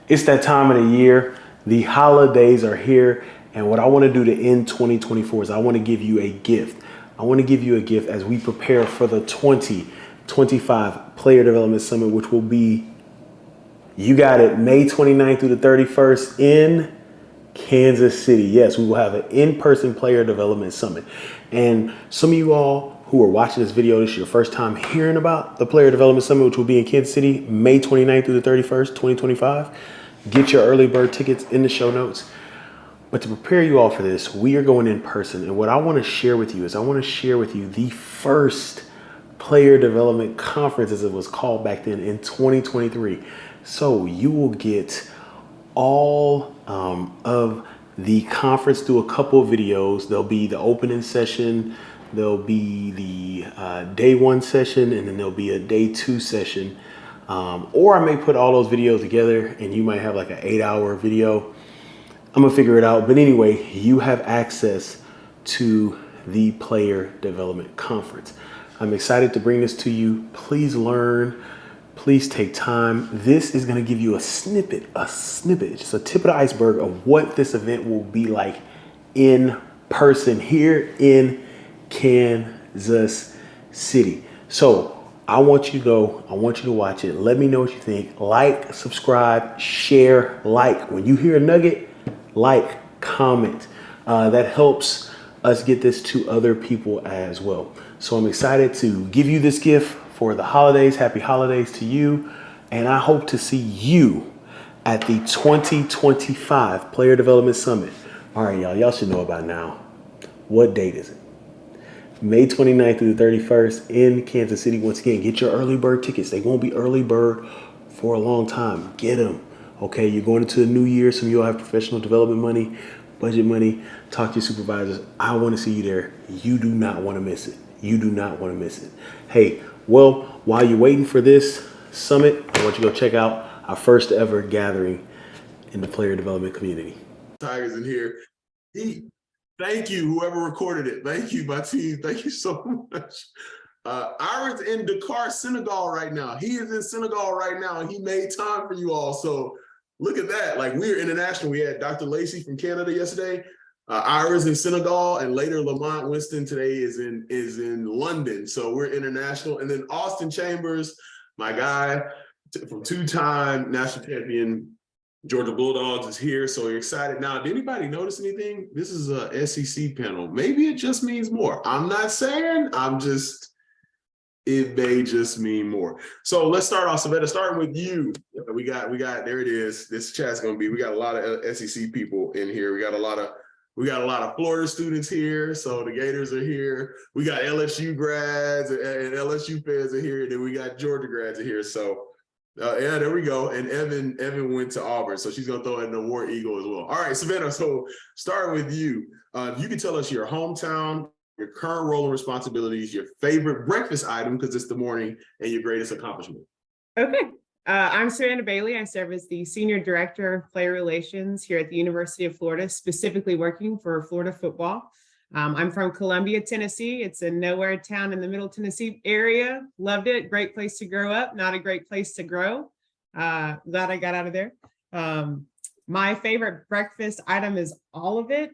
It's that time of the year. The holidays are here. And what I want to do to end 2024 is I want to give you a gift. I want to give you a gift as we prepare for the 2025 Player Development Summit, which will be, you got it, May 29th through the 31st in Kansas City. Yes, we will have an in-person player development summit. And some of you all who are watching this video, this is your first time hearing about the player development summit, which will be in Kansas City, May 29th through the 31st, 2025. Get your early bird tickets in the show notes. But to prepare you all for this, we are going in person. And what I want to share with you is I want to share with you the first player development conference, as it was called back then, in 2023. So you will get all of the conference through a couple of videos. There'll be the opening session, there'll be the day one session, and then there'll be a day two session. Or I may put all those videos together and you might have like an 8-hour video. I'm gonna figure it out. But anyway, you have access to the Player Development Conference. I'm excited to bring this to you. Please learn. Please take time. This is going to give you a snippet, just a tip of the iceberg of what this event will be like in person here in Kansas City. So I want you to go. I want you to watch it. Let me know what you think. Like, subscribe, share, like. When you hear a nugget, like, comment. That helps us get this to other people as well. So I'm excited to give you this gift for the holidays. Happy holidays to you. And I hope to see you at the 2025 Player Development Summit. All right, y'all. Y'all should know about now. What date is it? May 29th through the 31st in Kansas City. Once again, get your early bird tickets. They won't be early bird for a long time. Get them. Okay, you're going into a new year. Some of you all have professional development money, budget money. Talk to your supervisors. I want to see you there. You do not want to miss it. You do not want to miss it. Hey, well, while you're waiting for this summit, I want you to go check out our first ever gathering in the player development community. Tigers in here. Thank you, whoever recorded it. Thank you, my team. Thank you so much. Ira's in Dakar, Senegal right now. He is in Senegal right now, and he made time for you all. So look at that. Like, we're international. We had Dr. Lacey from Canada yesterday. Ira's in Senegal, and later Lamont Winston today is in London. So we're international. And then Austin Chambers, my guy from two-time national champion Georgia Bulldogs, is here. So we're excited. Now, did anybody notice anything? This is a SEC panel. Maybe it just means more. I'm not saying. It may just mean more. So let's start off, Savannah, starting with you. We got, there it is. This chat's gonna be, we got a lot of SEC people in here. We got a lot of Florida students here. So the Gators are here. We got LSU grads and LSU fans are here. And then we got Georgia grads are here. So yeah, there we go. And Evan went to Auburn. So she's gonna throw in the War Eagle as well. All right, Savannah, so starting with you. You can tell us your hometown, your current role and responsibilities, your favorite breakfast item, because it's the morning, and your greatest accomplishment. Okay. I'm Savannah Bailey. I serve as the Senior Director of Player Relations here at the University of Florida, specifically working for Florida football. I'm from Columbia, Tennessee. It's a nowhere town in the Middle Tennessee area. Loved it. Great place to grow up. Not a great place to grow. Glad I got out of there. My favorite breakfast item is all of it.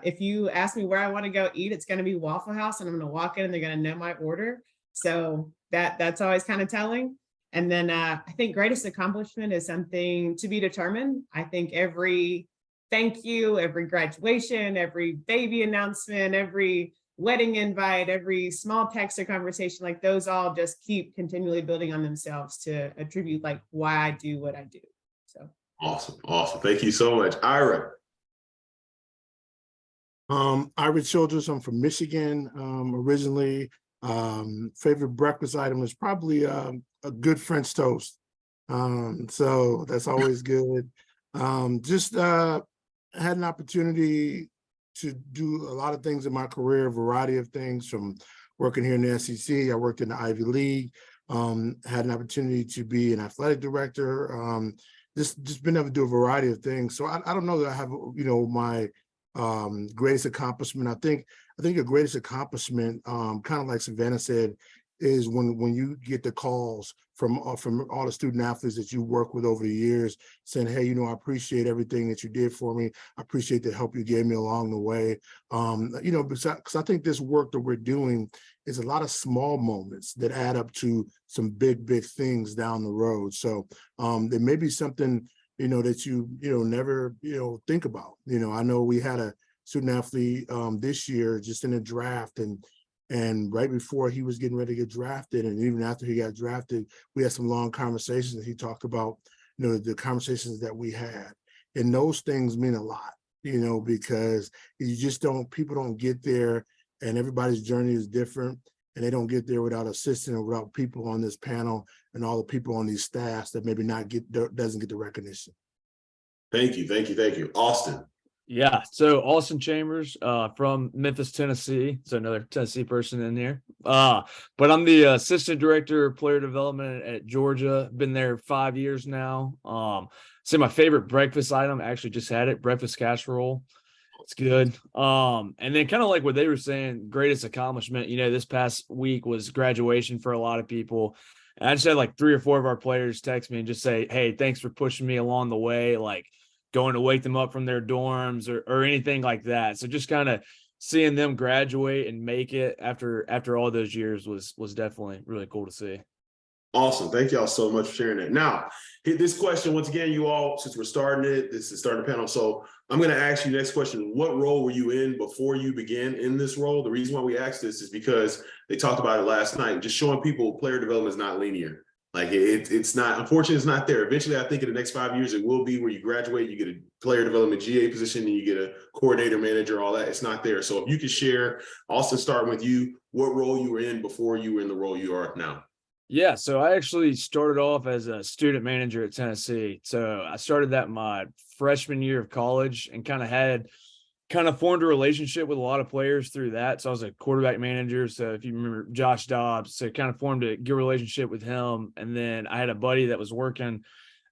If you ask me where I want to go eat, it's going to be Waffle House, and I'm going to walk in and they're going to know my order. So that's always kind of telling. And then I think greatest accomplishment is something to be determined. I think every thank you, every graduation, every baby announcement, every wedding invite, every small text or conversation, like those all just keep continually building on themselves to attribute like why I do what I do. So. Awesome. Thank you so much. Ira. Ira Childress. I'm from Michigan originally. Favorite breakfast item is probably a good French toast. So that's always good. Just had an opportunity to do a lot of things in my career, a variety of things, from working here in the SEC. I worked in the Ivy League, had an opportunity to be an athletic director, just been able to do a variety of things. So I don't know that I have, my greatest accomplishment. I think the greatest accomplishment, kind of like Savannah said, is when you get the calls from all the student athletes that you work with over the years saying, hey, you know, I appreciate everything that you did for me. I appreciate the help you gave me along the way. You know, because I think this work that we're doing is a lot of small moments that add up to some big things down the road. So there may be something, you know, that you never, think about. You know, I know we had a student athlete this year just in a draft, and right before he was getting ready to get drafted, and even after he got drafted, we had some long conversations that he talked about, you know, the conversations that we had. And those things mean a lot, you know, because you just people don't get there, and everybody's journey is different, and they don't get there without assistance or without people on this panel and all the people on these staffs that maybe doesn't get the recognition. Thank you. Austin. Yeah, so Austin Chambers from Memphis, Tennessee. So another Tennessee person in here. But I'm the assistant director of player development at Georgia. Been there 5 years now. So my favorite breakfast item, actually just had it, breakfast casserole. It's good. And then kind of like what they were saying, greatest accomplishment, you know, this past week was graduation for a lot of people. And I just had like 3 or 4 of our players text me and just say, hey, thanks for pushing me along the way. Like, going to wake them up from their dorms or anything like that. So just kind of seeing them graduate and make it after all those years was definitely really cool to see. Awesome. Thank y'all so much for sharing that. Now, this question, once again, you all, since we're starting it, this is starting the panel. So I'm going to ask you next question. What role were you in before you began in this role? The reason why we asked this is because they talked about it last night, just showing people player development is not linear. Like it's not, unfortunately, it's not there. Eventually, I think in the next 5 years, it will be where you graduate, you get a player development GA position, and you get a coordinator, manager, all that. It's not there. So if you could share, also starting with you, what role you were in before you were in the role you are now. Yeah, so I actually started off as a student manager at Tennessee. So I started that my freshman year of college and kind of formed a relationship with a lot of players through that. So I was a quarterback manager. So if you remember Josh Dobbs, so kind of formed a good relationship with him. And then I had a buddy that was working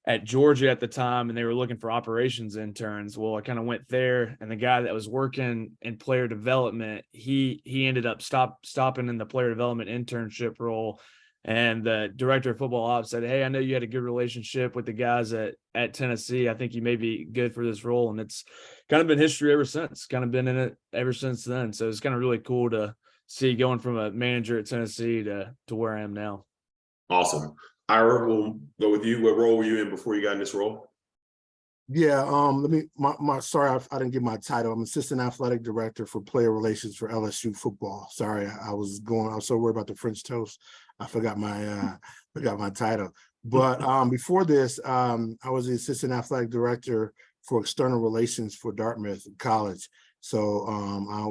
at Georgia at the time, and they were looking for operations interns. Well, I kind of went there, and the guy that was working in player development, he ended up stopping in the player development internship role. And the director of football ops said, hey, I know you had a good relationship with the guys at Tennessee. I think you may be good for this role. And it's kind of been history ever since, kind of been in it ever since then. So it's kind of really cool to see going from a manager at Tennessee to where I am now. Awesome. Ira, we'll go with you. What role were you in before you got in this role? Yeah, sorry, I didn't get my title. I'm assistant athletic director for player relations for LSU football. Sorry, I was so worried about the French toast. I forgot my title. But before this, I was the assistant athletic director for external relations for Dartmouth College. So I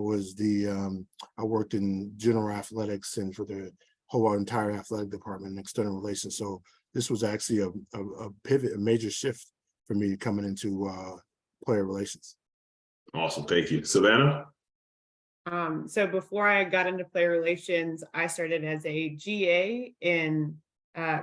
worked in general athletics and for the whole entire athletic department and external relations. So this was actually a pivot, a major shift for me coming into player relations. Awesome. Thank you. Savannah? So before I got into player relations, I started as a GA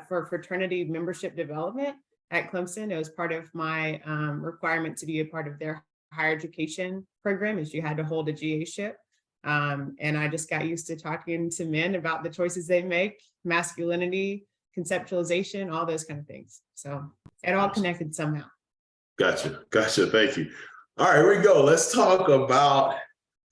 for fraternity membership development at Clemson. It was part of my requirement to be a part of their higher education program, is you had to hold a GA-ship. And I just got used to talking to men about the choices they make, masculinity, conceptualization, all those kind of things. So it all connected somehow. Gotcha. Thank you. All right, here we go. Let's talk about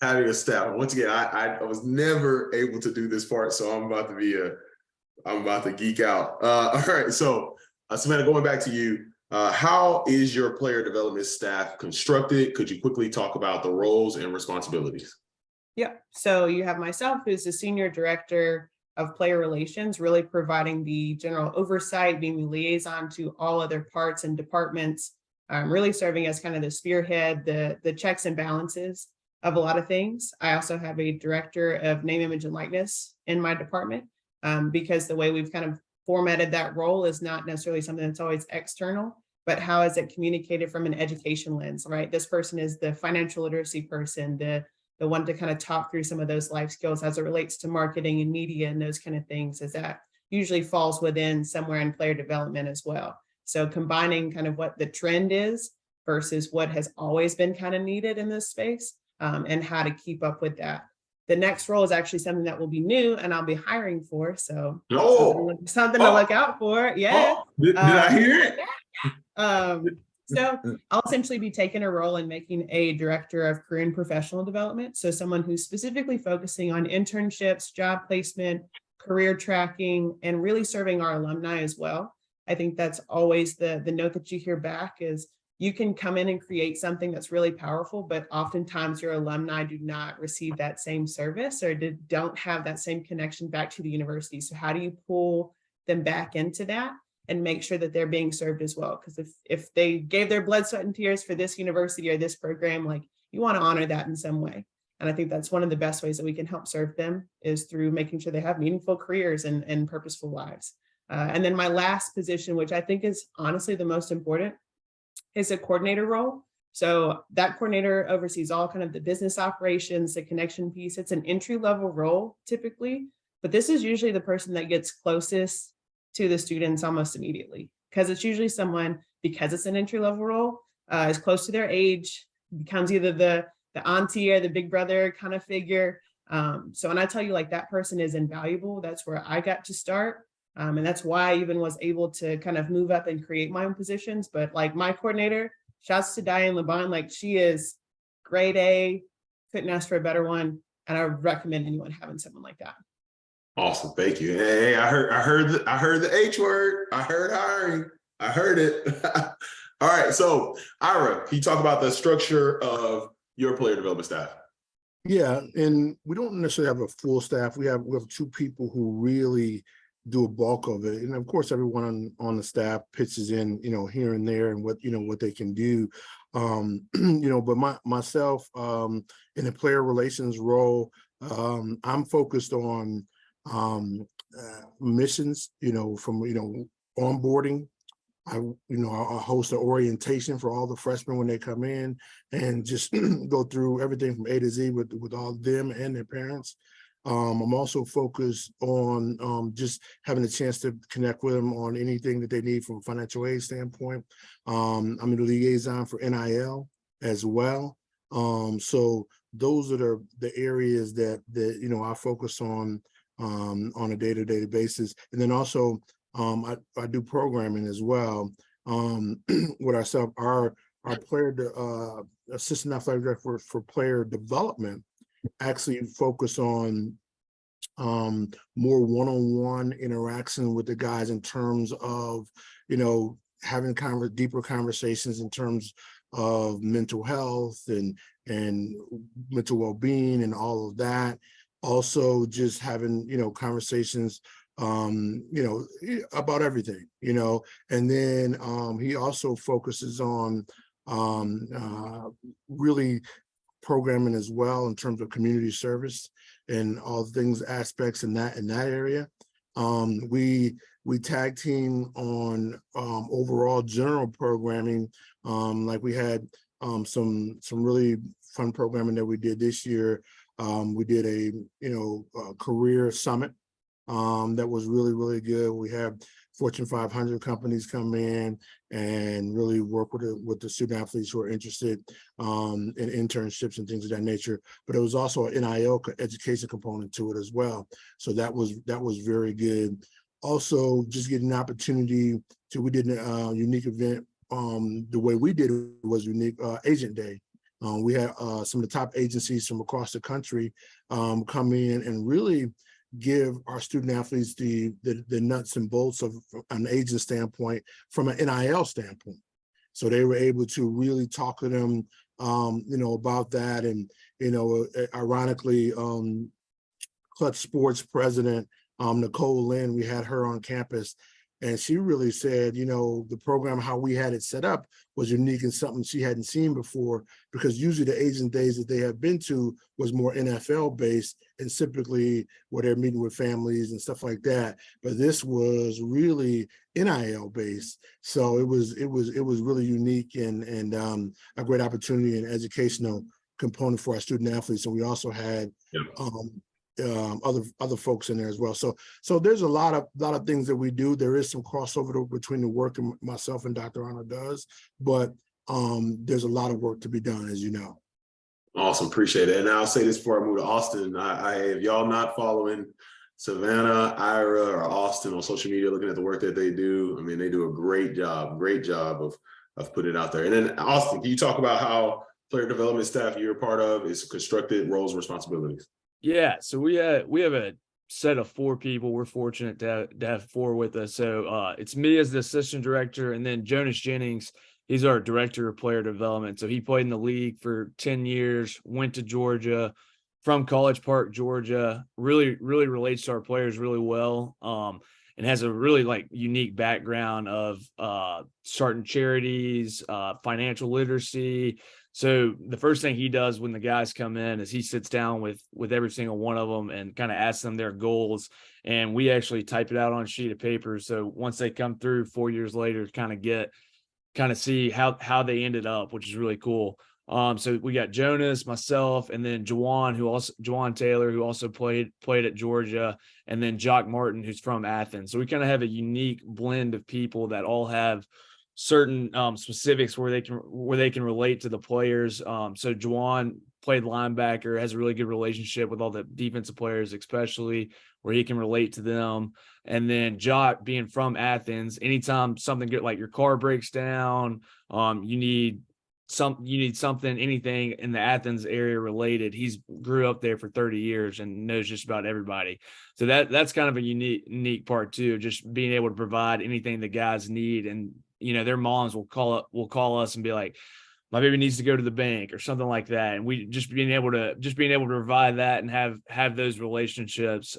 having a staff. Once again, I was never able to do this part, so I'm about to geek out. All right, so Savannah, going back to you, how is your player development staff constructed? Could you quickly talk about the roles and responsibilities? Yeah, so you have myself, who's the senior director of player relations, really providing the general oversight, being the liaison to all other parts and departments, really serving as kind of the spearhead, the checks and balances of a lot of things. I also have a director of name, image, and likeness in my department, because the way we've kind of formatted that role is not necessarily something that's always external, but how is it communicated from an education lens, right? This person is the financial literacy person, the one to kind of talk through some of those life skills as it relates to marketing and media and those kind of things, as that usually falls within somewhere in player development as well. So combining kind of what the trend is versus what has always been kind of needed in this space, and how to keep up with that. The next role is actually something that will be new and I'll be hiring for. So Oh, something to look out for. Yeah. oh, did I hear it? So I'll essentially be taking a role in making a director of career and professional development. So someone who's specifically focusing on internships, job placement, career tracking, and really serving our alumni as well. I think that's always the note that you hear back is you can come in and create something that's really powerful, but oftentimes your alumni do not receive that same service or don't have that same connection back to the university. So how do you pull them back into that and make sure that they're being served as well? Because if they gave their blood, sweat, and tears for this university or this program, like you want to honor that in some way. And I think that's one of the best ways that we can help serve them is through making sure they have meaningful careers and purposeful lives. And then my last position, which I think is honestly the most important, is a coordinator role. So that coordinator oversees all kind of the business operations, the connection piece. It's an entry-level role typically, but this is usually the person that gets closest to the students almost immediately, because it's usually someone, because it's an entry-level role, is close to their age, becomes either the auntie or the big brother kind of figure. So when I tell you like that person is invaluable, that's where I got to start. And that's why I even was able to kind of move up and create my own positions. But like my coordinator, shouts to Diane Laban, like she is grade A, couldn't ask for a better one. And I would recommend anyone having someone like that. Awesome, thank you. Hey, I heard the H word. I heard hiring. I heard it. All right, so Ira, can you talk about the structure of your player development staff? Yeah, and we don't necessarily have a full staff. We have 2 people who really do a bulk of it, and of course, everyone on the staff pitches in, here and there, and what they can do. But myself in the player relations role, I'm focused on missions. From onboarding. I'll host an orientation for all the freshmen when they come in, and just go through everything from A to Z with all of them and their parents. I'm also focused on just having a chance to connect with them on anything that they need from a financial aid standpoint. I'm the liaison for NIL as well. So those are the areas that I focus on a day-to-day basis. And then also I do programming as well with ourselves. Our player assistant athletic director for player development actually focus on more one-on-one interaction with the guys in terms of having deeper conversations in terms of mental health and mental well-being and all of that. Also just having conversations about everything, and then he also focuses on really programming as well in terms of community service and all things aspects in that area. We tag team on overall general programming. Like we had some really fun programming that we did this year. We did a career summit that was really good. We had Fortune 500 companies come in and really work with the student athletes who are interested in internships and things of that nature. But it was also an NIL education component to it as well. So that was very good. Also, just getting an opportunity we did a unique event. The way we did it was unique, Agent Day. We had some of the top agencies from across the country come in and really give our student athletes the nuts and bolts of an agent standpoint from an NIL standpoint. So they were able to really talk to them, about that. And, ironically, Clutch Sports president, Nicole Lynn, we had her on campus, and she really said, the program, how we had it set up was unique and something she hadn't seen before, because usually the agent days that they have been to was more NFL based and typically where they're meeting with families and stuff like that. But this was really NIL based. So it was really unique and a great opportunity and educational component for our student athletes. And we also had other folks in there as well. So there's a lot of things that we do. There is some crossover between the work and myself and Dr. Arnold does, but there's a lot of work to be done, as you know. Awesome, appreciate it. And I'll say this before I move to Austin. If y'all not following Savannah, Ira, or Austin on social media, looking at the work that they do, I mean, they do a great job of putting it out there. And then Austin, can you talk about how player development staff you're a part of is constructed, roles and responsibilities? Yeah, so we have a set of 4 people. We're fortunate to have 4 with us. So it's me as the assistant director, and then Jonas Jennings, he's our director of player development. So he played in the league for 10 years, went to Georgia, from College Park, Georgia, really relates to our players really well. And has a really like unique background of starting charities, financial literacy. So the first thing he does when the guys come in is he sits down with every single one of them and kind of asks them their goals. And we actually type it out on a sheet of paper. So once they come through 4 years later, kind of see how they ended up, which is really cool. So we got Jonas, myself, and then Juwan Taylor, who also played at Georgia, and then Jock Martin, who's from Athens. So we kind of have a unique blend of people that all have certain specifics where they can relate to the players. So Juwan played linebacker, has a really good relationship with all the defensive players, especially where he can relate to them. And then Jock, being from Athens, anytime something good, like your car breaks down, you need something, anything in the Athens area related. He's grew up there for 30 years and knows just about everybody. So that's kind of a unique part too, just being able to provide anything the guys need. And, you know, their moms will call us and be like, my baby needs to go to the bank or something like that. And we just being able to provide that and have those relationships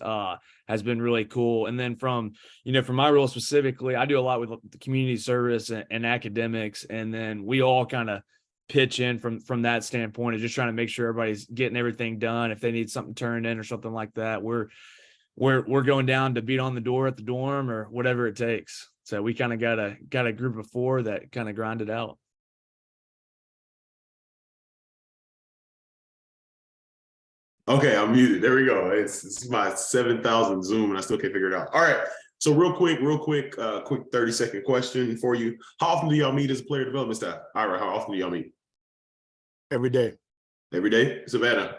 has been really cool. And then from my role specifically, I do a lot with the community service and academics. And then we all kind of pitch in from that standpoint of just trying to make sure everybody's getting everything done. If they need something turned in or something like that, we're going down to beat on the door at the dorm or whatever it takes. So we kind of got a group of 4 that kind of grind it out. Okay, I'm muted. There we go. It's my 7,000 Zoom and I still can't figure it out. All right. So real quick, quick 30-second question for you. How often do y'all meet as a player development staff? Ira, how often do y'all meet? Every day. Every day? Savannah?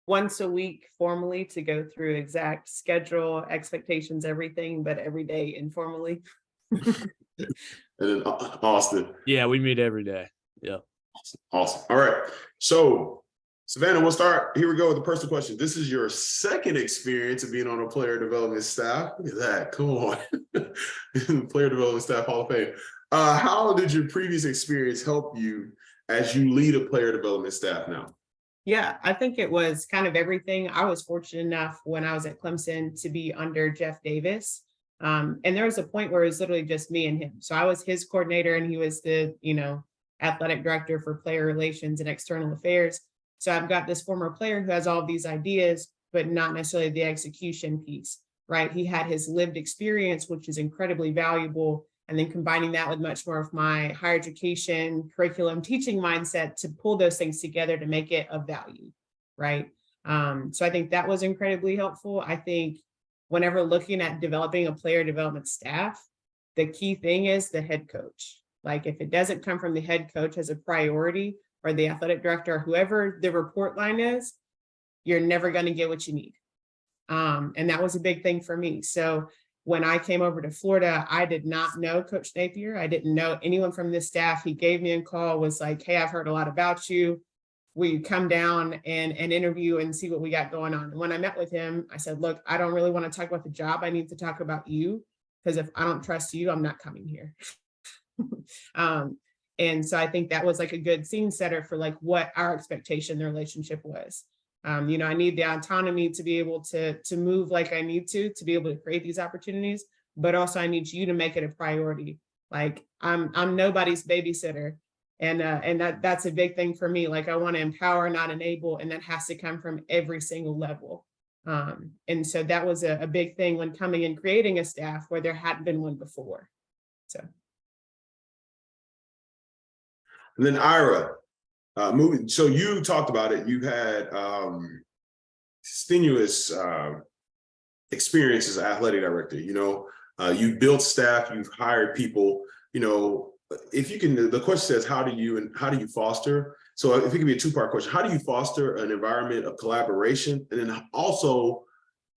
Once a week formally to go through exact schedule, expectations, everything, but every day informally. And then Austin? Yeah, we meet every day. Yeah. Awesome. All right. So Savannah, we'll start. Here we go with the personal question. This is your second experience of being on a player development staff. Look at that. Come on. Player development staff Hall of Fame. How did your previous experience help you as you lead a player development staff now? Yeah, I think it was kind of everything. I was fortunate enough when I was at Clemson to be under Jeff Davis. And there was a point where it was literally just me and him. So I was his coordinator and he was the, athletic director for player relations and external affairs. So I've got this former player who has all of these ideas, but not necessarily the execution piece, right? He had his lived experience, which is incredibly valuable. And then combining that with much more of my higher education, curriculum, teaching mindset to pull those things together to make it of value, right? So I think that was incredibly helpful. I think whenever looking at developing a player development staff, the key thing is the head coach. Like if it doesn't come from the head coach as a priority or the athletic director, or whoever the report line is, you're never going to get what you need. And that was a big thing for me. So when I came over to Florida, I did not know Coach Napier. I didn't know anyone from this staff. He gave me a call, was like, hey, I've heard a lot about you. Will you come down and interview and see what we got going on? And when I met with him, I said, look, I don't really want to talk about the job. I need to talk about you, because if I don't trust you, I'm not coming here. And so I think that was like a good scene setter for like what our expectation, the relationship was. I need the autonomy to be able to move like I need to be able to create these opportunities, but also I need you to make it a priority. Like I'm nobody's babysitter. And that's a big thing for me. Like I want to empower, not enable. And that has to come from every single level. And so that was a big thing when coming and creating a staff where there hadn't been one before. So. And then Ira, moving. So you talked about it. You had strenuous experience as an athletic director. You built staff. You've hired people. If you can, the question says, how do you foster So if it could be a two-part question, how do you foster an environment of collaboration? And then also,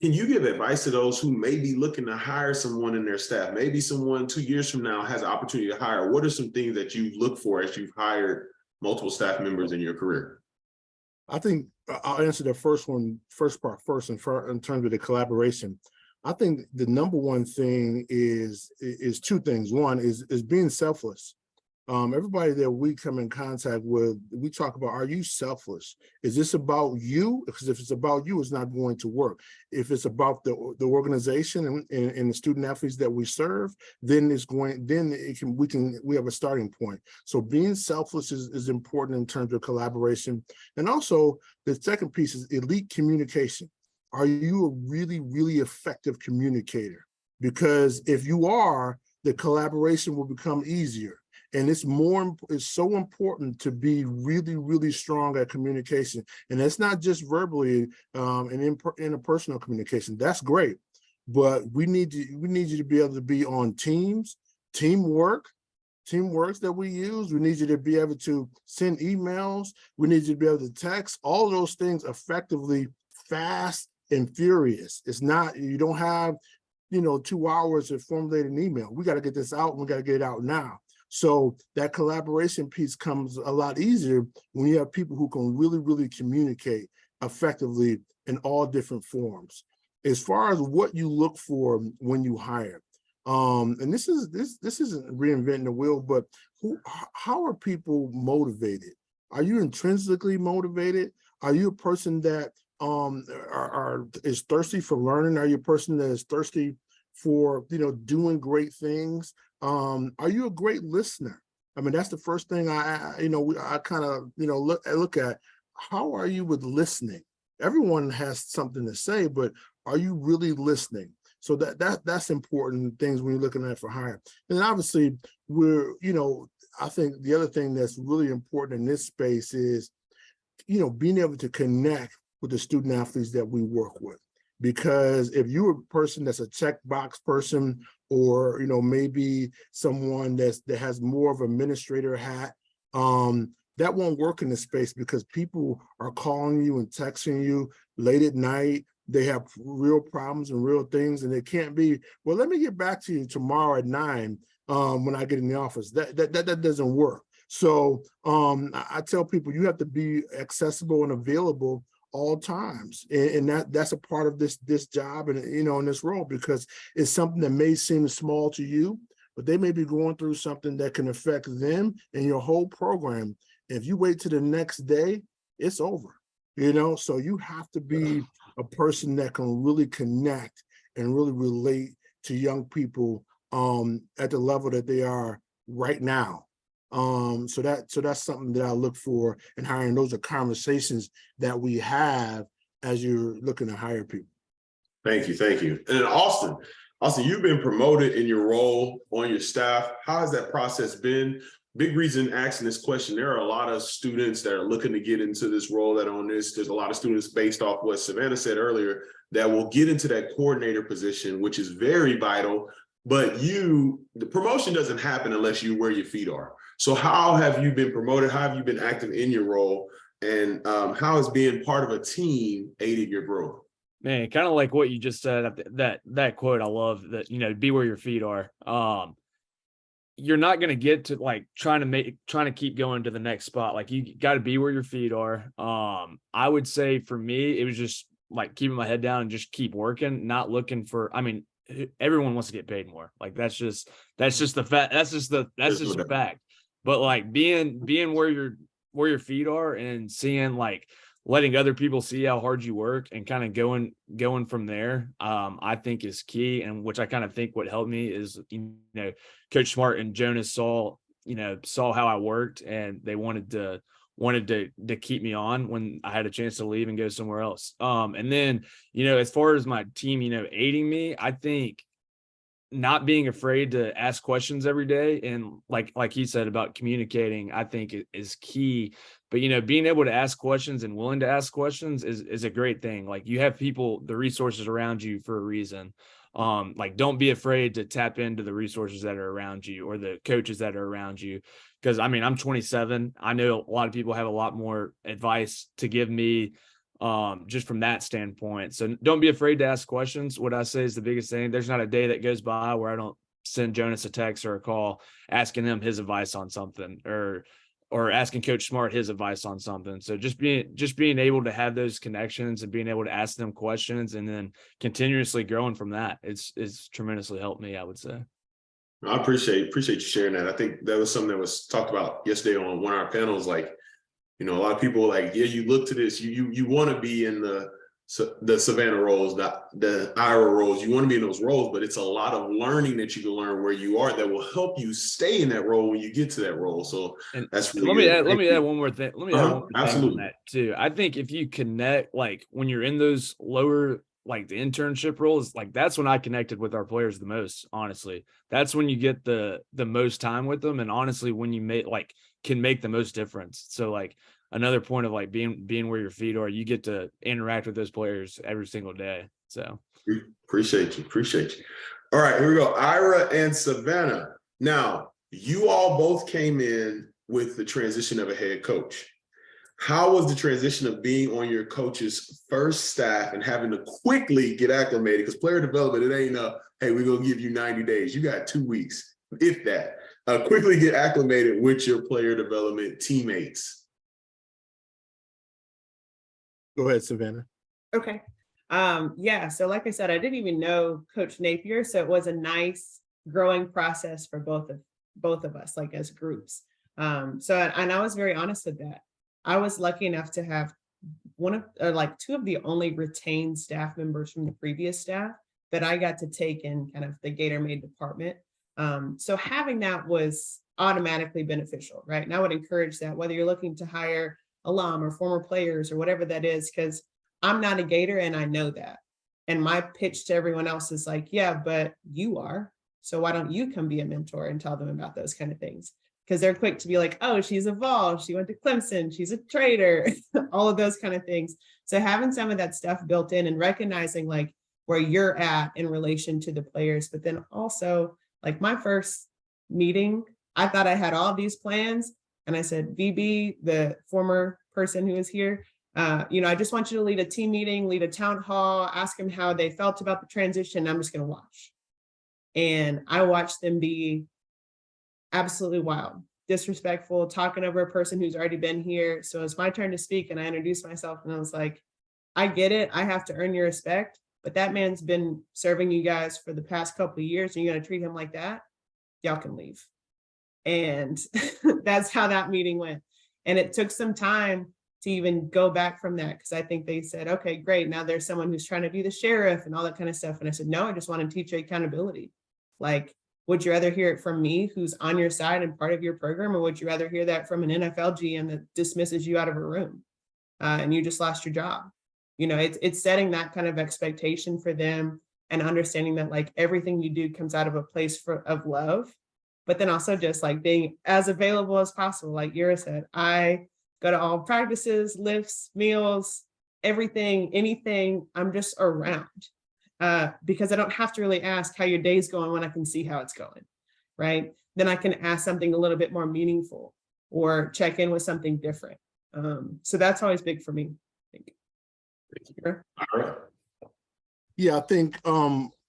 can you give advice to those who may be looking to hire someone in their staff? Maybe someone 2 years from now has an opportunity to hire. What are some things that you look for as you've hired multiple staff members in your career? I think I'll answer the first part first in terms of the collaboration. I think the number one thing is two things. One is being selfless. Everybody that we come in contact with, we talk about, are you selfless? Is this about you? Because if it's about you, it's not going to work. If it's about the organization and the student athletes that we serve, then we have a starting point. So being selfless is important in terms of collaboration. And also the second piece is elite communication. Are you a really, really effective communicator? Because if you are, the collaboration will become easier. And it's so important to be really, really strong at communication. And it's not just verbally and interpersonal communication. That's great. But we need you to be able to be on teamworks that we use. We need you to be able to send emails. We need you to be able to text, all those things effectively, fast and furious. It's not, you don't have, 2 hours to formulate an email. We got to get this out and we got to get it out now. So that collaboration piece comes a lot easier when you have people who can really, really communicate effectively in all different forms. As far as what you look for when you hire, and this isn't reinventing the wheel, but how are people motivated? Are you intrinsically motivated? Are you a person that is thirsty for learning? Are you a person that is thirsty for doing great things? Are you a great listener? I mean, that's the first thing I kind of look at. How are you with listening? Everyone has something to say, but are you really listening? So that's important things when you're looking at for hire. And obviously, I think the other thing that's really important in this space is being able to connect with the student athletes that we work with. Because if you're a person that's a checkbox person, or maybe someone that has more of an administrator hat, that won't work in this space, because people are calling you and texting you late at night. They have real problems and real things, and it can't be, well, let me get back to you tomorrow at 9 when I get in the office. That doesn't work. So I tell people you have to be accessible and available all times, and that's a part of this job and in this role, because it's something that may seem small to you, but they may be going through something that can affect them and your whole program. If you wait till the next day, it's over. So you have to be a person that can really connect and really relate to young people at the level that they are right now. So that's something that I look for in hiring. Those are conversations that we have as you're looking to hire people. Thank you. And then Austin, you've been promoted in your role on your staff. How has that process been? Big reason asking this question, there are a lot of students that are looking to get into this role that are on this. There's a lot of students based off what Savannah said earlier that will get into that coordinator position, which is very vital. But the promotion doesn't happen unless you where your feet are. So how have you been promoted? How have you been active in your role? And how has being part of a team aided your growth? Man, kind of like what you just said, that quote, I love that, be where your feet are. You're not going to get to like trying to keep going to the next spot. Like, you got to be where your feet are. I would say for me, it was just like keeping my head down and just keep working, not looking for, everyone wants to get paid more. Like, that's just the fact. That's just a fact. But like being where your feet are and seeing, like, letting other people see how hard you work and kind of going from there, I think is key. And which I kind of think what helped me is, Coach Smart and Jonas saw how I worked, and they wanted to keep me on when I had a chance to leave and go somewhere else. And then, as far as my team, aiding me, I think not being afraid to ask questions every day, and like he said about communicating, I think is key. But being able to ask questions and willing to ask questions is a great thing. Like, you have people, the resources around you for a reason. Like, don't be afraid to tap into the resources that are around you or the coaches that are around you. Because I mean, I'm 27. I know a lot of people have a lot more advice to give me, just from that standpoint. So don't be afraid to ask questions. What I say is the biggest thing. There's not a day that goes by where I don't send Jonas a text or a call asking him his advice on something, or asking Coach Smart his advice on something. So just being able to have those connections and being able to ask them questions and then continuously growing from that, it's tremendously helped me, I would say. I appreciate you sharing that. I think that was something that was talked about yesterday on one of our panels. Like, you know, a lot of people like, yeah, you look to this, you want to be in the Savannah roles, the Ira roles. You want to be in those roles, but it's a lot of learning that you can learn where you are that will help you stay in that role when you get to that role. So and that's really let me add one more thing. Let me add one more thing on that too. I think if you connect, like when you're in those lower, like the internship roles, like that's when I connected with our players the most, honestly. That's when you get the most time with them, and honestly when you can make the most difference. So like another point of like being where your feet are, you get to interact with those players every single day. So appreciate you. All right, here we go. Ira and Savannah. Now, you all both came in with the transition of a head coach. How was the transition of being on your coach's first staff and having to quickly get acclimated? Because player development, it ain't hey, we're going to give you 90 days. You got 2 weeks, if that. Quickly get acclimated with your player development teammates. Go ahead, Savannah. Okay. Yeah. So like I said, I didn't even know Coach Napier. So it was a nice growing process for both of us, like as groups. And I was very honest with that. I was lucky enough to have two of the only retained staff members from the previous staff that I got to take in kind of the Gator Made department. So having that was automatically beneficial, right? And I would encourage that, whether you're looking to hire alum or former players or whatever that is, because I'm not a Gator and I know that. And my pitch to everyone else is like, yeah, but you are. So why don't you come be a mentor and tell them about those kind of things? Because they're quick to be like, oh, she's evolved. She went to Clemson. She's a trader, all of those kind of things. So having some of that stuff built in and recognizing like where you're at in relation to the players, but then also like my first meeting, I thought I had all of these plans. And I said, VB, the former person who was here, I just want you to lead a team meeting, lead a town hall, ask them how they felt about the transition. I'm just going to watch. And I watched them be absolutely wild, disrespectful, talking over a person who's already been here. So it's my turn to speak. And I introduced myself and I was like, I get it. I have to earn your respect, but that man's been serving you guys for the past couple of years and you're going to treat him like that. Y'all can leave. And that's how that meeting went. And it took some time to even go back from that, because I think they said, okay, great. Now there's someone who's trying to be the sheriff and all that kind of stuff. And I said, no, I just want to teach you accountability. Like, would you rather hear it from me, who's on your side and part of your program, or would you rather hear that from an NFL GM that dismisses you out of a room and you just lost your job? It's setting that kind of expectation for them and understanding that like everything you do comes out of a place of love, but then also just like being as available as possible. Like Ira said, I go to all practices, lifts, meals, everything, anything. I'm just around. Because I don't have to really ask how your day's going when I can see how it's going, right? Then I can ask something a little bit more meaningful or check in with something different. So that's always big for me. Thank you. All right. Yeah, I think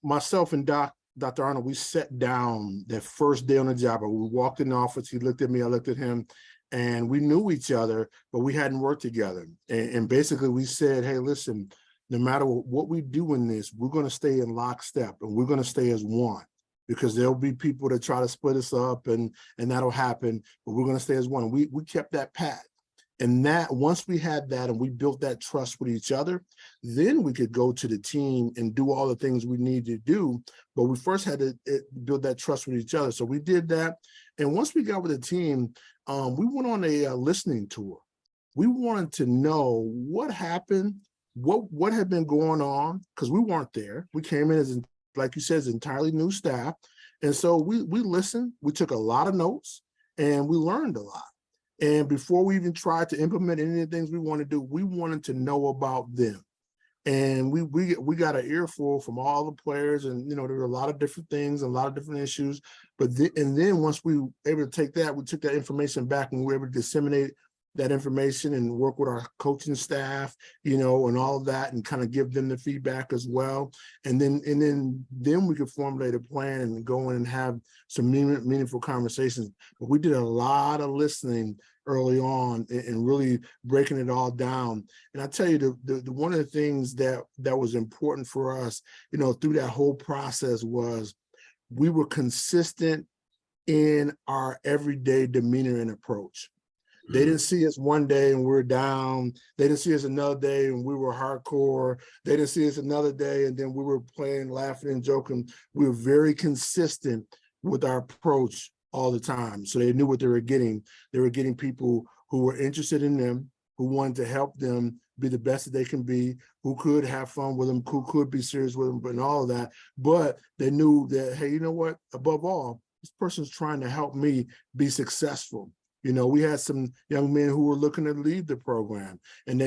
myself and Dr. Arnold, we sat down that first day on the job. We walked in the office, he looked at me, I looked at him, and we knew each other, but we hadn't worked together. And basically we said, hey, listen, no matter what we do in this, we're going to stay in lockstep and we're going to stay as one, because there'll be people that try to split us up and that'll happen, but we're going to stay as one. We kept that pact. And that once we had that and we built that trust with each other, then we could go to the team and do all the things we need to do. But we first had to build that trust with each other. So we did that. And once we got with the team, we went on a listening tour. We wanted to know what happened, what had been going on, because we weren't there. We came in as, like you said, as entirely new staff. And so we listened, we took a lot of notes, and we learned a lot. And before we even tried to implement any of the things we want to do, we wanted to know about them. And we got an earful from all the players, and there were a lot of different things, a lot of different issues. But then once we were able to take that, we took that information back and we were able to disseminate that information and work with our coaching staff, and all of that, and kind of give them the feedback as well. And then we could formulate a plan and go in and have some meaningful conversations. But we did a lot of listening early on and really breaking it all down. And I tell you, the one of the things that was important for us, through that whole process was we were consistent in our everyday demeanor and approach. They didn't see us one day and we're down. They didn't see us another day and we were hardcore. They didn't see us another day and then we were playing, laughing, and joking. We were very consistent with our approach all the time. So they knew what they were getting. They were getting people who were interested in them, who wanted to help them be the best that they can be, who could have fun with them, who could be serious with them, and all of that. But they knew that, hey, you know what? Above all, this person's trying to help me be successful. We had some young men who were looking to leave the program, and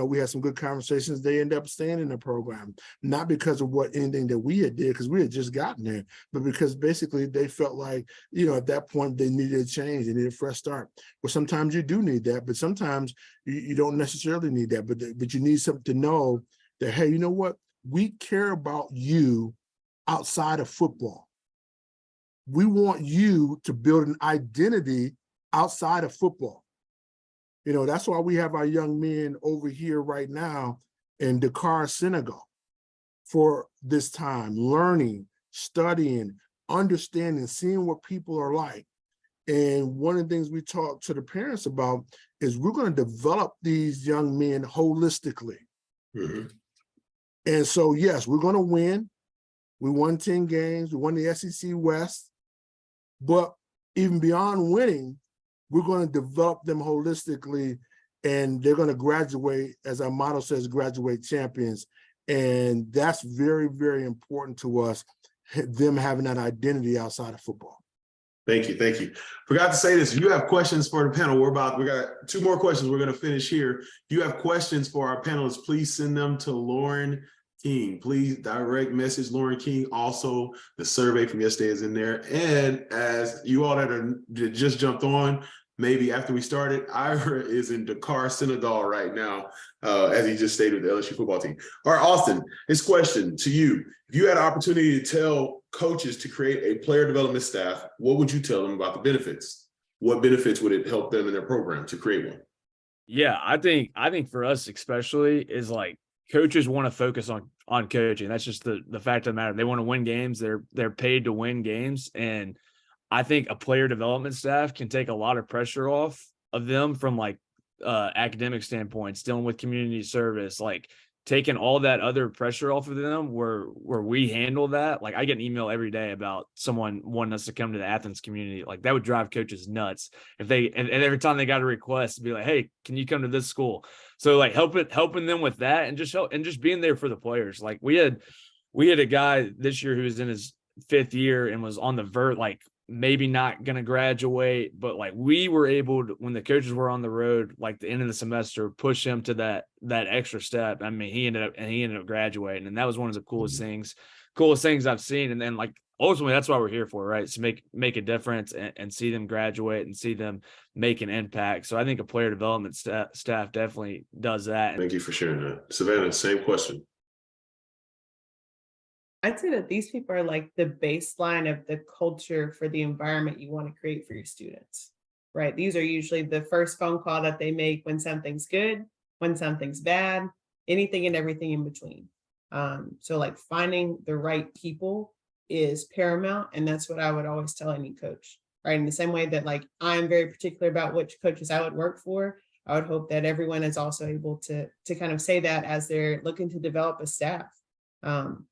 we had some good conversations. They ended up staying in the program, not because of anything that we had did, because we had just gotten there, but because basically they felt like, at that point they needed a change, they needed a fresh start. Well, sometimes you do need that, but sometimes you don't necessarily need that, but you need something to know that, hey, you know what? We care about you outside of football. We want you to build an identity outside of football. That's why we have our young men over here right now in Dakar, Senegal, for this time, learning, studying, understanding, seeing what people are like. And one of the things we talk to the parents about is we're going to develop these young men holistically. Mm-hmm. And so, yes, we're going to win. We won 10 games. We won the SEC West. But even beyond winning, we're going to develop them holistically, and they're going to graduate, as our motto says, graduate champions. And that's very, very important to us, them having that identity outside of football. Thank you. Thank you. Forgot to say this. If you have questions for the panel, we got 2 more questions. We're going to finish here. If you have questions for our panelists, please send them to Lauren King. Please direct message Lauren King. Also, the survey from yesterday is in there. And as you all that just jumped on, maybe after we started, Ira is in Dakar, Senegal right now, as he just stayed with the LSU football team. All right, Austin, his question to you. If you had an opportunity to tell coaches to create a player development staff, what would you tell them about the benefits? What benefits would it help them in their program to create one? Yeah, I think for us especially is like coaches want to focus on coaching. That's just the fact of the matter. They want to win games. They're paid to win games. And I think a player development staff can take a lot of pressure off of them from like academic standpoints, dealing with community service, like taking all that other pressure off of them where we handle that. Like I get an email every day about someone wanting us to come to the Athens community. Like that would drive coaches nuts if and every time they got a request to be like, hey, can you come to this school? So like helping them with that and just being there for the players. Like we had a guy this year who was in his 5th year and was on the verge, like maybe not going to graduate, but like we were able to, when the coaches were on the road, like the end of the semester, push him to that extra step. I mean, he ended up graduating, and that was one of the coolest things I've seen. And then like ultimately that's why we're here for, right? To make a difference and see them graduate and see them make an impact. So I think a player development staff definitely does that. Thank you for sharing that. Savannah, same question. I'd say that these people are like the baseline of the culture for the environment you want to create for your students, right? These are usually the first phone call that they make when something's good, when something's bad, anything and everything in between. So like finding the right people is paramount. And that's what I would always tell any coach, right? In the same way that like I'm very particular about which coaches I would work for, I would hope that everyone is also able to kind of say that as they're looking to develop a staff.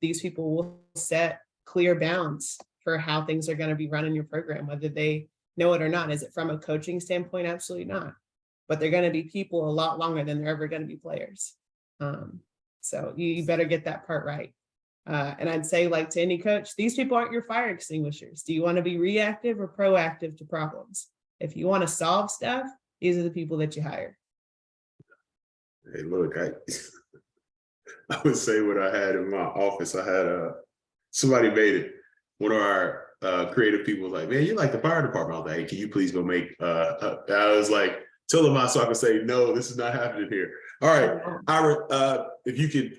These people will set clear bounds for how things are going to be run in your program, whether they know it or not. Is it from a coaching standpoint? Absolutely not. But they're going to be people a lot longer than they're ever going to be players. So you better get that part right. And I'd say, like to any coach, these people aren't your fire extinguishers. Do you want to be reactive or proactive to problems? If you want to solve stuff, these are the people that you hire. Hey, look, I would say what I had in my office. I had somebody made it. One of our creative people was like, "Man, you're like the fire department." I was like, "Hey, can you please go make?" I was like, "Tell them out so I can say no. This is not happening here." All right, Ira, if you could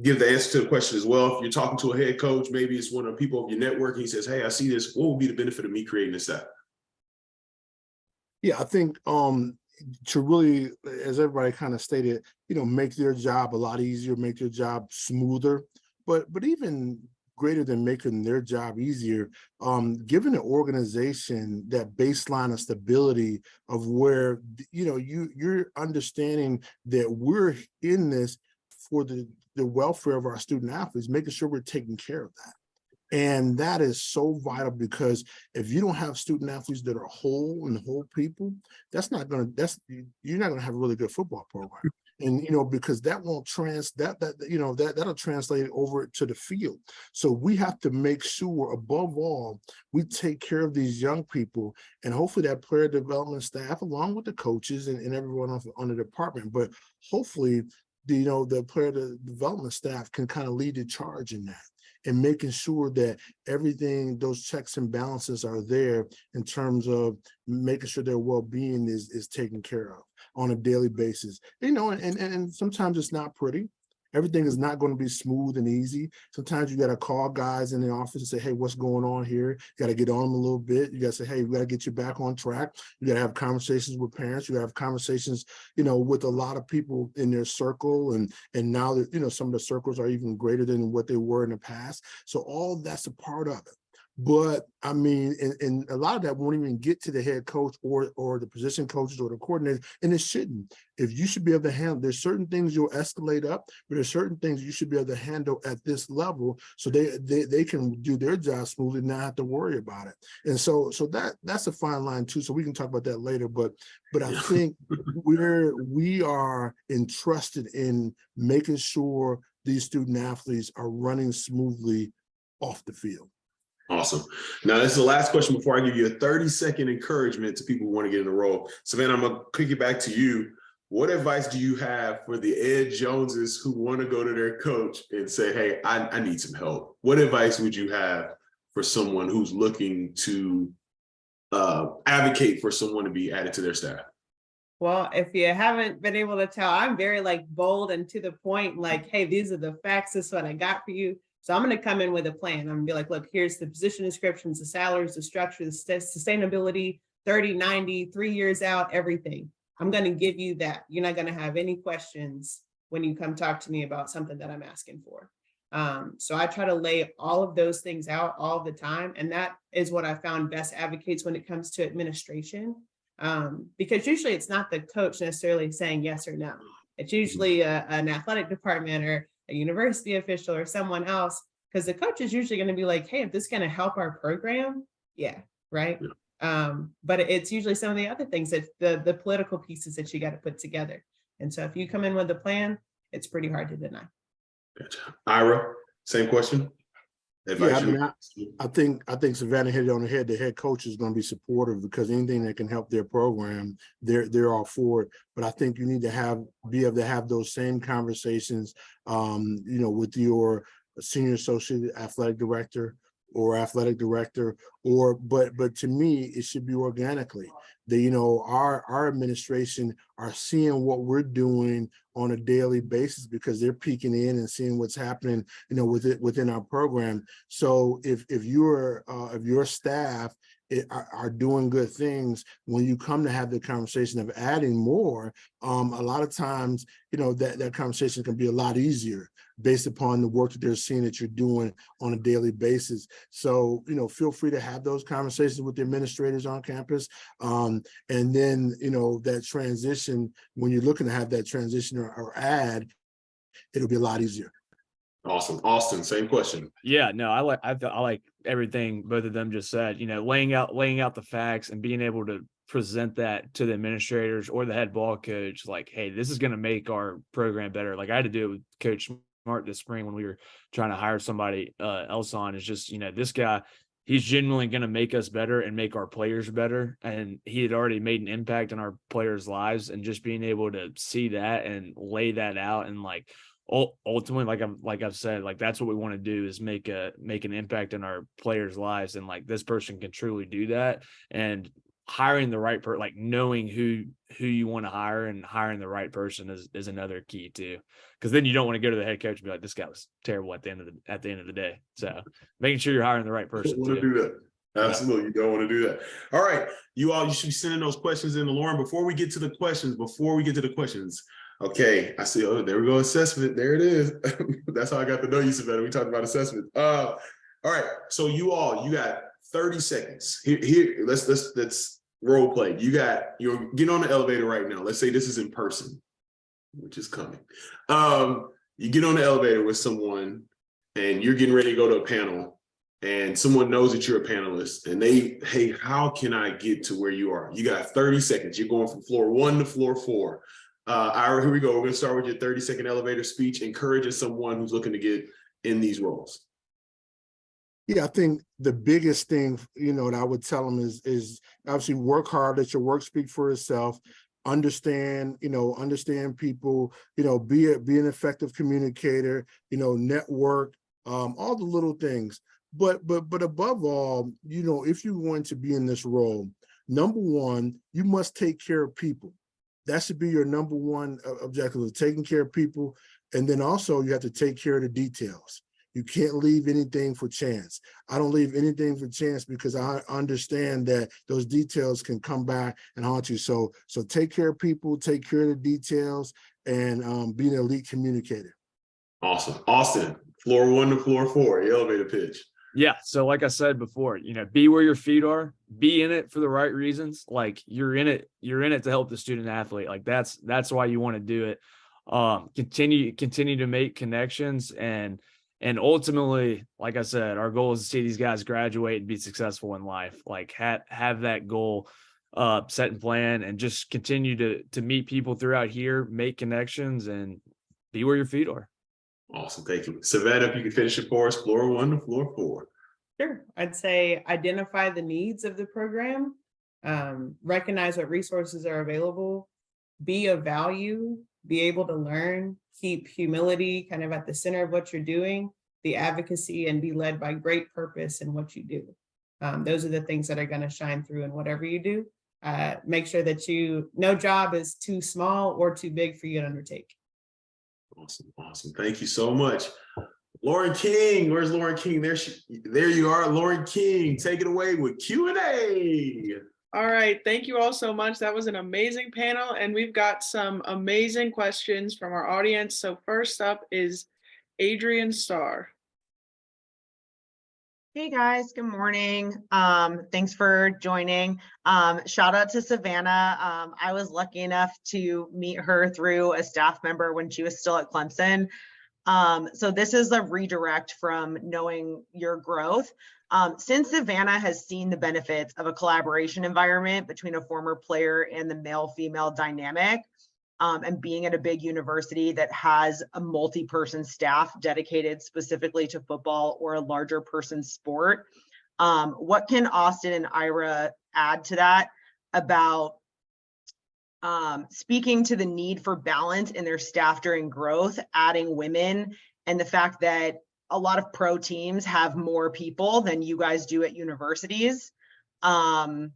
give the answer to the question as well. If you're talking to a head coach, maybe it's one of the people of your network, and he says, "Hey, I see this. What would be the benefit of me creating this app?" Yeah, I think to really, as everybody kind of stated, make their job a lot easier, make their job smoother, but even greater than making their job easier, giving an organization that baseline of stability of where you're understanding that we're in this for the welfare of our student athletes, making sure we're taking care of that. And that is so vital, because if you don't have student athletes that are whole and whole people, you're not gonna have a really good football program. And because that won't that'll translate over to the field. So we have to make sure, above all, we take care of these young people, and hopefully that player development staff, along with the coaches and everyone on the department, but hopefully the player development staff can kind of lead the charge in that, and making sure that everything, those checks and balances are there in terms of making sure their well-being is taken care of on a daily basis. And sometimes it's not pretty. Everything is not going to be smooth and easy. Sometimes you got to call guys in the office and say, "Hey, what's going on here?" You got to get on them a little bit. You got to say, "Hey, we got to get you back on track." You got to have conversations with parents. You got to have conversations, with a lot of people in their circle. And now that, some of the circles are even greater than what they were in the past. So all that's a part of it. But I mean, and a lot of that won't even get to the head coach or the position coaches or the coordinator, and it shouldn't. If you should be able to handle, there's certain things you'll escalate up, but there's certain things you should be able to handle at this level, so they can do their job smoothly and not have to worry about it. And so that's a fine line too. So we can talk about that later. But I think we are entrusted in making sure these student athletes are running smoothly off the field. Awesome. Now, this is the last question before I give you a 30-second encouragement to people who want to get in the role. Savannah, I'm going to kick it back to you. What advice do you have for the Ed Joneses who want to go to their coach and say, "Hey, I need some help"? What advice would you have for someone who's looking to advocate for someone to be added to their staff? Well, if you haven't been able to tell, I'm very bold and to the point, "Hey, these are the facts. This is what I got for you." So I'm going to come in with a plan. I'm going to be like, "Look, here's the position descriptions, the salaries, the structure, the sustainability, 30, 90, 3 years out, everything. I'm going to give you that. You're not going to have any questions when you come talk to me about something that I'm asking for." So I try to lay all of those things out all the time. And that is what I found best advocates when it comes to administration. Because usually it's not the coach necessarily saying yes or no. It's usually an athletic department or a university official or someone else, because the coach is usually going to be like, "Hey, if this is going to help our program, yeah, right." But it's usually some of the other things, that the political pieces that you got to put together. And so if you come in with a plan, it's pretty hard to deny. Gotcha. Ira, same question. Yeah, I mean, I think Savannah hit it on the head. The head coach is going to be supportive, because anything that can help their program, they're all for it. But I think you need to be able to have those same conversations, with your senior associate athletic director, but to me, it should be organically. Our administration are seeing what we're doing on a daily basis, because they're peeking in and seeing what's happening, within our program. So if your staff are doing good things, when you come to have the conversation of adding more, a lot of times, that conversation can be a lot easier based upon the work that they're seeing that you're doing on a daily basis. So, feel free to have those conversations with the administrators on campus. And then, that transition, when you're looking to have that transition or add, it'll be a lot easier. Awesome. Austin, same question. Yeah, no, I like everything both of them just said, laying out the facts and being able to present that to the administrators or the head ball coach, like, "Hey, this is going to make our program better." Like I had to do it with Coach Smart this spring when we were trying to hire somebody else on. It's just, this guy, he's genuinely going to make us better and make our players better. And he had already made an impact on our players' lives, and just being able to see that and lay that out and ultimately, like I've said, like that's what we want to do is make an impact in our players' lives, and like this person can truly do that. And hiring the right person, like knowing who you want to hire and hiring the right person is another key too. Because then you don't want to go to the head coach and be like, this guy was terrible at the end of the day. So making sure you're hiring the right person want to too. do that. Absolutely. You don't want to do that. All right. You should be sending those questions in to Lauren. Before we get to the questions, okay. I see. Oh, there we go. Assessment. There it is. That's how I got to know you, Savannah. We talked about assessment. All right. So you got 30 seconds. Here, let's role play. You're getting on the elevator right now. Let's say this is in person, which is coming. You get on the elevator with someone and you're getting ready to go to a panel, and someone knows that you're a panelist, and hey, how can I get to where you are? You got 30 seconds. You're going from floor 1 to floor 4. Ira, here we go. We're going to start with your 30-second elevator speech, encouraging someone who's looking to get in these roles. Yeah, I think the biggest thing, that I would tell them is obviously work hard, let your work speak for itself, understand people, be an effective communicator, network, all the little things. But above all, if you're going to be in this role, number one, you must take care of people. That should be your number one objective, of taking care of people. And then also you have to take care of the details. You can't leave anything for chance. I don't leave anything for chance because I understand that those details can come back and haunt you. So take care of people, take care of the details, and be an elite communicator. Awesome. Austin, floor 1 to floor 4, elevator pitch. Yeah. So like I said before, be where your feet are, be in it for the right reasons. Like you're in it to help the student athlete. Like that's why you want to do it. Continue to make connections, and ultimately, like I said, our goal is to see these guys graduate and be successful in life. Like have that goal set and plan, and just continue to meet people throughout here, make connections, and be where your feet are. Awesome. Thank you. Savannah, if you can finish it for us, floor 1 to floor 4. Sure. I'd say identify the needs of the program, recognize what resources are available, be of value, be able to learn, keep humility kind of at the center of what you're doing, the advocacy, and be led by great purpose in what you do. Those are the things that are going to shine through in whatever you do. Make sure that no job is too small or too big for you to undertake. Awesome. Thank you so much. Lauren King, where's Lauren King? There you are, Lauren King. Take it away with Q&A. All right, thank you all so much. That was an amazing panel, and we've got some amazing questions from our audience. So first up is Adrian Starr. Hey guys, good morning. Thanks for joining. Shout out to Savannah. I was lucky enough to meet her through a staff member when she was still at Clemson. So this is a redirect from knowing your growth. Since Savannah has seen the benefits of a collaboration environment between a former player and the male-female dynamic, and being at a big university that has a multi-person staff dedicated specifically to football or a larger person sport, what can Austin and Ira add to that about speaking to the need for balance in their staff during growth, adding women, and the fact that a lot of pro teams have more people than you guys do at universities, and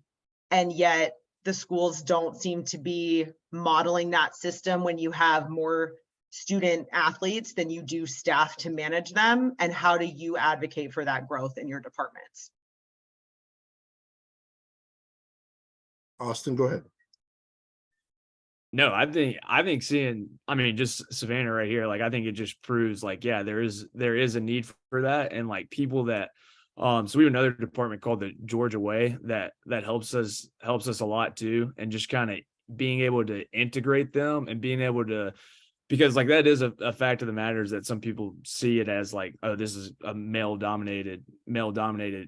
yet the schools don't seem to be modeling that system when you have more student athletes than you do staff to manage them? And how do you advocate for that growth in your departments? Austin, go ahead. No, I think just Savannah right here, like I think it just proves like, yeah, there is a need for that. And like people that so we have another department called the Georgia Way that helps us a lot too, and just kind of being able to integrate them and being able to, because like that is a fact of the matter is that some people see it as like, oh, this is a male dominated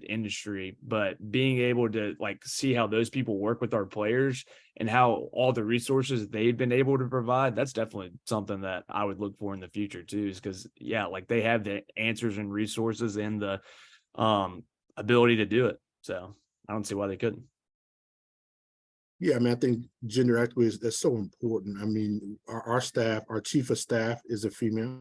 industry, but being able to like see how those people work with our players and how all the resources they've been able to provide, that's definitely something that I would look for in the future too, is because yeah, like they have the answers and resources and the ability to do it. So I don't see why they couldn't. Yeah, I mean, I think gender equity that's so important. I mean, our staff, our chief of staff is a female,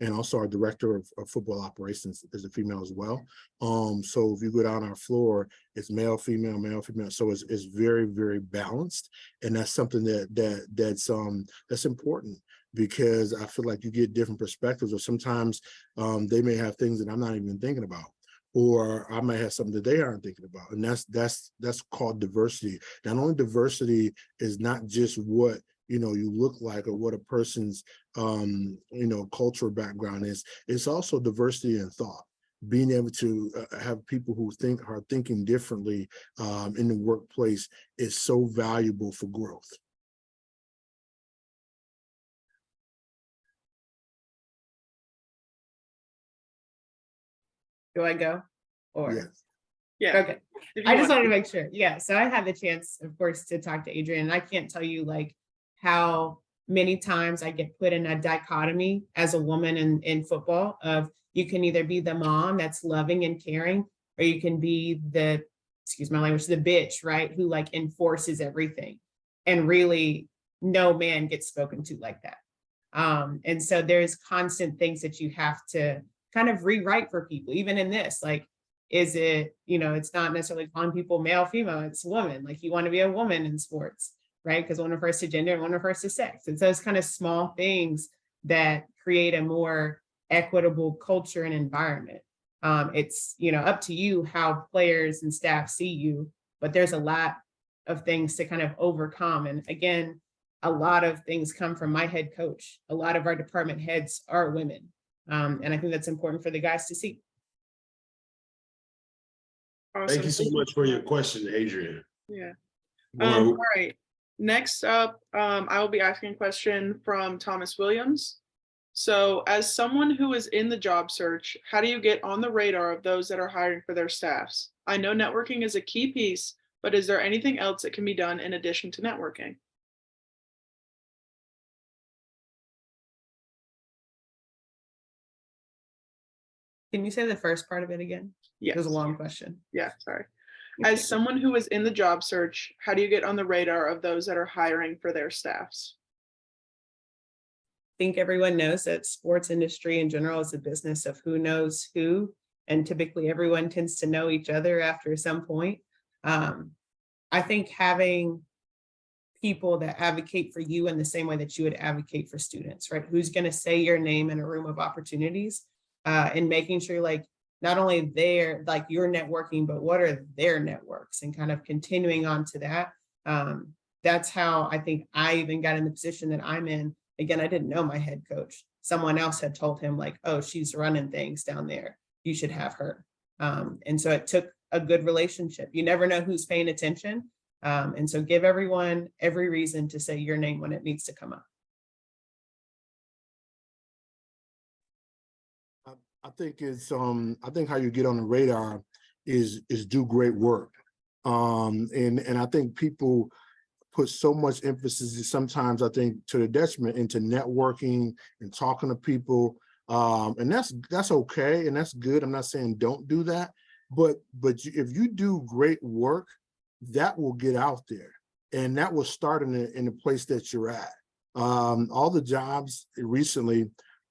and also our director of football operations is a female as well. So if you go down our floor, it's male, female, male, female. So it's very, very balanced, and that's something that's important, because I feel like you get different perspectives, or sometimes they may have things that I'm not even thinking about, or I might have something that they aren't thinking about. And that's called diversity. Not only diversity is not just what you look like or what a person's cultural background is, it's also diversity in thought. Being able to have people who are thinking differently in the workplace is so valuable for growth. Do I go? Or Yes. Yeah. okay. I just wanted to make sure. Yeah. So I had the chance, of course, to talk to Adrian, and I can't tell you like how many times I get put in a dichotomy as a woman in football of you can either be the mom that's loving and caring, or you can be the, excuse my language, the bitch, right? Who like enforces everything. And really no man gets spoken to like that. And so there's constant things that you have to kind of rewrite for people, even in this, like, is it, it's not necessarily calling people male, female, it's woman. Like you want to be a woman in sports, right? Because one refers to gender and one refers to sex. It's those kind of small things that create a more equitable culture and environment. It's, up to you how players and staff see you, but there's a lot of things to kind of overcome. And again, a lot of things come from my head coach. A lot of our department heads are women. And I think that's important for the guys to see. Awesome. Thank you so much for your question, Adrian. Yeah. Well, All right. Next up, I will be asking a question from Thomas Williams. So as someone who is in the job search, how do you get on the radar of those that are hiring for their staffs? I know networking is a key piece, but is there anything else that can be done in addition to networking? Can you say the first part of it again? Yes. It was a long question. Yeah, sorry. As someone who is in the job search, how do you get on the radar of those that are hiring for their staffs? I think everyone knows that sports industry in general is a business of who knows who, and typically everyone tends to know each other after some point. I think having people that advocate for you in the same way that you would advocate for students, right? Who's going to say your name in a room of opportunities, and making sure like not only they're like you're networking, but what are their networks, and kind of continuing on to that. That's how I think I even got in the position that I'm in. Again, I didn't know my head coach. Someone else had told him like, oh, she's running things down there. You should have her. And so it took a good relationship. You never know who's paying attention. And so give everyone every reason to say your name when it needs to come up. I think I think how you get on the radar is do great work. And I think people put so much emphasis sometimes, I think, to the detriment into networking and talking to people. And that's okay, and that's good. I'm not saying don't do that, but if you do great work, that will get out there, and that will start in the place that you're at. All the jobs recently,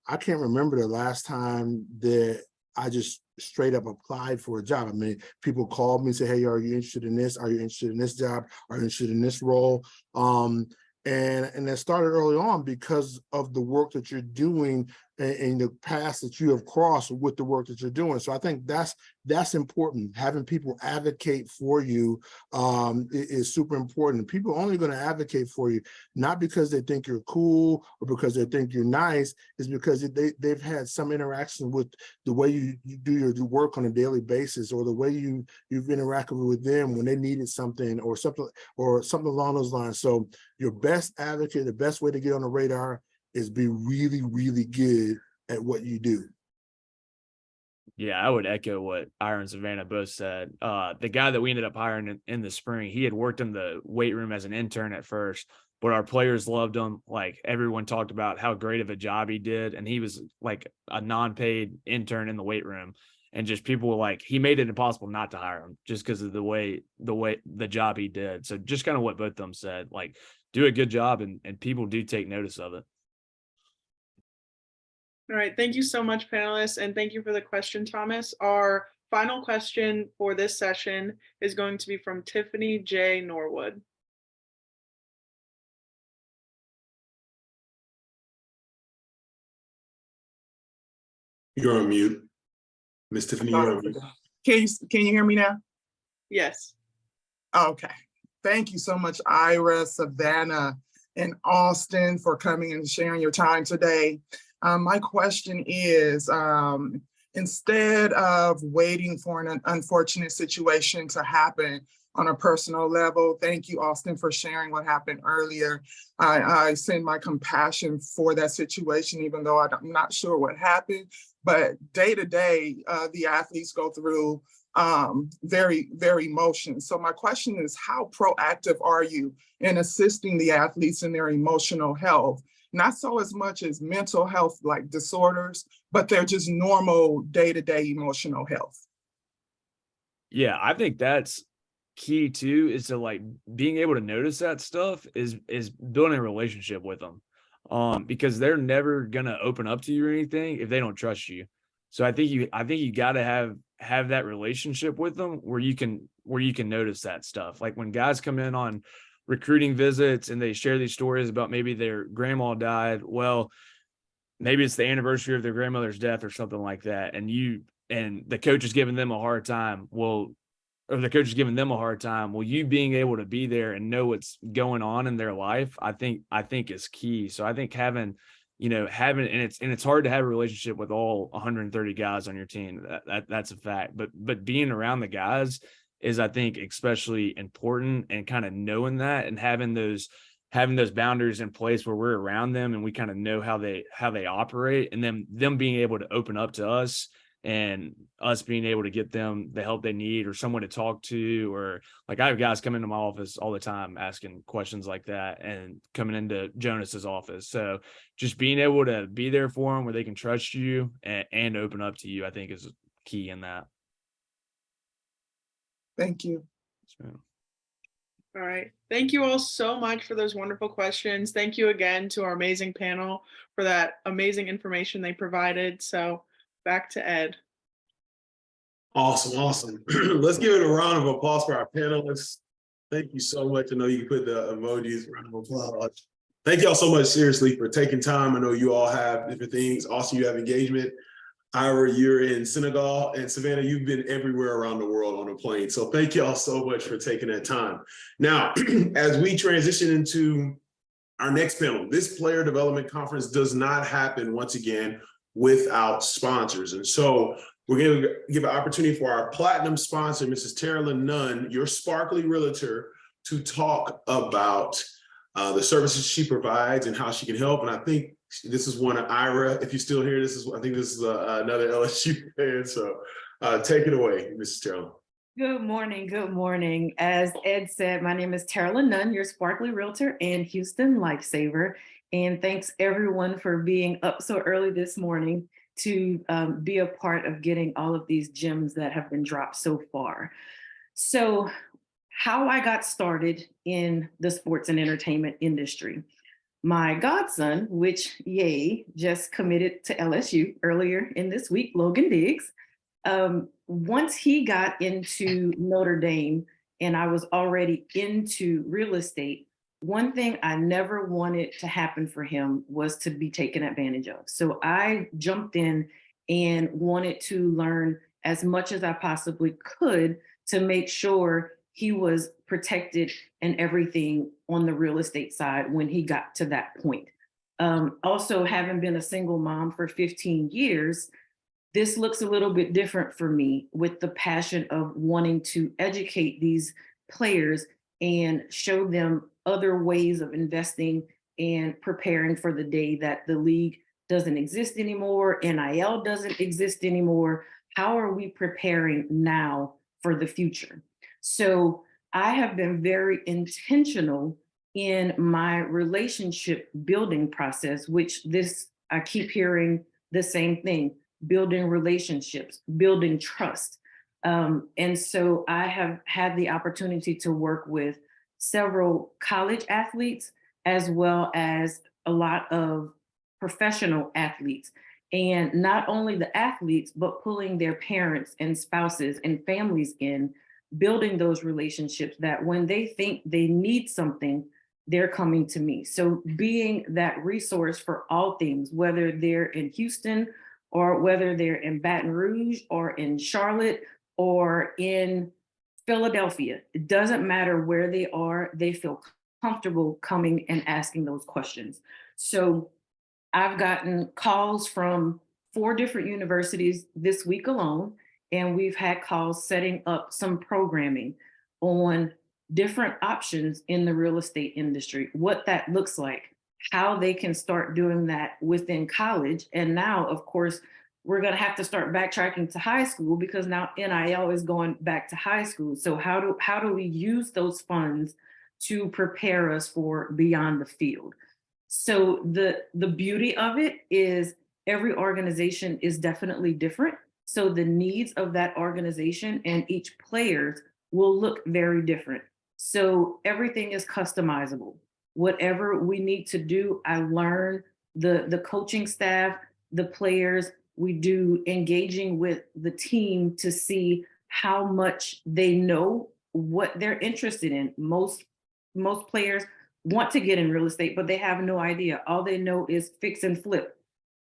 I can't remember the last time that I just straight up applied for a job. I mean, people called me and say, hey, are you interested in this? Are you interested in this job? Are you interested in this role? And that started early on because of the work that you're doing and the paths that you have crossed with the work that you're doing. So I think that's important. Having people advocate for you is super important. People are only going to advocate for you, not because they think you're cool or because they think you're nice, is because they've had some interaction with the way you do your work on a daily basis, or the way you've interacted with them when they needed something or something along those lines. So your best advocate, the best way to get on the radar is be really, really good at what you do. Yeah, I would echo what Ira and Savannah both said. The guy that we ended up hiring in the spring, he had worked in the weight room as an intern at first, but our players loved him. Like everyone talked about how great of a job he did. And he was like a non-paid intern in the weight room. and just people were like, he made it impossible not to hire him just because of the job he did. So just kind of what both of them said, like, do a good job, and people do take notice of it. All right, thank you so much, panelists, and thank you for the question, Thomas. Our final question for this session is going to be from Tiffany J. Norwood. You're on mute. Miss Tiffany, you're on mute. Can you hear me now? Yes. Okay. Thank you so much, Ira, Savannah, and Austin for coming and sharing your time today. My question is, instead of waiting for an unfortunate situation to happen on a personal level, thank you, Austin, for sharing what happened earlier. I send my compassion for that situation, even though I'm not sure what happened. But day to day, the athletes go through very emotions. So my question is, how proactive are you in assisting the athletes in their emotional health? Not so as much as mental health like disorders, but they're just normal day-to-day emotional health. Yeah, I think that's key too, is to like being able to notice that stuff is building a relationship with them. Because they're never gonna open up to you or anything if they don't trust you. So I think you gotta have that relationship with them where you can notice that stuff. Like when guys come in on recruiting visits and they share these stories about maybe their grandma died. Well, maybe it's the anniversary of their grandmother's death or something like that. And the coach is giving them a hard time. Well, you being able to be there and know what's going on in their life, I think is key. So I think having, and it's hard to have a relationship with all 130 guys on your team. That's a fact. But being around the guys is, I think, especially important, and kind of knowing that and having those boundaries in place where we're around them and we kind of know how they operate, and then them being able to open up to us and us being able to get them the help they need or someone to talk to. Or like I have guys come into my office all the time asking questions like that, and coming into Jonas's office. So just being able to be there for them where they can trust you and open up to you, I think is key in that. Thank you. So. All right. Thank you all so much for those wonderful questions. Thank you again to our amazing panel for that amazing information they provided. So back to Ed. Awesome. Let's give it a round of applause for our panelists. Thank you so much. I know you put the emojis, round of applause. Thank y'all so much, seriously, for taking time. I know you all have different things. Also, you have engagement. Ira, you're in Senegal, and Savannah, you've been everywhere around the world on a plane. So thank y'all so much for taking that time. Now, as we transition into our next panel, this player development conference does not happen, once again, without sponsors. And so we're going to give an opportunity for our platinum sponsor, Mrs. Tara Lynn Nunn, your Sparkly Realtor, to talk about the services she provides and how she can help. And I think this is one of Ira, if you're still here, I think this is another LSU fan. So take it away, Mrs. Tara. Good morning. Good morning. As Ed said, my name is Tara Lynn Nunn, your Sparkly Realtor and Houston Lifesaver. And thanks everyone for being up so early this morning to be a part of getting all of these gems that have been dropped so far. So how I got started in the sports and entertainment industry. My godson, which just committed to LSU earlier in this week, Logan Diggs. Once he got into Notre Dame and I was already into real estate, one thing I never wanted to happen for him was to be taken advantage of. So I jumped in and wanted to learn as much as I possibly could to make sure he was protected and everything on the real estate side when he got to that point. Also, having been a single mom for 15 years, this looks a little bit different for me, with the passion of wanting to educate these players and show them other ways of investing and preparing for the day that the league doesn't exist anymore, NIL doesn't exist anymore. How are we preparing now for the future? So I have been very intentional in my relationship building process, which I keep hearing the same thing. building relationships, building trust. And so I have had the opportunity to work with several college athletes as well as a lot of professional athletes. And not only the athletes, but pulling their parents and spouses and families in, building those relationships that when they think they need something, they're coming to me. So being that resource for all things, whether they're in Houston or whether they're in Baton Rouge or in Charlotte or in Philadelphia, it doesn't matter where they are, they feel comfortable coming and asking those questions. So I've gotten calls from 4 different universities this week alone, and we've had calls setting up some programming on different options in the real estate industry, what that looks like, how they can start doing that within college. And now, of course, we're going to have to start backtracking to high school because now NIL is going back to high school. So how do we use those funds to prepare us for beyond the field? So the beauty of it is every organization is definitely different. So the needs of that organization and each player will look very different. So everything is customizable. Whatever we need to do, I learn the coaching staff, the players, we do engaging with the team to see how much they know what they're interested in. Most players want to get in real estate, but they have no idea. All they know is fix and flip.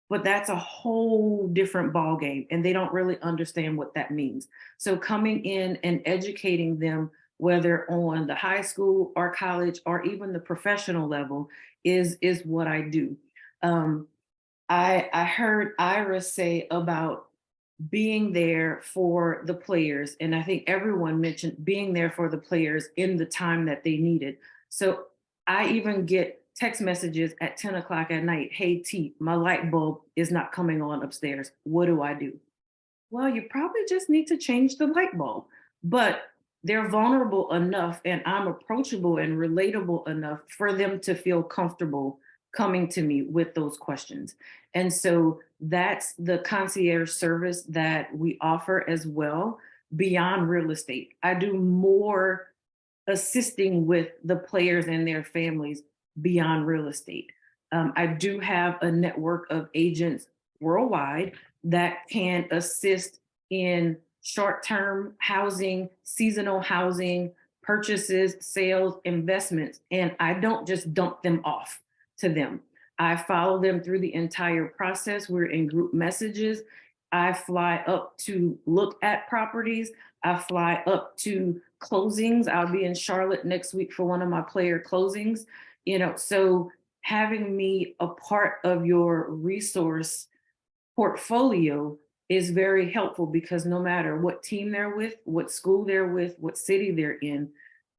But that's a whole different ball game, and they don't really understand what that means. So coming in and educating them, whether on the high school or college or even the professional level, is what I do. I heard Ira say about being there for the players, and I think everyone mentioned being there for the players in the time that they needed. So I even get text messages at 10 o'clock at night. Hey, T, my light bulb is not coming on upstairs. What do I do? Well, you probably just need to change the light bulb. But they're vulnerable enough and I'm approachable and relatable enough for them to feel comfortable coming to me with those questions. And so that's the concierge service that we offer as well beyond real estate. I do more assisting with the players and their families beyond real estate. I do have a network of agents worldwide that can assist in short-term housing, seasonal housing, purchases, sales, investments, and I don't just dump them off to them. I follow them through the entire process. We're in group messages. I fly up to look at properties. I fly up to closings. I'll be in Charlotte next week for one of my player closings. So having me a part of your resource portfolio is very helpful because no matter what team they're with, what school they're with, what city they're in,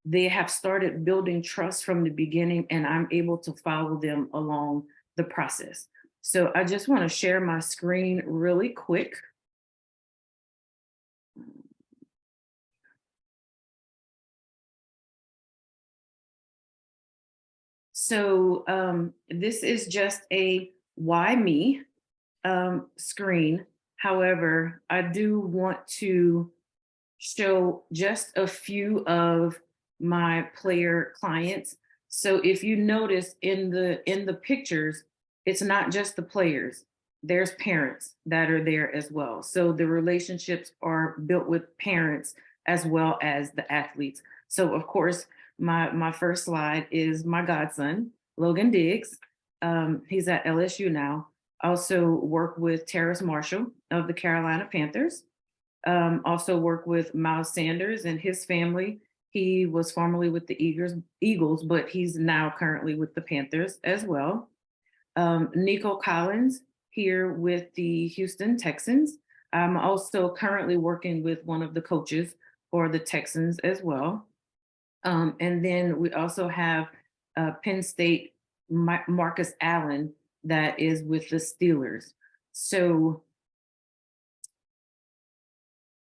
they have started building trust from the beginning, and I'm able to follow them along the process. So I just want to share my screen really quick. So this is just a why me screen. However, I do want to show just a few of my player clients. So if you notice in the pictures, it's not just the players. There's parents that are there as well. So the relationships are built with parents as well as the athletes. So of course, my first slide is my godson, Logan Diggs. He's at LSU now. Also work with Terrace Marshall of the Carolina Panthers. Also work with Miles Sanders and his family. He was formerly with the Eagles, but he's now currently with the Panthers as well. Nico Collins here with the Houston Texans. I'm also currently working with one of the coaches for the Texans as well. And then we also have Penn State Marcus Allen that is with the Steelers. So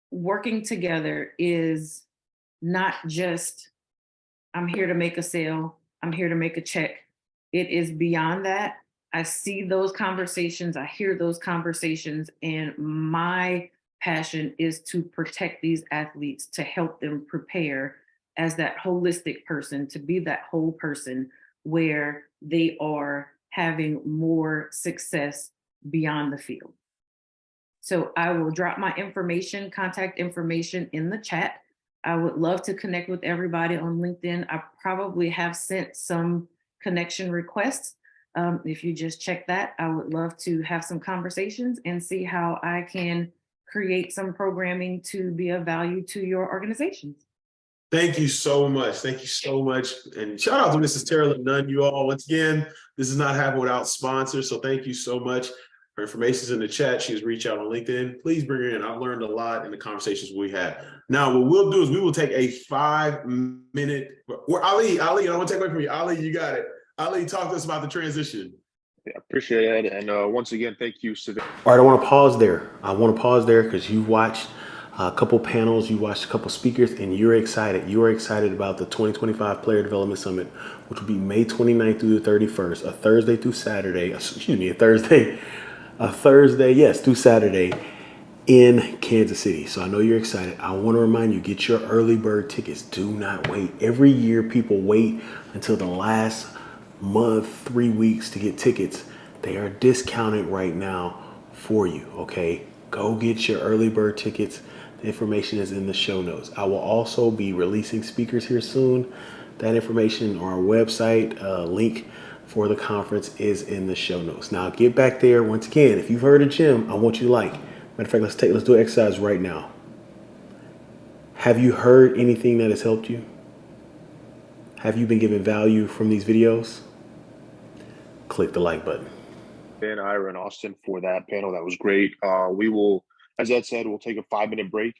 working together is not just, I'm here to make a sale, I'm here to make a check. It is beyond that. I see those conversations, I hear those conversations, and my passion is to protect these athletes, to help them prepare as that holistic person, to be that whole person where they are having more success beyond the field. So I will drop my information, contact information in the chat. I would love to connect with everybody on LinkedIn. I probably have sent some connection requests. If you just check that, I would love to have some conversations and see how I can create some programming to be of value to your organizations. Thank you so much. Thank you so much. And shout out to Mrs. Tara Nunn, you all. Once again, this is not happening without sponsors. So thank you so much. Her information is in the chat. She's reached out on LinkedIn. Please bring her in. I've learned a lot in the conversations we had. Now, what we'll do is we will take a 5-minute. Ali, I don't want to take away from you. Ali, you got it. Ali, talk to us about the transition. Yeah, appreciate it. And once again, thank you, Savannah. All right, I want to pause there because you've watched a couple panels, you watched a couple speakers, and you're excited. You are excited about the 2025 Player Development Summit, which will be May 29th through the 31st, a Thursday through Saturday, through Saturday in Kansas City. So I know you're excited. I want to remind you, get your early bird tickets. Do not wait. Every year people wait until the last month, 3 weeks to get tickets. They are discounted right now for you, okay? Go get your early bird tickets. The information is in the show notes. I will also be releasing speakers here soon. That information on our website, link for the conference is in the show notes. Now get back there. Once again, if you've heard of Jim, I want you to like. Matter of fact, let's do an exercise right now. Have you heard anything that has helped you? Have you been given value from these videos? Click the like button. And Ira and Austin for that panel. That was great. We will, as Ed said, we'll take a 5-minute break.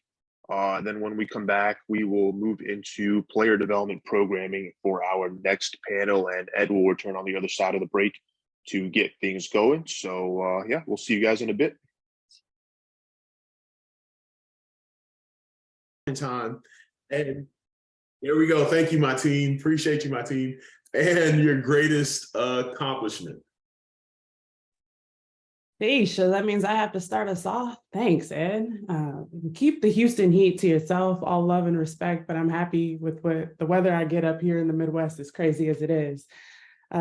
And then when we come back, we will move into player development programming for our next panel. And Ed will return on the other side of the break to get things going. So yeah, we'll see you guys in a bit. Time. And here we go. Thank you, my team. Appreciate you, my team. And your greatest accomplishment. So that means I have to start us off. Thanks, Ed. Keep the Houston heat to yourself, all love and respect, but I'm happy with what the weather I get up here in the Midwest, as crazy as it is.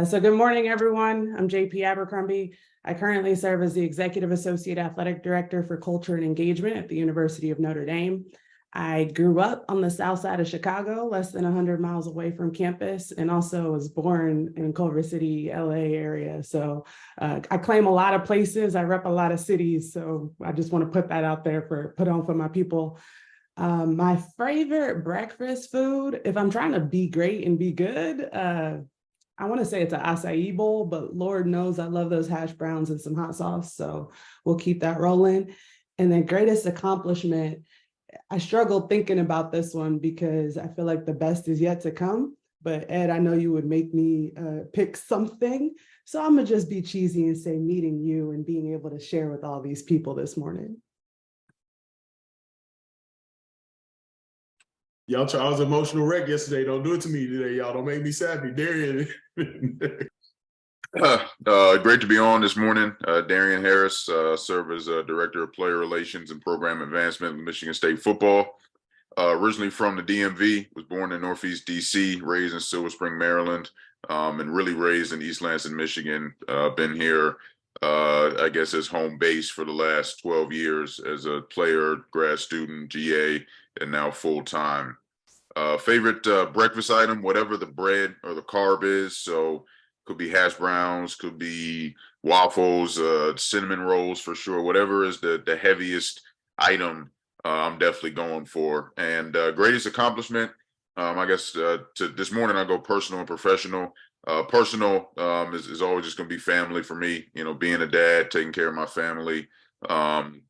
So good morning, everyone. I'm JP Abercrombie. I currently serve as the Executive Associate Athletic Director for Culture and Engagement at the University of Notre Dame. I grew up on the south side of Chicago, less than 100 miles away from campus, and also was born in Culver City, LA area. So I claim a lot of places. I rep a lot of cities. So I just want to put that out there put on for my people. My favorite breakfast food, if I'm trying to be great and be good, I want to say it's an acai bowl, but Lord knows I love those hash browns and some hot sauce. So we'll keep that rolling. And then greatest accomplishment, I struggled thinking about this one because I feel like the best is yet to come. But Ed, I know you would make me pick something. So I'm going to just be cheesy and say meeting you and being able to share with all these people this morning. Y'all, I was emotional wreck yesterday. Don't do it to me today, y'all. Don't make me sappy. Darian. Great to be on this morning. Darian Harris, serve as Director of Player Relations and Program Advancement with Michigan State Football. Originally from the DMV, was born in Northeast DC, raised in Silver Spring, Maryland, and really raised in East Lansing, Michigan. Been here, I guess, as home base for the last 12 years as a player, grad student, GA, and now full-time. Favorite breakfast item, whatever the bread or the carb is. So could be hash browns, could be waffles, cinnamon rolls for sure. Whatever is the heaviest item, I'm definitely going for. And greatest accomplishment, I guess to this morning I go personal and professional. Personal is always just going to be family for me. You know, being a dad, taking care of my family.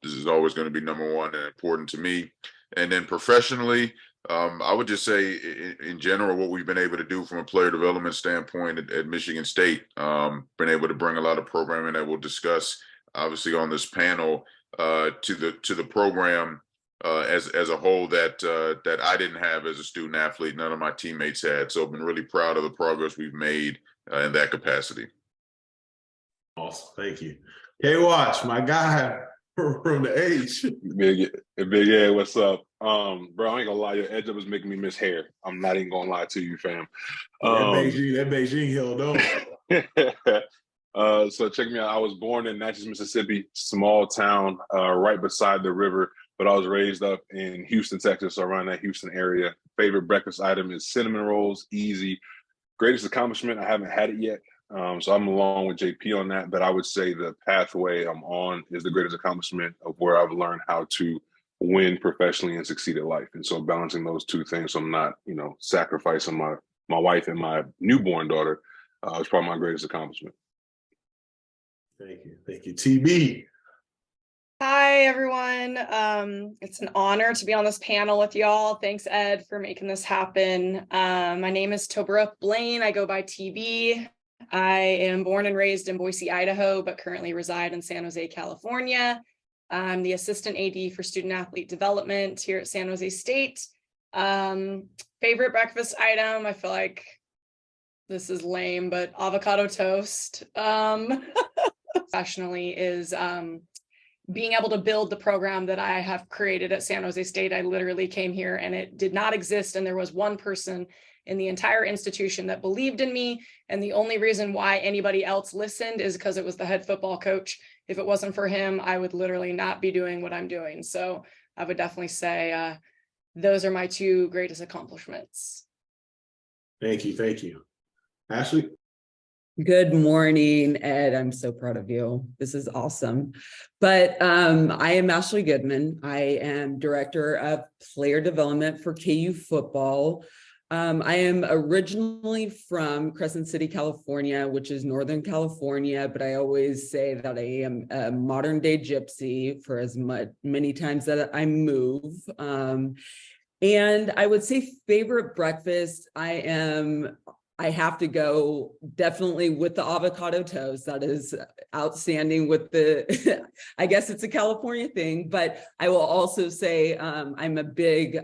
This is always going to be number one and important to me. And then professionally, I would just say in general, what we've been able to do from a player development standpoint at Michigan State, been able to bring a lot of programming that we'll discuss obviously on this panel to the program as a whole that I didn't have as a student athlete, none of my teammates had. So I've been really proud of the progress we've made in that capacity. Awesome. Thank you. K-Watch, my guy from the H. Big Ed, what's up? Bro, I ain't gonna lie, your edge up is making me miss hair. I'm not even gonna lie to you, fam. That Beijing held on. So check me out. I was born in Natchez, Mississippi, small town right beside the river, but I was raised up in Houston, Texas, so around that Houston area. Favorite breakfast item is cinnamon rolls, easy. Greatest accomplishment, I haven't had it yet. So I'm along with JP on that, but I would say the pathway I'm on is the greatest accomplishment of where I've learned how to win professionally and succeed at life. And so balancing those two things, so I'm not, sacrificing my wife and my newborn daughter, is probably my greatest accomplishment. Thank you. Thank you. TB. Hi, everyone. It's an honor to be on this panel with y'all. Thanks, Ed, for making this happen. My name is Tobara Blaine. I go by TB. I am born and raised in Boise, Idaho, but currently reside in San Jose, California. I'm the assistant AD for student athlete development here at San Jose State. Favorite breakfast item, I feel like this is lame, but avocado toast. Professionally is being able to build the program that I have created at San Jose State. I literally came here and it did not exist. And there was one person in the entire institution that believed in me. And the only reason why anybody else listened is because it was the head football coach. If it wasn't for him, I would literally not be doing what I'm doing. So I would definitely say those are my two greatest accomplishments. Thank you. Thank you. Ashley? Good morning, Ed. I'm so proud of you. This is awesome. But I am Ashley Goodman. I am Director of Player Development for KU Football. I am originally from Crescent City, California, which is Northern California, but I always say that I am a modern day gypsy for as many times that I move. And I would say favorite breakfast, I have to go definitely with the avocado toast. That is outstanding with the, I guess it's a California thing, but I will also say I'm a big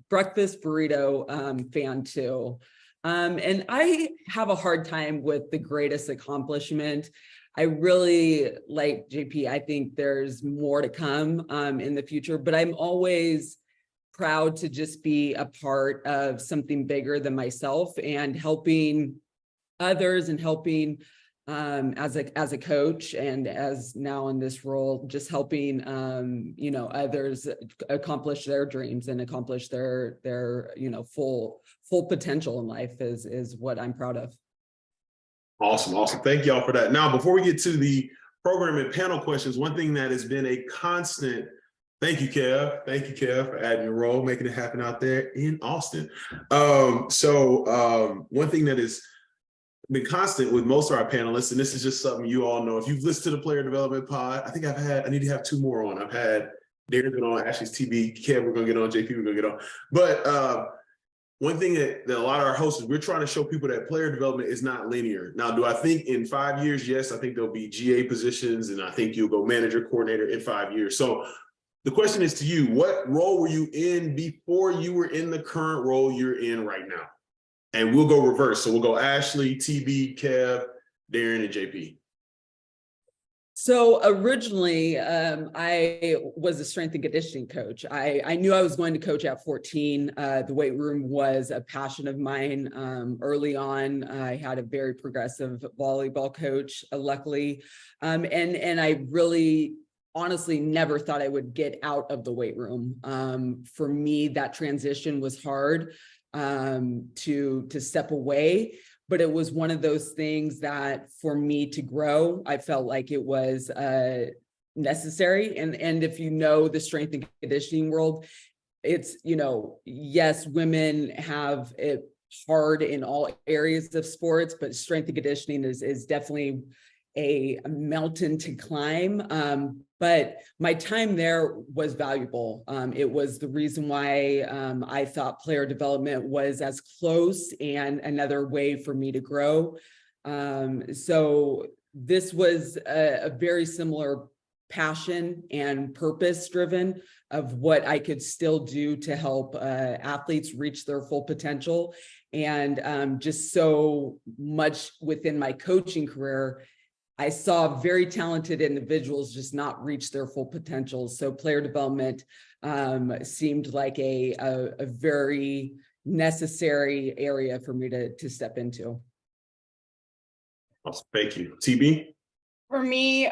breakfast burrito fan too. And I have a hard time with the greatest accomplishment. I really like JP. I think there's more to come in the future, but I'm always proud to just be a part of something bigger than myself and helping others and helping as a coach and as now in this role, just helping others accomplish their dreams and accomplish their full potential in life is what I'm proud of. Awesome. Thank y'all for that. Now, before we get to the program and panel questions, one thing that has been a constant. Thank you, Kev. Thank you, Kev, for adding your role, making it happen out there in Austin. One thing that has been constant with most of our panelists, and this is just something you all know, if you've listened to the Player Development Pod, I need to have two more on. I've had Darren been on, Ashley's TB, Kev, we're going to get on, JP, we're going to get on. But one thing that a lot of our hosts is we're trying to show people that player development is not linear. Now, do I think in 5 years? Yes, I think there'll be GA positions, and I think you'll go manager, coordinator in 5 years. So the question is to you, what role were you in before you were in the current role you're in right now? And we'll go reverse. So we'll go Ashley, TB, Kev, Darren, and JP. So originally, I was a strength and conditioning coach. I knew I was going to coach at 14. The weight room was a passion of mine. Early on, I had a very progressive volleyball coach, luckily. And I really honestly never thought I would get out of the weight room. For me, that transition was hard to step away, but it was one of those things that for me to grow, I felt like it was necessary. And if you know the strength and conditioning world, it's, yes, women have it hard in all areas of sports, but strength and conditioning is definitely a mountain to climb. But my time there was valuable. It was the reason why I thought player development was as close and another way for me to grow. So this was a very similar passion and purpose driven of what I could still do to help athletes reach their full potential. And just so much within my coaching career, I saw very talented individuals just not reach their full potential. So player development seemed like a very necessary area for me to step into. Awesome. Thank you. TB? For me,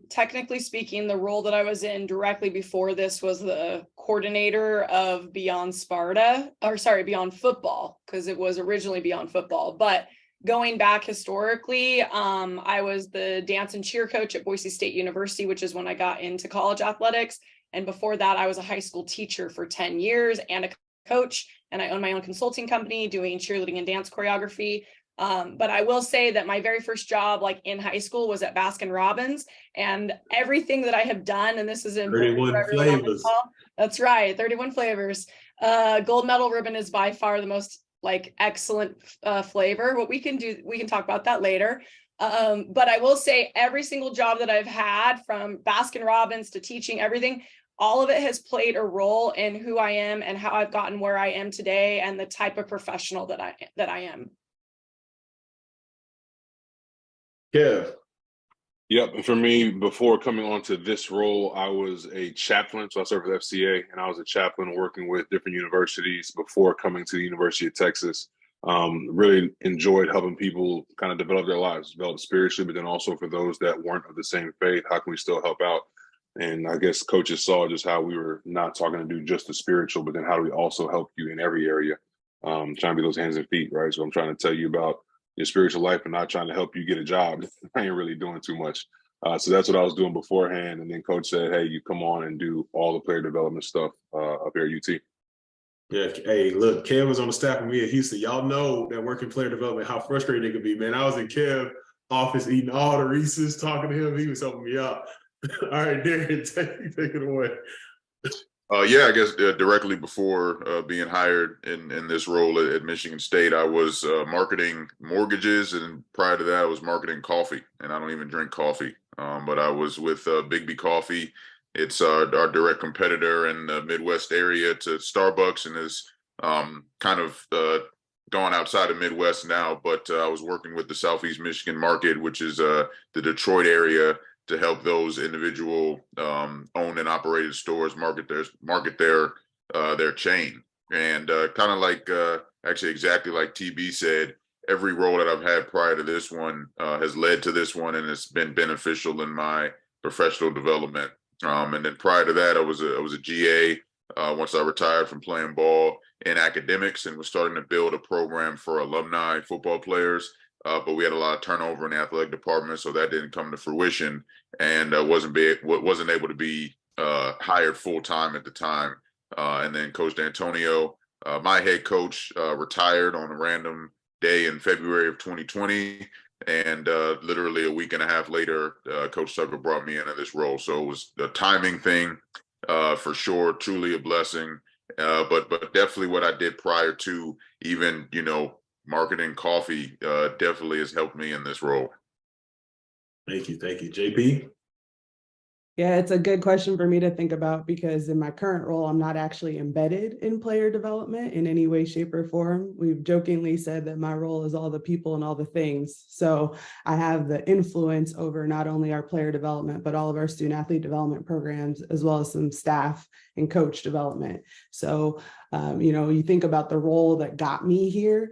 technically speaking, the role that I was in directly before this was the coordinator of Beyond Football, because it was originally Beyond Football. But going back historically, I was the dance and cheer coach at Boise State University, which is when I got into college athletics. And before that, I was a high school teacher for 10 years and a coach, and I own my own consulting company doing cheerleading and dance choreography. But I will say that my very first job, like in high school, was at Baskin Robbins, and everything that I have done, and this is important 31 for everyone on this flavors. call. That's right, 31 flavors. Gold medal ribbon is by far the most excellent flavor. What we can do, we can talk about that later. But I will say every single job that I've had, from Baskin Robbins to teaching, everything, all of it has played a role in who I am and how I've gotten where I am today and the type of professional that I am. Kev? Yep. And for me, before coming onto this role, I was a chaplain. So I served with FCA, and I was a chaplain working with different universities before coming to the University of Texas. Really enjoyed helping people kind of develop their lives, develop spiritually, but then also for those that weren't of the same faith, how can we still help out? And I guess coaches saw just how we were not talking to do just the spiritual, but then how do we also help you in every area? Trying to be those hands and feet, right? So I'm trying to tell you about your spiritual life and not trying to help you get a job. I ain't really doing too much. So that's what I was doing beforehand. And then coach said, hey, you come on and do all the player development stuff up here at UT. Yeah, hey, look, Kev was on the staff with me at Houston. Y'all know that working player development, how frustrating it could be, man. I was in Kev's office eating all the Reese's, talking to him. He was helping me out. All right, Darren, take it away. Yeah, I guess directly before being hired in this role at Michigan State, I was marketing mortgages, and prior to that, I was marketing coffee, and I don't even drink coffee. But I was with Big B Coffee. It's our direct competitor in the Midwest area to Starbucks, and is kind of gone outside of Midwest now. But I was working with the Southeast Michigan market, which is the Detroit area, to help those individual owned and operated stores market their chain. And kind of like actually exactly like TB said, every role that I've had prior to this one has led to this one, and it's been beneficial in my professional development. And then prior to that, I was a GA once I retired from playing ball in academics, and was starting to build a program for alumni football players. But we had a lot of turnover in the athletic department, so that didn't come to fruition, and wasn't able to be hired full time at the time. And then Coach D'Antonio, my head coach, retired on a random day in February of 2020, and literally a week and a half later, Coach Tucker brought me into this role. So it was the timing thing, for sure, truly a blessing. But definitely what I did prior to even, marketing coffee definitely has helped me in this role. Thank you. JP? Yeah, it's a good question for me to think about, because in my current role, I'm not actually embedded in player development in any way, shape, or form. We've jokingly said that my role is all the people and all the things. So I have the influence over not only our player development, but all of our student athlete development programs, as well as some staff and coach development. So, you think about the role that got me here.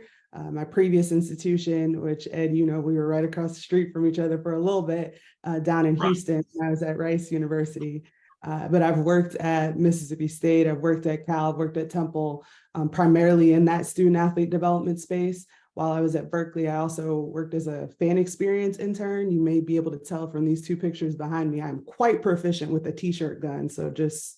My previous institution, which Ed, we were right across the street from each other for a little bit, down in Houston. I was at Rice University, but I've worked at Mississippi State, I've worked at Cal, I've worked at Temple, primarily in that student athlete development space. While I was at Berkeley, I also worked as a fan experience intern. You may be able to tell from these two pictures behind me, I'm quite proficient with a t-shirt gun, so just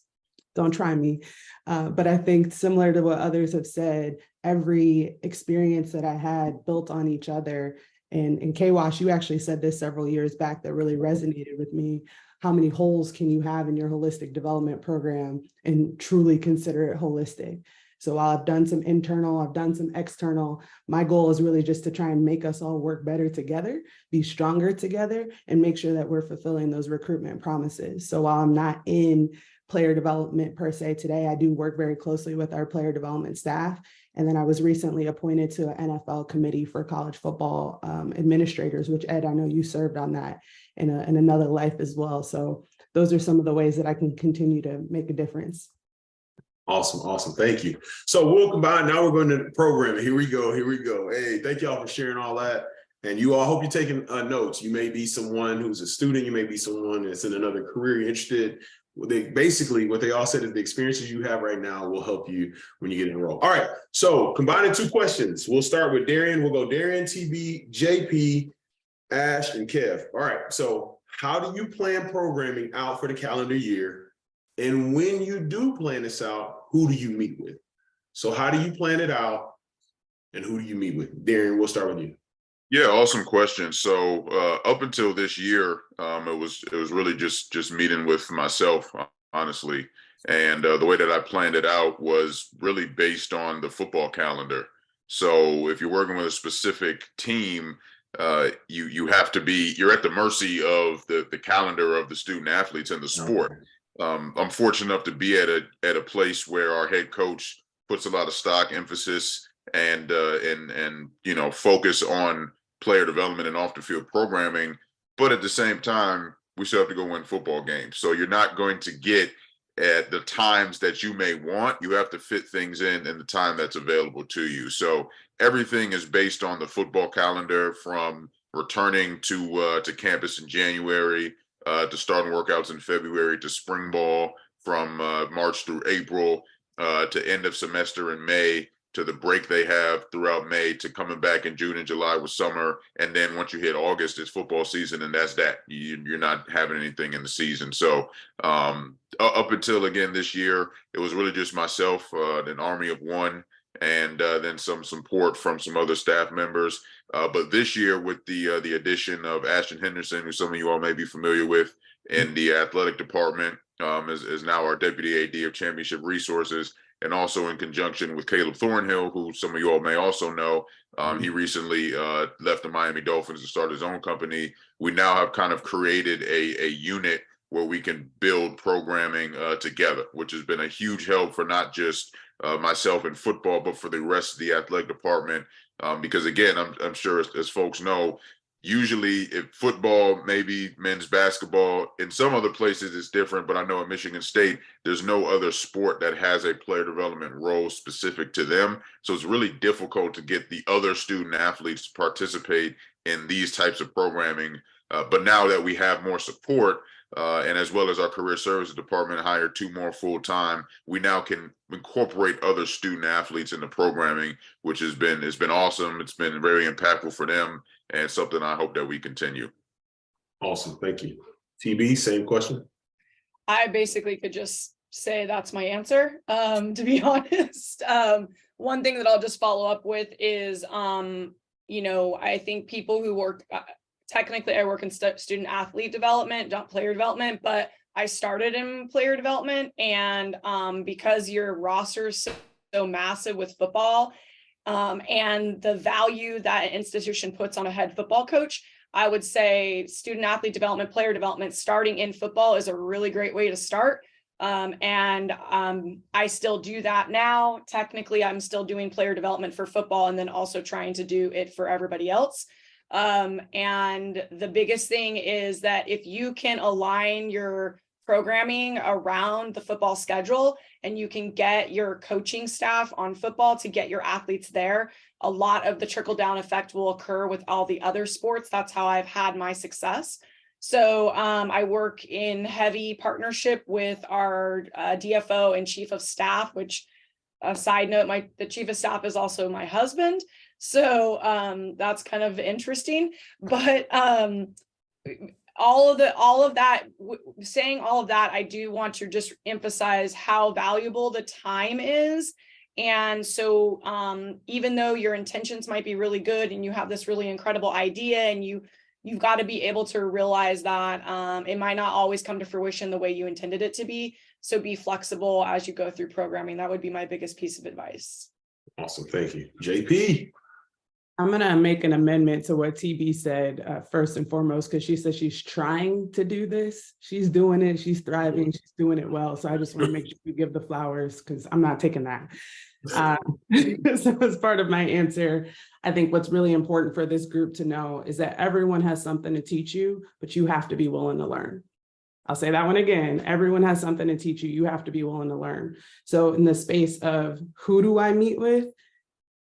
don't try me. But I think similar to what others have said, every experience that I had built on each other. And K-Wash, you actually said this several years back that really resonated with me. How many holes can you have in your holistic development program and truly consider it holistic? So while I've done some internal, I've done some external, my goal is really just to try and make us all work better together, be stronger together, and make sure that we're fulfilling those recruitment promises. So while I'm not in player development per se today, I do work very closely with our player development staff. And then I was recently appointed to an NFL committee for college football administrators, which Ed, I know you served on that in another life as well. So those are some of the ways that I can continue to make a difference. Awesome, awesome. Thank you. So we'll combine. Now we're going to the programming. Here we go. Here we go. Hey, thank y'all for sharing all that. And you all, hope you're taking notes. You may be someone who's a student. You may be someone that's in another career you're interested. Basically, what they all said is the experiences you have right now will help you when you get enrolled. All right. So combining 2 questions. We'll start with Darian. We'll go Darian, TB, JP, Ash, and Kev. All right. So how do you plan programming out for the calendar year? And when you do plan this out, who do you meet with? So how do you plan it out and who do you meet with? Darian, we'll start with you. Yeah, awesome question. So up until this year, it was really just meeting with myself, honestly. And the way that I planned it out was really based on the football calendar. So if you're working with a specific team, you have to be, you're at the mercy of the calendar of the student athletes and the sport. I'm fortunate enough to be at a place where our head coach puts a lot of stock, emphasis, and focus on player development and off the field programming. But at the same time, we still have to go win football games. So you're not going to get at the times that you may want. You have to fit things in the time that's available to you. So everything is based on the football calendar, from returning to campus in January, to starting workouts in February, to spring ball from March through April, to end of semester in May, to the break they have throughout May, to coming back in June and July with summer. And then once you hit August, it's football season, and that's that. You're not having anything in the season. So up until, again, this year, it was really just myself, an army of one, and then some support from some other staff members. But this year, with the addition of Ashton Henderson, who some of you all may be familiar with in the athletic department, is now our Deputy AD of Championship Resources, and also in conjunction with Caleb Thornhill, who some of you all may also know. He recently left the Miami Dolphins to start his own company. We now have kind of created a unit where we can build programming together, which has been a huge help for not just myself in football, but for the rest of the athletic department. Because again, I'm sure as folks know, usually if football, maybe men's basketball, in some other places it's different, but I know at Michigan State, there's no other sport that has a player development role specific to them. So it's really difficult to get the other student athletes to participate in these types of programming. But now that we have more support, and as well as our career services department hired 2 more full-time, we now can incorporate other student athletes in the programming, which it's been awesome. It's been very impactful for them, and something I hope that we continue. Awesome. Thank you. TB, same question. I basically could just say that's my answer, to be honest. One thing that I'll just follow up with is, I think people who work, technically I work in student athlete development, not player development, but I started in player development. And because your roster is so massive with football, and the value that an institution puts on a head football coach, I would say student athlete development, player development, starting in football is a really great way to start. I still do that now. Technically, I'm still doing player development for football and then also trying to do it for everybody else. And the biggest thing is that if you can align your programming around the football schedule and you can get your coaching staff on football to get your athletes there, a lot of the trickle down effect will occur with all the other sports. That's how I've had my success. So I work in heavy partnership with our DFO and chief of staff, which side note, the chief of staff is also my husband. So that's kind of interesting, but saying all of that, I do want to just emphasize how valuable the time is. And so even though your intentions might be really good and you have this really incredible idea, and you've got to be able to realize that it might not always come to fruition the way you intended it to be. So be flexible as you go through programming. That would be my biggest piece of advice. Awesome. Thank you. JP. I'm going to make an amendment to what TB said first and foremost, because she said she's trying to do this. She's doing it. She's thriving. She's doing it well. So I just want to make sure we give the flowers, because I'm not taking that. So as part of my answer, I think what's really important for this group to know is that everyone has something to teach you, but you have to be willing to learn. I'll say that one again. Everyone has something to teach you. You have to be willing to learn. So in the space of who do I meet with,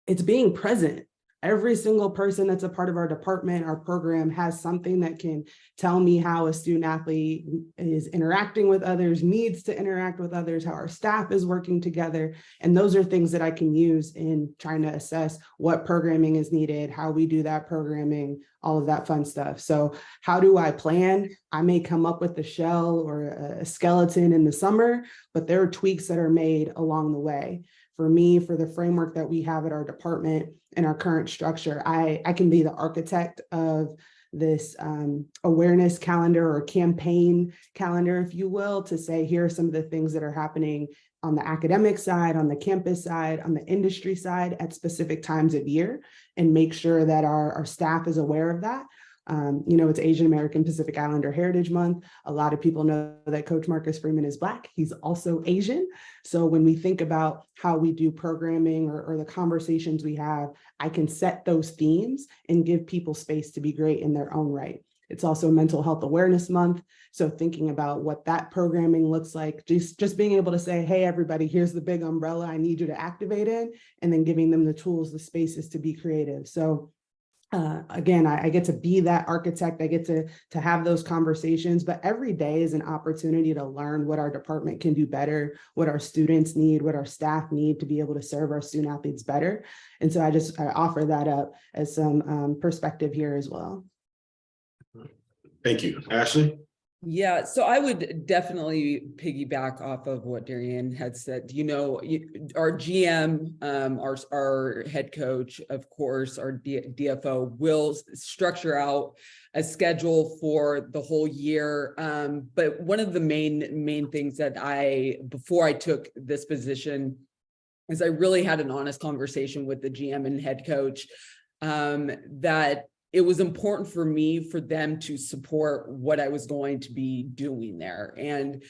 it's being present. Every single person that's a part of our department, our program, has something that can tell me how a student athlete is interacting with others, needs to interact with others, how our staff is working together. And those are things that I can use in trying to assess what programming is needed, how we do that programming, all of that fun stuff. So how do I plan? I may come up with a shell or a skeleton in the summer, but there are tweaks that are made along the way. For me, for the framework that we have at our department and our current structure, I can be the architect of this awareness calendar or campaign calendar, if you will, to say, here are some of the things that are happening on the academic side, on the campus side, on the industry side at specific times of year, and make sure that our staff is aware of that. It's Asian American Pacific Islander Heritage Month. A lot of people know that Coach Marcus Freeman is Black. He's also Asian. So when we think about how we do programming or the conversations we have, I can set those themes and give people space to be great in their own right. It's also Mental Health Awareness Month. So thinking about what that programming looks like, just being able to say, hey, everybody, here's the big umbrella I need you to activate in, and then giving them the tools, the spaces to be creative. So again, I get to be that architect. I get to have those conversations, but every day is an opportunity to learn what our department can do better, what our students need, what our staff need to be able to serve our student athletes better. And so I offer that up as some perspective here as well. Thank you. Ashley? Yeah, so I would definitely piggyback off of what Darian had said. Our GM, our head coach, of course, our DFO will structure out a schedule for the whole year. But one of the main things that before I took this position, is I really had an honest conversation with the GM and head coach that it was important for them to support what I was going to be doing there. And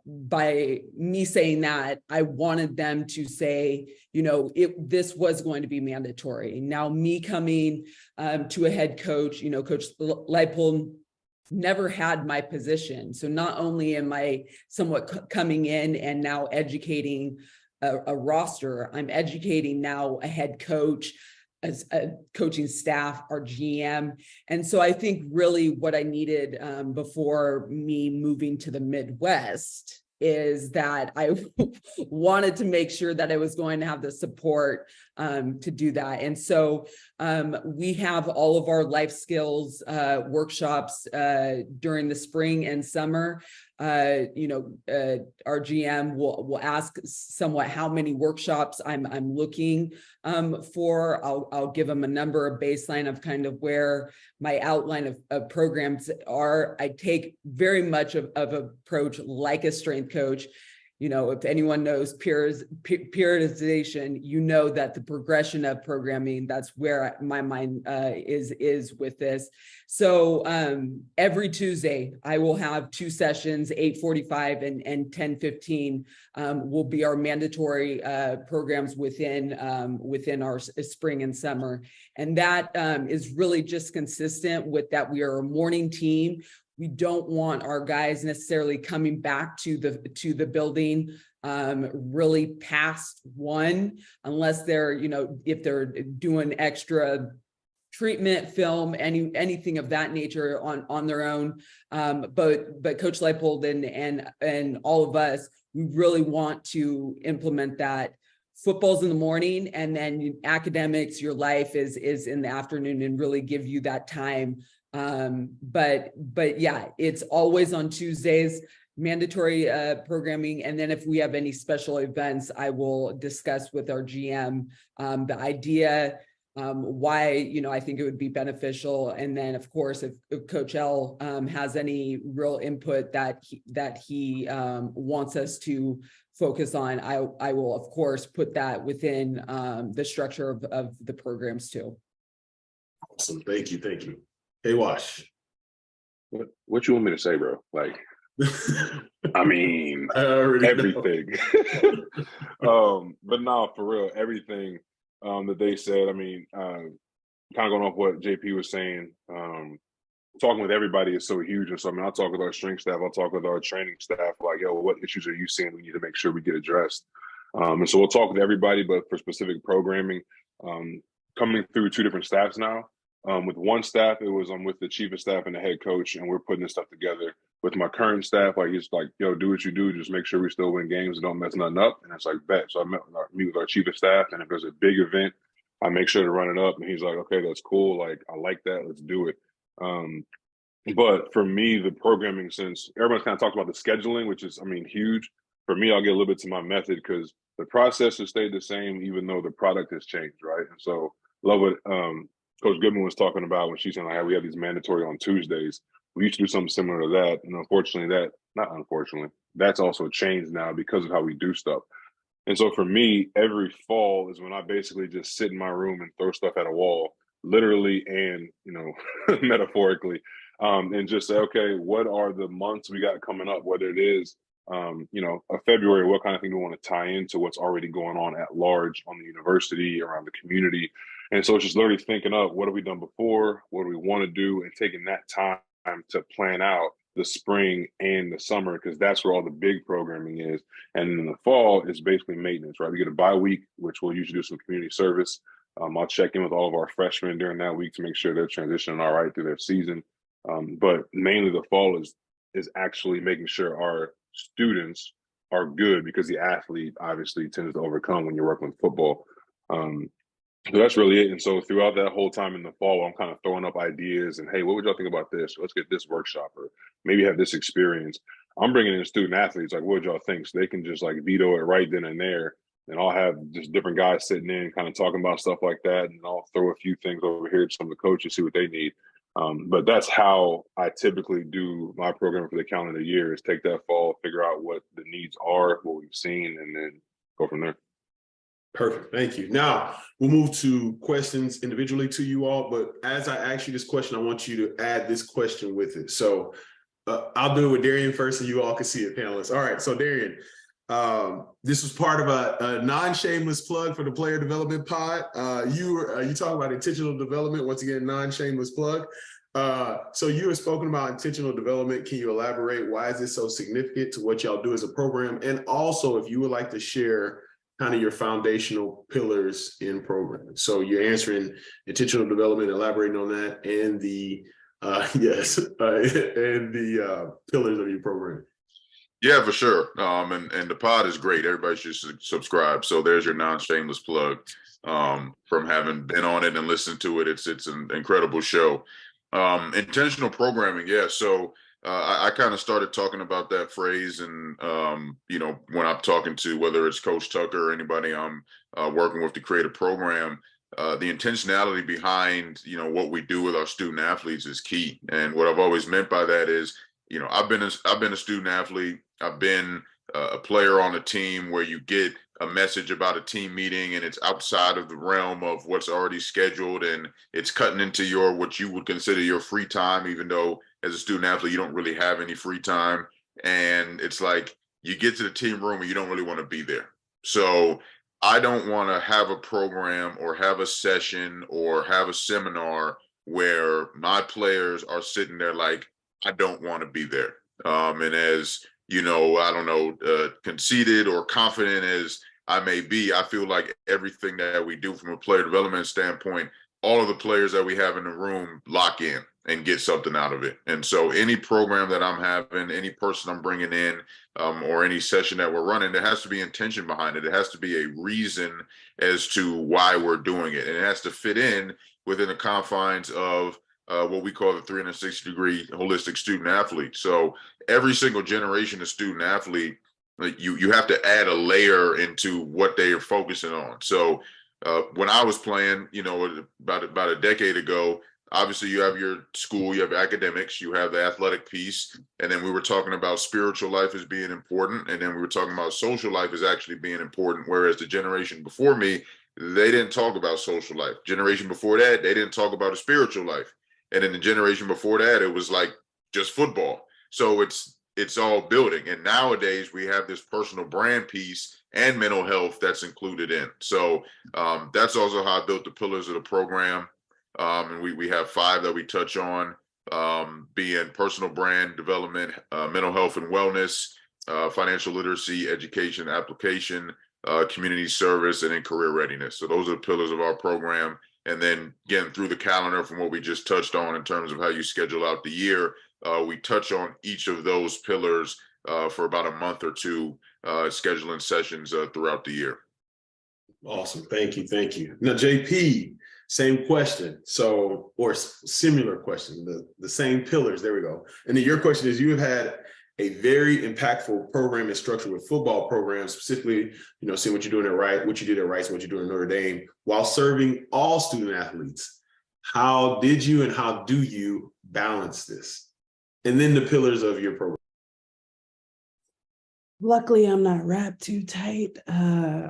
by me saying that, I wanted them to say, this was going to be mandatory. Now, me coming to a head coach, Coach Leipold never had my position. So not only am I somewhat coming in and now educating a roster, I'm educating now a head coach, as a coaching staff, our GM. And so I think really what I needed before me moving to the Midwest is that I wanted to make sure that I was going to have the support to do that. And so we have all of our life skills workshops during the spring and summer. Our GM will ask somewhat how many workshops I'm looking for. I'll give them a number, a baseline of kind of where my outline of programs are. I take very much of approach like a strength coach. If anyone knows periodization, that the progression of programming, that's where my mind is with this. So every Tuesday, I will have 2 sessions, 8:45 and 10:15 will be our mandatory programs within our spring and summer. And that is really just consistent with that we are a morning team. We don't want our guys necessarily coming back to the building really past 1, unless they're, if they're doing extra treatment, film, anything of that nature on their own. But Coach Leipold and all of us, we really want to implement that. Football's in the morning, and then academics, your life is in the afternoon, and really give you that time. But yeah, it's always on Tuesdays, mandatory programming. And then if we have any special events, I will discuss with our GM the idea, why, I think it would be beneficial. And then of course, if Coach L has any real input that he wants us to focus on, I will of course put that within the structure of the programs too. Awesome, thank you. Hey, Wash. What you want me to say, bro? Like, I mean, I already everything. But no, for real, everything that they said. I mean, kind of going off what JP was saying. Talking with everybody is so huge. And so, I mean, I'll talk with our strength staff. I'll talk with our training staff. Like, yo, what issues are you seeing? We need to make sure we get addressed. And so we'll talk with everybody, but for specific programming, coming through two different staffs now. With one staff, it was with the chief of staff and the head coach, and we're putting this stuff together. With my current staff, like it's like, yo, do what you do, just make sure we still win games and don't mess nothing up. And it's like, bet. So I meet with our chief of staff, and if there's a big event, I make sure to run it up. And he's like, okay, that's cool. Like, I like that. Let's do it. But for me, the programming, since everyone's kind of talked about the scheduling, which is, I mean, huge. For me, I'll get a little bit to my method because the process has stayed the same, even though the product has changed, right? And so, love what Coach Goodman was talking about when she's saying, like, we have these mandatory on Tuesdays. We used to do something similar to that. And unfortunately, that's also changed now because of how we do stuff. And so for me, every fall is when I basically just sit in my room and throw stuff at a wall, literally and, metaphorically, and just say, okay, what are the months we got coming up, whether it is, a February, what kind of thing do we want to tie into what's already going on at large on the university, around the community. And so it's just literally thinking of what have we done before, what do we want to do, and taking that time to plan out the spring and the summer, because that's where all the big programming is. And in the fall, it's basically maintenance, right? We get a bye week, which we'll usually do some community service. I'll check in with all of our freshmen during that week to make sure they're transitioning all right through their season. But mainly the fall is actually making sure our students are good, because the athlete obviously tends to overcome when you're working with football. So that's really it. And so throughout that whole time in the fall, I'm kind of throwing up ideas and, hey, what would y'all think about this? Let's get this workshop, or maybe have this experience. I'm bringing in student athletes, like, what would y'all think? So they can just like veto it right then and there. And I'll have just different guys sitting in kind of talking about stuff like that. And I'll throw a few things over here to some of the coaches, see what they need. But that's how I typically do my program for the calendar year, is take that fall, figure out what the needs are, what we've seen, and then go from there. Perfect. Thank you. Now we'll move to questions individually to you all. But as I ask you this question, I want you to add this question with it. So I'll do it with Darian first, and you all can see it, panelists. All right. So Darian, this was part of a non-shameless plug for the Player Development Pod. You talk about intentional development. Once again, non-shameless plug. So you have spoken about intentional development. Can you elaborate? Why is this so significant to what y'all do as a program? And also, if you would like to share kind of your foundational pillars in programming. So you're answering intentional development, elaborating on that, and the pillars of your program. Yeah, for sure. And the pod is great. Everybody should subscribe. So there's your non-shameless plug. From having been on it and listened to it, it's an incredible show. Intentional programming, yeah. So I kind of started talking about that phrase, and when I'm talking to, whether it's Coach Tucker or anybody I'm working with to create a program, the intentionality behind what we do with our student athletes is key. And what I've always meant by that is, I've been a student athlete. I've been a player on a team where you get a message about a team meeting and it's outside of the realm of what's already scheduled, and it's cutting into what you would consider your free time, even though as a student athlete, you don't really have any free time. And it's like you get to the team room and you don't really want to be there. So I don't want to have a program or have a session or have a seminar where my players are sitting there like, I don't want to be there. And as I don't know, conceited or confident as I may be, I feel like everything that we do from a player development standpoint, all of the players that we have in the room lock in and get something out of it. And so any program that I'm having, any person I'm bringing in, or any session that we're running, there has to be intention behind it. It has to be a reason as to why we're doing it. And it has to fit in within the confines of what we call the 360-degree holistic student athlete. So every single generation of student athlete, you have to add a layer into what they are focusing on. So when I was playing, about a decade ago, obviously you have your school, you have academics, you have the athletic piece, and then we were talking about spiritual life as being important, and then we were talking about social life as actually being important, whereas the generation before me, they didn't talk about social life. Generation before that, they didn't talk about a spiritual life. And then the generation before that, it was like just football. So it's it's all building. And nowadays we have this personal brand piece and mental health that's included in. So that's also how I built the pillars of the program. And we have 5 that we touch on, being personal brand development, mental health and wellness, financial literacy, education, application, community service, and then career readiness. So those are the pillars of our program. And then again, through the calendar, from what we just touched on in terms of how you schedule out the year, we touch on each of those pillars for about a month or two, scheduling sessions throughout the year. Awesome. Thank you. Thank you. Now, JP, same question. So, or similar question, the same pillars. There we go. And then your question is, you have had a very impactful program and structure with football programs, specifically, seeing what you're doing at Rice, what you did at Rice, what you're doing at Notre Dame, while serving all student athletes. How did you and how do you balance this? And then the pillars of your program. Luckily, I'm not wrapped too tight.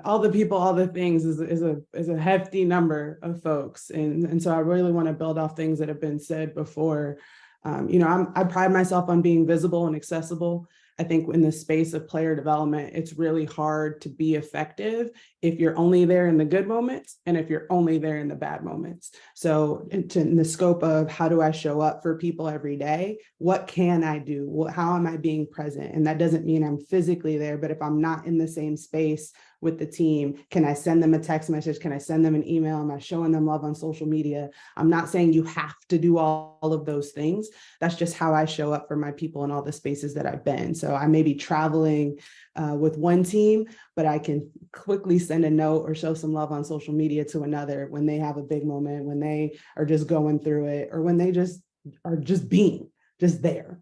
All the people, all the things is a hefty number of folks. And so I really want to build off things that have been said before. I pride myself on being visible and accessible. I think in the space of player development, it's really hard to be effective if you're only there in the good moments and if you're only there in the bad moments. So in the scope of how do I show up for people every day, what can I do? How am I being present? And that doesn't mean I'm physically there, but if I'm not in the same space with the team, can I send them a text message? Can I send them an email? Am I showing them love on social media? I'm not saying you have to do all of those things. That's just how I show up for my people in all the spaces that I've been. So I may be traveling with one team, but I can quickly send a note or show some love on social media to another when they have a big moment, when they are just going through it, or when they just are just being just there.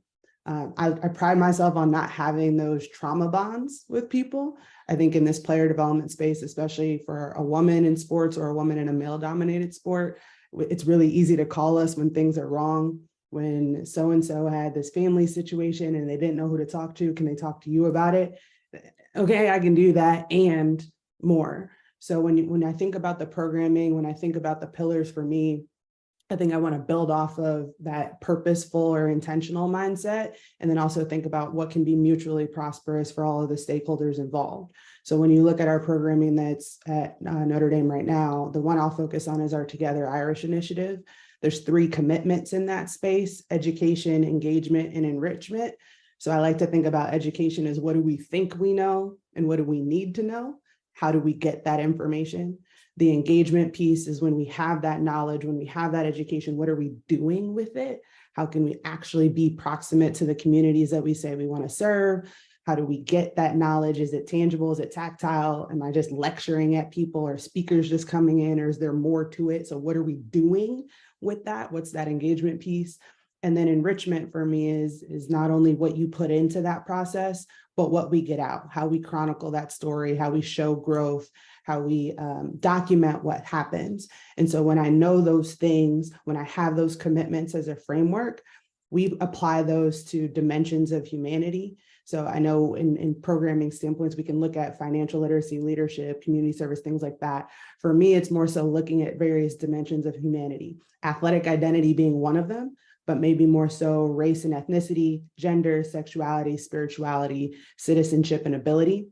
I pride myself on not having those trauma bonds with people. I think in this player development space, especially for a woman in sports or a woman in a male-dominated sport, it's really easy to call us when things are wrong. When so-and-so had this family situation and they didn't know who to talk to, can they talk to you about it? Okay, I can do that and more. So when I think about the programming, when I think about the pillars for me, I think I want to build off of that purposeful or intentional mindset, and then also think about what can be mutually prosperous for all of the stakeholders involved. So when you look at our programming that's at Notre Dame right now, the one I'll focus on is our Together Irish initiative. There's 3 commitments in that space: education, engagement, and enrichment. So I like to think about education as, what do we think we know and what do we need to know? How do we get that information? The engagement piece is when we have that knowledge, when we have that education, what are we doing with it? How can we actually be proximate to the communities that we say we want to serve? How do we get that knowledge? Is it tangible? Is it tactile? Am I just lecturing at people, or speakers just coming in, or is there more to it? So what are we doing with that? What's that engagement piece? And then enrichment for me is not only what you put into that process, but what we get out, how we chronicle that story, how we show growth, how we document what happens. And so when I know those things, when I have those commitments as a framework, we apply those to dimensions of humanity. So I know in programming standpoints, we can look at financial literacy, leadership, community service, things like that. For me, it's more so looking at various dimensions of humanity, athletic identity being one of them, but maybe more so race and ethnicity, gender, sexuality, spirituality, citizenship, and ability.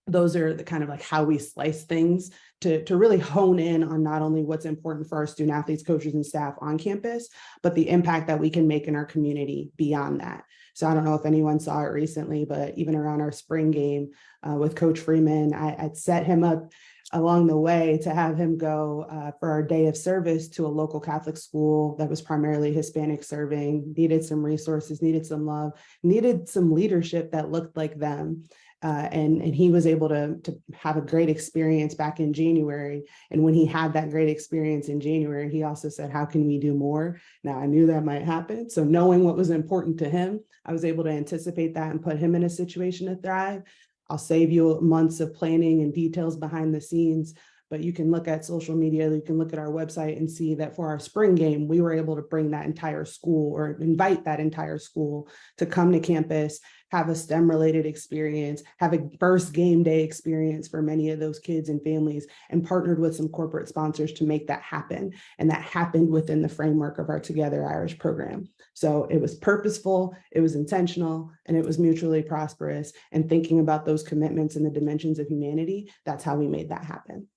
Those are the kind of like how we slice things to really hone in on not only what's important for our student athletes, coaches, and staff on campus, but the impact that we can make in our community beyond that. So I don't know if anyone saw it recently, but even around our spring game with Coach Freeman, I'd set him up along the way to have him go for our day of service to a local Catholic school that was primarily Hispanic serving, needed some resources, needed some love, needed some leadership that looked like them. And he was able to have a great experience back in January. And when he had that great experience in January, he also said, how can we do more? Now, I knew that might happen. So knowing what was important to him, I was able to anticipate that and put him in a situation to thrive. I'll save you months of planning and details behind the scenes, but you can look at social media, you can look at our website and see that for our spring game, we were able to bring that entire school or invite that entire school to come to campus, have a STEM related experience, have a first game day experience for many of those kids and families, and partnered with some corporate sponsors to make that happen. And that happened within the framework of our Together Irish program. So it was purposeful, it was intentional, and it was mutually prosperous. And thinking about those commitments and the dimensions of humanity, that's how we made that happen.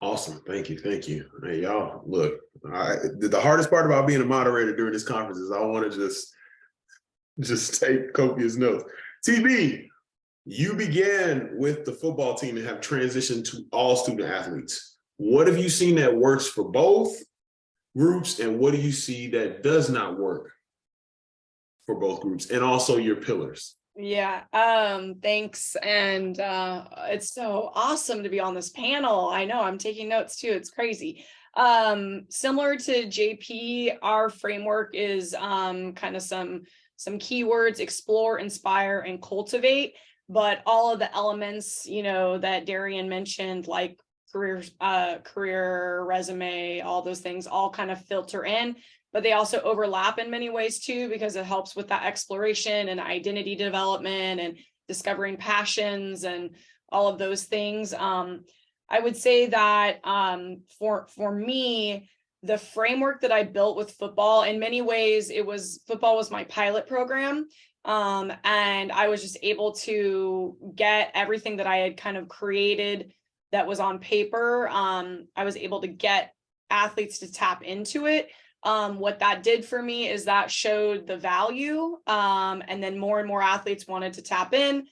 Awesome. Thank you. Thank you. Hey, y'all, look, the hardest part about being a moderator during this conference is I want to just take copious notes. TB, you began with the football team and have transitioned to all student athletes. What have you seen that works for both groups, and what do you see that does not work for both groups, and also your pillars? Yeah, thanks. And it's so awesome to be on this panel. I know I'm taking notes too. It's crazy. Similar to JP, our framework is kind of some keywords: explore, inspire, and cultivate. But all of the elements, you know, that Darian mentioned, like career resume, all those things all kind of filter in, but they also overlap in many ways too, because it helps with that exploration and identity development and discovering passions and all of those things. I would say that for me, the framework that I built with football, in many ways, football was my pilot program. And I was just able to get everything that I had kind of created that was on paper. I was able to get athletes to tap into it. What that did for me is that showed the value, and then more and more athletes wanted to tap in.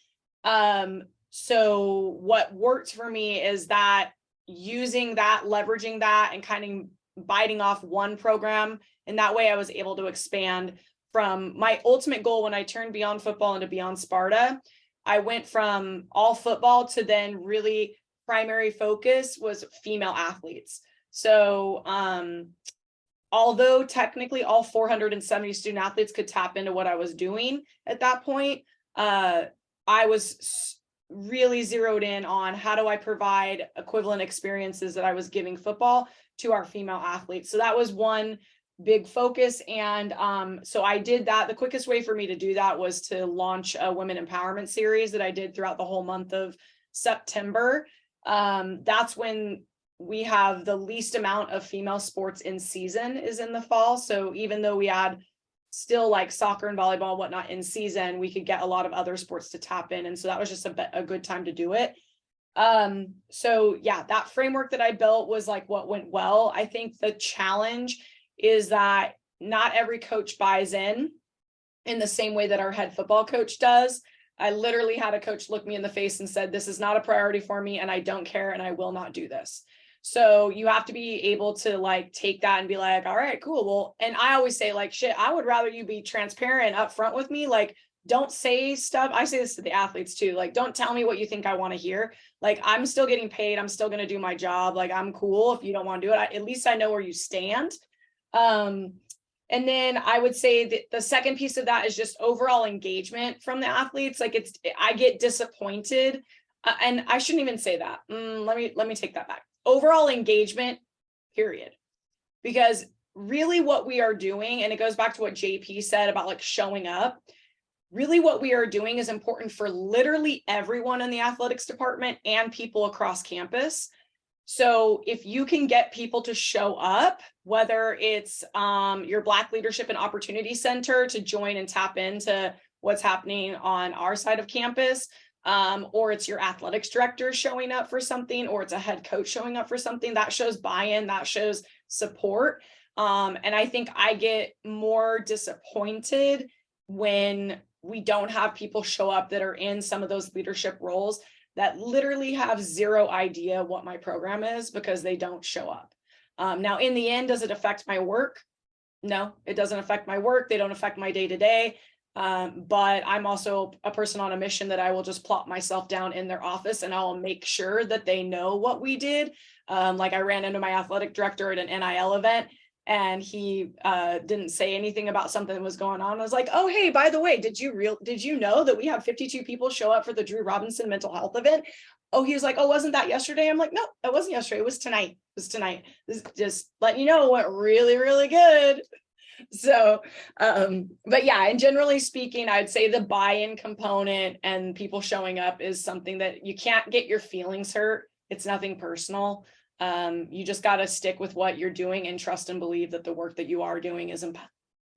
So what worked for me is that using that, leveraging that, and kind of biting off one program. And that way I was able to expand from my ultimate goal when I turned beyond football into beyond Sparta. I went from all football to then really primary focus was female athletes. So, although technically all 470 student athletes could tap into what I was doing at that point, I was really zeroed in on how do I provide equivalent experiences that I was giving football to our female athletes. So that was one big focus. And so I did that. The quickest way for me to do that was to launch a women empowerment series that I did throughout the whole month of September. That's when we have the least amount of female sports in season is in the fall. So even though we had still like soccer and volleyball, whatnot in season, we could get a lot of other sports to tap in. And so that was just a good time to do it. So yeah, that framework that I built was like what went well. I think the challenge is that not every coach buys in the same way that our head football coach does. I literally had a coach look me in the face and said, this is not a priority for me and I don't care and I will not do this. So you have to be able to like take that and be like, all right, cool. Well, and I always say like, shit, I would rather you be transparent up front with me. Like, don't say stuff. I say this to the athletes too. Like, don't tell me what you think I want to hear. Like, I'm still getting paid. I'm still going to do my job. Like, I'm cool. If you don't want to do it, at least I know where you stand. And then I would say that the second piece of that is just overall engagement from the athletes. Like I get disappointed, and I shouldn't even say that. Let me take that back. Overall engagement, period. Because really what we are doing, and it goes back to what JP said about like showing up, really what we are doing is important for literally everyone in the athletics department and people across campus. So if you can get people to show up, whether it's your Black Leadership and Opportunity Center to join and tap into what's happening on our side of campus, or it's your athletics director showing up for something, or it's a head coach showing up for something, that shows buy-in, that shows support. And I think I get more disappointed when we don't have people show up that are in some of those leadership roles that literally have zero idea what my program is because they don't show up. Now, in the end, does it affect my work? No, it doesn't affect my work. They don't affect my day-to-day. But I'm also a person on a mission that I will just plop myself down in their office and I'll make sure that they know what we did. Like I ran into my athletic director at an NIL event and he didn't say anything about something that was going on. I was like, oh, hey, by the way, did you know that we have 52 people show up for the Drew Robinson mental health event? Oh, he was like, oh, wasn't that yesterday? I'm like, no, it wasn't yesterday. It was tonight. It was tonight. This, just letting you know, it went really, really good. So, but yeah, and generally speaking, I'd say the buy-in component and people showing up is something that you can't get your feelings hurt. It's nothing personal. You just got to stick with what you're doing and trust and believe that the work that you are doing is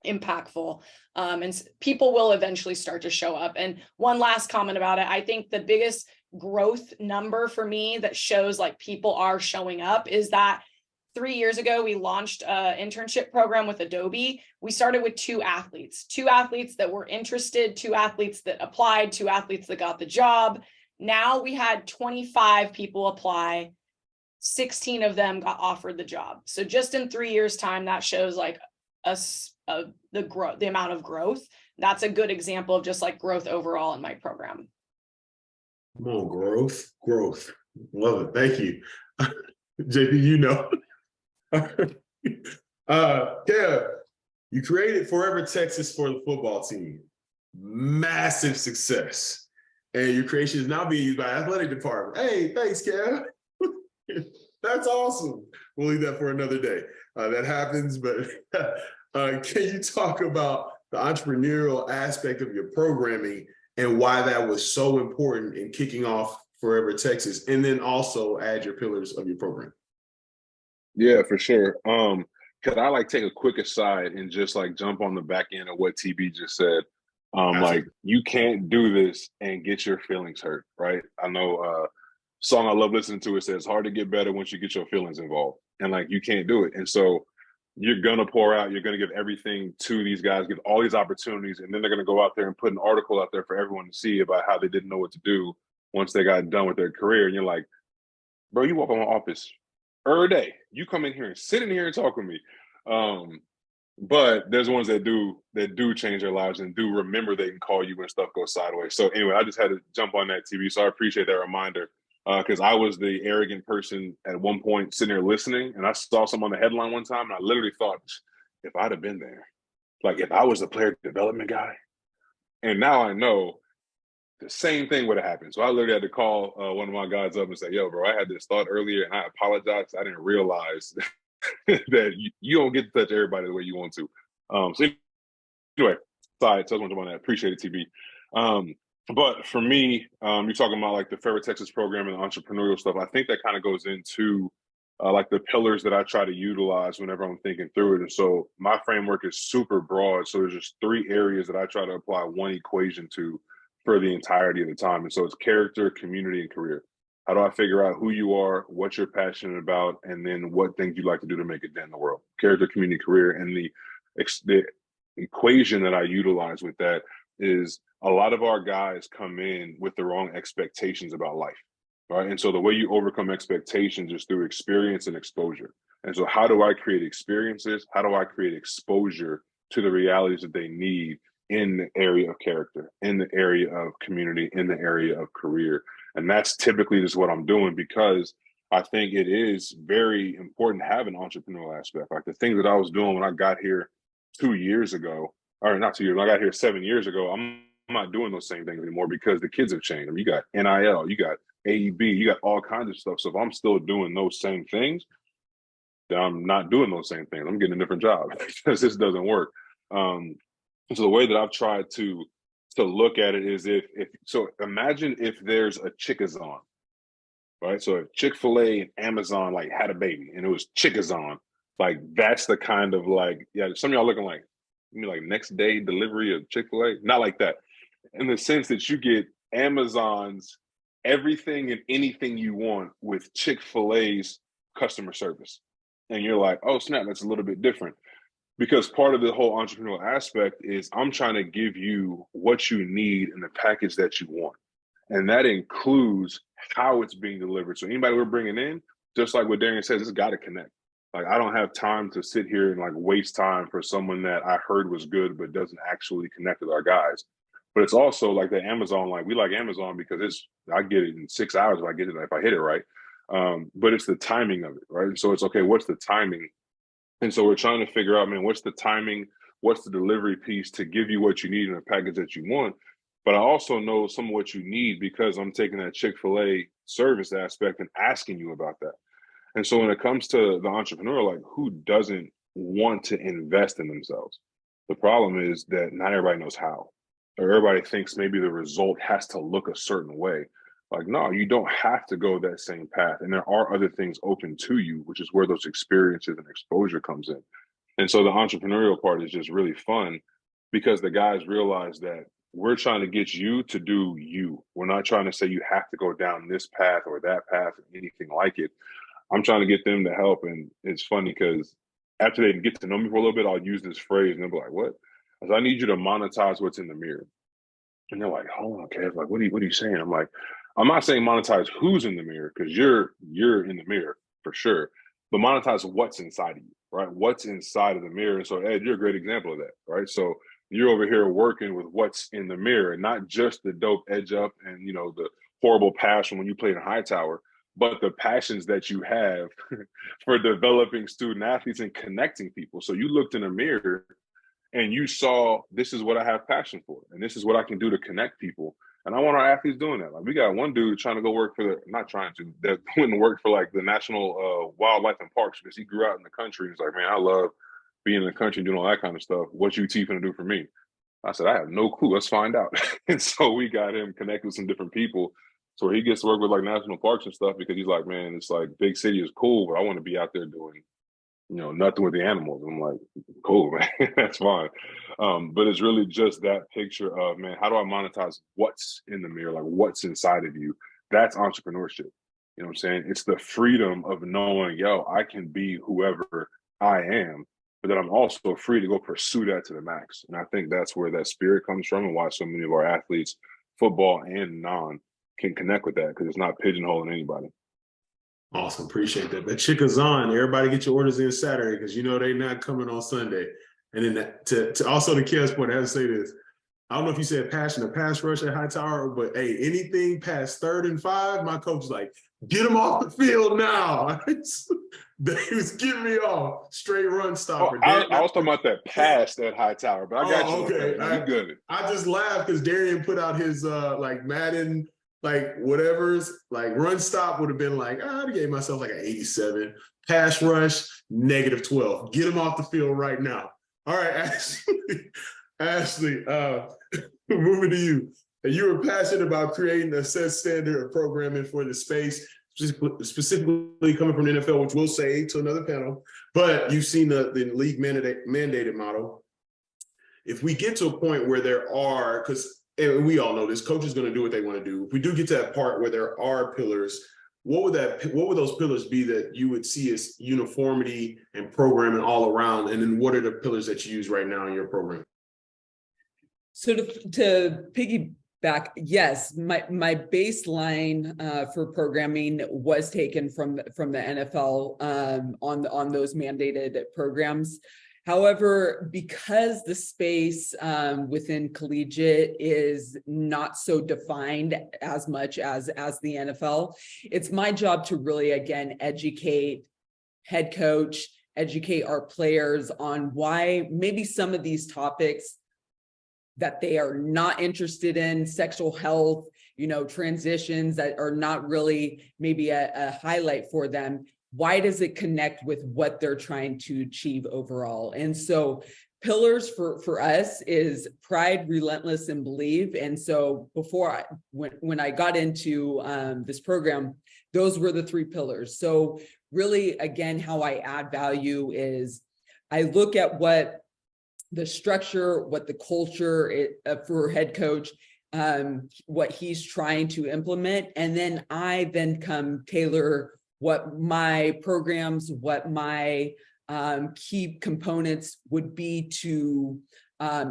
impactful. And people will eventually start to show up. And one last comment about it, I think the biggest growth number for me that shows like people are showing up is that 3 years ago, we launched an internship program with Adobe. We started with 2 athletes that were interested, 2 athletes that applied, 2 athletes that got the job. Now we had 25 people apply. 16 of them got offered the job. So just in 3 years' time, that shows like the amount of growth. That's a good example of just like growth overall in my program. Come on, growth. Love it. Thank you. JP, you know. Yeah, you created Forever Texas for the football team. Massive success. And your creation is now being used by athletic department. Hey, thanks, Kev. That's awesome. We'll leave that for another day. That happens, but can you talk about the entrepreneurial aspect of your programming and why that was so important in kicking off Forever Texas, and then also add your pillars of your program? Yeah, for sure. Could I like take a quick aside and just like jump on the back end of what TB just said? Like you can't do this and get your feelings hurt, right? I know song I love listening to, it says hard to get better once you get your feelings involved. And like you can't do it. And so you're gonna pour out, you're gonna give everything to these guys, give all these opportunities, and then they're gonna go out there and put an article out there for everyone to see about how they didn't know what to do once they got done with their career. And you're like, bro, you walk in my office every day. You come in here and sit in here and talk with me. But there's ones that do change their lives and do remember they can call you when stuff goes sideways. So anyway, I just had to jump on that TV. So I appreciate that reminder because I was the arrogant person at one point sitting there listening, and I saw some on the headline one time, and I literally thought, if I'd have been there, like if I was the player development guy, and now I know the same thing would have happened. So I literally had to call one of my guys up and say, yo, bro, I had this thought earlier and I apologize. I didn't realize that you don't get to touch everybody the way you want to. So anyway, sorry, so I just want to jump on that. Appreciate it, TB. But for me, you're talking about like the Forever Texas program and the entrepreneurial stuff. I think that kind of goes into like the pillars that I try to utilize whenever I'm thinking through it. And so my framework is super broad. So there's just 3 areas that I try to apply one equation to for the entirety of the time. And so it's character, community, and career. How do I figure out who you are, what you're passionate about, and then what things you like to do to make a dent in the world? Character, community, career. And the equation that I utilize with that is a lot of our guys come in with the wrong expectations about life, right? And so the way you overcome expectations is through experience and exposure. And so how do I create experiences? How do I create exposure to the realities that they need in the area of character, in the area of community, in the area of career? And that's typically just what I'm doing because I think it is very important to have an entrepreneurial aspect. Like the things that I was doing when I got here 2 years ago, or not 2 years, when I got here 7 years ago, I'm not doing those same things anymore because the kids have changed. I mean, you got NIL, you got AEB, you got all kinds of stuff. So if I'm still doing those same things, then I'm not doing those same things. I'm getting a different job because this doesn't work. So the way that I've tried to look at it is so imagine if there's a Chickazon, right? So if Chick-fil-A and Amazon like had a baby and it was Chickazon, like that's the kind of like, yeah, some of y'all looking like, you mean like next day delivery of Chick-fil-A? Not like that. In the sense that you get Amazon's everything and anything you want with Chick-fil-A's customer service. And you're like, oh snap, that's a little bit different. Because part of the whole entrepreneurial aspect is I'm trying to give you what you need in the package that you want. And that includes how it's being delivered. So anybody we're bringing in, just like what Darian says, it's got to connect. Like I don't have time to sit here and like waste time for someone that I heard was good, but doesn't actually connect with our guys. But it's also like the Amazon, like we like Amazon because I get it in 6 hours if I get it, if I hit it right. But it's the timing of it, right? So it's okay, what's the timing And so we're trying to figure out, man, what's the timing, what's the delivery piece to give you what you need in a package that you want. But I also know some of what you need because I'm taking that Chick-fil-A service aspect and asking you about that. And so when it comes to the entrepreneur, like, who doesn't want to invest in themselves? The problem is that not everybody knows how, or everybody thinks maybe the result has to look a certain way. Like, no, you don't have to go that same path. And there are other things open to you, which is where those experiences and exposure comes in. And so the entrepreneurial part is just really fun because the guys realize that we're trying to get you to do you. We're not trying to say you have to go down this path or that path or anything like it. I'm trying to get them to help. And it's funny because after they get to know me for a little bit, I'll use this phrase and they'll be like, what? I said, I need you to monetize what's in the mirror. And they're like, hold on, Kev, like, what are you saying? I'm like, I'm not saying monetize who's in the mirror, because you're in the mirror for sure, but monetize what's inside of you, right? What's inside of the mirror. And so, Ed, you're a great example of that, right? So you're over here working with what's in the mirror, not just the dope edge up and, you know, the horrible passion when you played in Hightower, but the passions that you have for developing student athletes and connecting people. So you looked in a mirror and you saw, this is what I have passion for, and this is what I can do to connect people. And I want our athletes doing that. Like, we got one dude trying to go work for that went and worked for like the National Wildlife and Parks because he grew out in the country. He's like, man, I love being in the country and doing all that kind of stuff. What you going to do for me? I said, I have no clue. Let's find out. And so we got him connected with some different people. So he gets to work with like national parks and stuff because he's like, man, it's like big city is cool, but I want to be out there doing, you know, nothing with the animals. I'm like, cool, man, that's fine. But it's really just that picture of, man, how do I monetize what's in the mirror, like what's inside of you? That's entrepreneurship. You know what I'm saying? It's the freedom of knowing, yo, I can be whoever I am, but then I'm also free to go pursue that to the max. And I think that's where that spirit comes from and why so many of our athletes, football and non, can connect with that because it's not pigeonholing anybody. Awesome. Appreciate that. But Chicka's on. Everybody get your orders in Saturday because you know they're not coming on Sunday. And then to also the Kev's point, I have to say this. I don't know if you said passion or pass rush at Hightower, but hey, anything past 3rd and 5, my coach is like, get them off the field now. They was giving me off straight run stopper. Oh, I was talking about that pass at Hightower, but I got you. Okay. You good. I just laughed because Darian put out his like Madden, like whatever's like run stop would have been like, I gave myself like an 87. Pass rush, -12. Get him off the field right now. All right, Ashley, moving to you. You were passionate about creating a set standard of programming for the space, specifically coming from the NFL, which we'll say to another panel, but you've seen the league mandated model. If we get to a point where there are, because and we all know this, coach is going to do what they want to do. If we do get to that part where there are pillars, what would those pillars be that you would see as uniformity and programming all around? And then what are the pillars that you use right now in your program? So to piggyback, yes, my baseline for programming was taken from the NFL on those mandated programs. However, because the space within collegiate is not so defined as much as the NFL, it's my job to really, again, educate head coach, educate our players on why maybe some of these topics that they are not interested in, sexual health, you know, transitions that are not really maybe a highlight for them. Why does it connect with what they're trying to achieve overall? And so pillars for us is pride, relentless, and believe. And so before when I got into this program, those were the 3 pillars. So really, again, how I add value is I look at what the structure, what the culture for head coach, what he's trying to implement. And then I come tailor what my programs, what my key components would be to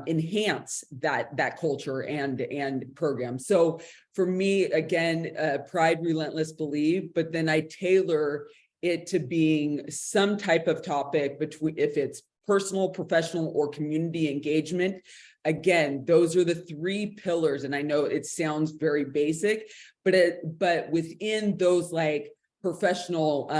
enhance that culture and program. So for me, again, pride, relentless, believe, but then I tailor it to being some type of topic between, if it's personal, professional, or community engagement. Again, those are the 3 pillars. And I know it sounds very basic, but within those like professional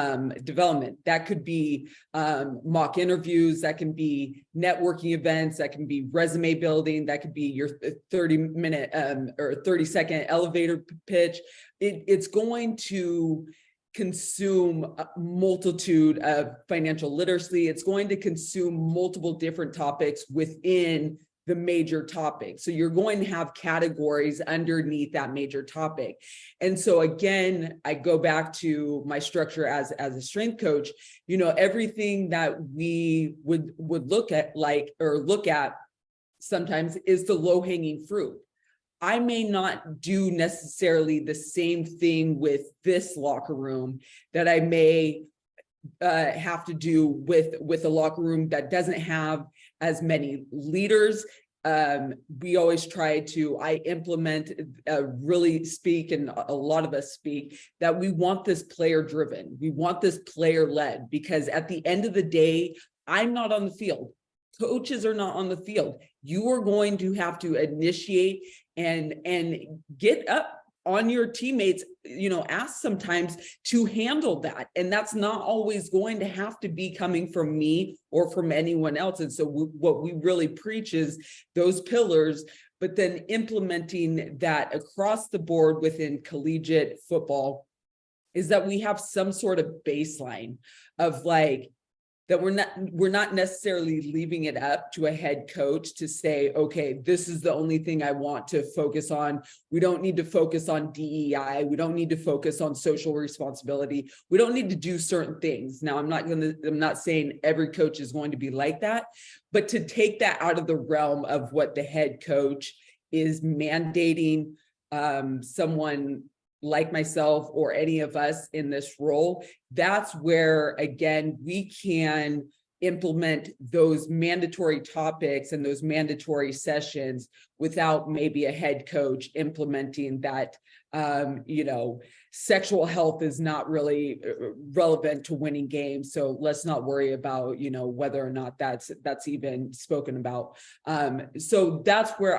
development. That could be mock interviews, that can be networking events, that can be resume building, that could be your 30-minute or 30-second elevator pitch. It's going to consume a multitude of financial literacy. It's going to consume multiple different topics within the major topic. So you're going to have categories underneath that major topic. And so again, I go back to my structure as a strength coach, you know, everything that we would look at sometimes is the low-hanging fruit. I may not do necessarily the same thing with this locker room that I may have to do with a locker room that doesn't have as many leaders. We always I implement, really speak, and a lot of us speak, that we want this player driven. We want this player led, because at the end of the day, I'm not on the field. Coaches are not on the field. You are going to have to initiate and get up on your teammates, you know, ask sometimes to handle that. And that's not always going to have to be coming from me or from anyone else. And so what we really preach is those pillars, but then implementing that across the board within collegiate football is that we have some sort of baseline of like, that we're not necessarily leaving it up to a head coach to say, okay, this is the only thing I want to focus on. We don't need to focus on DEI. We don't need to focus on social responsibility. We don't need to do certain things. Now, I'm not saying every coach is going to be like that, but to take that out of the realm of what the head coach is mandating someone like myself or any of us in this role, that's where, again, we can implement those mandatory topics and those mandatory sessions without maybe a head coach implementing that, you know, sexual health is not really relevant to winning games. So let's not worry about, you know, whether or not that's even spoken about. So that's where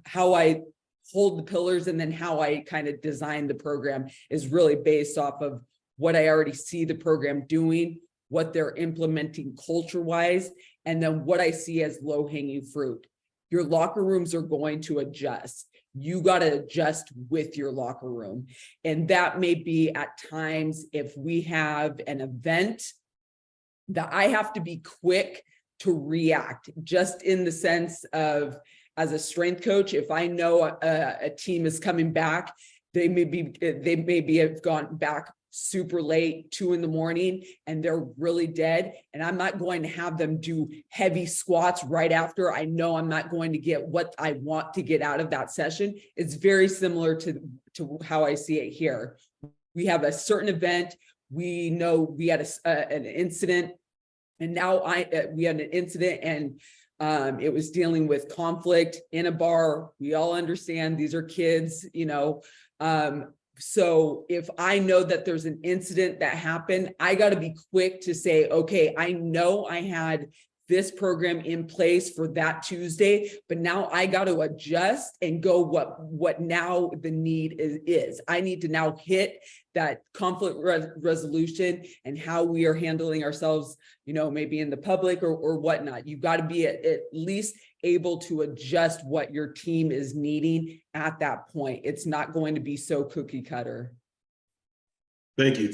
how I hold the pillars, and then how I kind of design the program is really based off of what I already see the program doing, what they're implementing culture-wise, and then what I see as low-hanging fruit. Your locker rooms are going to adjust. You got to adjust with your locker room. And that may be at times if we have an event that I have to be quick to react, just in the sense of, as a strength coach, if I know a team is coming back, they maybe have gone back super late, 2 a.m, and they're really dead. And I'm not going to have them do heavy squats right after. I know I'm not going to get what I want to get out of that session. It's very similar to how I see it here. We have a certain event. We know we had an incident, and now we had an incident, and it was dealing with conflict in a bar. We all understand these are kids, you know. So if I know that there's an incident that happened, I got to be quick to say, okay, I know I had this program in place for that Tuesday, but now I got to adjust and go what now the need is. I need to now hit that conflict resolution and how we are handling ourselves, you know, maybe in the public or whatnot. You've got to be at least able to adjust what your team is needing at that point. It's not going to be so cookie cutter. Thank you.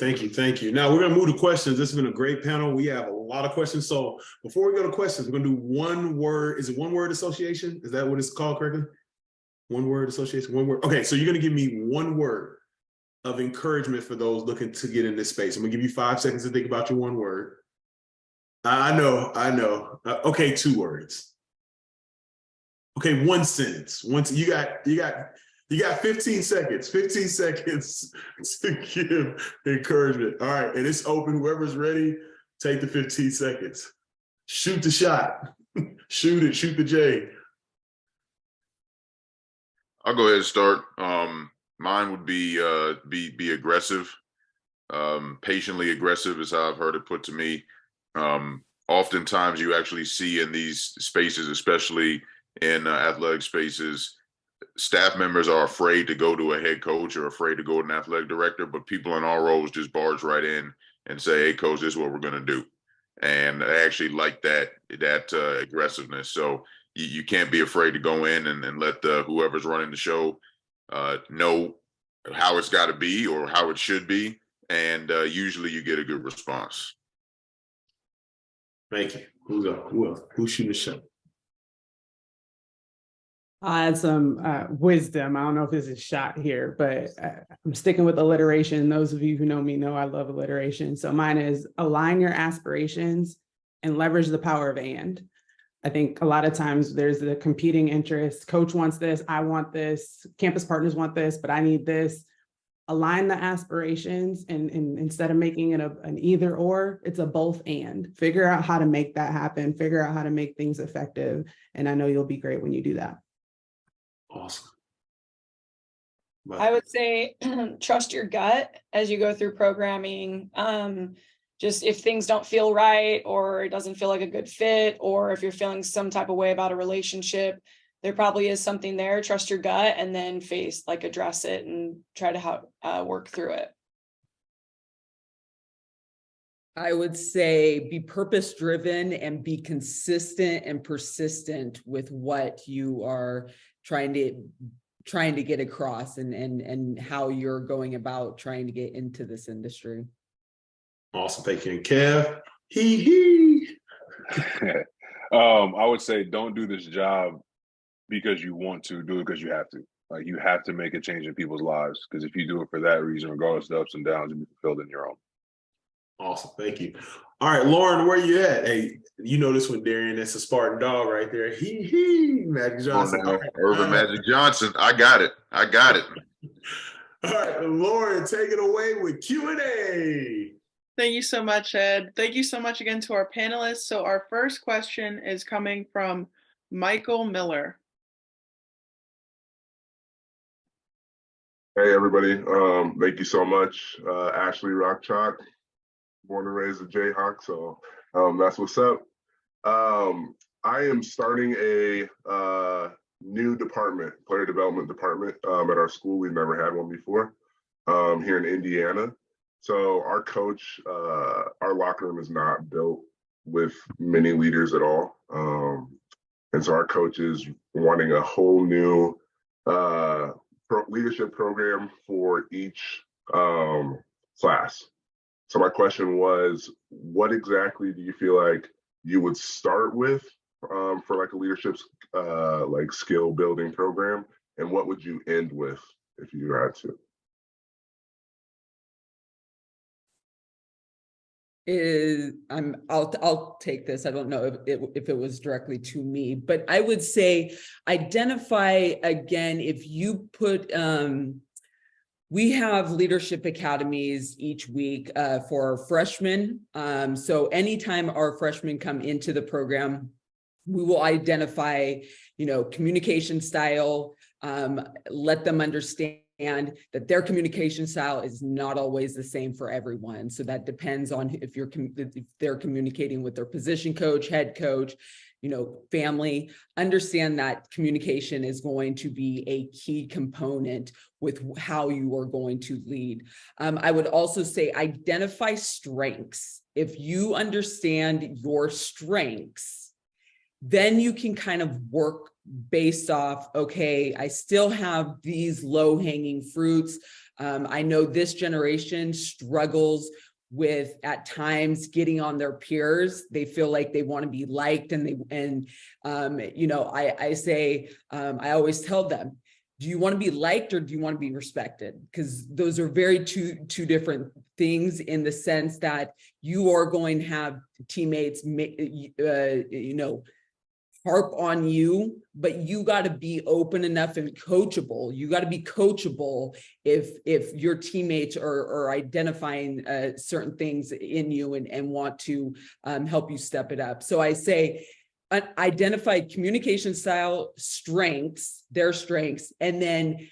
Now we're going to move to questions. This has been a great panel. We have a lot of questions. So before we go to questions, we're going to do one word. Is it one word association? Is that what it's called correctly? One word association, one word. Okay, so you're going to give me one word of encouragement for those looking to get in this space. I'm going to give you 5 seconds to think about your one word. I know. Okay, 2 words. Okay, 1 sentence. You got 15 seconds. 15 seconds to give encouragement. All right, and it's open. Whoever's ready, take the 15 seconds. Shoot the shot. Shoot it. Shoot the J. I'll go ahead and start. Mine would be aggressive. Patiently aggressive is how I've heard it put to me. Oftentimes you actually see in these spaces, especially in athletic spaces, staff members are afraid to go to a head coach or afraid to go to an athletic director, but people in our roles just barge right in and say, "Hey, coach, this is what we're going to do." And I actually like that aggressiveness. So you can't be afraid to go in and let whoever's running the show know how it's got to be or how it should be. And usually you get a good response. Thank you. Who's up? Who else? Who's shooting the shot? I had some wisdom. I don't know if this is shot here, but I'm sticking with alliteration. Those of you who know me know I love alliteration. So mine is align your aspirations and leverage the power of and. I think a lot of times there's the competing interests. Coach wants this, I want this, campus partners want this, but I need this. Align the aspirations and instead of making it an either or, it's a both and. Figure out how to make that happen, figure out how to make things effective. And I know you'll be great when you do that. Awesome. I would say trust your gut as you go through programming. Just if things don't feel right or it doesn't feel like a good fit, or if you're feeling some type of way about a relationship, there probably is something there. Trust your gut and then address it and try to work through it. I would say be purpose-driven and be consistent and persistent with what you are trying to get across and how you're going about trying to get into this industry. Awesome. Thank you. And Kev, he. I would say don't do this job because you want to, do it because you have to. Like, you have to make a change in people's lives, because if you do it for that reason, regardless of the ups and downs, you'll be fulfilled in your own. Awesome. Thank you. All right, Lauren, where you at? Hey, you know this one, Darian. That's a Spartan dog right there. Magic Johnson. Right. Urban Magic Johnson. I got it. All right, Lauren, take it away with Q&A. Thank you so much, Ed. Thank you so much again to our panelists. So our first question is coming from Michael Miller. Hey, everybody. Thank you so much. Ashley Rockchalk, born and raised a Jayhawk, so that's what's up. I am starting a new department, player development department at our school. We've never had one before here in Indiana. So our coach, our locker room is not built with many leaders at all. And so our coach is wanting a whole new leadership program for each class. So my question was, what exactly do you feel like you would start with for like a leadership like skill building program, and what would you end with if you had to? I'll take this. I don't know if it was directly to me, but I would say identify again, if you put we have leadership academies each week for our freshmen. So anytime our freshmen come into the program, we will identify, communication style, let them understand that their communication style is not always the same for everyone. So that depends on if they're communicating with their position coach, head coach, family. Understand that communication is going to be a key component with how you are going to lead. I would also say identify strengths. If you understand your strengths, then you can kind of work based off, okay, I still have these low-hanging fruits. I know this generation struggles with at times getting on their peers. They feel like they want to be liked, I always tell them, do you want to be liked or do you want to be respected? Because those are very two different things, in the sense that you are going to have teammates, harp on you, but you got to be open enough and coachable. You got to be coachable if your teammates are identifying certain things in you and want to help you step it up. So I say identify communication style, strengths, their strengths, and then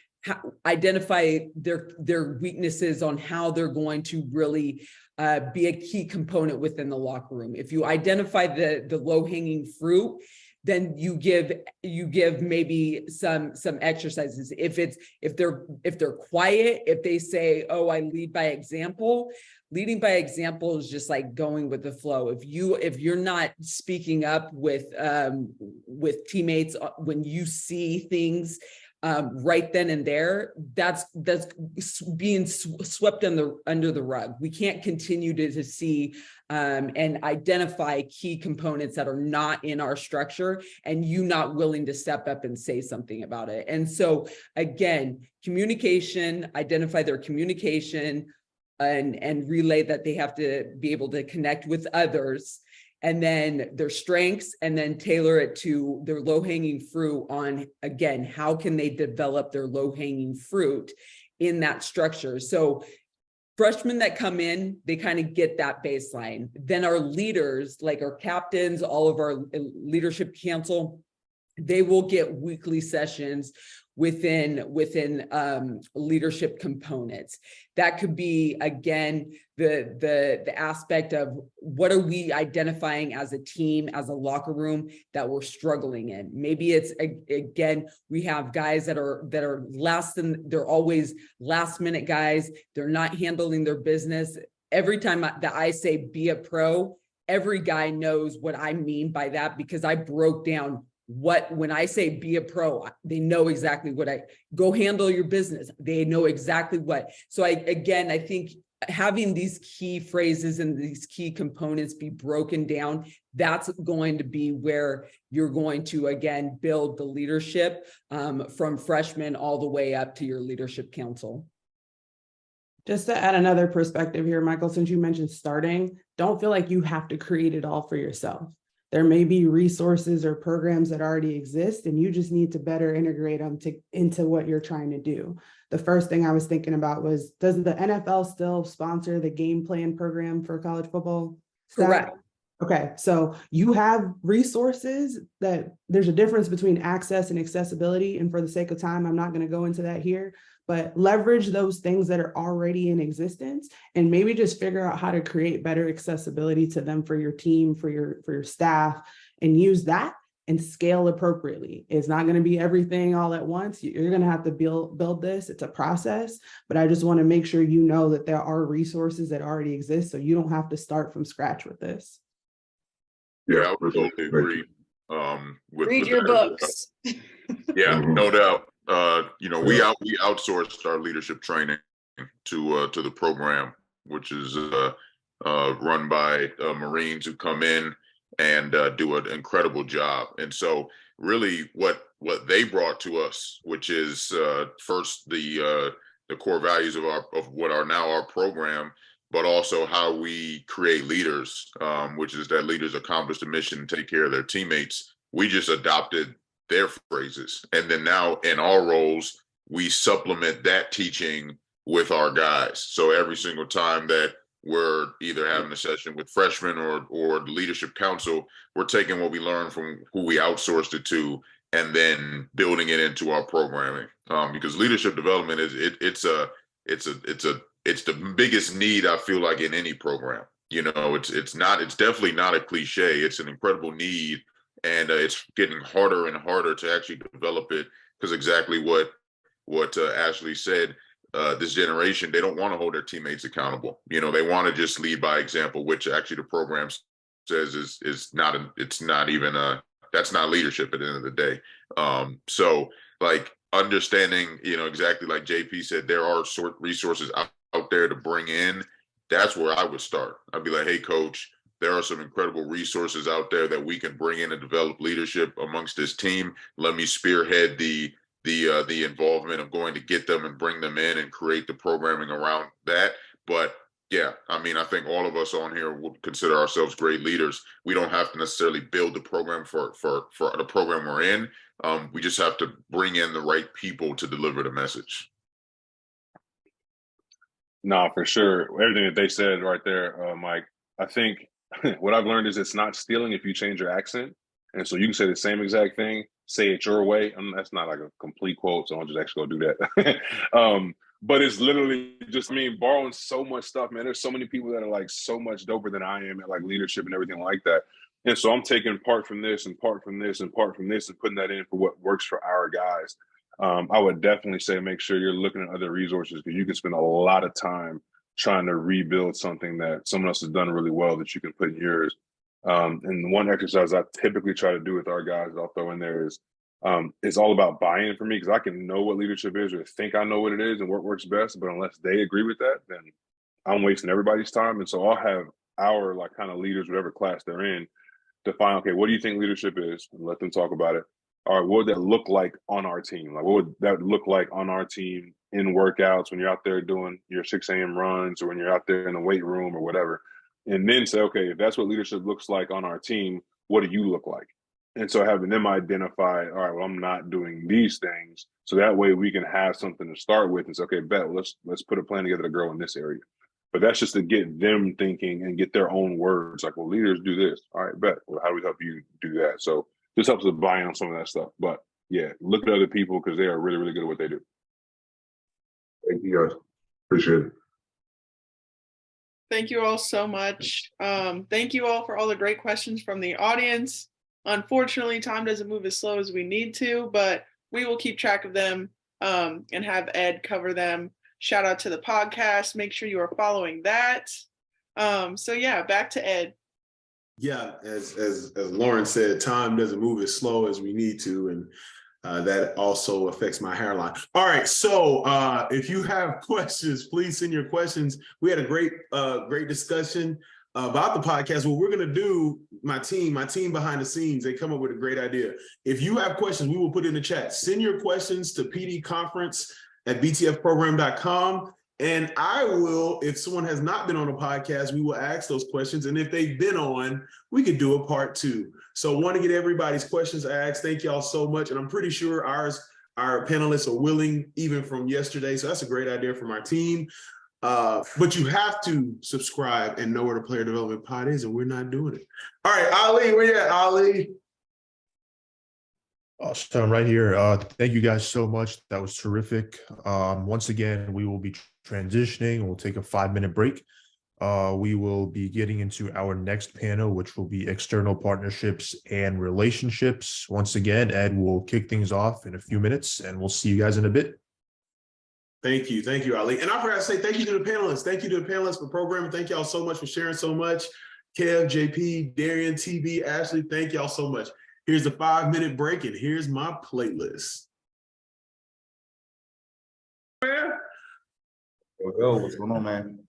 identify their weaknesses on how they're going to really be a key component within the locker room. If you identify the low-hanging fruit, then you give maybe some exercises. If they're quiet, if they say, oh, I lead by example, leading by example is just like going with the flow. If you're not speaking up with teammates when you see things right then and there, that's being swept under the rug. We can't continue to see and identify key components that are not in our structure and you not willing to step up and say something about it. And so again, communication, identify their communication and relay that they have to be able to connect with others, and then their strengths, and then tailor it to their low-hanging fruit on, again, how can they develop their low-hanging fruit in that structure. So freshmen that come in, they kind of get that baseline. Then our leaders, like our captains, all of our leadership council, they will get weekly sessions within leadership components. That could be, again, the aspect of what are we identifying as a team, as a locker room that we're struggling in. Maybe it's, again, we have guys that are they're always last minute guys. They're not handling their business. Every time that I say be a pro, every guy knows what I mean by that, because I broke down when I say be a pro, they know exactly what go handle your business. They know exactly what. So I think having these key phrases and these key components be broken down, that's going to be where you're going to, again, build the leadership from freshmen all the way up to your leadership council. Just to add another perspective here, Michael, since you mentioned starting, don't feel like you have to create it all for yourself. There may be resources or programs that already exist, and you just need to better integrate them into what you're trying to do. The first thing I was thinking about was, does the NFL still sponsor the game plan program for college football staff? Correct. Okay, so you have resources that there's a difference between access and accessibility. And for the sake of time, I'm not going to go into that here, but leverage those things that are already in existence and maybe just figure out how to create better accessibility to them for your team, for your staff, and use that and scale appropriately. It's not going to be everything all at once. You're going to have to build this. It's a process, but I just want to make sure you know that there are resources that already exist, so you don't have to start from scratch with this. Yeah, I would totally agree. Read your books. Yeah, no doubt. We outsourced our leadership training to the program, which is run by Marines who come in and do an incredible job. And so really what they brought to us, which is first the core values of what are now our program, but also how we create leaders, which is that leaders accomplish the mission and take care of their teammates. We just adopted their phrases. And then now in our roles, we supplement that teaching with our guys. So every single time that we're either having a session with freshmen or the leadership council, we're taking what we learned from who we outsourced it to and then building it into our programming. Because leadership development it's the biggest need, I feel like, in any program. It's definitely not a cliche. It's an incredible need, and it's getting harder and harder to actually develop it, because exactly what Ashley said, this generation, they don't want to hold their teammates accountable. They want to just lead by example, which actually the program says that's not leadership at the end of the day. So like understanding, exactly like JP said, there are resources out there to bring in. That's where I would start. I'd be like, hey, coach, there are some incredible resources out there that we can bring in and develop leadership amongst this team. Let me spearhead the involvement of going to get them and bring them in and create the programming around that. But yeah, I think all of us on here would consider ourselves great leaders. We don't have to necessarily build the program for the program we're in. We just have to bring in the right people to deliver the message. No, for sure. Everything that they said right there, Mike, I think what I've learned is it's not stealing if you change your accent. And so you can say the same exact thing, say it your way. That's not like a complete quote, so I'll just actually go do that. But it's literally just borrowing so much stuff, man. There's so many people that are like so much doper than I am at like leadership and everything like that. And so I'm taking part from this and part from this and part from this and putting that in for what works for our guys. I would definitely say make sure you're looking at other resources, because you can spend a lot of time trying to rebuild something that someone else has done really well that you can put in yours. And one exercise I typically try to do with our guys, I'll throw in there, is it's all about buy-in for me, because I can know what leadership is or think I know what it is and what works best, but unless they agree with that, then I'm wasting everybody's time. And so I'll have our like kind of leaders, whatever class they're in, define, okay, what do you think leadership is? And let them talk about it. All right, what would that look like on our team? Like, what would that look like on our team in workouts when you're out there doing your 6 a.m. runs, or when you're out there in the weight room or whatever? And then say, okay, if that's what leadership looks like on our team, what do you look like? And so having them identify, all right, well, I'm not doing these things. So that way we can have something to start with and say, okay, bet, let's put a plan together to grow in this area. But that's just to get them thinking and get their own words. Like, well, leaders do this. All right, bet. Well, how do we help you do that? So this helps us buy on some of that stuff. But yeah, look at other people, because they are really, really good at what they do. Thank you guys. Appreciate it. Thank you all so much. Thank you all for all the great questions from the audience. Unfortunately, time doesn't move as slow as we need to, but we will keep track of them and have Ed cover them. Shout out to the podcast. Make sure you are following that. So yeah, back to Ed. Yeah, as Lauren said, time doesn't move as slow as we need to, and that also affects my hairline. All right, so if you have questions, please send your questions. We had a great discussion about the podcast. What we're gonna do, my team behind the scenes, they come up with a great idea. If you have questions, we will put in the chat. Send your questions to pdconference@btfprogram.com. And I will, if someone has not been on a podcast, we will ask those questions. And if they've been on, we could do a part 2. So I want to get everybody's questions asked. Thank y'all so much. And I'm pretty sure our panelists are willing, even from yesterday. So that's a great idea from our team. But you have to subscribe and know where the Player Development Pod is, and we're not doing it. All right, Ali, where you at, Ali? So I'm right here. Thank you guys so much. That was terrific. Once again, we will be transitioning. We'll take a 5-minute break. We will be getting into our next panel, which will be external partnerships and relationships. Once again, Ed will kick things off in a few minutes, and we'll see you guys in a bit. Thank you, Ali. And I forgot to say thank you to the panelists. Thank you to the panelists for programming. Thank y'all so much for sharing so much. Kev, JP, Darian, TB, Ashley, thank y'all so much. Here's the 5-minute break, and here's my playlist. What's going on, man?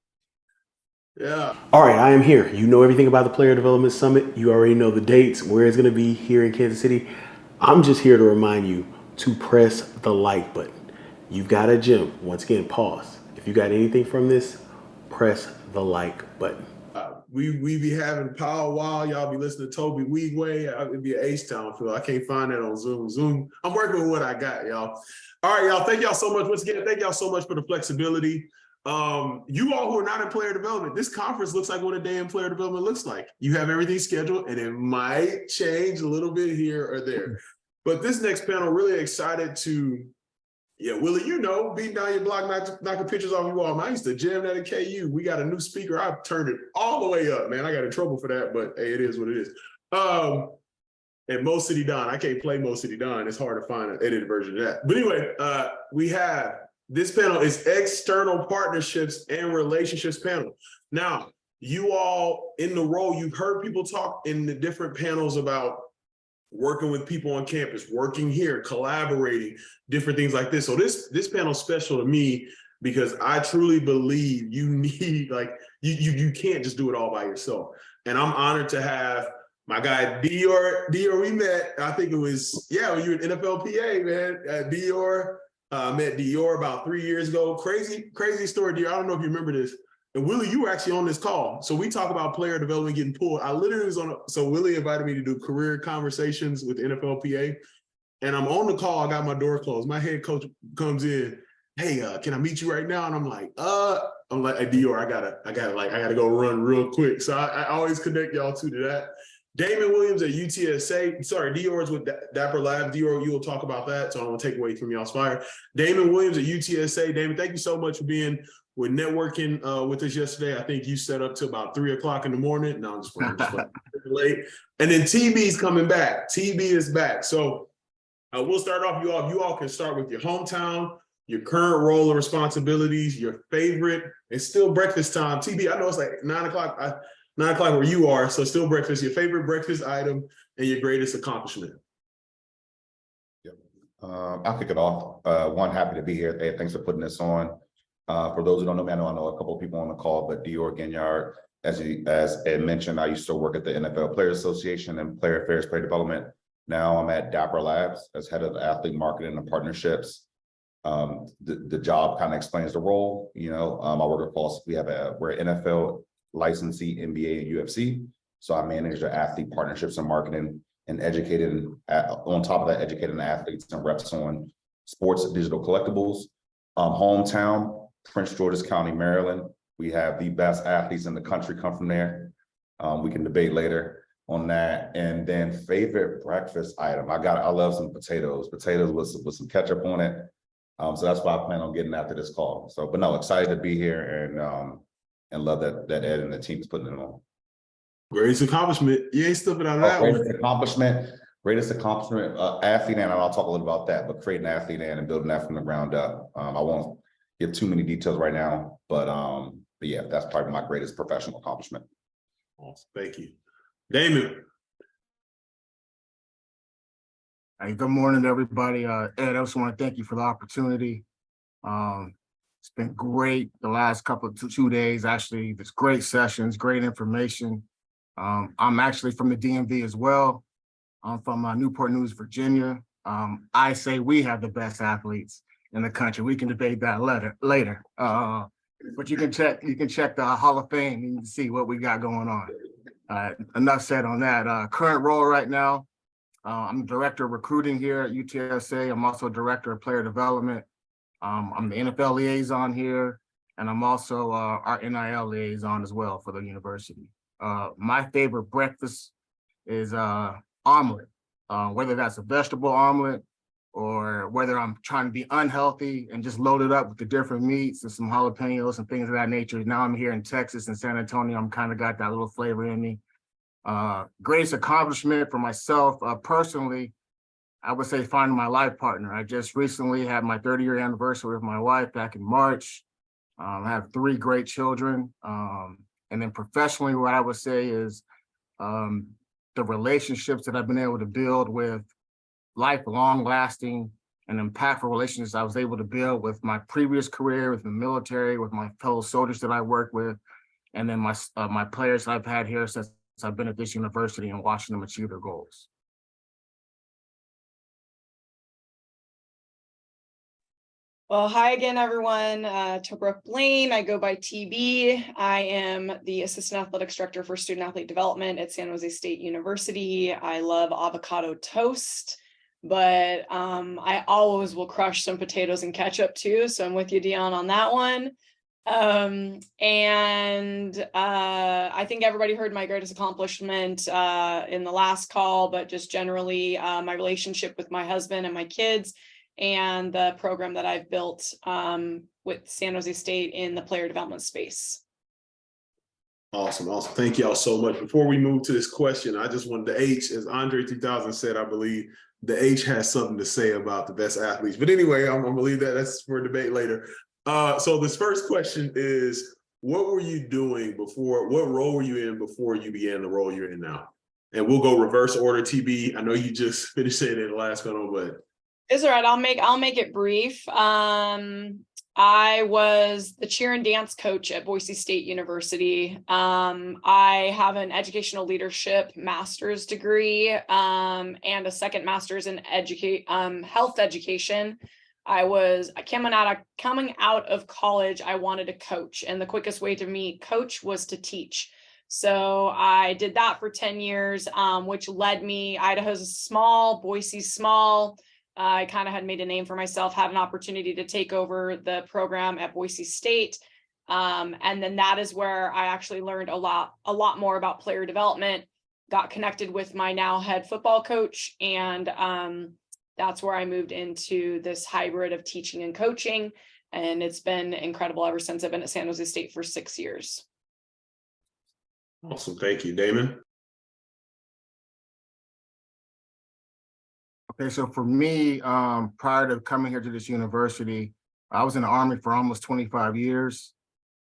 Yeah. All right, I am here. You know everything about the Player Development Summit. You already know the dates, where it's going to be here in Kansas City. I'm just here to remind you to press the like button. You've got a gym. Once again, pause. If you got anything from this, press the like button. We be having powwow. Y'all be listening to Toby Weegway. It'd be an H-Town feel. I can't find that on Zoom. I'm working with what I got, y'all. All right, y'all. Thank y'all so much. Once again, thank y'all so much for the flexibility. You all who are not in player development, this conference looks like what a day in player development looks like. You have everything scheduled, and it might change a little bit here or there. But this next panel, really excited to, Willie, beating down your block, knocking pictures off your wall. Man, I used to jam that at KU. We got a new speaker. I've turned it all the way up, man. I got in trouble for that, but hey, it is what it is. And Mo City Don, I can't play Mo City Don. It's hard to find an edited version of that. But anyway, we have this panel is external partnerships and relationships panel. Now, you all in the role, you've heard people talk in the different panels about working with people on campus, working here, collaborating, different things like this. So this panel is special to me because I truly believe you need, you can't just do it all by yourself. And I'm honored to have my guy, Dior, we met, I think it was, when you were at NFLPA, man. Dior, met Dior about 3 years ago. Crazy story, Dior. I don't know if you remember this. And Willie, you were actually on this call. So we talk about player development getting pulled. I literally was so Willie invited me to do career conversations with the NFLPA. And I'm on the call, I got my door closed. My head coach comes in, hey, can I meet you right now? And I'm like, hey, Dior, I gotta go run real quick. So I always connect y'all two to that. Damon Williams at UTSA. Sorry, Dior's with Dapper Lab. Dior, you will talk about that, so I don't want to take away from y'all's fire. Damon Williams at UTSA. Damon, thank you so much for being with networking with us yesterday. I think you set up to about 3 o'clock in the morning. No, I'm just playing. Late. And then TB's coming back. TB is back. So we'll start off. You all can start with your hometown, your current role and responsibilities, your favorite. It's still breakfast time. TB, I know it's like 9 o'clock. 9 o'clock where you are. So still breakfast. Your favorite breakfast item and your greatest accomplishment. I'll kick it off. One, happy to be here. Hey, thanks for putting this on. For those who don't know me, I know a couple of people on the call, but Dior Ginyard, as Ed mentioned, I used to work at the NFL Players Association and Player Affairs, Player Development. Now I'm at Dapper Labs as head of athlete marketing and partnerships. The job kind of explains the role. You know, I work across. We're NFL licensee, NBA, and UFC. So I manage the athlete partnerships and marketing, and educating on top of that, educating the athletes and reps on sports digital collectibles. Hometown, Prince George's County, Maryland. We have the best athletes in the country come from there. We can debate later on that. And then favorite breakfast item. I love some potatoes with some ketchup on it. So that's why I plan on getting after this call. So, but no, excited to be here and love that Ed and the team is putting it on. Greatest accomplishment. You ain't stepping out of that one. Greatest accomplishment, athlete, and I'll talk a little about that, but creating an athlete and building that from the ground up. I won't give too many details right now, but yeah, that's probably my greatest professional accomplishment. Awesome. Thank you. Damon. Hey, good morning, everybody. Ed, I just want to thank you for the opportunity. It's been great the last couple of two days. Actually, there's great sessions, great information. I'm actually from the DMV as well. I'm from Newport News, Virginia. I say we have the best athletes in the country. We can debate that later. But you can check the Hall of Fame and you can see what we got going on. Enough said on that. Current role right now, I'm director of recruiting here at UTSA. I'm also director of player development. I'm the NFL liaison here, and I'm also our NIL liaison as well for the university. My favorite breakfast is omelet, whether that's a vegetable omelet or whether I'm trying to be unhealthy and just load it up with the different meats and some jalapenos and things of that nature. Now I'm here in Texas and San Antonio. I'm kind of got that little flavor in me. Greatest accomplishment for myself personally, I would say finding my life partner. I just recently had my 30-year anniversary with my wife back in March. I have 3 great children. And then professionally, what I would say is the relationships that I've been able to build with lifelong lasting and impactful relationships I was able to build with my previous career, with the military, with my fellow soldiers that I work with, and then my players I've had here since I've been at this university and watching them achieve their goals. Well, hi again, everyone. Tobruk Blaine. I go by TB. I am the Assistant Athletics Director for Student Athlete Development at San Jose State University. I love avocado toast, but I always will crush some potatoes and ketchup too. So I'm with you, Dion, on that one. I think everybody heard my greatest accomplishment in the last call, but just generally my relationship with my husband and my kids, and the program that I've built with San Jose State in the player development space. Awesome. Thank y'all so much. Before we move to this question, I just wanted the H, as Andre 3000 said, I believe the H has something to say about the best athletes. But anyway, I'm gonna leave that. That's for a debate later. So this first question is, what were you doing before, what role were you in before you began the role you're in now? And we'll go reverse order, TB. I know you just finished saying it in the last one, but It's all right. I'll make it brief. I was the cheer and dance coach at Boise State University. I have an educational leadership master's degree and a second master's in health education. Coming out of college, I wanted to coach, and the quickest way to meet coach was to teach. So I did that for 10 years, which led me, Idaho's small, Boise's small. I kind of had made a name for myself, had an opportunity to take over the program at Boise State. And then that is where I actually learned a lot more about player development, got connected with my now head football coach. And that's where I moved into this hybrid of teaching and coaching. And it's been incredible ever since I've been at San Jose State for 6 years. Awesome. Thank you, Damon. Okay, so for me, prior to coming here to this university, I was in the Army for almost 25 years.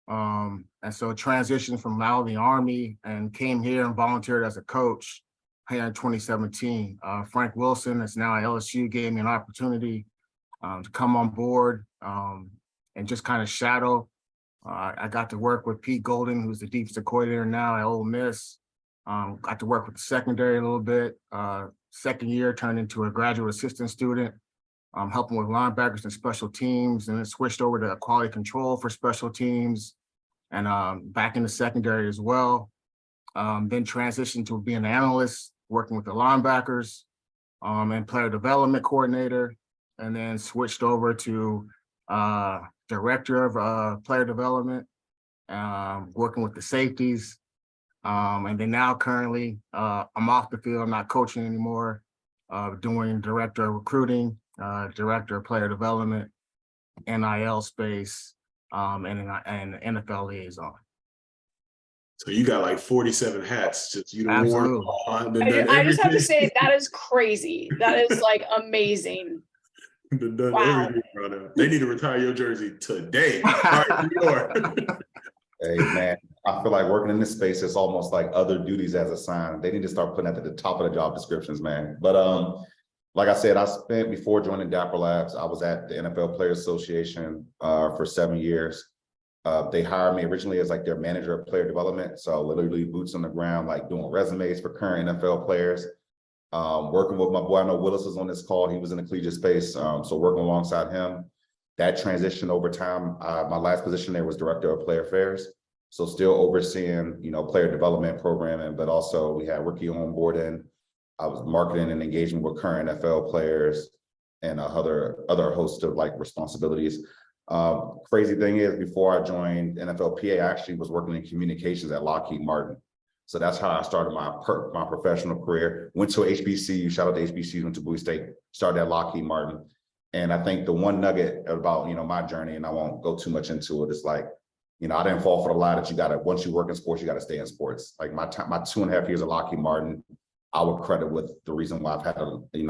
And so transitioned from out of the Army and came here and volunteered as a coach here in 2017. Frank Wilson, that's now at LSU, gave me an opportunity to come on board and just kind of shadow. I got to work with Pete Golden, who's the defensive coordinator now at Ole Miss. Got to work with the secondary a little bit. Second year turned into a graduate assistant student, helping with linebackers and special teams, and then switched over to quality control for special teams and back in the secondary as well. Then transitioned to being an analyst, working with the linebackers and player development coordinator, and then switched over to director of player development, working with the safeties. And then now currently I'm off the field, I'm not coaching anymore, doing director of recruiting, director of player development, NIL space, and NFL liaison. So you got like 47 hats. Just you don't Absolutely. I just have to say that is crazy. That is like amazing. Done Wow. everything, brother. They need to retire your jersey today. All right, New York. Hey man, I feel like working in this space is almost like other duties as assigned. They need to start putting that at the top of the job descriptions, man. But like I said, I spent before joining Dapper Labs, I was at the NFL Players Association for 7 years. They hired me originally as like their manager of player development. So literally boots on the ground, like doing resumes for current NFL players. Working with my boy, I know Willis was on this call. He was in the collegiate space. So working alongside him, that transitioned over time. My last position there was director of player affairs. So still overseeing, player development programming, but also we had rookie onboarding. I was marketing and engagement with current NFL players and other host of like responsibilities. Crazy thing is, before I joined NFLPA, I actually was working in communications at Lockheed Martin. So that's how I started my professional career. Went to HBCU, shout out to HBCU, went to Bowie State, started at Lockheed Martin. And I think the one nugget about, my journey, and I won't go too much into it, is like, I didn't fall for the lie that once you work in sports, you got to stay in sports. Like my 2.5 years at Lockheed Martin, I would credit with the reason why I've had,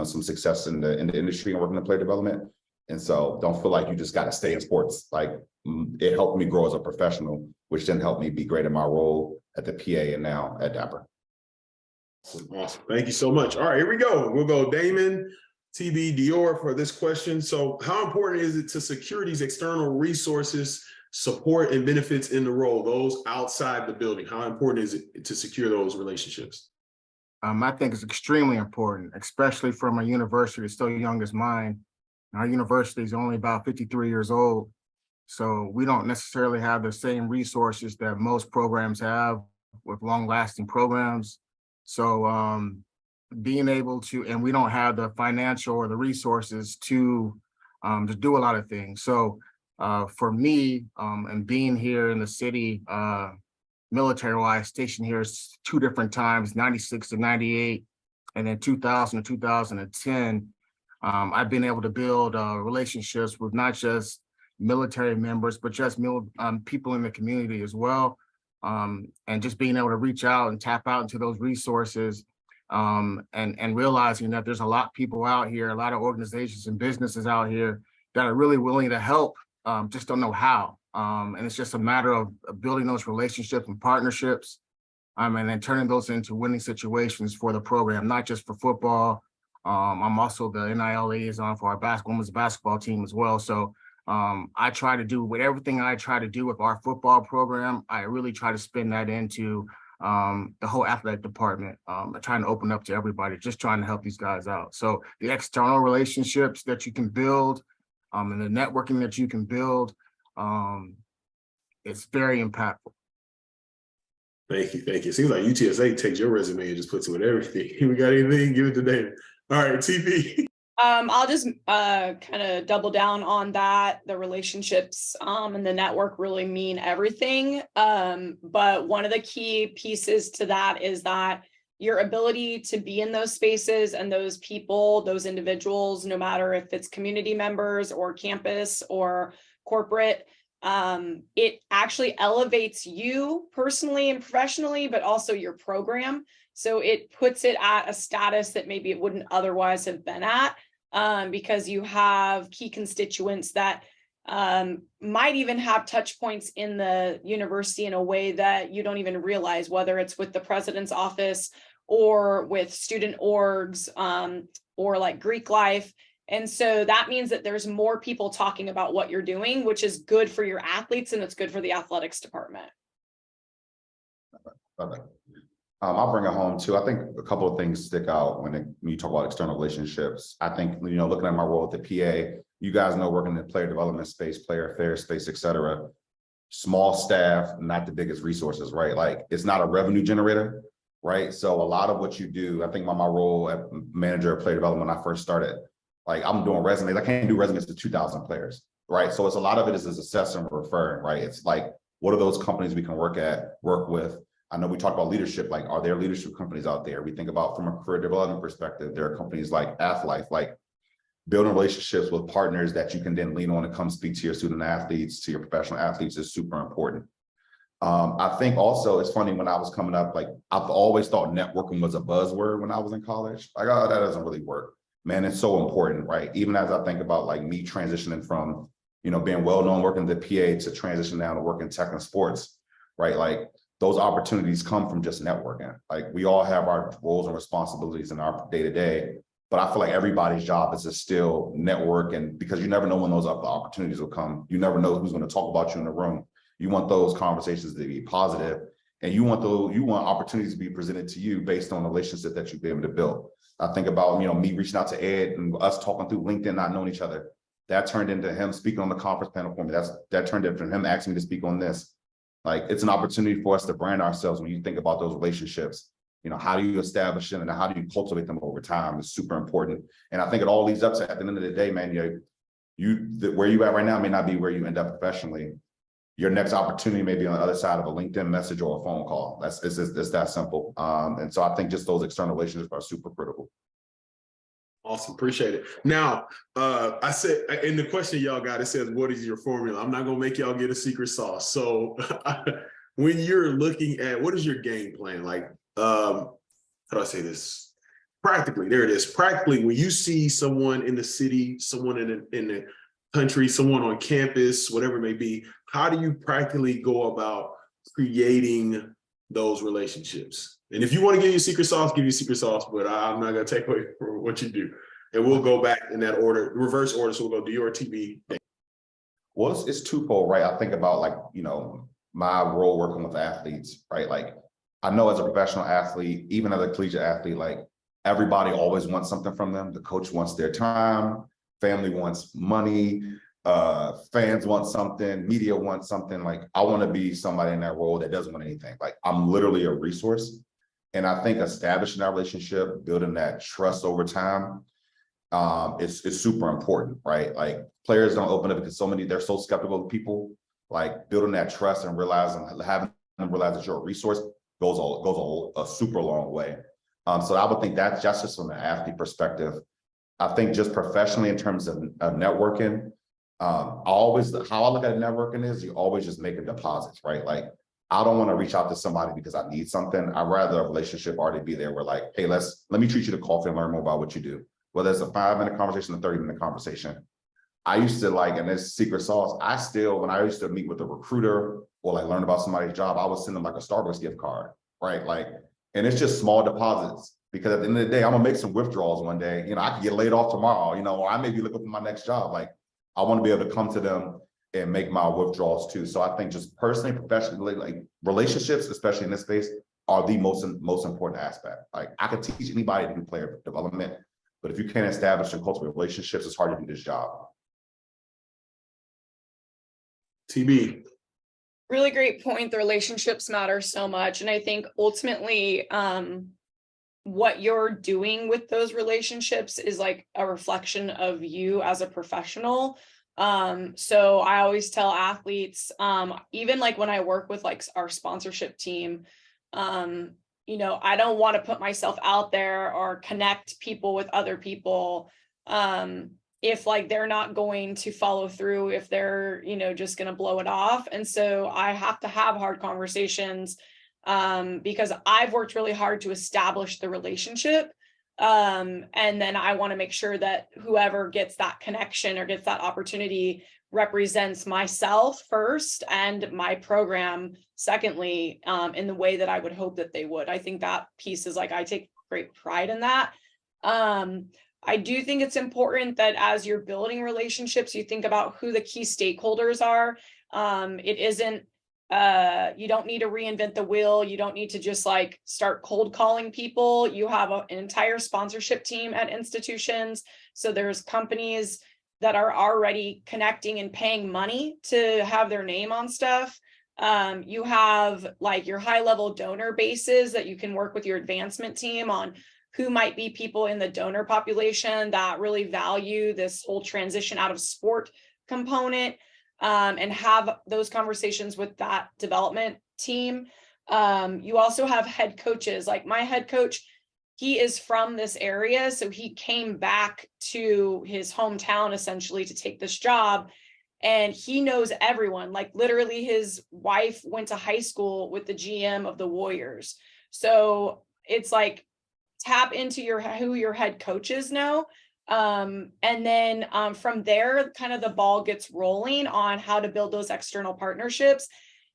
some success in the industry and working in player development. And so don't feel like you just got to stay in sports. Like it helped me grow as a professional, which then helped me be great in my role at the PA and now at Dapper. Awesome. Thank you so much. All right, here we go. We'll go Damon, TB, Dior for this question. So how important is it to secure these external resources, support and benefits in the role, those outside the building? How important is it to secure those relationships? I think it's extremely important, especially from a university that's still young as mine. Our university is only about 53 years old. So we don't necessarily have the same resources that most programs have with long-lasting programs. So being able to, and we don't have the financial or the resources to do a lot of things. So for me, and being here in the city, military-wise, stationed here 2 different times, 96 to 98, and then 2000 to 2010, I've been able to build relationships with not just military members, but just people in the community as well. And just being able to reach out and tap out into those resources and realizing that there's a lot of people out here, a lot of organizations and businesses out here that are really willing to help, just don't know how. And it's just a matter of building those relationships and partnerships, and then turning those into winning situations for the program, not just for football. I'm also the NIL liaison for our women's basketball team as well. So I try to do with everything I try to do with our football program, I really try to spin that into the whole athletic department, trying to open up to everybody, just trying to help these guys out. So the external relationships that you can build and the networking that you can build, it's very impactful. Thank you. Thank you. It seems like UTSA takes your resume and just puts it with everything. We got anything? Give it to David. All right, TP. I'll just kind of double down on that. The relationships and the network really mean everything. But one of the key pieces to that is that your ability to be in those spaces and those people, those individuals, no matter if it's community members or campus or corporate. It actually elevates you personally and professionally, but also your program. So it puts it at a status that maybe it wouldn't otherwise have been at, because you have key constituents that might even have touch points in the university in a way that you don't even realize, whether it's with the president's office or with student orgs, or like Greek life. And so that means that there's more people talking about what you're doing, which is good for your athletes and it's good for the athletics department. Okay. I'll bring it home too. I think a couple of things stick out when you talk about external relationships. I think, looking at my role at the PA, you guys know, working in the player development space, player affairs space, et cetera, small staff, not the biggest resources, right? Like, it's not a revenue generator, right? So a lot of what you do, I think my role at manager of player development, when I first started, like, I'm doing resumes. I can't do resumes to 2,000 players, right? So it's a lot of it is assessing and referring, right? It's like, what are those companies we can work with? I know we talk about leadership, like, are there leadership companies out there? We think about from a career development perspective, there are companies like Athlife, like building relationships with partners that you can then lean on to come speak to your student athletes, to your professional athletes is super important. I think also it's funny, when I was coming up, like, I've always thought networking was a buzzword when I was in college. Like, oh, that doesn't really work. Man, it's so important, right? Even as I think about like me transitioning from, being well-known working at the PA to transition down to work in tech and sports, right? Like, those opportunities come from just networking. Like, we all have our roles and responsibilities in our day-to-day, but I feel like everybody's job is to still network, and because you never know when those opportunities will come. You never know who's going to talk about you in the room. You want those conversations to be positive, and you want opportunities to be presented to you based on the relationship that you've been able to build. I think about, me reaching out to Ed and us talking through LinkedIn, not knowing each other. That turned into him speaking on the conference panel for me. That turned into him asking me to speak on this. Like, it's an opportunity for us to brand ourselves when you think about those relationships. How do you establish them and how do you cultivate them over time is super important. And I think it all leads up to, at the end of the day, man, where you at right now may not be where you end up professionally. Your next opportunity may be on the other side of a LinkedIn message or a phone call. It's that simple. And so I think just those external relationships are super critical. Awesome, appreciate it. Now, I said in the question y'all got, it says, what is your formula? I'm not gonna make y'all get a secret sauce. So when you're looking at, what is your game plan? Like, how do I say this? Practically, there it is. Practically, when you see someone in the city, someone in the country, someone on campus, whatever it may be, how do you practically go about creating those relationships? And if you want to give you secret sauce, give you secret sauce, but I'm not going to take away from what you do. And we'll go back in that order, reverse order. So we'll go Dior, TB. Well, it's twofold, right? I think about, like, my role working with athletes, right? Like, I know as a professional athlete, even as a collegiate athlete, like, everybody always wants something from them. The coach wants their time, family wants money, fans want something, media wants something. Like, I want to be somebody in that role that doesn't want anything. Like, I'm literally a resource. And I think establishing that relationship, building that trust over time, is super important, right? Like, players don't open up because they're so skeptical of people. Like, building that trust and having them realize that you're a resource goes a super long way. So I would think that's just from an athlete perspective. I think just professionally in terms of networking, how I look at networking is you always just make a deposit, right? Like, I don't want to reach out to somebody because I need something. I'd rather a relationship already be there. We're like, hey, let me treat you to coffee and learn more about what you do. Whether it's a 5-minute conversation, a 30-minute conversation. I used to, like, and this secret sauce, when I used to meet with a recruiter or like learn about somebody's job, I would send them like a Starbucks gift card, right? Like, and it's just small deposits, because at the end of the day, I'm gonna make some withdrawals one day. I could get laid off tomorrow, or I may be looking for my next job. Like, I want to be able to come to them and make my withdrawals too. So I think just personally, professionally, like, relationships, especially in this space, are the most important aspect. Like, I could teach anybody to do player development, but if you can't establish and cultivate relationships, it's hard to do this job. TB. Really great point. The relationships matter so much. And I think ultimately, what you're doing with those relationships is like a reflection of you as a professional. So I always tell athletes, even like when I work with like our sponsorship team, I don't want to put myself out there or connect people with other people, if like they're not going to follow through, if they're, you know, just going to blow it off. And so I have to have hard conversations because I've worked really hard to establish the relationship. And then I want to make sure that whoever gets that connection or gets that opportunity represents myself first and my program secondly, in the way that I would hope that they would. I think that piece is like, I take great pride in that. I do think it's important that as you're building relationships, you think about who the key stakeholders are. It isn't, you don't need to reinvent the wheel. You don't need to just like start cold calling people. You have an entire sponsorship team at institutions. So there's companies that are already connecting and paying money to have their name on stuff. You have like your high level donor bases that you can work with your advancement team on who might be people in the donor population that really value this whole transition out of sport component, and have those conversations with that development team. You also have head coaches. Like my head coach, he is from this area, so he came back to his hometown essentially to take this job, and he knows everyone. Like literally his wife went to high school with the GM of the Warriors. So it's like, tap into who your head coaches know. And then from there, kind of the ball gets rolling on how to build those external partnerships.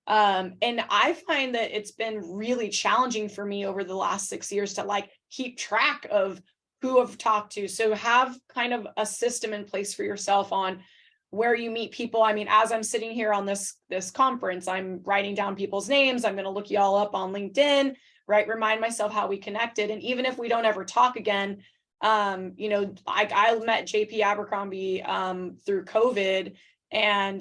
And I find that it's been really challenging for me over the last 6 years to like keep track of who I've talked to. So have kind of a system in place for yourself on where you meet people. I mean, as I'm sitting here on this conference, I'm writing down people's names. I'm going to look you all up on LinkedIn, right? Remind myself how we connected. And even if we don't ever talk again, you know, I met JP Abercrombie through COVID, and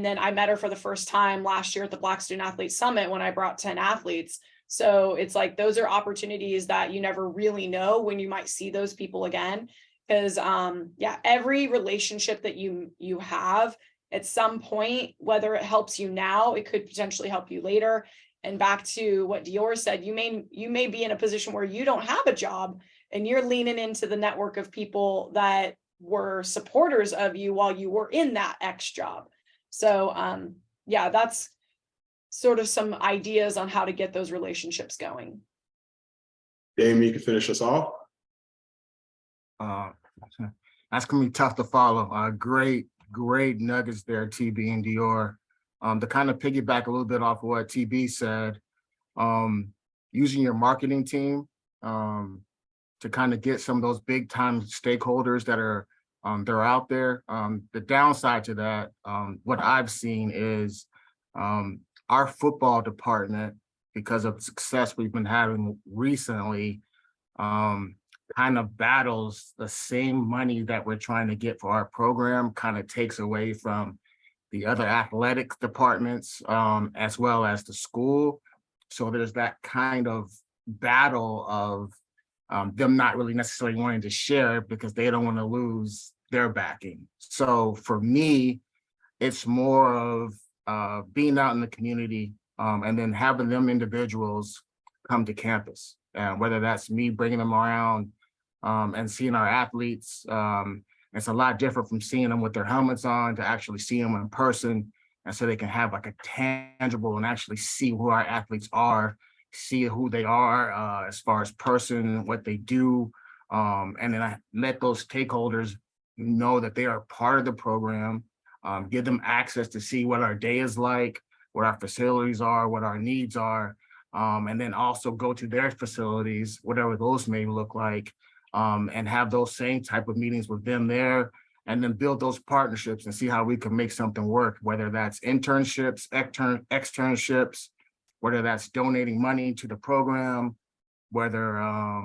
then I met her for the first time last year at the Black Student Athlete Summit when I brought 10 athletes. So it's like, those are opportunities that you never really know when you might see those people again. Because yeah, every relationship that you have at some point, whether it helps you now, it could potentially help you later. And back to what Dior said, you may be in a position where you don't have a job and you're leaning into the network of people that were supporters of you while you were in that X job. So yeah, that's sort of some ideas on how to get those relationships going. Damon, you can finish us off. That's gonna be tough to follow. Great nuggets there, TB and Dior. To kind of piggyback a little bit off of what TB said, using your marketing team to kind of get some of those big time stakeholders that are they're out there. The downside to that, what I've seen is our football department, because of success we've been having recently, kind of battles the same money that we're trying to get for our program, kind of takes away from the other athletic departments, as well as the school. So there's that kind of battle of them not really necessarily wanting to share because they don't want to lose their backing. So for me, it's more of being out in the community and then having them individuals come to campus. Whether that's me bringing them around and seeing our athletes. It's a lot different from seeing them with their helmets on to actually seeing them in person. And so they can have like a tangible and actually see who our athletes are, see who they are as far as person, what they do. And then I let those stakeholders know that they are part of the program, give them access to see what our day is like, what our facilities are, what our needs are, and then also go to their facilities, whatever those may look like, and have those same type of meetings with them there, and then build those partnerships and see how we can make something work, whether that's internships, externships, whether that's donating money to the program, whether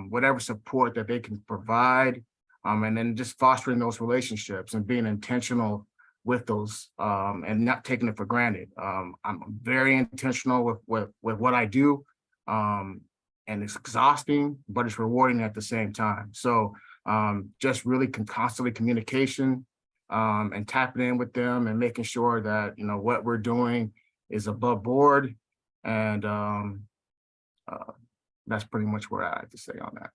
whatever support that they can provide, and then just fostering those relationships and being intentional with those and not taking it for granted. I'm very intentional with what I do. And it's exhausting, but it's rewarding at the same time. So just really constantly communication and tapping in with them and making sure that, you know, what we're doing is above board. And that's pretty much what I have to say on that.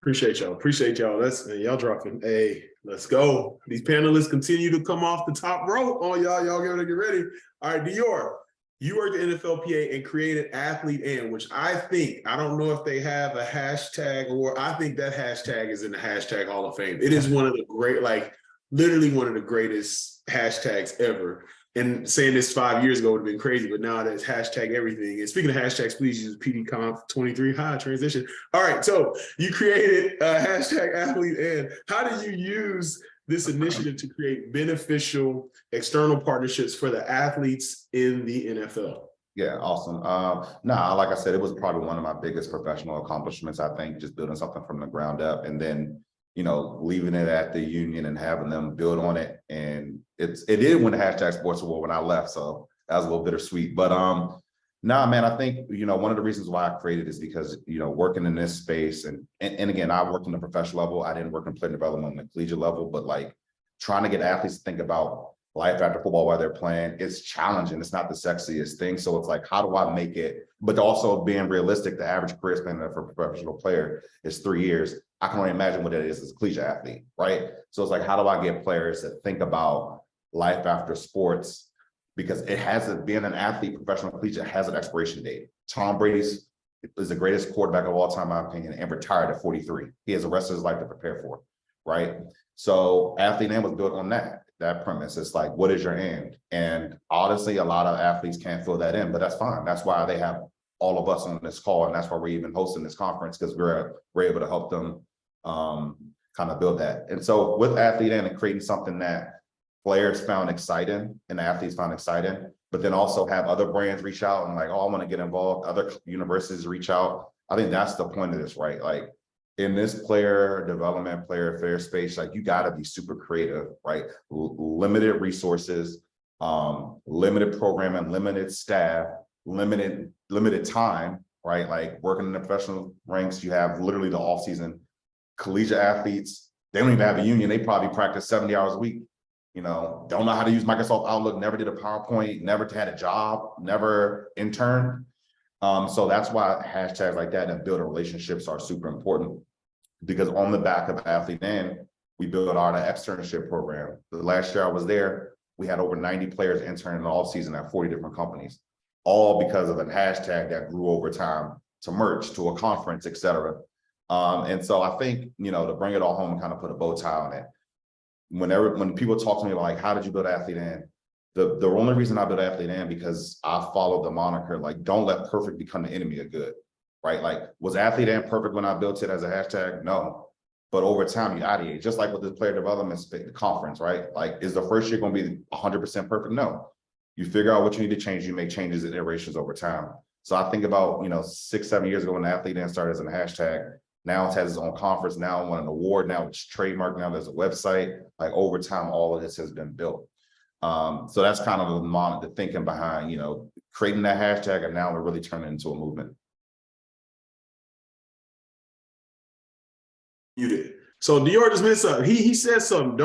Appreciate y'all. Appreciate y'all. Y'all dropping. Hey, let's go. These panelists continue to come off the top rope. Oh, y'all get ready. All right, Dior, you worked at NFLPA and created Athlete In, which I don't know if they have a hashtag, or I think that hashtag is in the hashtag Hall of Fame. It is one of the great, literally one of the greatest hashtags ever. And saying this 5 years ago would have been crazy, but now that's hashtag everything. And speaking of hashtags, please use PDConf23. Hi, transition. All right, so you created hashtag Athlete In. How do you use this initiative to create beneficial external partnerships for the athletes in the NFL? Yeah, awesome. Like I said, it was probably one of my biggest professional accomplishments, I think, just building something from the ground up and then, leaving it at the union and having them build on it. And it did win the hashtag sports award when I left. So that was a little bittersweet. But man, I think, one of the reasons why I created is because, working in this space and again, I worked on the professional level. I didn't work in player development on the collegiate level, but trying to get athletes to think about life after football while they're playing, it's challenging. It's not the sexiest thing. So it's how do I make it, but also being realistic, the average career span for a professional player is 3 years. I can only imagine what it is as a collegiate athlete, right? So it's how do I get players to think about life after sports? Because it hasn't been an athlete, professional collegiate has an expiration date. Tom Brady is the greatest quarterback of all time, in my opinion, and retired at 43. He has the rest of his life to prepare for, right? So Athlete In was built on that premise. It's what is your end? And honestly, a lot of athletes can't fill that in, but that's fine. That's why they have all of us on this call. And that's why we're even hosting this conference, because we're able to help them kind of build that. And so with Athlete In and creating something that players found exciting and athletes found exciting, but then also have other brands reach out and oh, I want to get involved, other universities reach out. I think that's the point of this, right? In this player development, player affairs space, you got to be super creative, right? Limited resources, limited programming, limited staff, limited time, right? Working in the professional ranks, you have literally the off season. Collegiate athletes, they don't even have a union. They probably practice 70 hours a week, don't know how to use Microsoft Outlook, never did a PowerPoint, never had a job, never interned. So that's why hashtags like that and building relationships are super important, because on the back of Athlete In, we built our externship program. The last year I was there, we had over 90 players interning in the off season at 40 different companies, all because of a hashtag that grew over time to merch, to a conference, et cetera. And so I think, to bring it all home and kind of put a bow tie on it, when people talk to me about how did you build Athlete In? The only reason I built Athlete In because I followed the moniker, don't let perfect become the enemy of good, right? Was Athlete In perfect when I built it as a hashtag? No. But over time, you ideate, just like with the player development conference, right? Is the first year going to be 100% perfect? No. You figure out what you need to change, you make changes and iterations over time. So I think about, 6-7 years ago when Athlete In started as a hashtag, now it has its own conference, now it won an award, now it's trademarked, now there's a website. Over time, all of this has been built. So that's kind of the thinking behind, creating that hashtag, and now we're really turning it into a movement. You did. So Dior just missed something. He said something.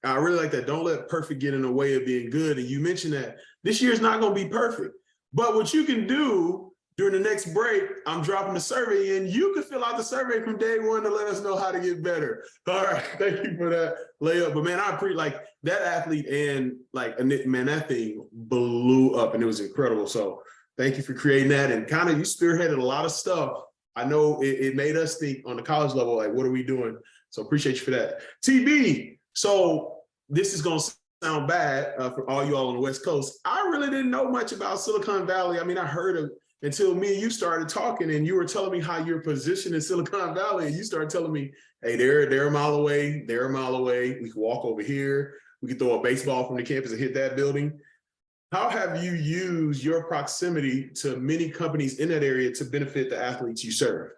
I really like that. Don't let perfect get in the way of being good. And you mentioned that this year's not going to be perfect. But what you can do during the next break, I'm dropping the survey and you can fill out the survey from day one to let us know how to get better. All right. Thank you for that layup. But man, I appreciate that Athlete In, man, that thing blew up and it was incredible. So thank you for creating that. And kind of you spearheaded a lot of stuff. I know it made us think on the college level, what are we doing? So appreciate you for that. TB, so this is going to sound bad for all you all on the West Coast. I really didn't know much about Silicon Valley. I mean, I heard of until me and you started talking and you were telling me how you're positioned in Silicon Valley. And you started telling me, hey, they're a mile away. They're a mile away. We can walk over here. We can throw a baseball from the campus and hit that building. How have you used your proximity to many companies in that area to benefit the athletes you serve?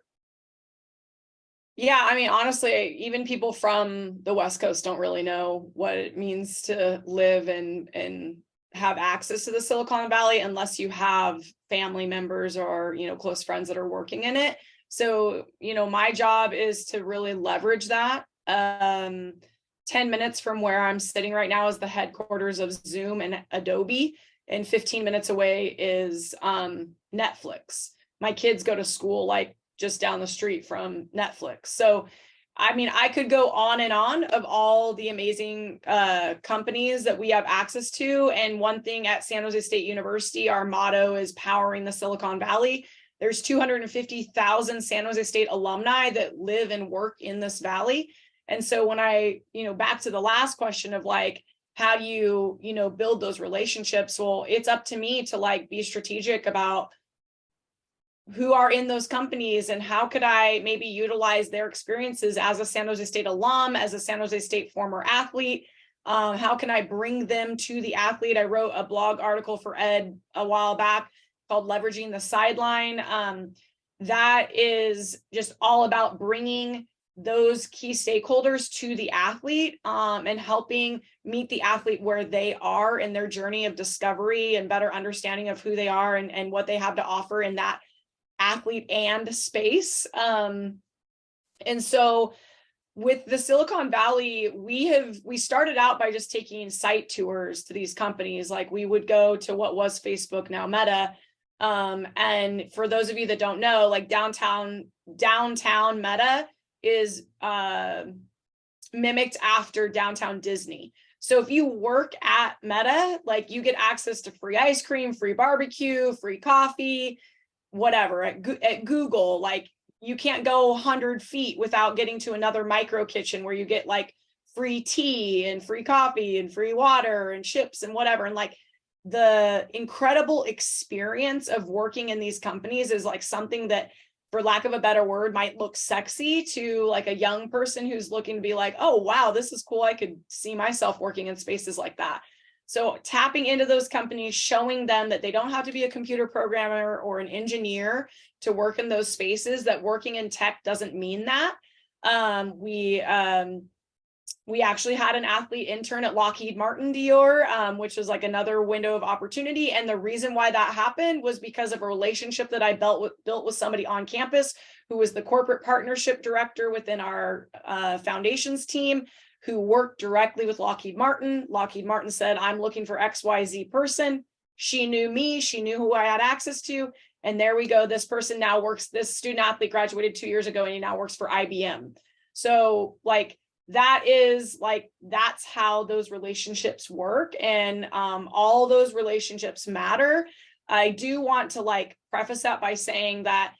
Yeah, I mean, honestly, even people from the West Coast don't really know what it means to live and have access to the Silicon Valley unless you have family members or, close friends that are working in it. So, my job is to really leverage that. 10 minutes from where I'm sitting right now is the headquarters of Zoom and Adobe, and 15 minutes away is Netflix. My kids go to school just down the street from Netflix. So, I mean, I could go on and on of all the amazing companies that we have access to. And one thing at San Jose State University, our motto is powering the Silicon Valley. There's 250,000 San Jose State alumni that live and work in this valley. And so when I, back to the last question of like, how do you, build those relationships? Well, it's up to me to like be strategic about who are in those companies and how could I maybe utilize their experiences as a San Jose State alum, as a San Jose State former athlete. How can I bring them to the athlete? I wrote a blog article for Ed a while back called Leveraging the Sideline. That is just all about bringing those key stakeholders to the athlete and helping meet the athlete where they are in their journey of discovery and better understanding of who they are and what they have to offer in that athlete and space. And so with the Silicon Valley, we started out by just taking site tours to these companies. Like we would go to what was Facebook, now Meta. And for those of you that don't know, like downtown Meta is mimicked after downtown Disney. So if you work at Meta, like you get access to free ice cream, free barbecue, free coffee, whatever. At Google, like you can't go 100 feet without getting to another micro kitchen where you get like free tea and free coffee and free water and chips and whatever. And like the incredible experience of working in these companies is like something that, for lack of a better word, might look sexy to like a young person who's looking to be like, oh, wow, this is cool. I could see myself working in spaces like that. So tapping into those companies, showing them that they don't have to be a computer programmer or an engineer to work in those spaces, that working in tech doesn't mean that. We actually had an athlete intern at Lockheed Martin, Dior, which was like another window of opportunity. And the reason why that happened was because of a relationship that I built with somebody on campus who was the corporate partnership director within our foundations team, who worked directly with Lockheed Martin. Lockheed Martin said, I'm looking for XYZ person. She knew me, she knew who I had access to. And there we go. This person now works, this student athlete graduated 2 years ago and he now works for IBM. So like, that's how those relationships work. And all those relationships matter. I do want to like preface that by saying that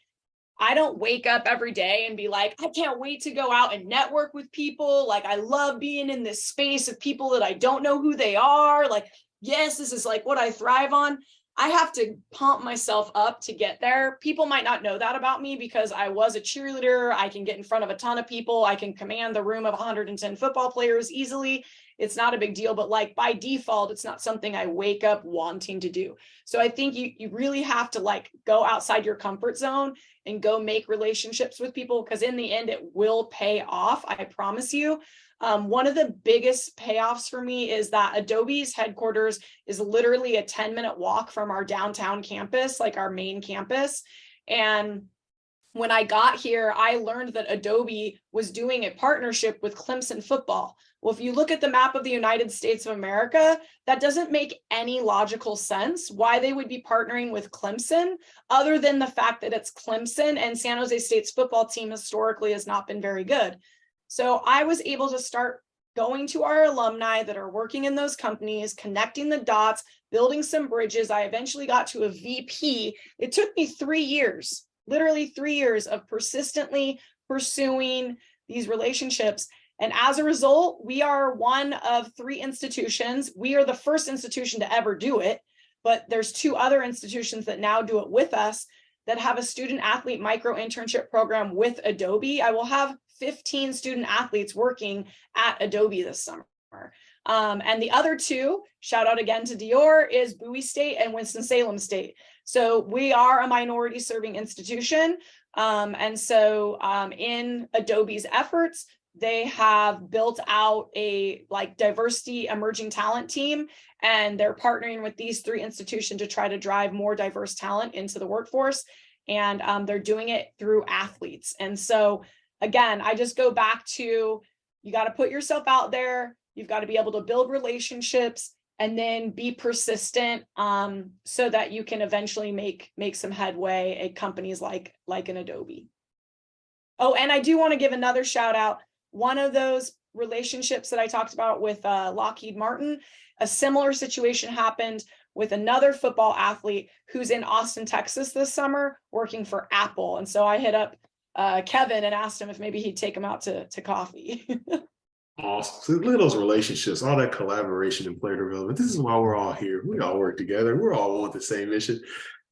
I don't wake up every day and be like, I can't wait to go out and network with people. Like, I love being in this space of people that I don't know who they are. Like, yes, this is like what I thrive on. I have to pump myself up to get there. People might not know that about me because I was a cheerleader. I can get in front of a ton of people. I can command the room of 110 football players easily. It's not a big deal, but like by default, it's not something I wake up wanting to do. So I think you really have to like go outside your comfort zone and go make relationships with people, because in the end, it will pay off. I promise you. One of the biggest payoffs for me is that Adobe's headquarters is literally a 10-minute walk from our downtown campus, like our main campus. And when I got here, I learned that Adobe was doing a partnership with Clemson football. Well, if you look at the map of the United States of America, that doesn't make any logical sense why they would be partnering with Clemson, other than the fact that it's Clemson and San Jose State's football team historically has not been very good. So I was able to start going to our alumni that are working in those companies, connecting the dots, building some bridges. I eventually got to a VP. It took me 3 years, literally 3 years of persistently pursuing these relationships. And as a result, we are one of 3 institutions. We are the first institution to ever do it, but there's 2 other institutions that now do it with us that have a student athlete micro internship program with Adobe. I will have 15 student athletes working at Adobe this summer. And the other 2, shout out again to Dior, is Bowie State and Winston-Salem State. So we are a minority serving institution. And so in Adobe's efforts, they have built out a like diversity emerging talent team, and they're partnering with these 3 institutions to try to drive more diverse talent into the workforce. And they're doing it through athletes. And so again, I just go back to, you got to put yourself out there. You've got to be able to build relationships and then be persistent so that you can eventually make some headway at companies like an Adobe. Oh, and I do want to give another shout out. One of those relationships that I talked about with Lockheed Martin, a similar situation happened with another football athlete who's in Austin, Texas this summer working for Apple. And so I hit up Kevin and asked him if maybe he'd take him out to coffee. Awesome. So look at those relationships, all that collaboration and player development. This is why we're all here. We all work together. We're all on the same mission.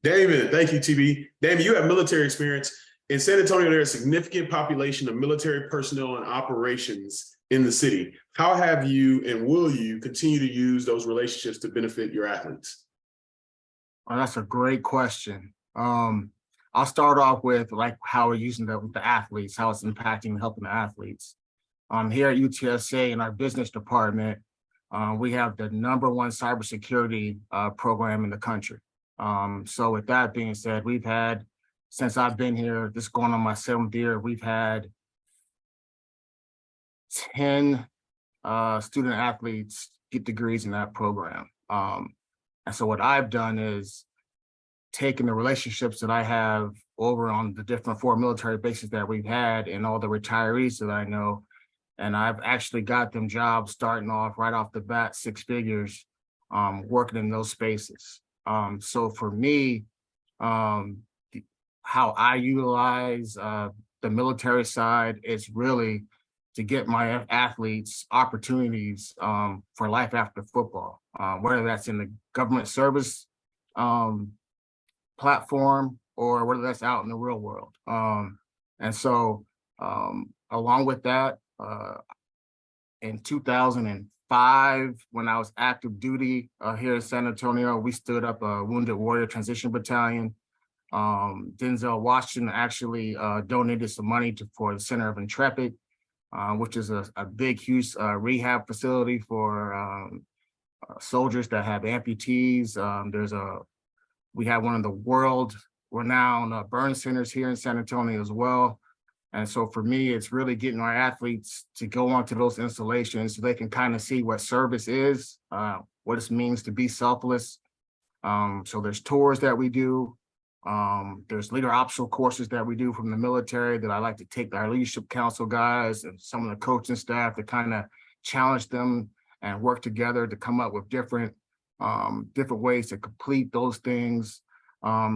Damon, thank you, TB. Damon, you have military experience. In San Antonio, there's a significant population of military personnel and operations in the city. How have you and will you continue to use those relationships to benefit your athletes? Oh, that's a great question. I'll start off with like how we're using that with the athletes, how it's impacting and helping the athletes. Here at UTSA in our business department, we have the #1 cybersecurity program in the country. So with that being said, we've had, since I've been here, this is going on my 7th year, we've had 10 student athletes get degrees in that program. And so what I've done is taken the relationships that I have over on the different 4 military bases that we've had and all the retirees that I know, and I've actually got them jobs starting off right off the bat, 6 figures, working in those spaces. So for me, how I utilize the military side is really to get my athletes opportunities for life after football, whether that's in the government service platform or whether that's out in the real world. And so along with that, in 2005, when I was active duty here in San Antonio, we stood up a Wounded Warrior Transition Battalion. Denzel Washington actually donated some money for the Center of Intrepid, which is a big, huge rehab facility for soldiers that have amputees. We have one of the world-renowned burn centers here in San Antonio as well. And so for me, it's really getting our athletes to go onto those installations so they can kind of see what service is, what it means to be selfless. So there's tours that we do. There's leader optional courses that we do from the military that I like to take our leadership council guys and some of the coaching staff to kind of challenge them and work together to come up with different ways to complete those things.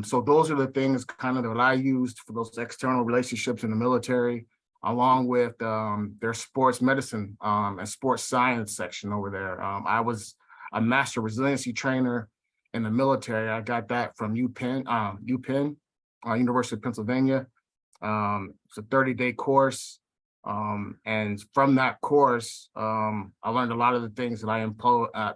So those are the things kind of that I used for those external relationships in the military, along with their sports medicine and sports science section over there. I was a master resiliency trainer in the military. I got that from UPenn, University of Pennsylvania. It's a 30-day course. And from that course, I learned a lot of the things that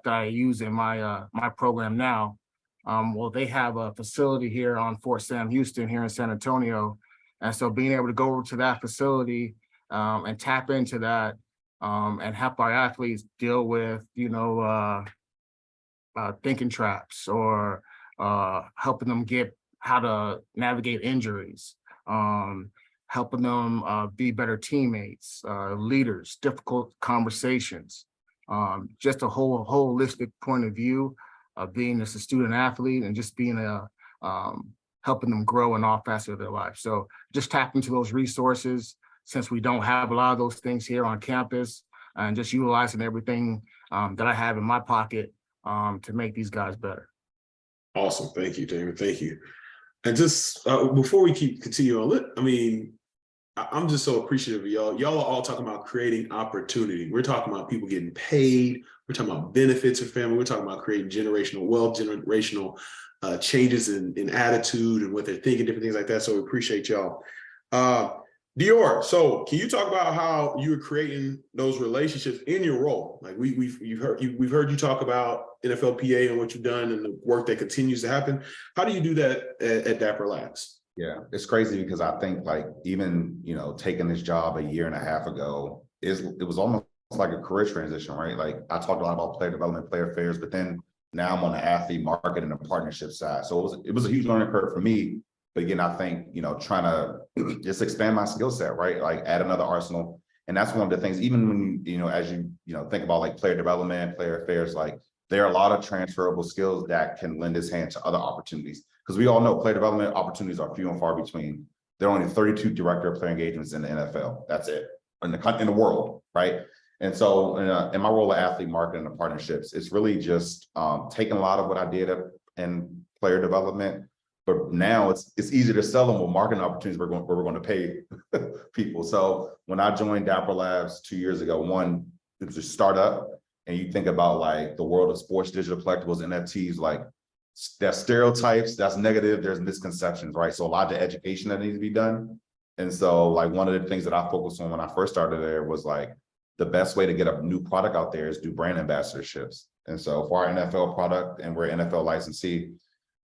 I use in my my program now. Well, they have a facility here on Fort Sam Houston here in San Antonio. And so being able to go over to that facility and tap into that and help our athletes deal with, thinking traps or helping them get how to navigate injuries, helping them be better teammates, leaders, difficult conversations, just a whole holistic point of view of being as a student athlete and just being helping them grow in all facets of their life. So just tap into those resources since we don't have a lot of those things here on campus, and just utilizing everything that I have in my pocket to make these guys better. Awesome. Thank you, Damon. Thank you. And just before we continue on, I'm just so appreciative of y'all. Y'all are all talking about creating opportunity. We're talking about people getting paid. We're talking about benefits for family. We're talking about creating generational wealth, generational changes in attitude and what they're thinking, different things like that. So we appreciate y'all. Dior, so can you talk about how you're creating those relationships in your role? Like we've heard you talk about NFLPA and what you've done and the work that continues to happen. How do you do that at Dapper Labs? Yeah, it's crazy because I think like even, taking this job a year and a half ago, it was almost like a career transition, right? Like I talked a lot about player development, player affairs, but then now I'm on the athlete marketing and partnership side. So it was a huge learning curve for me. But again, I think, trying to just expand my skill set, right? Like add another arsenal. And that's one of the things, even when, as you think about like player development, player affairs, like there are a lot of transferable skills that can lend its hand to other opportunities. Because we all know player development opportunities are few and far between. There are only 32 director of player engagements in the NFL. That's it in the world, right? And so in my role of athlete marketing and partnerships, it's really just taking a lot of what I did in player development, but now it's easier to sell them with marketing opportunities where we're going to pay people. So when I joined Dapper Labs 2 years ago, one, it was a startup, and you think about like the world of sports, digital collectibles, NFTs, like that's stereotypes, that's negative, there's misconceptions, right? So a lot of education that needs to be done. And so like one of the things that I focused on when I first started there was like, the best way to get a new product out there is do brand ambassadorships. And so for our NFL product, and we're NFL licensee,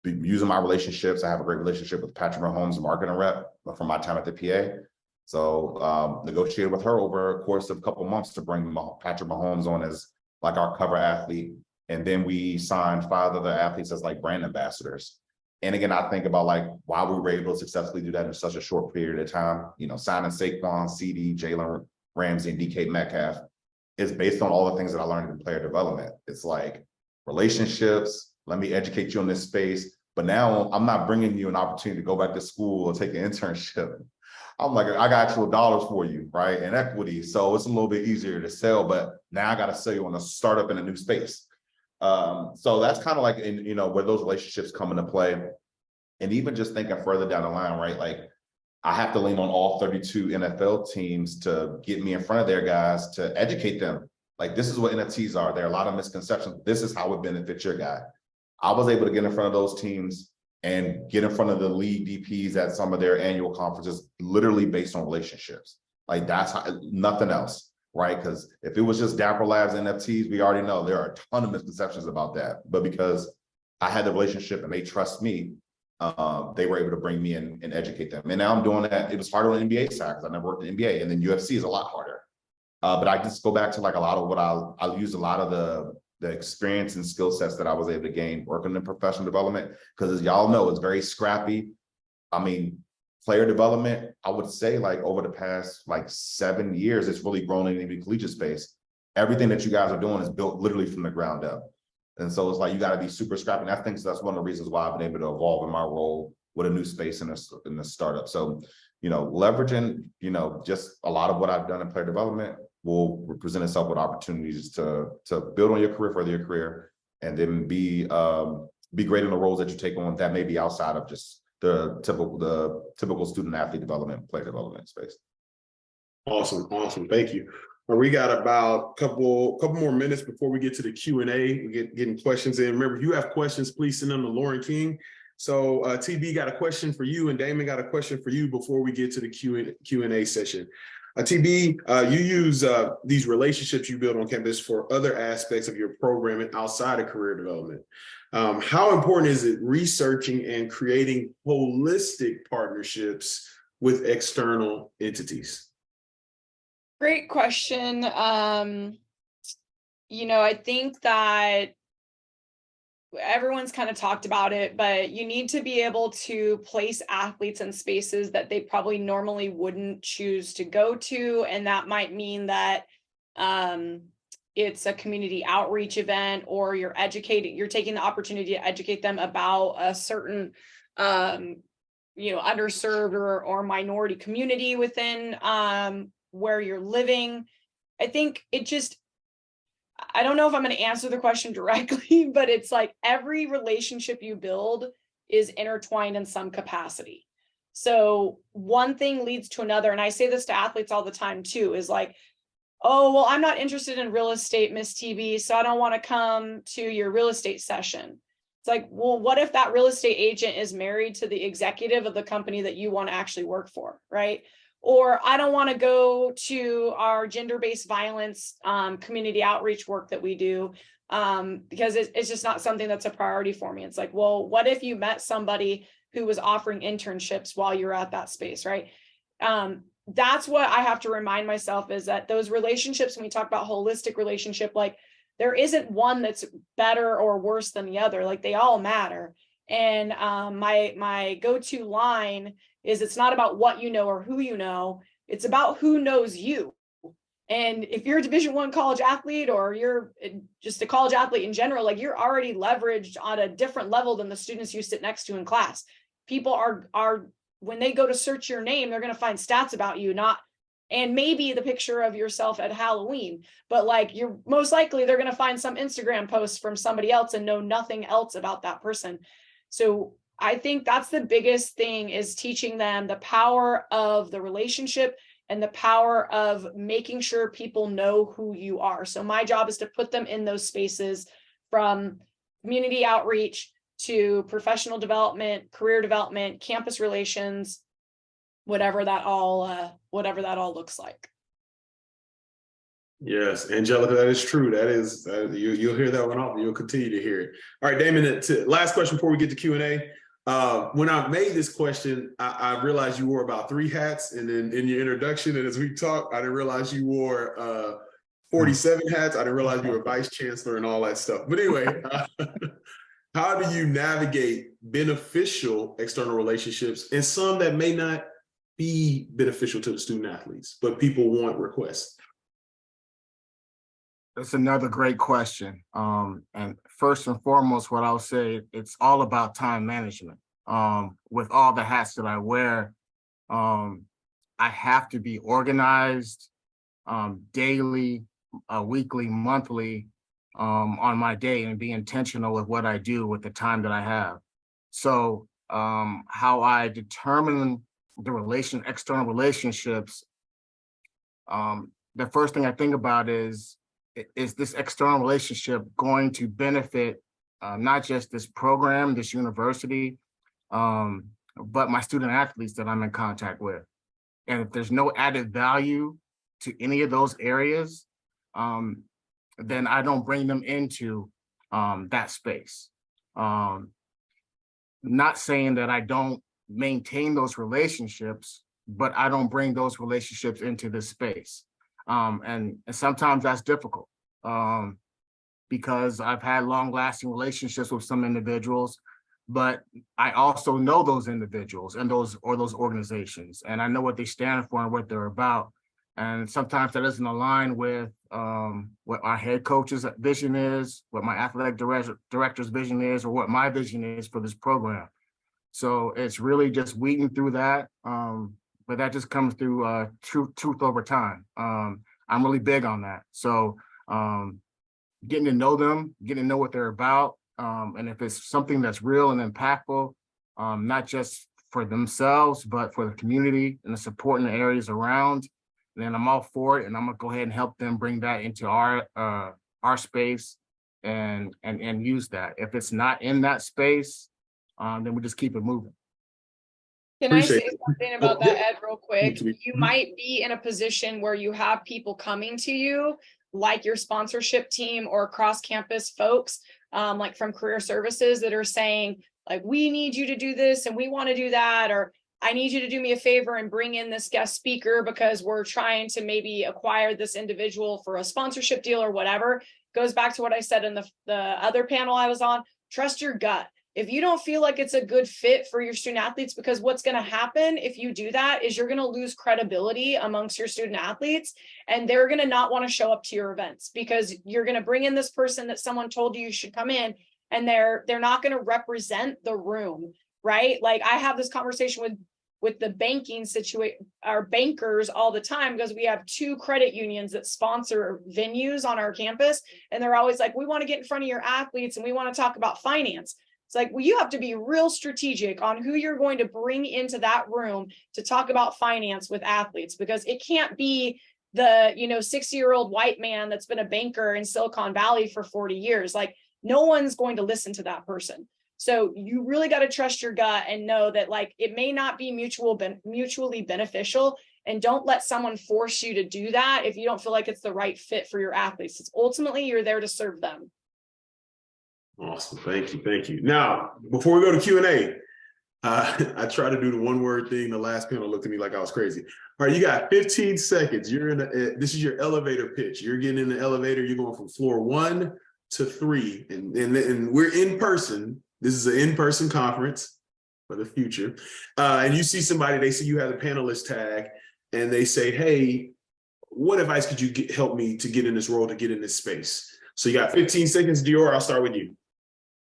using my relationships, I have a great relationship with Patrick Mahomes, marketing rep from my time at the PA. So negotiated with her over a course of a couple months to bring Patrick Mahomes on as like our cover athlete. And then we signed 5 other athletes as like brand ambassadors. And again, I think about like why we were able to successfully do that in such a short period of time. You know, signing Saquon, CD, Jalen Ramsey, and DK Metcalf is based on all the things that I learned in player development. It's like relationships, let me educate you on this space. But now I'm not bringing you an opportunity to go back to school or take an internship. I'm like, I got actual dollars for you, right? And equity. So it's a little bit easier to sell, but now I got to sell you on a startup in a new space. So that's kind of like, where those relationships come into play. And even just thinking further down the line, right? Like I have to lean on all 32 NFL teams to get me in front of their guys to educate them. Like, this is what NFTs are. There are a lot of misconceptions. This is how it benefits your guy. I was able to get in front of those teams and get in front of the league DPs at some of their annual conferences, literally based on relationships. Like that's how, nothing else, right? Because if it was just Dapper Labs NFTs, we already know there are a ton of misconceptions about that. But because I had the relationship and they trust me, they were able to bring me in and educate them. And now I'm doing that. It was harder on the NBA side because I never worked in NBA, and then UFC is a lot harder. But I just go back to like a lot of what I'll use a lot of the experience and skill sets that I was able to gain working in professional development, because as y'all know, it's very scrappy. I mean, player development, I would say like over the past like 7 years, it's really grown in the collegiate space. Everything that you guys are doing is built literally from the ground up. And so it's like, you got to be super scrappy. And I think that's one of the reasons why I've been able to evolve in my role with a new space in the startup. So, leveraging, just a lot of what I've done in player development will present itself with opportunities to build on your career, further your career, and then be great in the roles that you take on that may be outside of just the typical student athlete development, player development space. Awesome. Thank you. We got about a couple more minutes before we get to the Q&A. We're getting questions in. Remember, if you have questions, please send them to Lauren King. So TB got a question for you, and Damon got a question for you before we get to the Q&A session. TB, you use these relationships you build on campus for other aspects of your programming outside of career development. How important is it researching and creating holistic partnerships with external entities? Great question. I think that everyone's kind of talked about it, but you need to be able to place athletes in spaces that they probably normally wouldn't choose to go to. And that might mean that it's a community outreach event, or you're taking the opportunity to educate them about a certain, underserved or minority community within where you're living. I think I don't know if I'm going to answer the question directly, but it's like every relationship you build is intertwined in some capacity. So one thing leads to another. And I say this to athletes all the time too, is like, oh, well, I'm not interested in real estate, Miss TB, so I don't want to come to your real estate session. It's like, well, what if that real estate agent is married to the executive of the company that you want to actually work for, right? Or I don't want to go to our gender-based violence community outreach work that we do because it's just not something that's a priority for me. It's like, well, what if you met somebody who was offering internships while you're at that space, right? That's what I have to remind myself, is that those relationships, when we talk about holistic relationship, like there isn't one that's better or worse than the other. Like they all matter. And my go-to line is, it's not about what you know or who you know, it's about who knows you. And if you're a Division I college athlete, or you're just a college athlete in general, like you're already leveraged on a different level than the students you sit next to in class. People are when they go to search your name, they're going to find stats about you, and maybe the picture of yourself at Halloween, but like you're most likely they're going to find some Instagram posts from somebody else and know nothing else about that person. So I think that's the biggest thing, is teaching them the power of the relationship and the power of making sure people know who you are. So my job is to put them in those spaces, from community outreach to professional development, career development, campus relations, whatever that all looks like. Yes, Angelica, that is true. That is, you'll hear that one often. You'll continue to hear it. All right, Damon, last question before we get to Q&A. When I made this question, I realized you wore about 3 hats, and then in your introduction, and as we talked, I didn't realize you wore 47 hats. I didn't realize you were vice chancellor and all that stuff. But anyway, how do you navigate beneficial external relationships and some that may not be beneficial to the student athletes, but people want requests? That's another great question. And first and foremost, what I'll say, it's all about time management. With all the hats that I wear, I have to be organized daily, weekly, monthly, on my day, and be intentional with what I do with the time that I have. So how I determine the external relationships, the first thing I think about is this external relationship going to benefit not just this program, this university, but my student athletes that I'm in contact with. And if there's no added value to any of those areas, then I don't bring them into that space. Not saying that I don't maintain those relationships, but I don't bring those relationships into this space. And sometimes that's difficult because I've had long-lasting relationships with some individuals, but I also know those individuals and those organizations, and I know what they stand for and what they're about. And sometimes that doesn't align with what our head coach's vision is, what my athletic director's vision is, or what my vision is for this program. So it's really just weeding through that. But that just comes through truth over time. I'm really big on that. So getting to know them, getting to know what they're about. And if it's something that's real and impactful, not just for themselves, but for the community and the support in the areas around, then I'm all for it. And I'm gonna go ahead and help them bring that into our space and use that. If it's not in that space, then we just keep it moving. Can I say something about that, Ed, real quick? You might be in a position where you have people coming to you, like your sponsorship team or cross-campus folks, like from career services, that are saying, like, we need you to do this and we want to do that, or I need you to do me a favor and bring in this guest speaker because we're trying to maybe acquire this individual for a sponsorship deal or whatever. Goes back to what I said in the other panel I was on. Trust your gut. If you don't feel like it's a good fit for your student athletes, because what's going to happen if you do that is you're going to lose credibility amongst your student athletes, and they're going to not want to show up to your events because you're going to bring in this person that someone told you should come in, and they're not going to represent the room, right? Like, I have this conversation with the banking situation, our bankers all the time, because we have 2 credit unions that sponsor venues on our campus, and they're always like, we want to get in front of your athletes and we want to talk about finance. It's like, well, you have to be real strategic on who you're going to bring into that room to talk about finance with athletes, because it can't be the 60-year-old white man that's been a banker in Silicon Valley for 40 years. Like, no one's going to listen to that person. So you really got to trust your gut and know that, like, it may not be mutually beneficial, and don't let someone force you to do that if you don't feel like it's the right fit for your athletes. It's ultimately, you're there to serve them. Awesome. Thank you. Thank you. Now, before we go to Q&A, I try to do the one-word thing. The last panel looked at me like I was crazy. All right, you got 15 seconds. You're in this is your elevator pitch. You're getting in the elevator. You're going from floor 1 to 3, and we're in person. This is an in-person conference for the future. And you see somebody, they see you have a panelist tag, and they say, hey, what advice could you help me to get in this role, to get in this space? So you got 15 seconds, Dior. I'll start with you.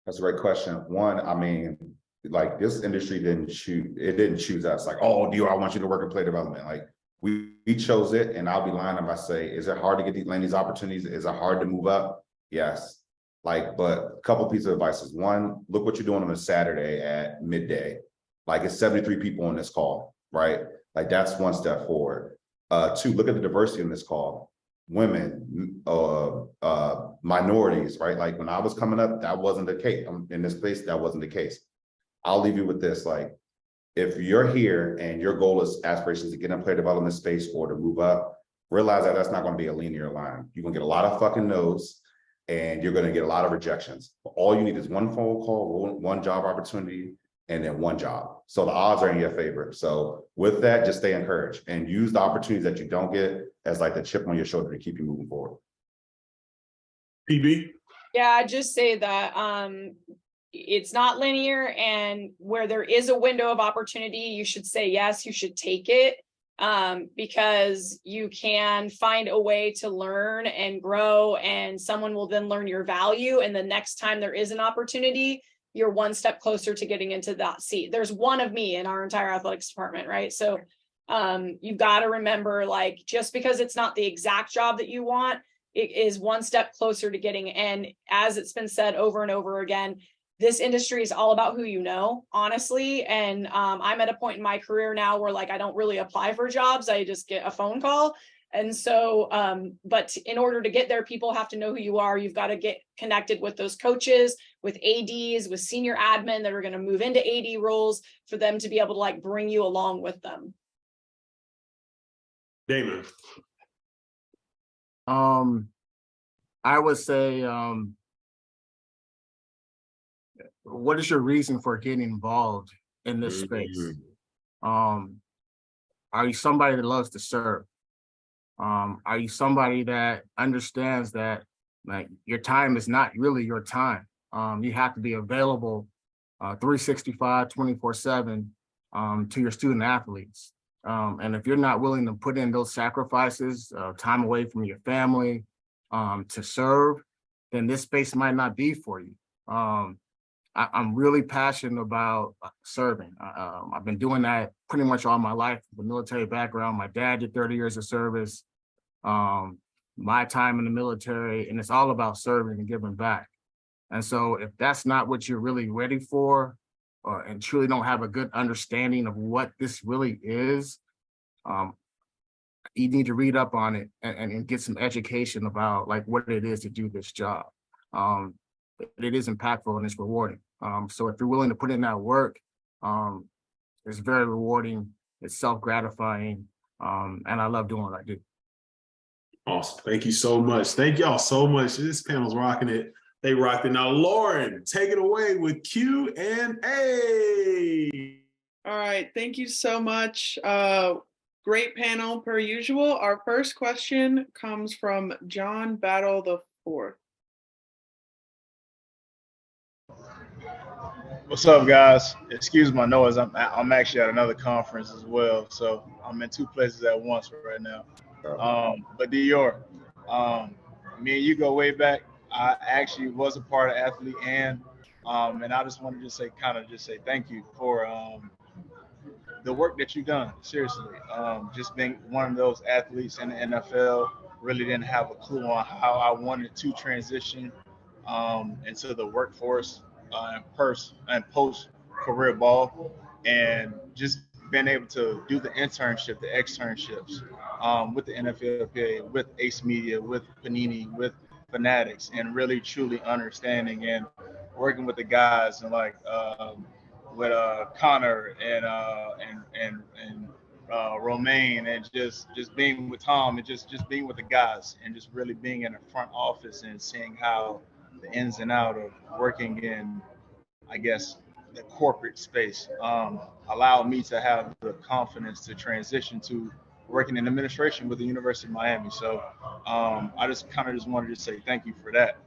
That's a great question. One, I mean, like this industry didn't choose us. Like, oh, Dior, I want you to work in player development. Like we chose it, and I'll be lying if I say, is it hard to get these opportunities? Is it hard to move up? Yes. Like, but a couple pieces of advice is, one, look what you're doing on a Saturday at midday. Like, it's 73 people on this call, right? Like, that's one step forward. Two, look at the diversity in this call. Women, minorities, right? Like when I was coming up, that wasn't the case. In this place, that wasn't the case. I'll leave you with this. Like, if you're here and your goal is aspirations to get in player development space or to move up, realize that that's not going to be a linear line. You're going to get a lot of fucking no's, and you're going to get a lot of rejections. All you need is one phone call, one job opportunity, and then one job. So the odds are in your favor. So with that, just stay encouraged and use the opportunities that you don't get as like the chip on your shoulder to keep you moving forward. PB? Yeah, I just say that it's not linear, and where there is a window of opportunity, you should say yes, you should take it, because you can find a way to learn and grow, and someone will then learn your value. And the next time there is an opportunity, you're one step closer to getting into that seat. There's one of me in our entire athletics department, right? So you've got to remember, like, just because it's not the exact job that you want, it is one step closer to getting. And as it's been said over and over again, this industry is all about who you know, honestly. And I'm at a point in my career now where, like, I don't really apply for jobs. I just get a phone call. And so, but in order to get there, people have to know who you are. You've got to get connected with those coaches, with ADs, with senior admin that are going to move into AD roles, for them to be able to, like, bring you along with them. Damon. I would say, what is your reason for getting involved in this space? Are you somebody that loves to serve? Are you somebody that understands that, like, your time is not really your time? You have to be available 365, 24/7 to your student athletes. And if you're not willing to put in those sacrifices, time away from your family to serve, then this space might not be for you. I'm really passionate about serving. I've been doing that pretty much all my life, the military background. My dad did 30 years of service, my time in the military, and it's all about serving and giving back. And so if that's not what you're really ready for, and truly don't have a good understanding of what this really is, you need to read up on it and get some education about, like, what it is to do this job. It is impactful and it's rewarding. So if you're willing to put in that work, it's very rewarding, it's self-gratifying, and I love doing what I do. Awesome. Thank you so much. Thank y'all so much. This panel's rocking it. They rocked it. Now, Lauren, take it away with Q&A. All right, thank you so much. Great panel per usual. Our first question comes from John Battle the Fourth. What's up, guys? Excuse my noise. I'm actually at another conference as well, so I'm in two places at once right now. But Dior, me and you go way back. I actually was a part of Athlete and I just wanted to say thank you for the work that you've done. Seriously, just being one of those athletes in the NFL, really didn't have a clue on how I wanted to transition into the workforce and post career ball, and just being able to do the internship, the externships with the NFLPA, with Ace Media, with Panini, with Fanatics, and really truly understanding and working with the guys, and like with Connor and Romaine, and just being with Tom, and just being with the guys, and just really being in the front office and seeing how the ins and out of working in, I guess, the corporate space allowed me to have the confidence to transition to working in administration with the University of Miami. So I just wanted to say thank you for that.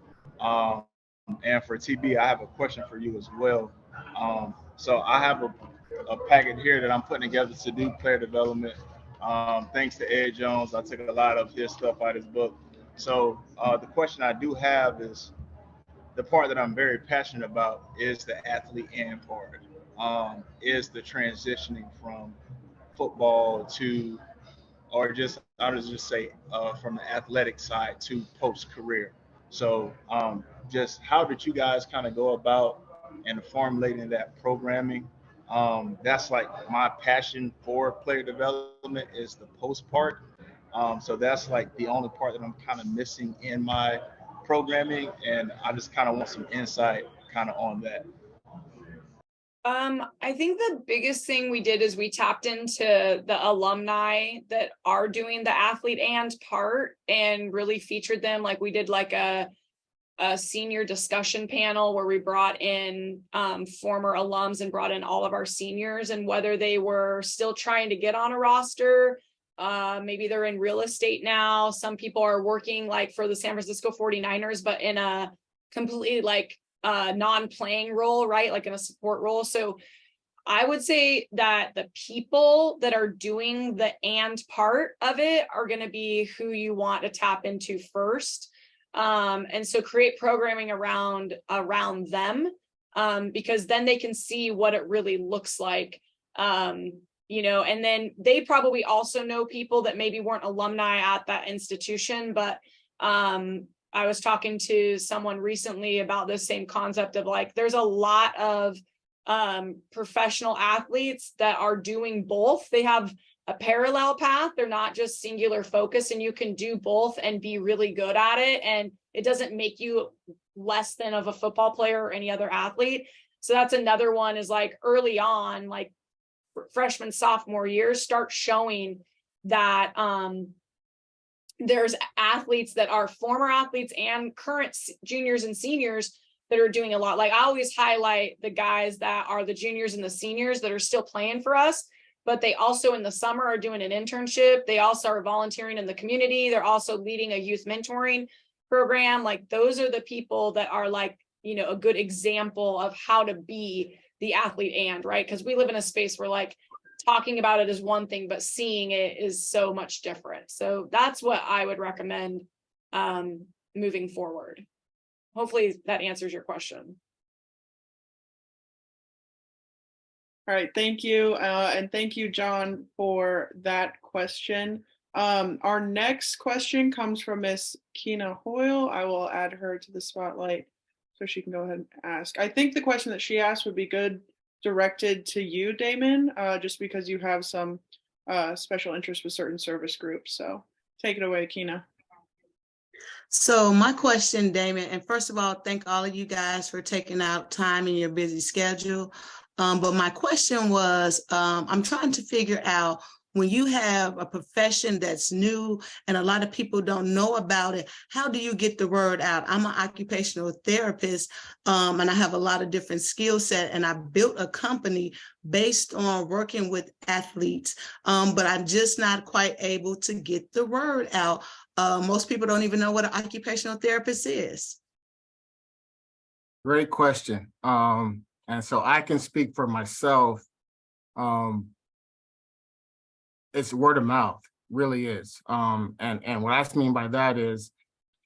And for TB, I have a question for you as well. So I have a packet here that I'm putting together to do player development. Thanks to Ed Jones, I took a lot of his stuff out of his book. So the question I do have is, the part that I'm very passionate about is the athlete and part. is the transitioning from football to, or just I'll just say from the athletic side to post career. So just how did you guys kind of go about and formulating that programming? That's like my passion for player development is the post part. So that's like the only part that I'm kind of missing in my programming, and I just kind of want some insight kind of on that. I think the biggest thing we did is we tapped into the alumni that are doing the athlete and part and really featured them. Like we did like a senior discussion panel where we brought in former alums and brought in all of our seniors, and whether they were still trying to get on a roster, maybe they're in real estate now. Some people are working like for the San Francisco 49ers, but in a completely like non-playing role, right? Like in a support role. So I would say that the people that are doing the and part of it are going to be who you want to tap into first. And so create programming around them, because then they can see what it really looks like. You know, and then they probably also know people that maybe weren't alumni at that institution, but I was talking to someone recently about this same concept of like, there's a lot of professional athletes that are doing both. They have a parallel path. They're not just singular focus, and you can do both and be really good at it. And it doesn't make you less than of a football player or any other athlete. So that's another one, is like early on, like freshman, sophomore years, start showing that there's athletes that are former athletes and current juniors and seniors that are doing a lot. Like I always highlight the guys that are the juniors and the seniors that are still playing for us, but they also in the summer are doing an internship. They also are volunteering in the community. They're also leading a youth mentoring program. Like those are the people that are like, you know, a good example of how to be the athlete and, right? Because we live in a space where like talking about it is one thing, but seeing it is so much different. So that's what I would recommend moving forward. Hopefully that answers your question. All right, thank you. And thank you, John, for that question. Our next question comes from Miss Kina Hoyle. I will add her to the spotlight so she can go ahead and ask. I think the question that she asked would be good directed to you, Damon, just because you have some special interest with certain service groups. So take it away, Kina. So my question, Damon, and first of all, thank all of you guys for taking out time in your busy schedule. But my question was, I'm trying to figure out, when you have a profession that's new and a lot of people don't know about it, how do you get the word out? I'm an occupational therapist, and I have a lot of different skill set, and I built a company based on working with athletes, but I'm just not quite able to get the word out. Most people don't even know what an occupational therapist is. Great question. And so I can speak for myself. It's word of mouth, really is. And what I mean by that is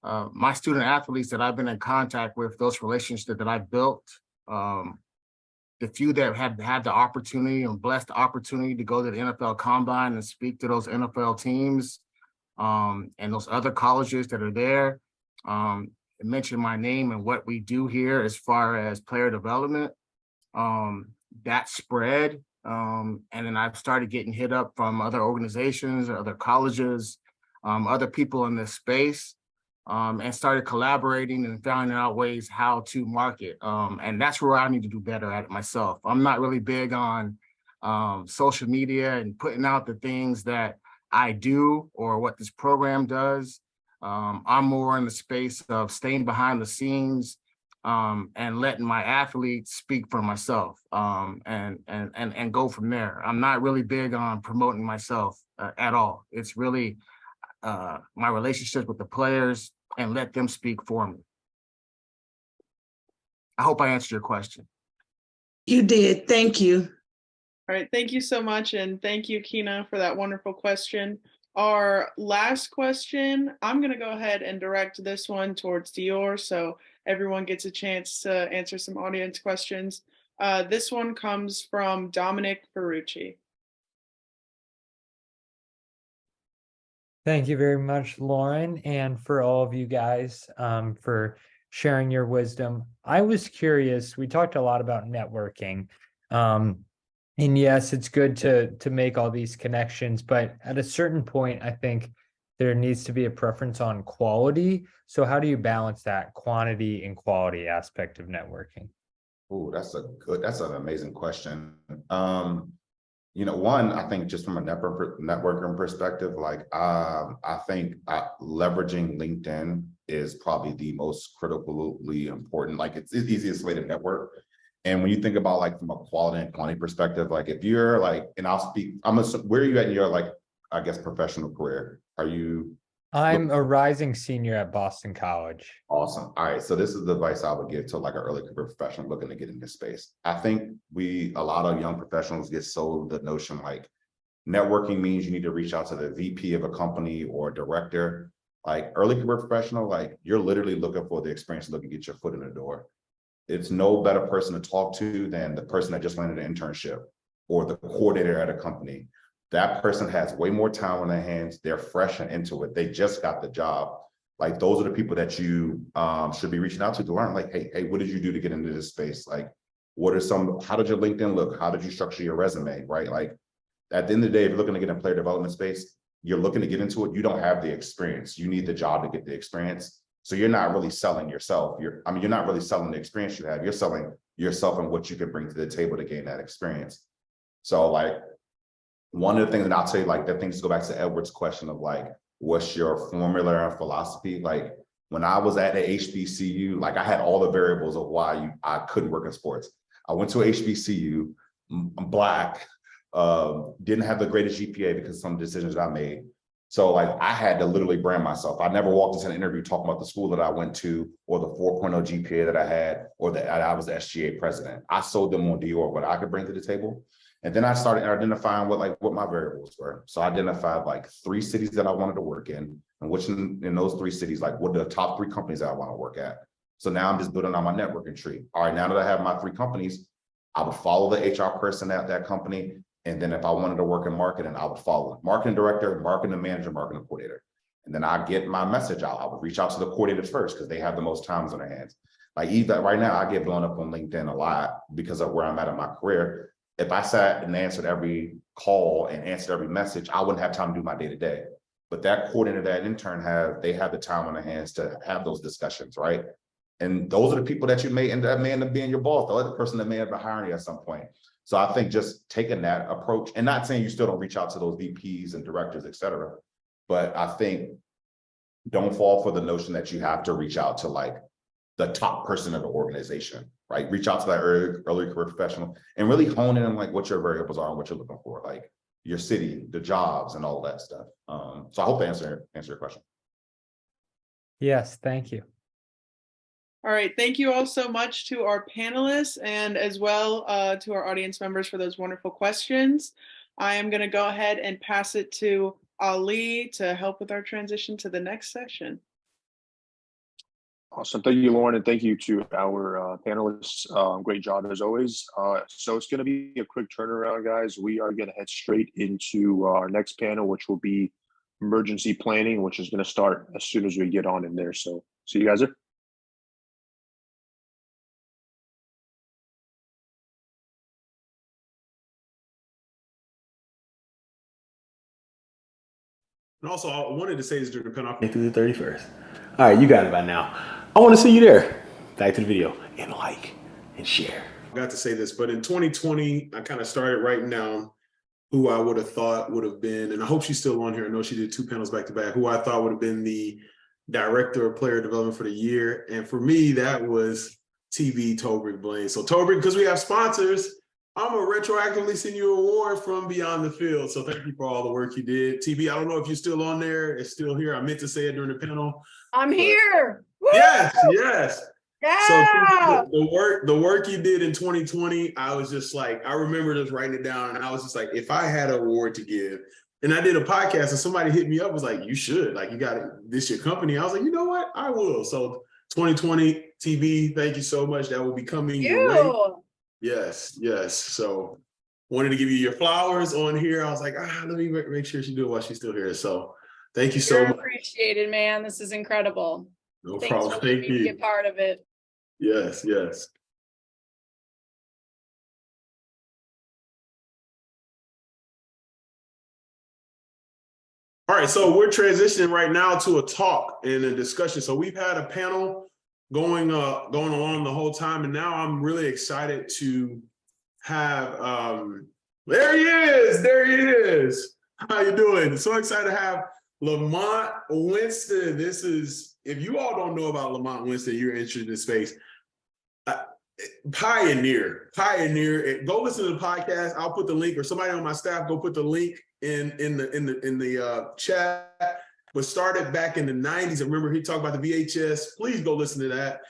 my student athletes that I've been in contact with, those relationships that I've built, the few that have had the opportunity and blessed the opportunity to go to the NFL Combine and speak to those NFL teams and those other colleges that are there, mention my name and what we do here as far as player development, that spread. And then I've started getting hit up from other organizations, other colleges, other people in this space, and started collaborating and finding out ways how to market. And that's where I need to do better at it myself. I'm not really big on social media and putting out the things that I do or what this program does. I'm more in the space of staying behind the scenes, and letting my athletes speak for myself, and go from there. I'm not really big on promoting myself at all. It's really my relationship with the players and let them speak for me. I hope I answered your question. You did. Thank you. All right, thank you so much. And thank you, Kina, for that wonderful question. Our last question, I'm going to go ahead and direct this one towards Dior, so everyone gets a chance to answer some audience questions. This one comes from Dominic Ferrucci. Thank you very much, Lauren, and for all of you guys for sharing your wisdom. I was curious, we talked a lot about networking. And yes, it's good to make all these connections, but at a certain point, I think there needs to be a preference on quality. So how do you balance that quantity and quality aspect of networking? Oh, that's an amazing question. One, I think just from a networking perspective, like I think leveraging LinkedIn is probably the most critically important. Like it's the easiest way to network. And when you think about like from a quality and quantity perspective, like if you're like, and where are you at in your like, I guess, professional career? I'm a rising senior at Boston College. Awesome. All right. So this is the advice I would give to like an early career professional looking to get in this space. I think a lot of young professionals get sold the notion like networking means you need to reach out to the VP of a company or director. Like early career professional, like you're literally looking for the experience to look and get your foot in the door. It's no better person to talk to than the person that just landed an internship or the coordinator at a company. That person has way more time on their hands. They're fresh and into it. They just got the job. Like those are the people that you should be reaching out to learn. Like, hey, what did you do to get into this space? Like, how did your LinkedIn look? How did you structure your resume? Right? Like, at the end of the day, if you're looking to get in player development space, you're looking to get into it. You don't have the experience. You need the job to get the experience. So you're not really selling yourself. You're not really selling the experience you have. You're selling yourself and what you can bring to the table to gain that experience. So like, one of the things that I'll tell you, like the things go back to Edward's question of like, what's your formula and philosophy? Like when I was at the HBCU, like I had all the variables of why I couldn't work in sports. I went to a HBCU, I'm Black, didn't have the greatest GPA because of some decisions I made. So like I had to literally brand myself. I never walked into an interview talking about the school that I went to or the 4.0 GPA that I had or that I was the SGA president. I sold them on Dior what I could bring to the table. And then I started identifying what my variables were. So I identified like 3 cities that I wanted to work in, and which in those 3 cities, like what are the top 3 companies that I want to work at. So now I'm just building on my networking tree. All right, now that I have my 3 companies, I would follow the HR person at that company. And then if I wanted to work in marketing, I would follow the marketing director, marketing manager, marketing coordinator. And then I get my message out. I would reach out to the coordinators first because they have the most times on their hands. Like even right now, I get blown up on LinkedIn a lot because of where I'm at in my career. If I sat and answered every call and answered every message, I wouldn't have time to do my day-to-day. But that coordinator, that intern they have the time on their hands to have those discussions, right? And those are the people that may end up being your boss, the other person that may have been hiring you at some point. So I think just taking that approach and not saying you still don't reach out to those VPs and directors, et cetera, but I think don't fall for the notion that you have to reach out to like the top person in the organization, right? Reach out to that early career professional and really hone in on like what your variables are and what you're looking for, like your city, the jobs and all that stuff. So I hope I answer your question. Yes, thank you. All right, thank you all so much to our panelists and as well to our audience members for those wonderful questions. I am going to go ahead and pass it to Ali to help with our transition to the next session. Awesome. Thank you, Lauren, and thank you to our panelists. Great job as always. So it's going to be a quick turnaround, guys. We are going to head straight into our next panel, which will be emergency planning, which is going to start as soon as we get on in there. So see you guys there. And also, I wanted to say this during the panel. Through the 31st. All right, you got it by now. I want to see you there. Back to the video and like and share. I got to say this, but in 2020, I kind of started writing down who I would have thought would have been, and I hope she's still on here. I know she did 2 panels back to back, who I thought would have been the director of player development for the year. And for me, that was TB Tobrick Blaine. So Tobrick, because we have sponsors, I'm gonna retroactively send you an award from Beyond the Field. So thank you for all the work you did. TB, I don't know if you're still on there. It's still here. I meant to say it during the panel. I'm here. Woo! Yes, yes. Yeah. So the work you did in 2020, I was just like, I remember just writing it down and I was just like, if I had an award to give, and I did a podcast and somebody hit me up, was like, you should, like, you got it, this your company. I was like, you know what? I will. So 2020, TB, thank you so much. That will be coming your way. Yes, yes. So wanted to give you your flowers on here. I was like, let me make sure she do it while she's still here. So thank you so You're much. appreciated, man. This is incredible. No Thanks problem. for letting Thank me be you. a part of it. Yes, yes. All right, so we're transitioning right now to a talk and a discussion. So we've had a panel going along the whole time, and now I'm really excited to have there he is. How you doing? So excited to have Lamont Winston. This is, if you all don't know about Lamont Winston, you're interested in this space. Pioneer. Go listen to the podcast. I'll put the link, or somebody on my staff go put the link in the chat. But started back in the 90s. I remember he talked about the VHS. Please go listen to that.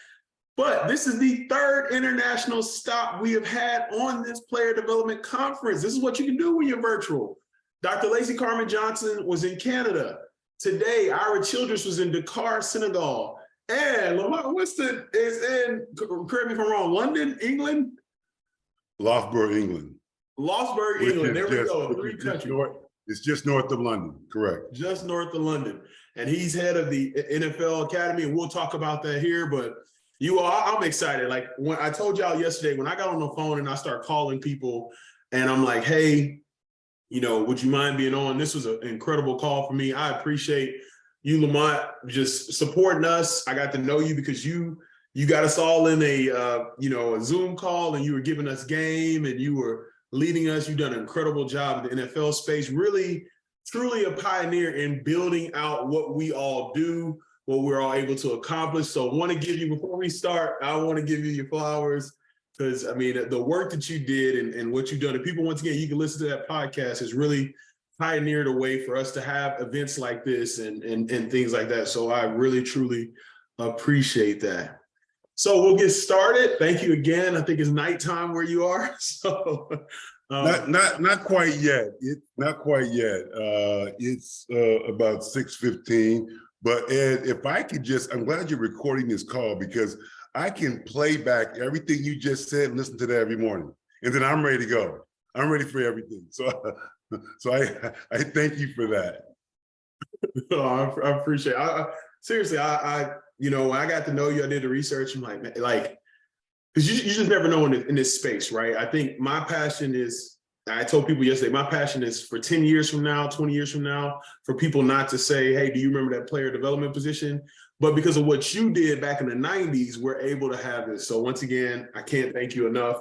But this is the third international stop we have had on this player development conference. This is what you can do when you're virtual. Dr. Lacey Carmen Johnson was in Canada. Today, Ira Childress was in Dakar, Senegal. And Lamont Winston is in, correct me if I'm wrong, London, England? Loughborough, England. Loughborough, England. There we go. Three countries. It's just north of London, correct. Just north of London. And he's head of the NFL Academy, and we'll talk about that here. But you all, I'm excited. Like when I told y'all yesterday, when I got on the phone and I start calling people and I'm like, hey, you know, would you mind being on? This was an incredible call for me. I appreciate you, Lamont, just supporting us. I got to know you because you got us all in a Zoom call, and you were giving us game, and you were leading us. You've done an incredible job in the NFL space, really, truly a pioneer in building out what we all do, what we're all able to accomplish. So I want to give you, before we start, I want to give you your flowers, because I mean, the work that you did and what you've done, and people, once again, you can listen to that podcast, has really pioneered a way for us to have events like this and things like that. So I really, truly appreciate that. So we'll get started. Thank you again. I think it's nighttime where you are. So not quite yet. Not quite yet. It's about 6:15. But Ed, if I could just, I'm glad you're recording this call, because I can play back everything you just said and listen to that every morning. And then I'm ready to go. I'm ready for everything. So I thank you for that. I appreciate it. Seriously, I when I got to know you, I did the research. I'm like, because you just never know in this space, right? I think my passion is, I told people yesterday, my passion is for 10 years from now, 20 years from now, for people not to say, hey, do you remember that player development position? But because of what you did back in the 90s, we're able to have this. So once again, I can't thank you enough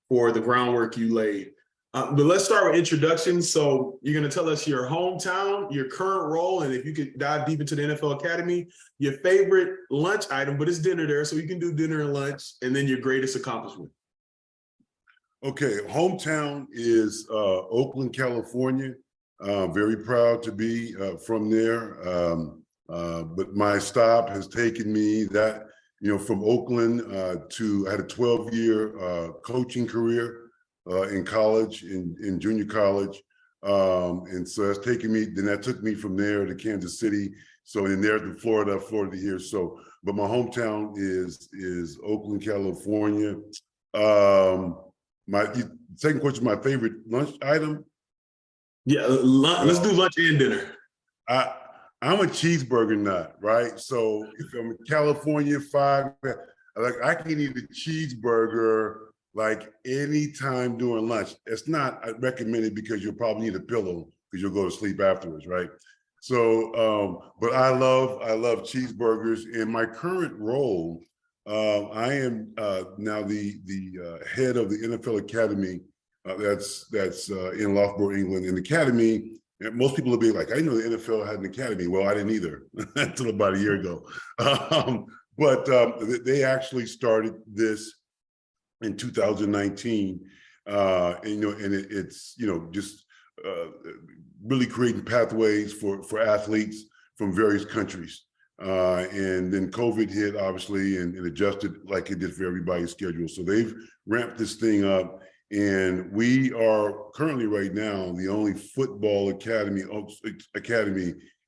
for the groundwork you laid. But let's start with introductions. So you're going to tell us your hometown, your current role, and if you could dive deep into the NFL Academy, your favorite lunch item, but it's dinner there, so you can do dinner and lunch, and then your greatest accomplishment. Okay, hometown is Oakland, California. Very proud to be from there. But my stop has taken me from Oakland to, I had a 12-year coaching career in college, in junior college. And so that's taken me, then that took me from there to Kansas City. So in there to Florida here. So, but my hometown is Oakland, California. My second question, my favorite lunch item? Yeah, let's do lunch and dinner. I'm a cheeseburger nut, right? So if I'm in California, I can eat a cheeseburger like anytime during lunch. It's not recommended because you'll probably need a pillow because you'll go to sleep afterwards, right? So, but I love cheeseburgers. In my current role, I am now the head of the NFL Academy that's in Loughborough, England. In the Academy, most people will be like, I didn't know the NFL had an academy. Well, I didn't either until about a year ago. But they actually started this in 2019, and it's just really creating pathways for athletes from various countries. And then COVID hit, obviously, and adjusted like it did for everybody's schedule. So they've ramped this thing up, and we are currently right now the only football academy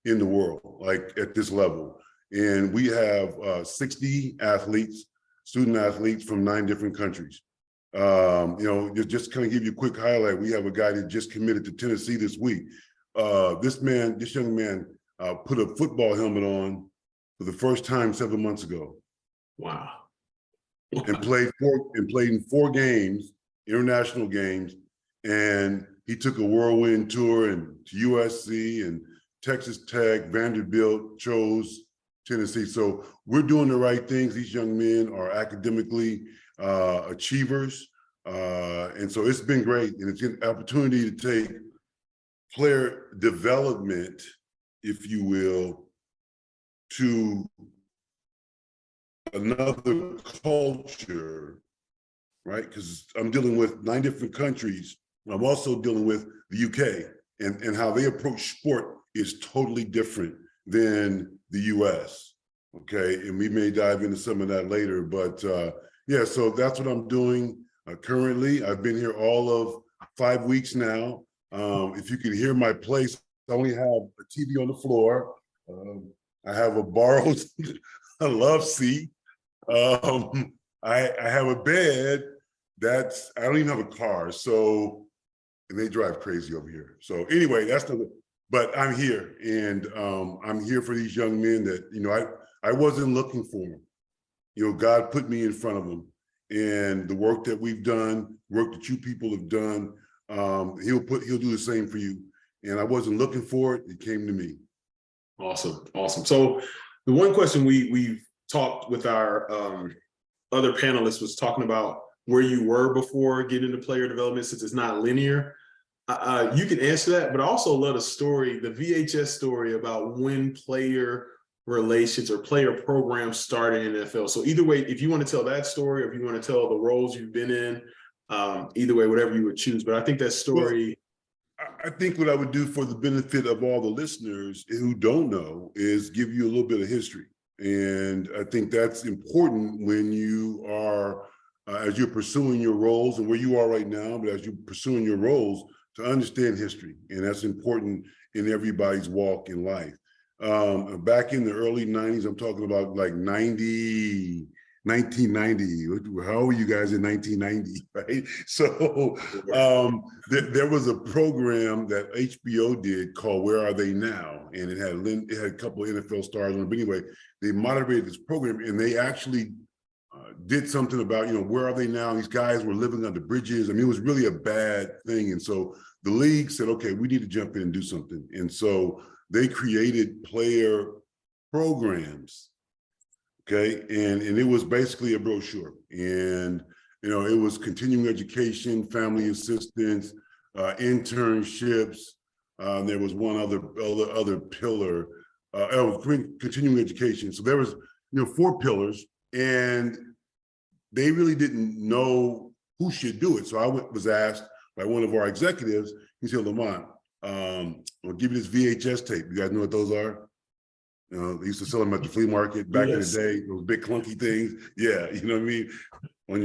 in the world, like at this level. And we have 60 athletes, student athletes from 9 different countries. Just kind of give you a quick highlight. We have a guy that just committed to Tennessee this week. This young man put a football helmet on for the first time 7 months ago. Wow. And played in 4 games, international games, and he took a whirlwind tour and to USC and Texas Tech, Vanderbilt, chose Tennessee. So we're doing the right things. These young men are academically achievers. And so it's been great. And it's an opportunity to take player development, if you will, to another culture, right? Because I'm dealing with 9 different countries. I'm also dealing with the UK and how they approach sport is totally different than the US, okay? And we may dive into some of that later, but yeah, so that's what I'm doing currently. I've been here all of 5 weeks now. If you can hear my place, I only have a TV on the floor. I have a borrowed a love seat. I have a bed that's, I don't even have a car. So, and they drive crazy over here. So anyway, but I'm here and I'm here for these young men that, I wasn't looking for them. God put me in front of them and the work that we've done, work that you people have done, he'll do the same for you. And I wasn't looking for it, it came to me. Awesome, awesome. So the one question we've talked with our other panelists was talking about where you were before getting into player development, since it's not linear. You can answer that, but I also love the story, the VHS story about when player relations or player programs started in NFL. So either way, if you want to tell that story or if you want to tell the roles you've been in, either way, whatever you would choose. But I think that story. Well, I think what I would do for the benefit of all the listeners who don't know is give you a little bit of history. And I think that's important when you are, as you're pursuing your roles and where you are right now, but as you're pursuing your roles, to understand history. And that's important in everybody's walk in life. Back in the early 90s, I'm talking about like 1990. How were you guys in 1990, right? So there was a program that HBO did called Where Are They Now? And it had a couple of NFL stars on it. But anyway, they moderated this program and they actually did something about, where are they now? These guys were living under bridges. I mean, it was really a bad thing. And so the league said, okay, we need to jump in and do something. And so they created player programs, okay? And it was basically a brochure. And, it was continuing education, family assistance, internships. There was one other pillar, continuing education. So there was, 4 pillars. And they really didn't know who should do it. So I was asked by one of our executives, he said, Lamont, I'll give you this VHS tape. You guys know what those are? They used to sell them at the flea market back in the day, those big clunky things. Yeah, you know what I mean?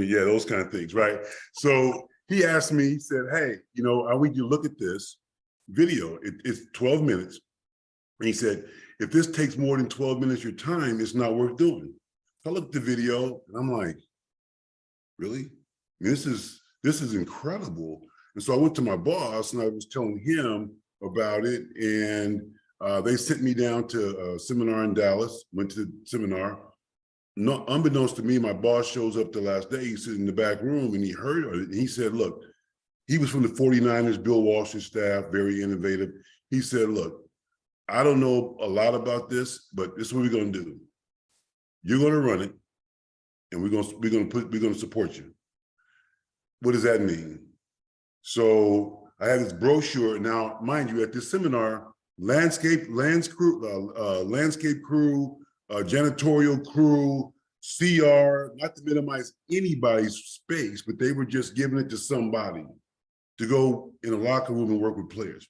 Yeah, those kind of things, right? So he asked me, he said, hey, I want you to look at this video. It's 12 minutes. And he said, if this takes more than 12 minutes of your time, it's not worth doing. I looked at the video and I'm like, really? This is incredible. And so I went to my boss and I was telling him about it. And they sent me down to a seminar in Dallas, went to the seminar. No, unbeknownst to me, my boss shows up the last day. He's sitting in the back room and he heard it. And he said, look, he was from the 49ers, Bill Walsh's staff, very innovative. He said, look, I don't know a lot about this, but this is what we're going to do. You're going to run it, and we're going to support you. What does that mean? So I had this brochure. Now, mind you, at this seminar, landscape crew, janitorial crew, CR, not to minimize anybody's space, but they were just giving it to somebody to go in a locker room and work with players.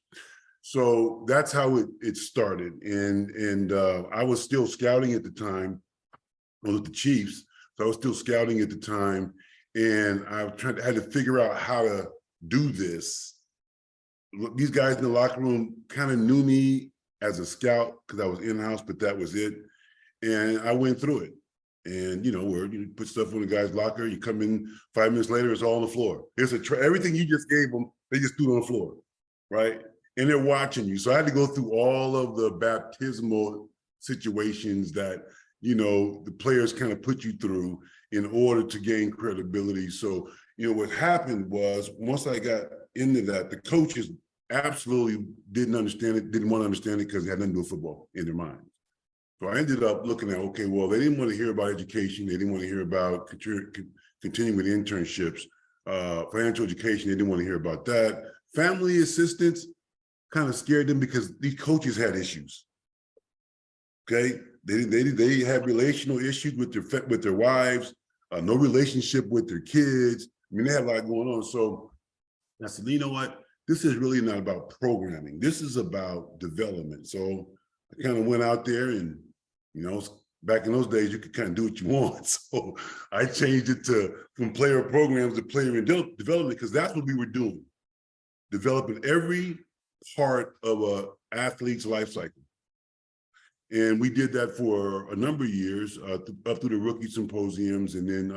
So that's how it started. And I was still scouting at the time. I was with the Chiefs, so I was still scouting at the time, and I had to figure out how to do this. These guys in the locker room kind of knew me as a scout because I was in-house, but that was it. And I went through it. And where you put stuff in the guy's locker, you come in 5 minutes later, it's all on the floor. It's everything you just gave them, they just threw it on the floor, right? And they're watching you. So I had to go through all of the baptismal situations that the players kind of put you through in order to gain credibility. So what happened was, once I got into that, the coaches absolutely didn't understand it, didn't want to understand it, because it had nothing to do with football in their mind. So I ended up looking at, okay, well, they didn't want to hear about education. They didn't want to hear about continuing with internships, financial education. They didn't want to hear about that. Family assistance kind of scared them, because these coaches had issues. Okay, they had relational issues with their wives, no relationship with their kids. I mean, they had a lot going on. So I said, you know what? This is really not about programming. This is about development. So I kind of went out there, and back in those days, you could kind of do what you want. So I changed it from player programs to player development, because that's what we were doing, developing every part of an athlete's life cycle. And we did that for a number of years, up through the rookie symposiums. And then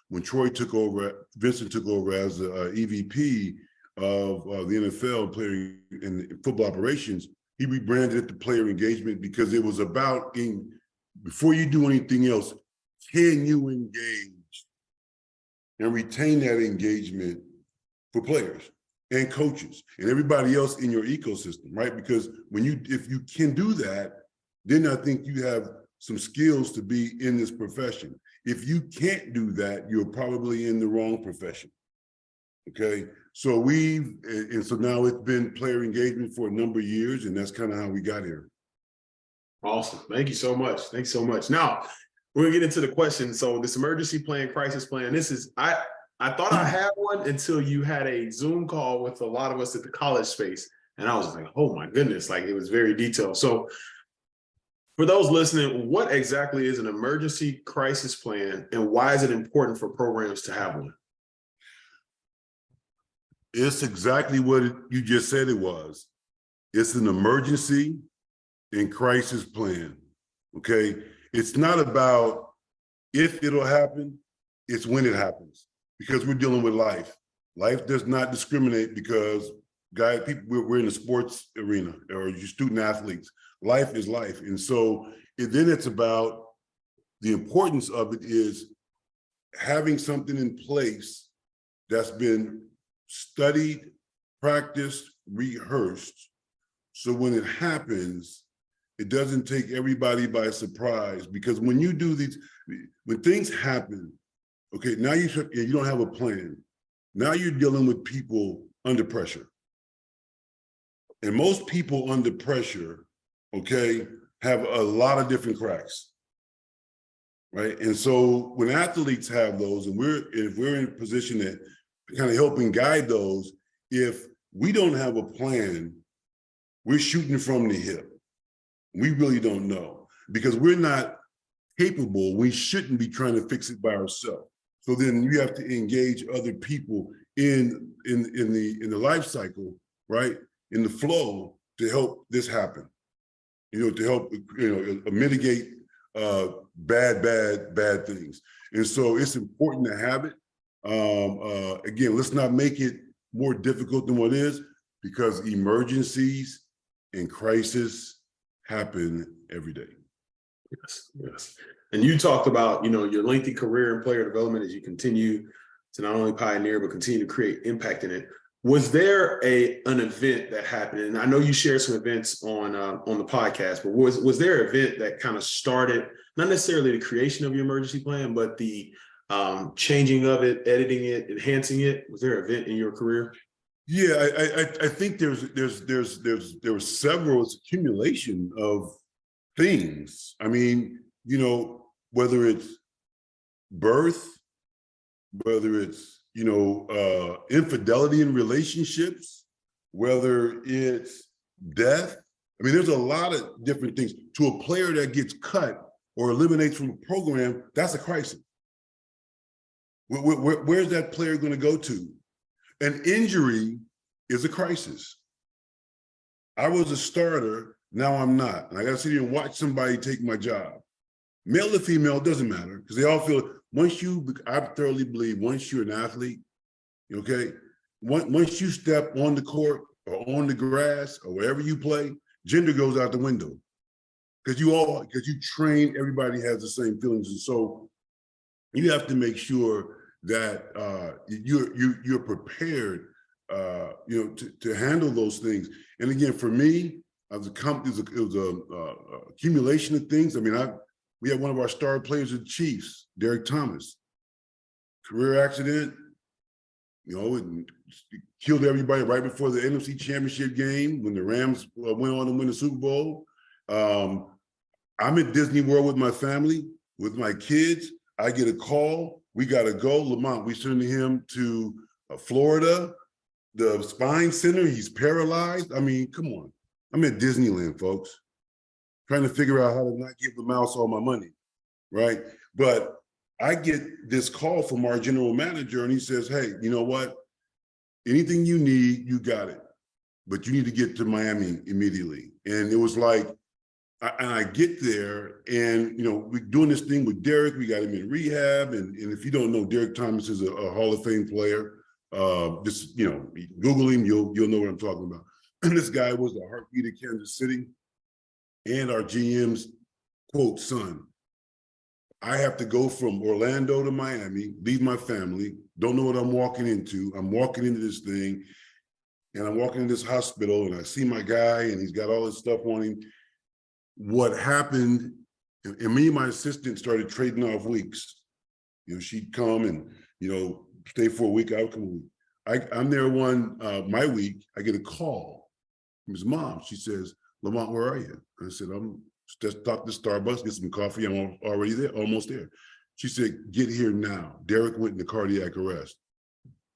when Vincent took over as the EVP of the NFL player and football operations, he rebranded it to player engagement, because it was about, before you do anything else, can you engage and retain that engagement for players and coaches and everybody else in your ecosystem, right? Because if you can do that, then I think you have some skills to be in this profession. If you can't do that, you're probably in the wrong profession. Okay, so so now it's been player engagement for a number of years, and that's kind of how we got here. Awesome. Thank you so much. Thanks so much. Now, we're gonna get into the question. So this emergency plan, crisis plan, this is, I thought I had one until you had a Zoom call with a lot of us at the college space. And I was like, oh my goodness, like, it was very detailed. So for those listening, what exactly is an emergency crisis plan, and why is it important for programs to have one? It's exactly what you just said it was. It's an emergency and crisis plan, okay? It's not about if it'll happen, it's when it happens, because we're dealing with life. Life does not discriminate, because we're in the sports arena, or you student athletes. Life is life. And so then it's about, the importance of it is having something in place that's been studied, practiced, rehearsed. So when it happens, it doesn't take everybody by surprise. Because when you do when things happen, okay, now you don't have a plan. Now you're dealing with people under pressure. And most people under pressure, okay, have a lot of different cracks, right? And so when athletes have those, and if we're in a position that kind of helping guide those, if we don't have a plan, we're shooting from the hip. We really don't know, because we're not capable. We shouldn't be trying to fix it by ourselves. So then you have to engage other people in the life cycle, right? In the flow, to help this happen. To help mitigate bad things. And so it's important to have it. Again, let's not make it more difficult than what it is, because emergencies and crisis happen every day. Yes. And you talked about, your lengthy career in player development as you continue to not only pioneer, but continue to create impact in it. Was there an event that happened? And I know you shared some events on the podcast, but was there an event that kind of started, not necessarily the creation of your emergency plan, but the changing of it, editing it, enhancing it? Was there an event in your career? Yeah, I think there was several. It's accumulation of things. I mean, whether it's birth, whether it's infidelity in relationships, whether it's death. I mean, there's a lot of different things. To a player that gets cut or eliminates from a program, that's a crisis. Where's that player going to go to? An injury is a crisis. I was a starter, now I'm not. And I got to sit here and watch somebody take my job. Male or female, doesn't matter, because they all feel, I thoroughly believe once you're an athlete, okay, once you step on the court or on the grass or wherever you play, gender goes out the window. Because you train, everybody has the same feelings. And so you have to make sure that you're prepared, to handle those things. And again, for me, as a company, it was a accumulation of things. I mean, we had one of our star players of the Chiefs, Derek Thomas, career accident, it killed everybody right before the NFC Championship game when the Rams went on to win the Super Bowl. I'm at Disney World with my family, with my kids. I get a call. We got to go. Lamont, we sending him to Florida, the spine center. He's paralyzed. I mean, come on. I'm at Disneyland, folks, trying to figure out how to not give the mouse all my money, right? But I get this call from our general manager, and he says, hey, you know what? Anything you need, you got it. But you need to get to Miami immediately. And it was like, I get there, and we're doing this thing with Derek. We got him in rehab, and if you don't know, Derek Thomas is a Hall of Fame player. Just Google him, you'll know what I'm talking about. And this guy was the heartbeat of Kansas City, and our GM's quote son. I have to go from Orlando to Miami, leave my family, don't know what I'm walking into. I'm walking into this thing, and I'm walking in this hospital, and I see my guy, and he's got all this stuff on him. What happened, and me and my assistant started trading off weeks. She'd come and, stay for a week, I would come a week. I'm there my week, I get a call from his mom. She says, Lamont, where are you? I said, I'm just stopped at Starbucks, get some coffee, I'm already there, almost there. She said, get here now. Derek went into cardiac arrest.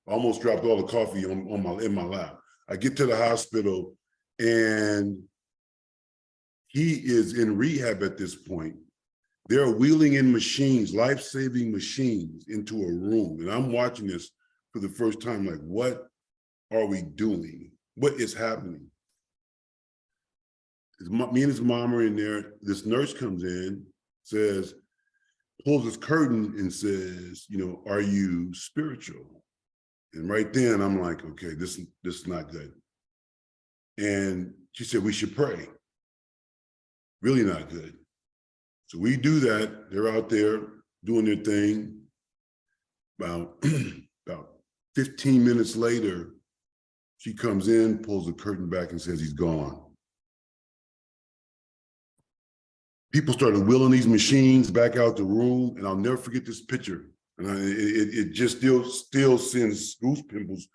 Almost dropped all the coffee in my lap. I get to the hospital, and he is in rehab at this point. They're wheeling in machines, life-saving machines, into a room. And I'm watching this for the first time, like, what are we doing? What is happening? Me and his mom are in there. This nurse comes in, says, pulls his curtain and says, are you spiritual? And right then I'm like, okay, this is not good. And she said, we should pray. Really not good. So we do that. They're out there doing their thing. About 15 minutes later, she comes in, pulls the curtain back, and says he's gone. People started wheeling these machines back out the room, and I'll never forget this picture. And it just still sends goose pimples.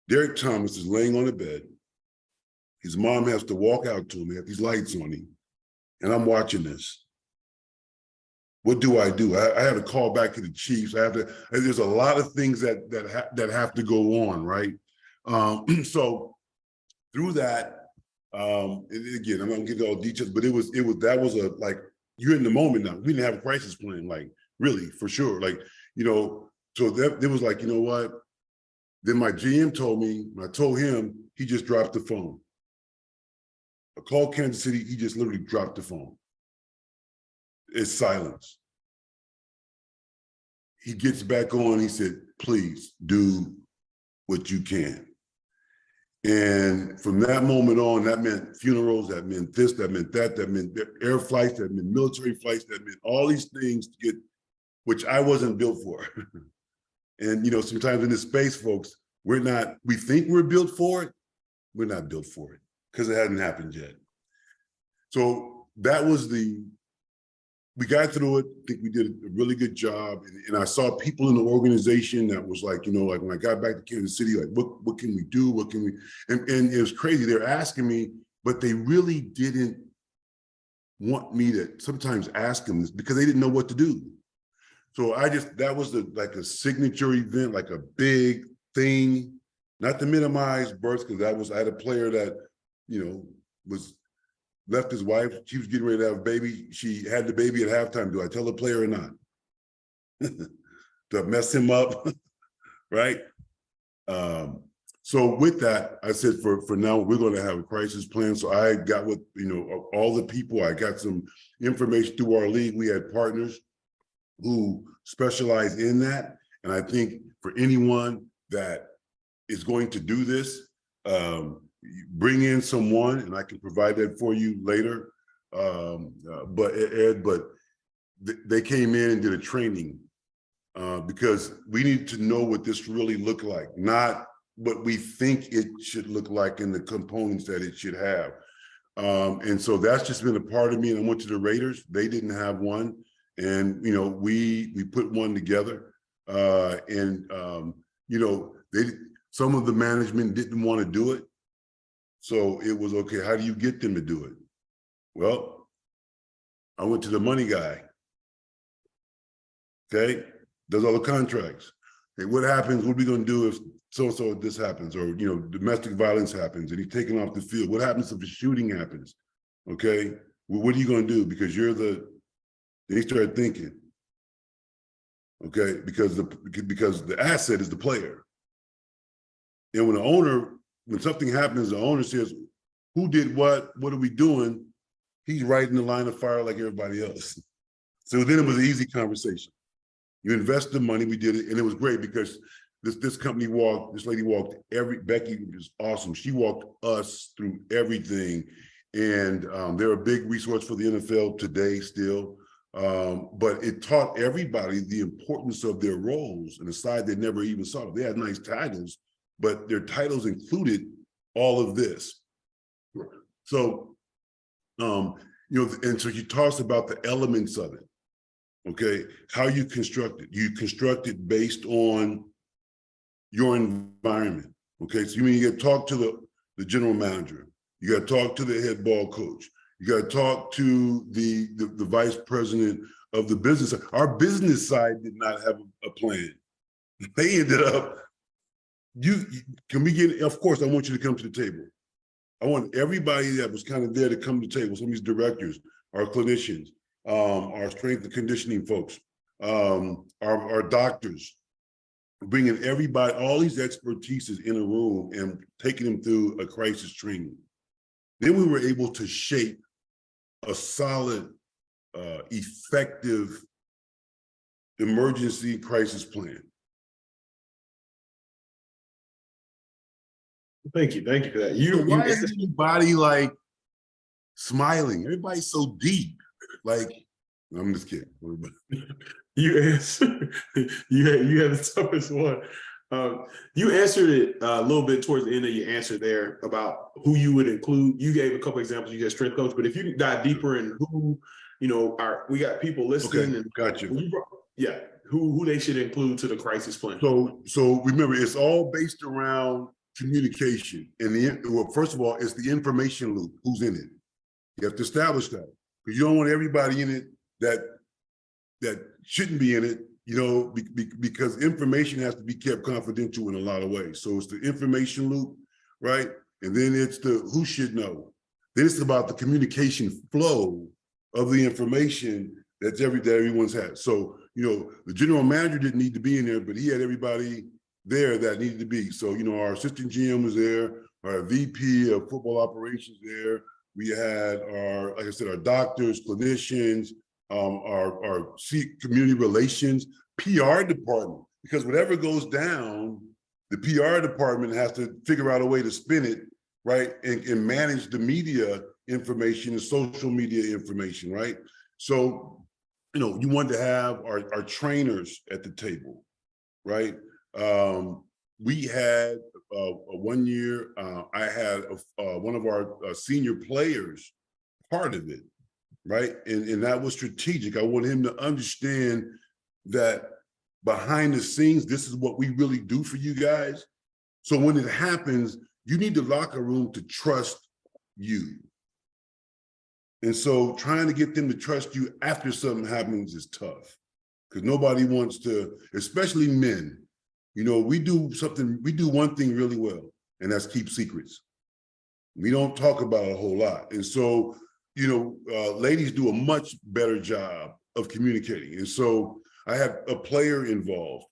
Derek Thomas is laying on the bed. His mom has to walk out to him. He has these lights on him. And I'm watching this. What do? I had to call back to the Chiefs. There's a lot of things that have to go on, right? So through that, again, I'm not gonna get into all the details, but that was like, you're in the moment now. We didn't have a crisis plan, like, really, for sure. Like, so that it was like, you know what? Then my GM told me, when I told him, he just dropped the phone. I called Kansas City, he just literally dropped the phone. It's silence. He gets back on, he said, please do what you can. And from that moment on, that meant funerals, that meant this, that meant that meant air flights, that meant military flights, that meant all these things to get, which I wasn't built for. And sometimes in this space, folks, we think we're built for it, we're not built for it, because it hadn't happened yet. So that was we got through it. I think we did a really good job. And I saw people in the organization that was like, like when I got back to Kansas City, like, what can we do? What can we, and it was crazy. They're asking me, but they really didn't want me to sometimes ask them this because they didn't know what to do. So that was like a signature event, like a big thing, not to minimize births, because I had a player that, was left his wife. She was getting ready to have a baby. She had the baby at halftime. Do I tell the player or not? Do I mess him up? Right? So with that, I said for now, we're going to have a crisis plan. So I got with, all the people, I got some information through our league. We had partners who specialize in that. And I think for anyone that is going to do this, bring in someone, and I can provide that for you later. But they came in and did a training because we need to know what this really looked like, not what we think it should look like and the components that it should have. And so that's just been a part of me. And I went to the Raiders. They didn't have one. And, we put one together. Some of the management didn't want to do it. So it was, okay, how do you get them to do it? Well, I went to the money guy. Okay, does all the contracts. Okay, what happens? What are we going to do if so-and-so this happens, or domestic violence happens and he's taken off the field? What happens if a shooting happens? Okay, well, what are you going to do? Because then he started thinking. Okay, because the asset is the player. And when something happens, the owner says, who did what? What are we doing? He's right in the line of fire like everybody else. So then it was an easy conversation. You invest the money, we did it, and it was great because this lady walked Becky was awesome. She walked us through everything. And they're a big resource for the NFL today still. But it taught everybody the importance of their roles and a side they never even saw. They had nice titles, but their titles included all of this. So, and so you talked about the elements of it. Okay, how you construct it. You construct it based on your environment. Okay, so you got to talk to the general manager. You got to talk to the head ball coach. You got to talk to the vice president of the business. Our business side did not have a plan. They ended up, of course, I want you to come to the table. I want everybody that was kind of there to come to the table. Some of these directors, our clinicians, our strength and conditioning folks, our doctors, bringing everybody, all these expertises in a room and taking them through a crisis training. Then we were able to shape a solid, effective emergency crisis plan. Thank you for that. Why is everybody like smiling? Everybody's so deep. Like, I'm just kidding. You answered. You had the toughest one. You answered it a little bit towards the end of your answer there about who you would include. You gave a couple examples. You got strength coach, but if you dive deeper in who, we got people listening. Okay, and got you. Who they should include to the crisis plan. So remember, it's all based around communication. And first of all, it's the information loop. Who's in it? You have to establish that, because you don't want everybody in it that shouldn't be in it. Because information has to be kept confidential in a lot of ways. So it's the information loop, right? And then it's the who should know. Then it's about the communication flow of the information that everyone's had. So, the general manager didn't need to be in there, but he had everybody there that needed to be. So, our assistant GM was there, our VP of football operations there. We had like I said, our doctors, clinicians, our community relations, PR department, because whatever goes down, the PR department has to figure out a way to spin it, right? And manage the media information and social media information, right? So, you want to have our trainers at the table, right? We had 1 year, I had one of our senior players part of it, right? And that was strategic. I want him to understand that behind the scenes, this is what we really do for you guys. So when it happens, you need the locker room to trust you. And so trying to get them to trust you after something happens is tough, because nobody wants to, especially men. We do one thing really well, and that's keep secrets. We don't talk about it a whole lot. And so, ladies do a much better job of communicating. And so I had a player involved.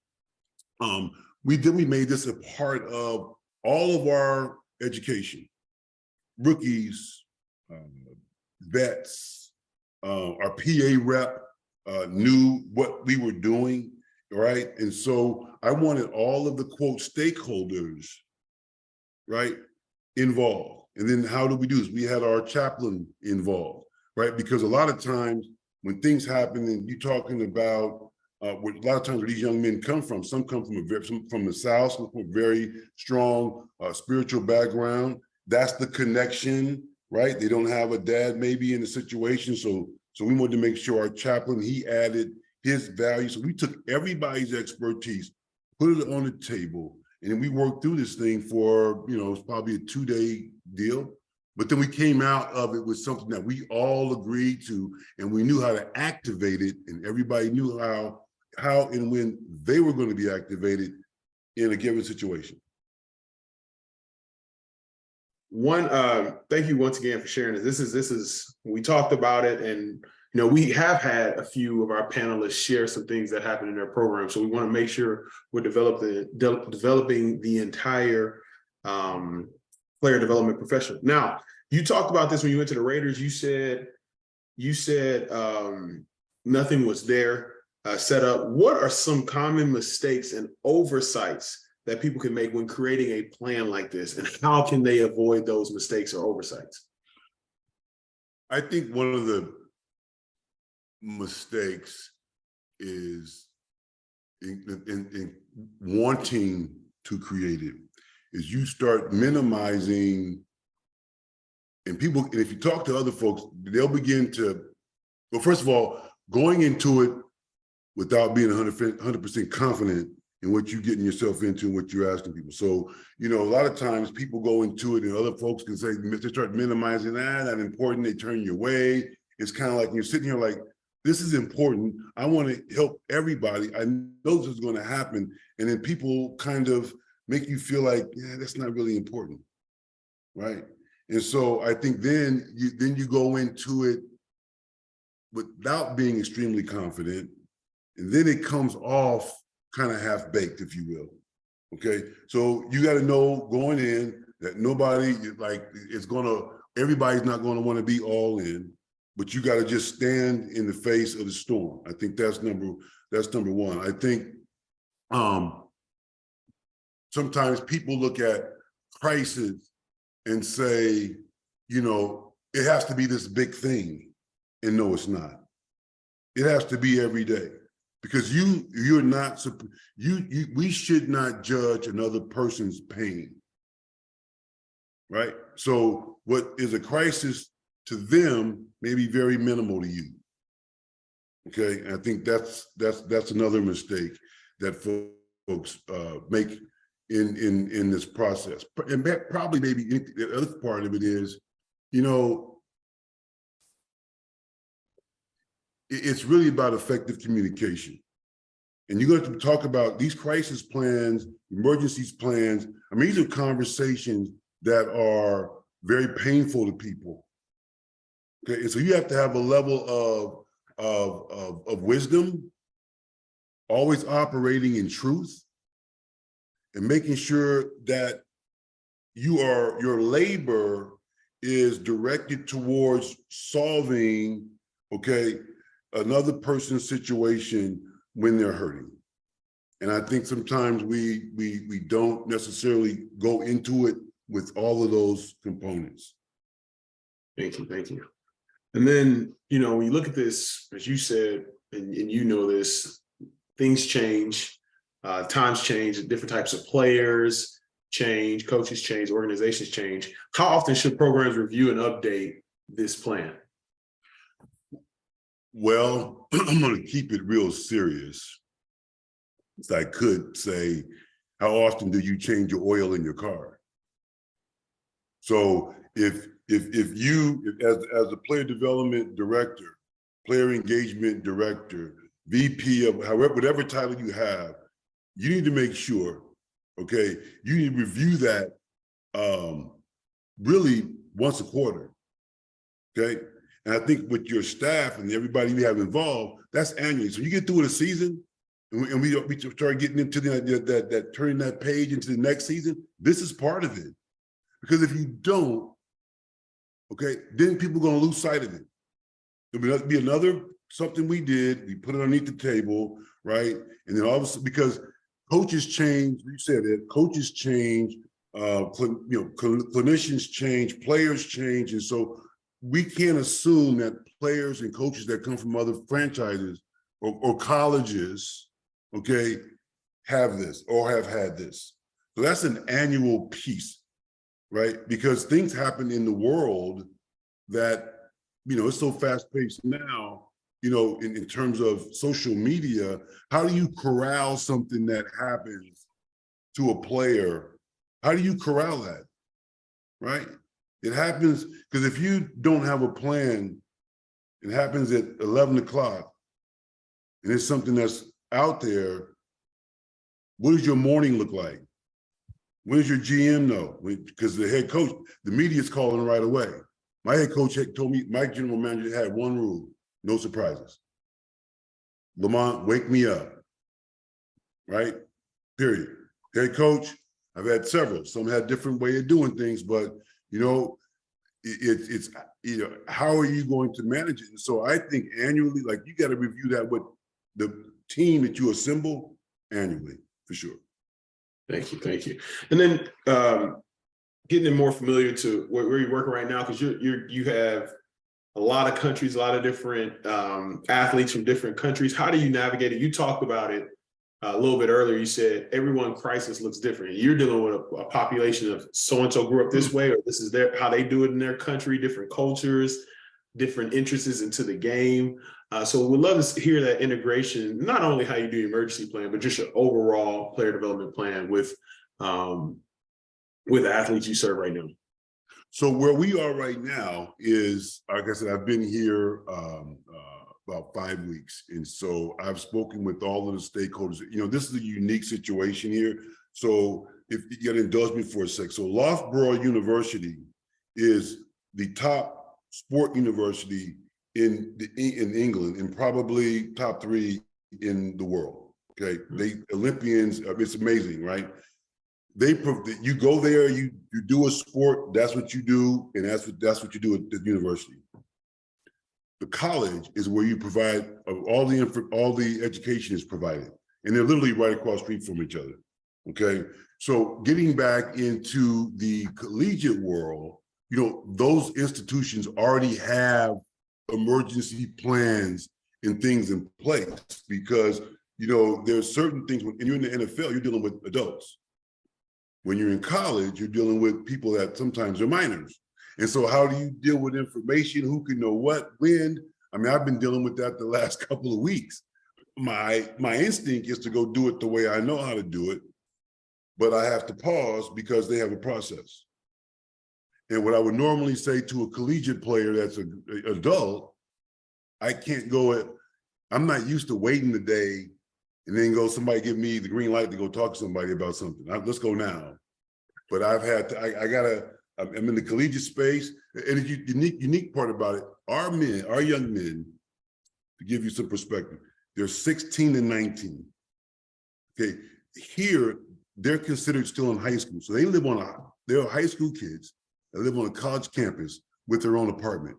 We made this a part of all of our education, rookies, vets, our PA rep knew what we were doing, right? And so I wanted all of the quote stakeholders, right, involved. And then how do we do this? We had our chaplain involved, right? Because a lot of times when things happen and you're talking about what a lot of times where these young men come from, some come from the South, some from a very strong spiritual background. That's the connection, right? They don't have a dad maybe in the situation. So we wanted to make sure our chaplain, he added his value. So we took everybody's expertise, put it on the table, and then we worked through this thing for, you know, it's probably a 2-day deal. But then we came out of it with something that we all agreed to, and we knew how to activate it, and everybody knew how and when they were going to be activated in a given situation. Thank you once again for sharing this. This is we talked about it, and you know, we have had a few of our panelists share some things that happened in their program. So we want to make sure we're developing the entire player development professional. Now, you talked about this when you went to the Raiders. You said nothing was there set up. What are some common mistakes and oversights that people can make when creating a plan like this, and how can they avoid those mistakes or oversights? I think one of the mistakes is in wanting to create it is you start minimizing, and people, and if you talk to other folks, they'll begin to, well, first of all, going into it without being 100% confident in what you're getting yourself into and what you're asking people. So, you know, a lot of times people go into it and other folks can say, they start minimizing that important, they turn your way. It's kind of like you're sitting here like, this is important. I want to help everybody. I know this is going to happen. And then people kind of make you feel like, yeah, that's not really important, right? And so I think then you go into it without being extremely confident, and then it comes off kind of half-baked, if you will, okay? So you got to know going in that nobody, like, everybody's not going to want to be all in, but you got to just stand in the face of the storm. I think that's number one. I think sometimes people look at crisis and say, you know, it has to be this big thing, and no, it's not. It has to be every day. Because you're not, we should not judge another person's pain, right? So what is a crisis to them may be very minimal to you, okay? And I think that's another mistake that folks make in this process. And probably maybe the other part of it is, you know, it's really about effective communication. And you're going to talk about these crisis plans, emergencies plans. I mean, these are conversations that are very painful to people. Okay, and so you have to have a level of wisdom, always operating in truth, and making sure that your labor is directed towards solving, okay, another person's situation when they're hurting. And I think sometimes we don't necessarily go into it with all of those components. Thank you. And then, you know, when you look at this, as you said, and you know this, things change, times change, different types of players change, coaches change, organizations change. How often should programs review and update this plan? Well, I'm going to keep it real serious. So I could say, how often do you change your oil in your car? So if you, as a player development director, player engagement director, VP of whatever title you have, you need to make sure, okay, you need to review that really once a quarter, okay? And I think with your staff and everybody you have involved, that's annually. So you get through the season, and we start getting into that turning that page into the next season, this is part of it. Because if you don't, okay, then people are going to lose sight of it. There'll be another something we did. We put it underneath the table, right? And then all of a sudden, because coaches change, you said it. Coaches change, clinicians change, players change, and so we can't assume that players and coaches that come from other franchises or colleges, okay, have this or have had this. So that's an annual piece, right? Because things happen in the world that, it's so fast-paced now, in terms of social media. How do you corral something that happens to a player? How do you corral that, right? It happens because if you don't have a plan, it happens at 11 o'clock and it's something that's out there. What does your morning look like? When does your GM know? Because the head coach, the media is calling right away. My head coach had told me, my general manager had one rule: no surprises. Lamont, wake me up, right? Period. Head coach, I've had several. Some had different way of doing things, but it's how are you going to manage it? And so I think annually, like, you got to review that with the team that you assemble annually, for sure. Thank you. And then getting more familiar to where you're working right now, because you have a lot of countries, a lot of different athletes from different countries. How do you navigate it? You talked about it a little bit earlier. You said everyone crisis looks different. You're dealing with a population of so-and-so grew up this way, or this is how they do it in their country, different cultures, different interests into the game. So we'd love to hear that integration, not only how you do your emergency plan, but just your overall player development plan with the athletes you serve right now. So where we are right now is, like I said, I've been here about 5 weeks. And so I've spoken with all of the stakeholders. This is a unique situation here. So if you gotta indulge me for a sec. So Loughborough University is the top sport university in England and probably top 3 in the world. Okay, they Olympians, it's amazing, right? You go there, you do a sport, that's what you do, and that's what you do at the university. The college is where you provide all the education is provided, and they're literally right across the street from each other. Okay, so getting back into the collegiate world, those institutions already have emergency plans and things in place because there's certain things when you're in the NFL, you're dealing with adults. When you're in college, you're dealing with people that sometimes are minors. And so how do you deal with information? Who can know what, when? I mean, I've been dealing with that the last couple of weeks. My instinct is to go do it the way I know how to do it, but I have to pause because they have a process. And what I would normally say to a collegiate player that's an adult, I can't go I'm not used to waiting the day and then somebody give me the green light to go talk to somebody about something. Let's go now. But I've had to, I'm in the collegiate space. And the unique part about it, our young men, to give you some perspective, they're 16 and 19. Okay, here, they're considered still in high school. So they're high school kids that live on a college campus with their own apartment.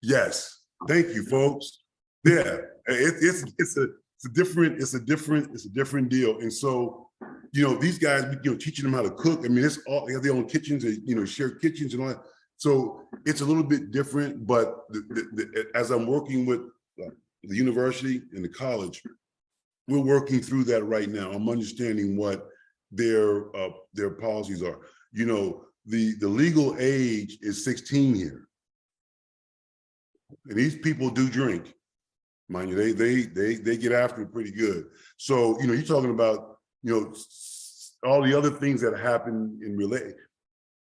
Yes, thank you, folks. Yeah, it's a different deal. And so, these guys, teaching them how to cook. I mean, it's all, they have their own kitchens, shared kitchens and all that. So it's a little bit different, but as I'm working with the university and the college, we're working through that right now. I'm understanding what their policies are. The legal age is 16 here. And these people do drink. Mind you, they get after it pretty good. So, you're talking about, all the other things that happen in relay.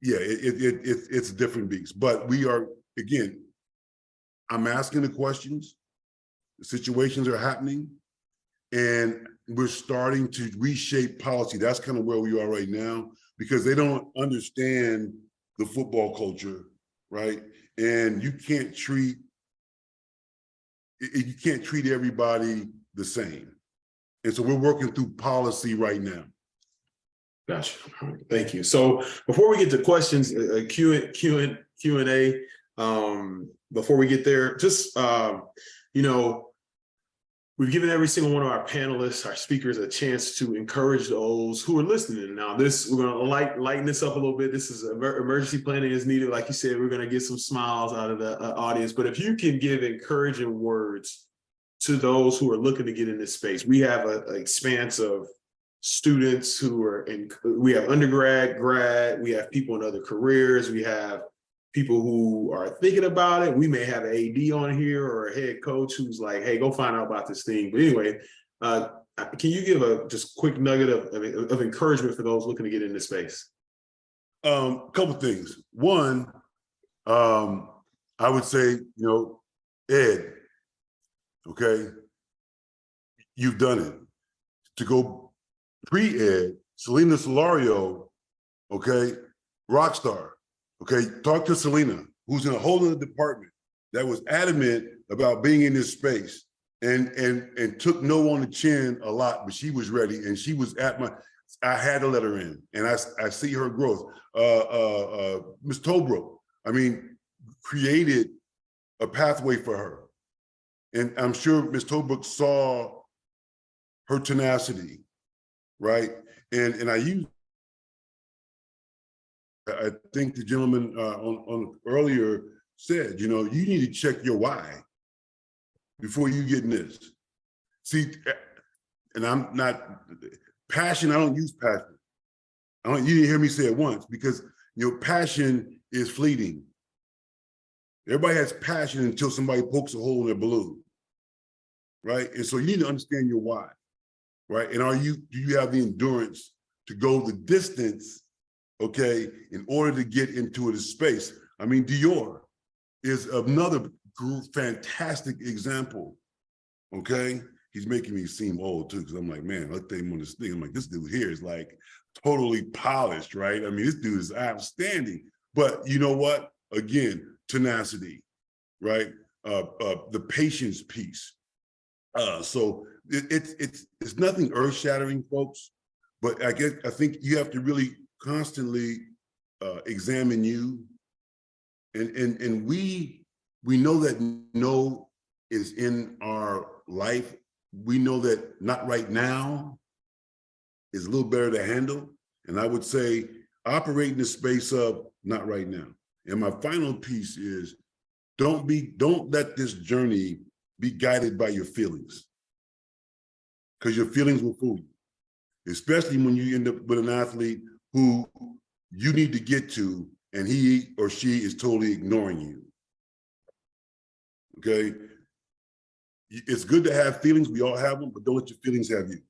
Yeah, it's a different beast. But we are, again, I'm asking the questions, the situations are happening, and we're starting to reshape policy. That's kind of where we are right now, because they don't understand the football culture, right? And you can't treat everybody the same. And so we're working through policy right now. Gotcha. All right, thank you. So before we get to questions, Q&A, before we get there, just, you know, we've given every single one of our panelists, our speakers, a chance to encourage those who are listening. Now, we're going to lighten this up a little bit. This is emergency planning is needed. Like you said, we're going to get some smiles out of the audience. But if you can give encouraging words to those who are looking to get in this space, we have an expanse of students who are we have undergrad, grad, we have people in other careers, we have people who are thinking about it. We may have an AD on here or a head coach who's like, hey, go find out about this thing. But anyway, can you give a just quick nugget of encouragement for those looking to get in this space? Couple things. One, I would say, Ed, okay, you've done it. To go pre-ed, Selena Solario, okay, rock star, okay, talk to Selena, who's in a whole other department that was adamant about being in this space and took no on the chin a lot, but she was ready and she was I had to let her in and I see her growth. Ms. Tolbrook, I mean, created a pathway for her. And I'm sure Ms. Tolbrook saw her tenacity, right? And I think the gentleman on earlier said, you need to check your why before you get in this. See, and I'm not, passion, I don't use passion. You didn't hear me say it once because, passion is fleeting. Everybody has passion until somebody pokes a hole in their balloon, right? And so you need to understand your why. Right? And do you have the endurance to go the distance, okay, in order to get into this space? I mean, Dior is another fantastic example, okay? He's making me seem old too, because I'm like, man, I looked at him on this thing. I'm like, this dude here is like totally polished, right? I mean, this dude is outstanding. But you know what? Again, tenacity, right? The patience piece. So it's nothing earth-shattering, folks, but I think you have to really constantly examine you, and we know that no is in our life. We know that not right now is a little better to handle, and I would say operate in the space of not right now. And my final piece is don't let this journey be guided by your feelings, because your feelings will fool you, especially when you end up with an athlete who you need to get to and he or she is totally ignoring you, okay? It's good to have feelings, we all have them, but don't let your feelings have you,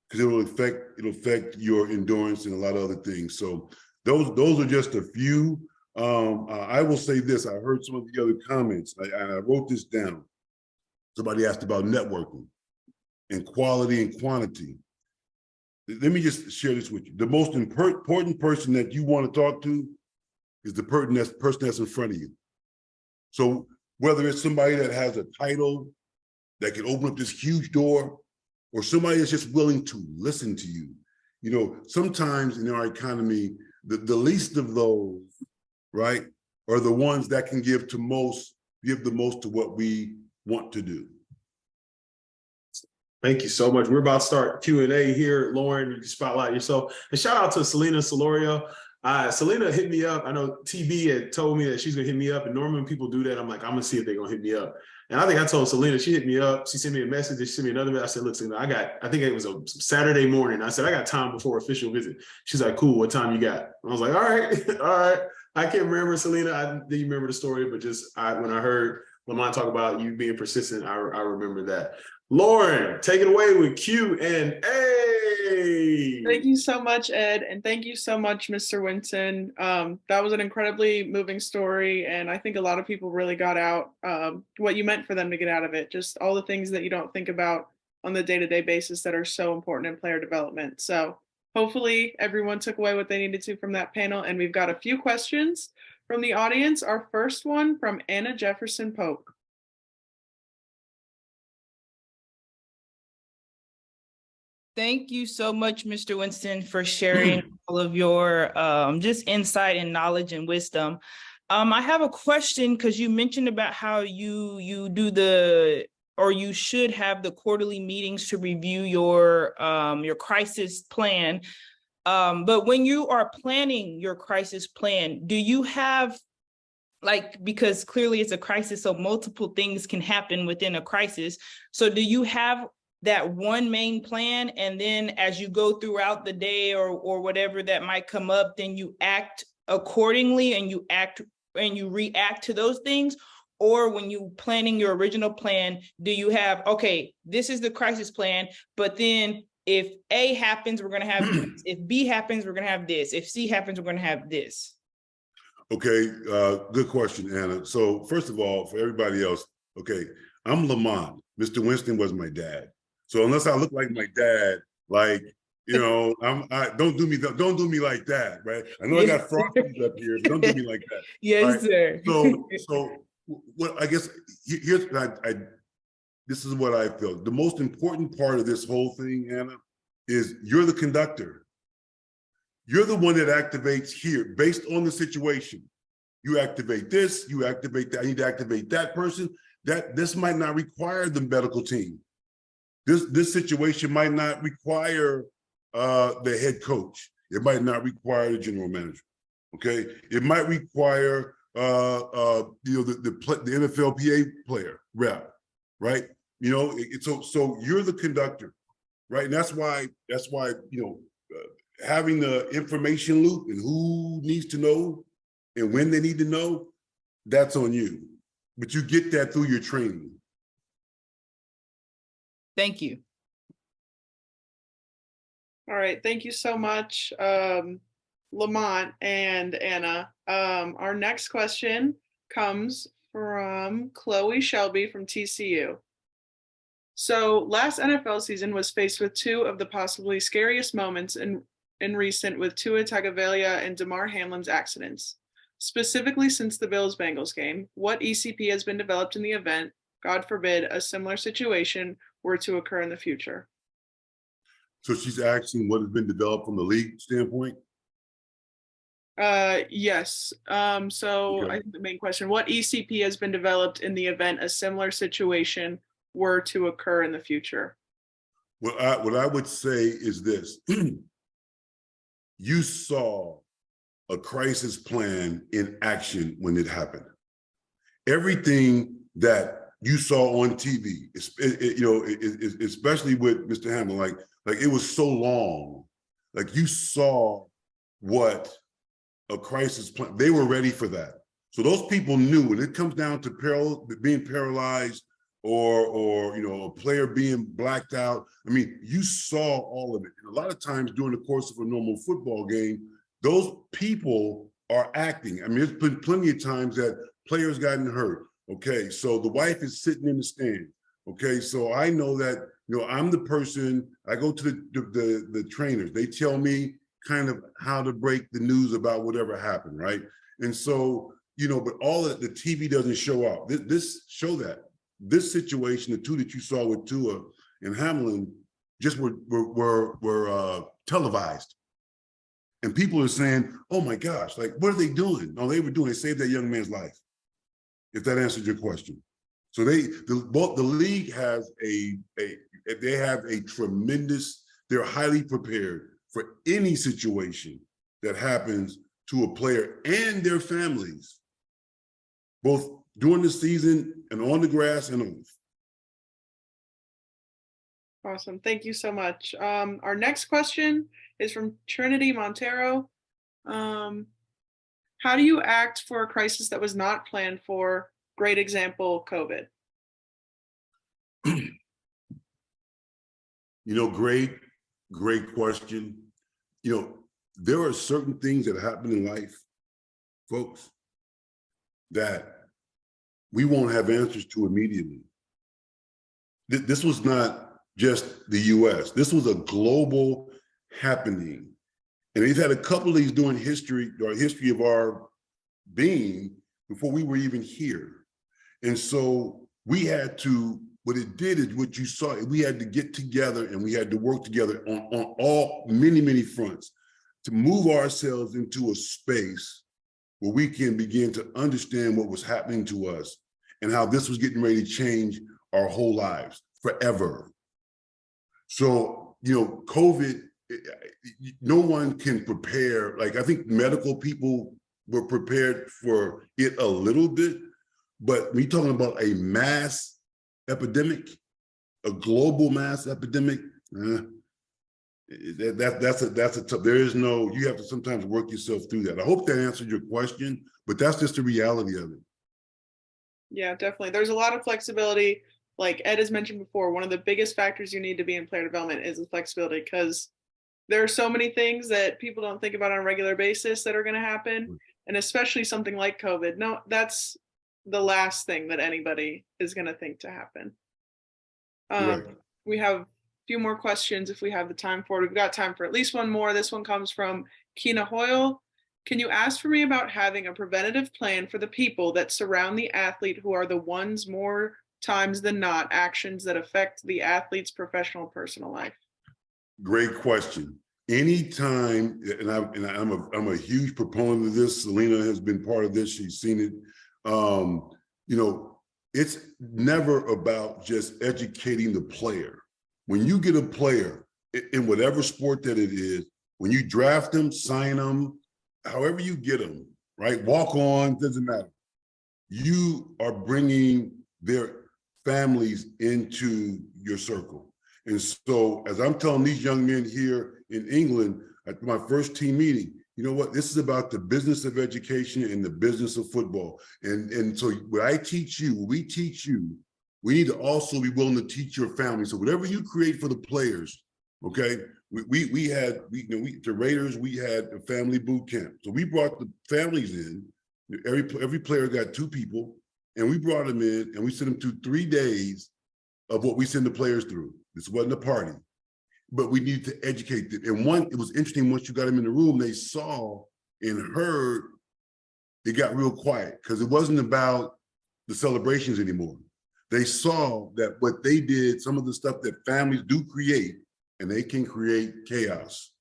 because it'll affect your endurance and a lot of other things. So those are just a few. I will say this, I heard some of the other comments, I wrote this down. Somebody asked about networking and quality and quantity. Let me just share this with you. The most important person that you want to talk to is the person that's in front of you. So whether it's somebody that has a title that can open up this huge door, or somebody that's just willing to listen to you. Sometimes in our economy, the least of those, right, are the ones that can give the most to what we want to do. Thank you so much. We're about to start Q&A here. Lauren, you can spotlight yourself. And shout out to Selena Solario. Selena hit me up. I know TB had told me that she's gonna hit me up. And normally when people do that, I'm like, I'm gonna see if they're gonna hit me up. And I think I told Selena, she hit me up. She sent me a message. She sent me another message. I said, look, Selena, I think it was a Saturday morning. I said, I got time before official visit. She's like, cool, what time you got? I was like, all right, all right. I can't remember, Selena. I didn't remember the story, but just when I heard Lamont talk about you being persistent, I remember that. Lauren, take it away with Q&A. Thank you so much, Ed, and thank you so much, Mr. Winton. That was an incredibly moving story, and I think a lot of people really got out what you meant for them to get out of it, just all the things that you don't think about on the day-to-day basis that are so important in player development. So hopefully everyone took away what they needed to from that panel, and we've got a few questions from the audience. Our first one from Anna Jefferson Pope. Thank you so much, Mr. Winston, for sharing all of your just insight and knowledge and wisdom. I have a question because you mentioned about how you do or you should have the quarterly meetings to review your crisis plan. But when you are planning your crisis plan, do you have, like, because clearly it's a crisis, so multiple things can happen within a crisis. So do you have that one main plan, and then as you go throughout the day or whatever that might come up, then you act accordingly and you react to those things? Or when you planning your original plan, do you have, okay, this is the crisis plan, but then if A happens, we're going to have this. If B happens, we're going to have this. If C happens, we're going to have this. Okay, good question, Anna. So first of all, for everybody else, okay, I'm Lamont. Mr. Winston was my dad. So unless I look like my dad, like, you know, don't do me like that, right? I know I got frosties up here, but don't do me like that. Yes, right? sir. So what I guess here's this is what I feel. The most important part of this whole thing, Anna, is you're the conductor. You're the one that activates here based on the situation. You activate this, you activate that. I need to activate that person. This might not require the medical team. This situation might not require the head coach. It might not require the general manager. Okay, it might require the NFLPA player rep, right? You know, so you're the conductor, right? And that's why you know, having the information loop and who needs to know and when they need to know, that's on you. But you get that through your training. Thank you. All right, thank you so much, Lamont and Anna. Our next question comes from Chloe Shelby from TCU. So last NFL season was faced with two of the possibly scariest moments in recent with Tua Tagovailoa and Damar Hamlin's accidents. Specifically since the Bills-Bengals game, what ECP has been developed in the event, God forbid, a similar situation were to occur in the future? So she's asking what has been developed from the league standpoint? Yes. So okay. I think the main question, what ECP has been developed in the event a similar situation were to occur in the future? What I would say is this. You saw a crisis plan in action when it happened. Everything that you saw on TV, especially with Mr. Hamlin, like it was so long, like you saw what a crisis plan, they were ready for that. So those people knew when it comes down to being paralyzed or a player being blacked out. I mean, you saw all of it. And a lot of times during the course of a normal football game, those people are acting. I mean, there's been plenty of times that players gotten hurt. Okay, so the wife is sitting in the stand. Okay, so I know that, I'm the person, I go to the trainers. They tell me kind of how to break the news about whatever happened, right? And so, but all of the TV doesn't show up. This situation, the two that you saw with Tua and Hamlin, just were televised. And people are saying, oh my gosh, like, what are they doing? No, they saved that young man's life, if that answers your question. So the league has they have a tremendous, they're highly prepared for any situation that happens to a player and their families, both during the season and on the grass and off. Awesome. Thank you so much. Our next question is from Trinity Montero. How do you act for a crisis that was not planned for? Great example, COVID. Great question. There are certain things that happen in life, folks, that we won't have answers to immediately. This was not just the US. This was a global happening. And they've had a couple of these during history of our being before we were even here. And so we had to what it did is what you saw, we had to get together and we had to work together on all many fronts to move ourselves into a space where we can begin to understand what was happening to us and how this was getting ready to change our whole lives forever. So, COVID, no one can prepare. Like, I think medical people were prepared for it a little bit, but we're talking about a mass epidemic, a global mass epidemic. That's a tough. There is no. You have to sometimes work yourself through that. I hope that answered your question, but that's just the reality of it. Yeah, definitely. There's a lot of flexibility. Like Ed has mentioned before, one of the biggest factors you need to be in player development is the flexibility, because there are so many things that people don't think about on a regular basis that are going to happen. And especially something like COVID. No, that's the last thing that anybody is going to think to happen. Right. We have a few more questions if we have the time for it. We've got time for at least one more. This one comes from Keena Hoyle. Can you ask for me about having a preventative plan for the people that surround the athlete who are the ones more times than not actions that affect the athlete's professional and personal life? Great question. Anytime, and I'm a huge proponent of this. Selena has been part of this. She's seen it. It's never about just educating the player. When you get a player in whatever sport that it is, when you draft them, sign them, however you get them, right? Walk on, doesn't matter. You are bringing their families into your circle. And so as I'm telling these young men here in England at my first team meeting, you know what, this is about the business of education and the business of football. And so what I teach you, what we teach you, we need to also be willing to teach your family. So whatever you create for the players, okay, the Raiders, we had a family boot camp. So we brought the families in, every player got 2 people, and we brought them in and we sent them through 3 days of what we send the players through. This wasn't a party, but we needed to educate them. And it was interesting, once you got them in the room, they saw and heard, it got real quiet because it wasn't about the celebrations anymore. They saw that what they did, some of the stuff that families do create, and they can create chaos,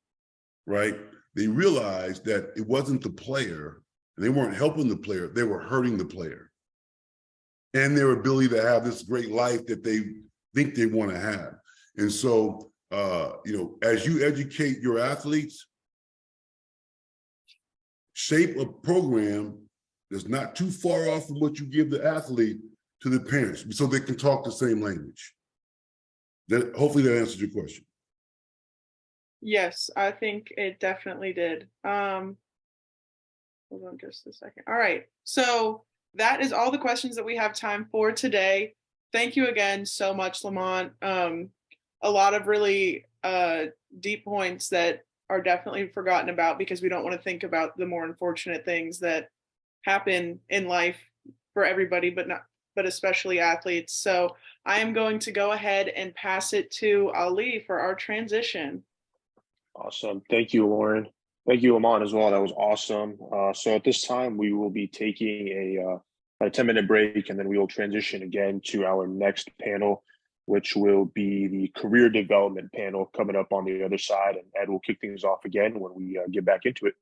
right? They realized that it wasn't the player, and they weren't helping the player, they were hurting the player and their ability to have this great life that they think they want to have. And so, as you educate your athletes, shape a program that's not too far off from what you give the athlete to the parents, so they can talk the same language. Hopefully that answers your question. Yes, I think it definitely did. Hold on just a second. All right. So that is all the questions that we have time for today. Thank you again so much, Lamont. A lot of really deep points that are definitely forgotten about because we don't want to think about the more unfortunate things that happen in life for everybody, but especially athletes. So I am going to go ahead and pass it to Ali for our transition. Awesome. Thank you, Lauren. Thank you, Lamont, as well. That was awesome. So at this time, we will be taking a 10-minute break, and then we will transition again to our next panel, which will be the career development panel coming up on the other side. And Ed will kick things off again when we get back into it.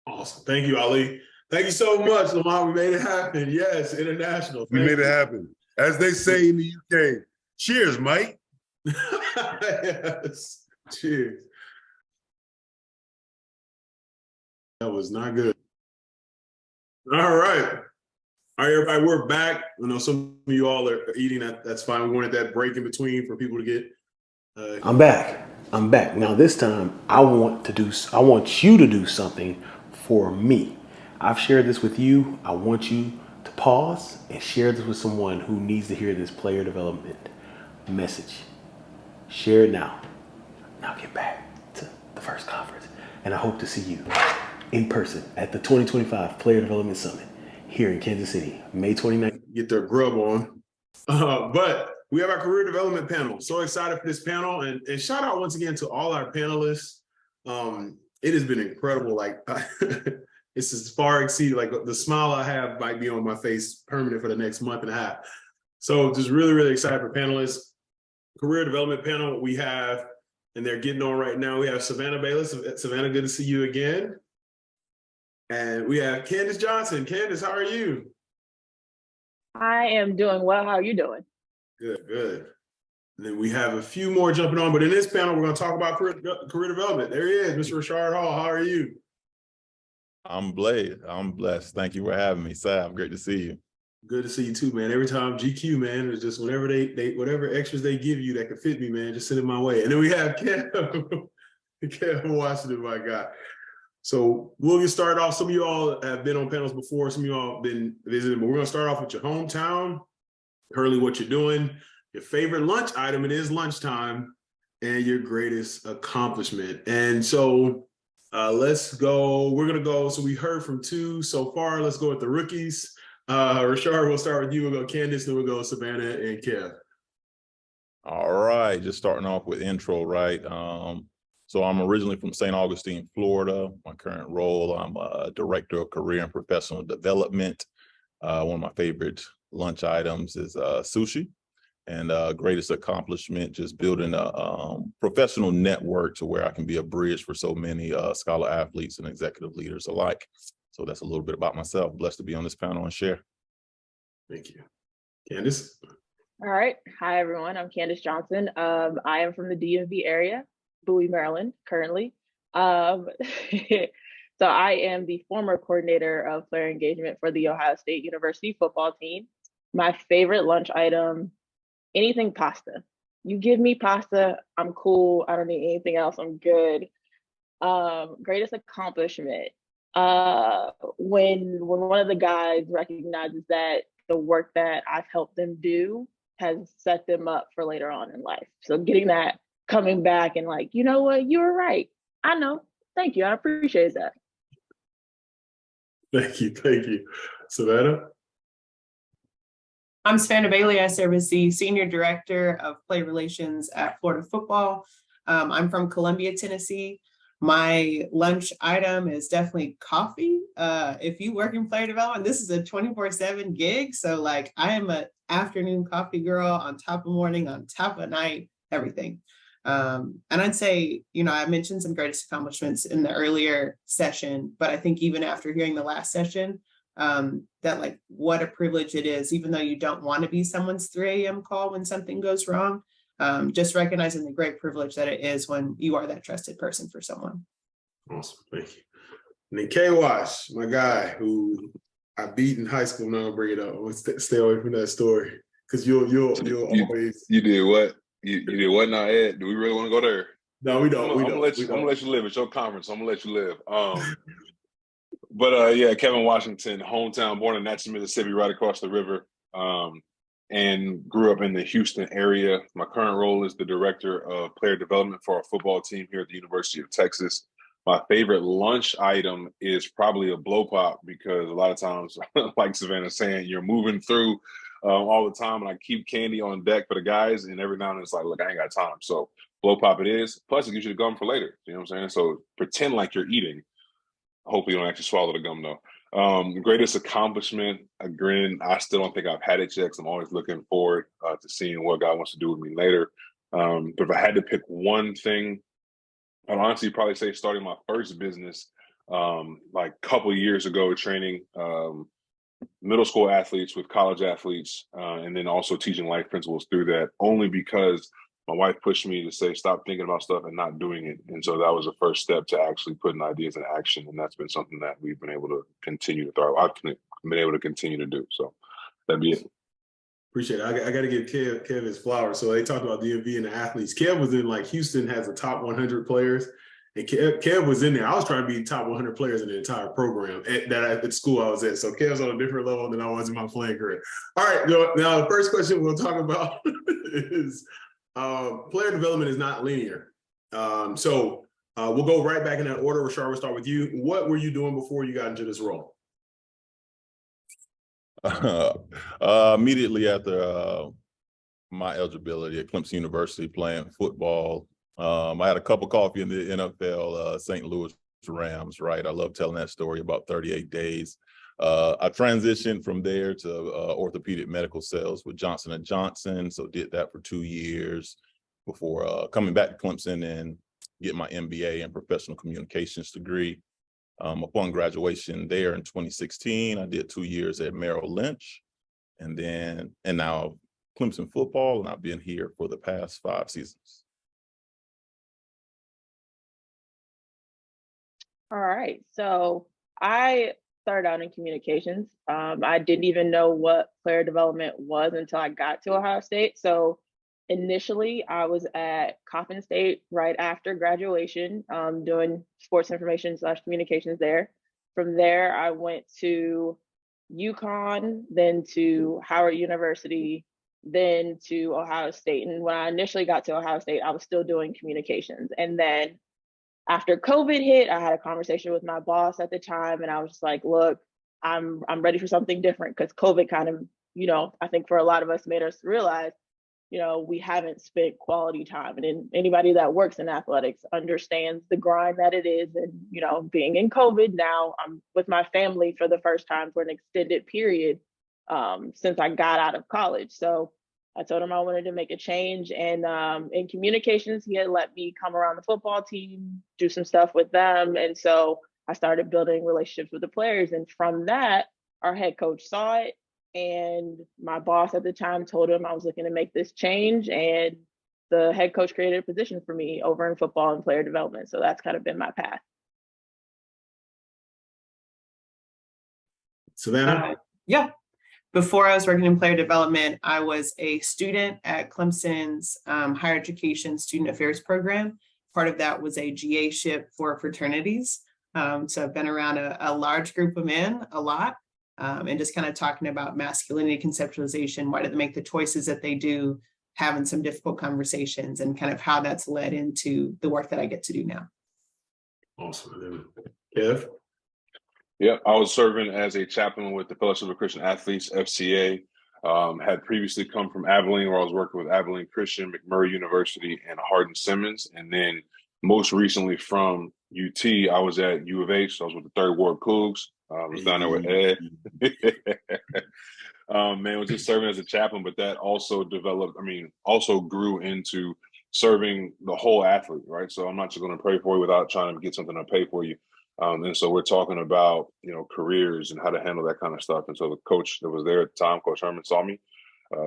Awesome. Thank you, Ali. Thank you so much, Lamont. We made it happen. Yes, international. We made it happen. As they say in the UK, cheers, Mike. Yes. Cheers. That was not good. All right. All right, everybody, we're back. I know some of you all are eating. That's fine. We wanted that break in between for people to get. I'm back. Now this time, I want you to do something for me. I've shared this with you. I want you to pause and share this with someone who needs to hear this player development message. Share it now. Now get back to the first conference. And I hope to see you in person at the 2025 Player Development Summit here in Kansas City, May 29th. Get their grub on. But we have our career development panel. So excited for this panel. And shout out once again to all our panelists. It has been incredible. Like, this is far exceeded. Like, the smile I have might be on my face permanent for the next month and a half. So just really, really excited for panelists. Career development panel we have, and they're getting on right now. We have Savannah Bayless. Savannah, good to see you again. And we have Candace Johnson. Candace, how are you? I am doing well. How are you doing? Good, good. And then we have a few more jumping on, but in this panel, we're going to talk about career development. There he is, Mr. Rashard Hall. How are you? I'm blessed. Thank you for having me, Sam. Great to see you. Good to see you too, man. Every time GQ, man, it's just whenever they whatever extras they give you that could fit me, man, just send it my way. And then we have Kev Washington, my guy. So we'll get started off. Some of you all have been on panels before. Some of you all have been visiting, but we're going to start off with your hometown, currently what you're doing, your favorite lunch item, it is lunchtime, and your greatest accomplishment. And so let's go. We're going to go. So we heard from two so far. Let's go with the rookies. Rashard, we'll start with you. We'll go Candace, then we'll go Savannah and Kev. All right, just starting off with intro, right? So I'm originally from St. Augustine, Florida. My current role, I'm a director of career and professional development. One of my favorite lunch items is sushi, and greatest accomplishment, just building a professional network to where I can be a bridge for so many scholar athletes and executive leaders alike. So that's a little bit about myself. Blessed to be on this panel and share. Thank you. Candace? All right. Hi, everyone. I'm Candace Johnson. I am from the DMV area, Bowie, Maryland, currently. So I am the former coordinator of player engagement for the Ohio State University football team. My favorite lunch item, anything pasta. You give me pasta, I'm cool. I don't need anything else. I'm good. Greatest accomplishment. When one of the guys recognizes that the work that I've helped them do has set them up for later on in life. So getting that, coming back and like, you know what, you were right. I know. Thank you. I appreciate that. Thank you. Thank you. Savannah? I'm Savannah Bailey. I serve as the Senior Director of Player Relations at Florida Football. I'm from Columbia, Tennessee. My lunch item is definitely coffee. If you work in player development, this is a 24/7 gig. So like I am an afternoon coffee girl on top of morning, on top of night, everything. And I'd say, you know, I mentioned some greatest accomplishments in the earlier session, but I think even after hearing the last session, that like what a privilege it is, even though you don't want to be someone's 3 a.m. call when something goes wrong. Just recognizing the great privilege that it is when you are that trusted person for someone. Awesome, thank you. And then K-Wash, my guy who I beat in high school, now I'll bring it up. I'll stay away from that story because you'll always. You did what? You did what now, Ed? Do we really want to go there? No, we don't. I'm gonna let you live. It's your conference. I'm gonna let you live. But yeah, Kevin Washington, hometown, born in Natchez, Mississippi, right across the river. And grew up in the Houston area. My current role is the director of player development for our football team here at the University of Texas. My favorite lunch item is probably a blow pop because a lot of times, like Savannah's saying, you're moving through all the time and I keep candy on deck for the guys and every now and then it's like, look, I ain't got time. So blow pop it is. Plus it gives you the gum for later. You know what I'm saying? So pretend like you're eating. Hopefully you don't actually swallow the gum though. Greatest accomplishment, again, I still don't think I've had it yet because I'm always looking forward to seeing what God wants to do with me later. But if I had to pick one thing, I'd honestly probably say starting my first business like a couple of years ago, training middle school athletes with college athletes, and then also teaching life principles through that, only because my wife pushed me to say, stop thinking about stuff and not doing it. And so that was the first step to actually putting ideas in action. And that's been something that we've been able to continue to throw. I've been able to continue to do. So that'd be it. Appreciate it. I got to give Kev his flowers. So they talked about DMV and the athletes. Kev was in like Houston has the top 100 players. And Kev was in there. I was trying to be top 100 players in the entire program at the school I was at. So Kev's on a different level than I was in my playing career. All right. Now the first question we'll talk about is player development is not linear. So we'll go right back in that order. Rashard, we'll start with you. What were you doing before you got into this role? Immediately after my eligibility at Clemson University playing football, I had a cup of coffee in the NFL, St. Louis Rams, right? I love telling that story about 38 days I transitioned from there to orthopedic medical sales with Johnson & Johnson. So did that for 2 years before coming back to Clemson and getting my MBA in professional communications degree. Upon graduation there in 2016, I did 2 years at Merrill Lynch and now Clemson football, and I've been here for the past 5 seasons. All right, so I started out in communications. I didn't even know what player development was until I got to Ohio State. So initially, I was at Coppin State right after graduation, doing sports information / communications there. From there, I went to UConn, then to Howard University, then to Ohio State. And when I initially got to Ohio State, I was still doing communications. And then after COVID hit, I had a conversation with my boss at the time, and I was just like, look, I'm ready for something different, because COVID kind of, I think for a lot of us made us realize, we haven't spent quality time. And anybody that works in athletics understands the grind that it is. And, being in COVID now, I'm with my family for the first time for an extended period since I got out of college. So I told him I wanted to make a change. And in communications, he had let me come around the football team, do some stuff with them. And so I started building relationships with the players. And from that, our head coach saw it. And my boss at the time told him I was looking to make this change. And the head coach created a position for me over in football and player development. So that's kind of been my path. Savannah? Yeah. Before I was working in player development, I was a student at Clemson's higher education student affairs program. Part of that was a GA-ship for fraternities. So I've been around a large group of men a lot. And just kind of talking about masculinity conceptualization, why do they make the choices that they do, having some difficult conversations, and kind of how that's led into the work that I get to do now. Awesome. Kev? Yeah, I was serving as a chaplain with the Fellowship of Christian Athletes, FCA. Had previously come from Abilene, where I was working with Abilene Christian, McMurray University, and Hardin-Simmons. And then most recently from UT, I was at U of H. So I was with the 3rd Ward Cougs. I was down there with Ed. Man, was just serving as a chaplain, but that also also grew into serving the whole athlete, right? So I'm not just going to pray for you without trying to get something to pay for you. And so we're talking about, careers and how to handle that kind of stuff. And so the coach that was there at the time, Coach Herman, saw me,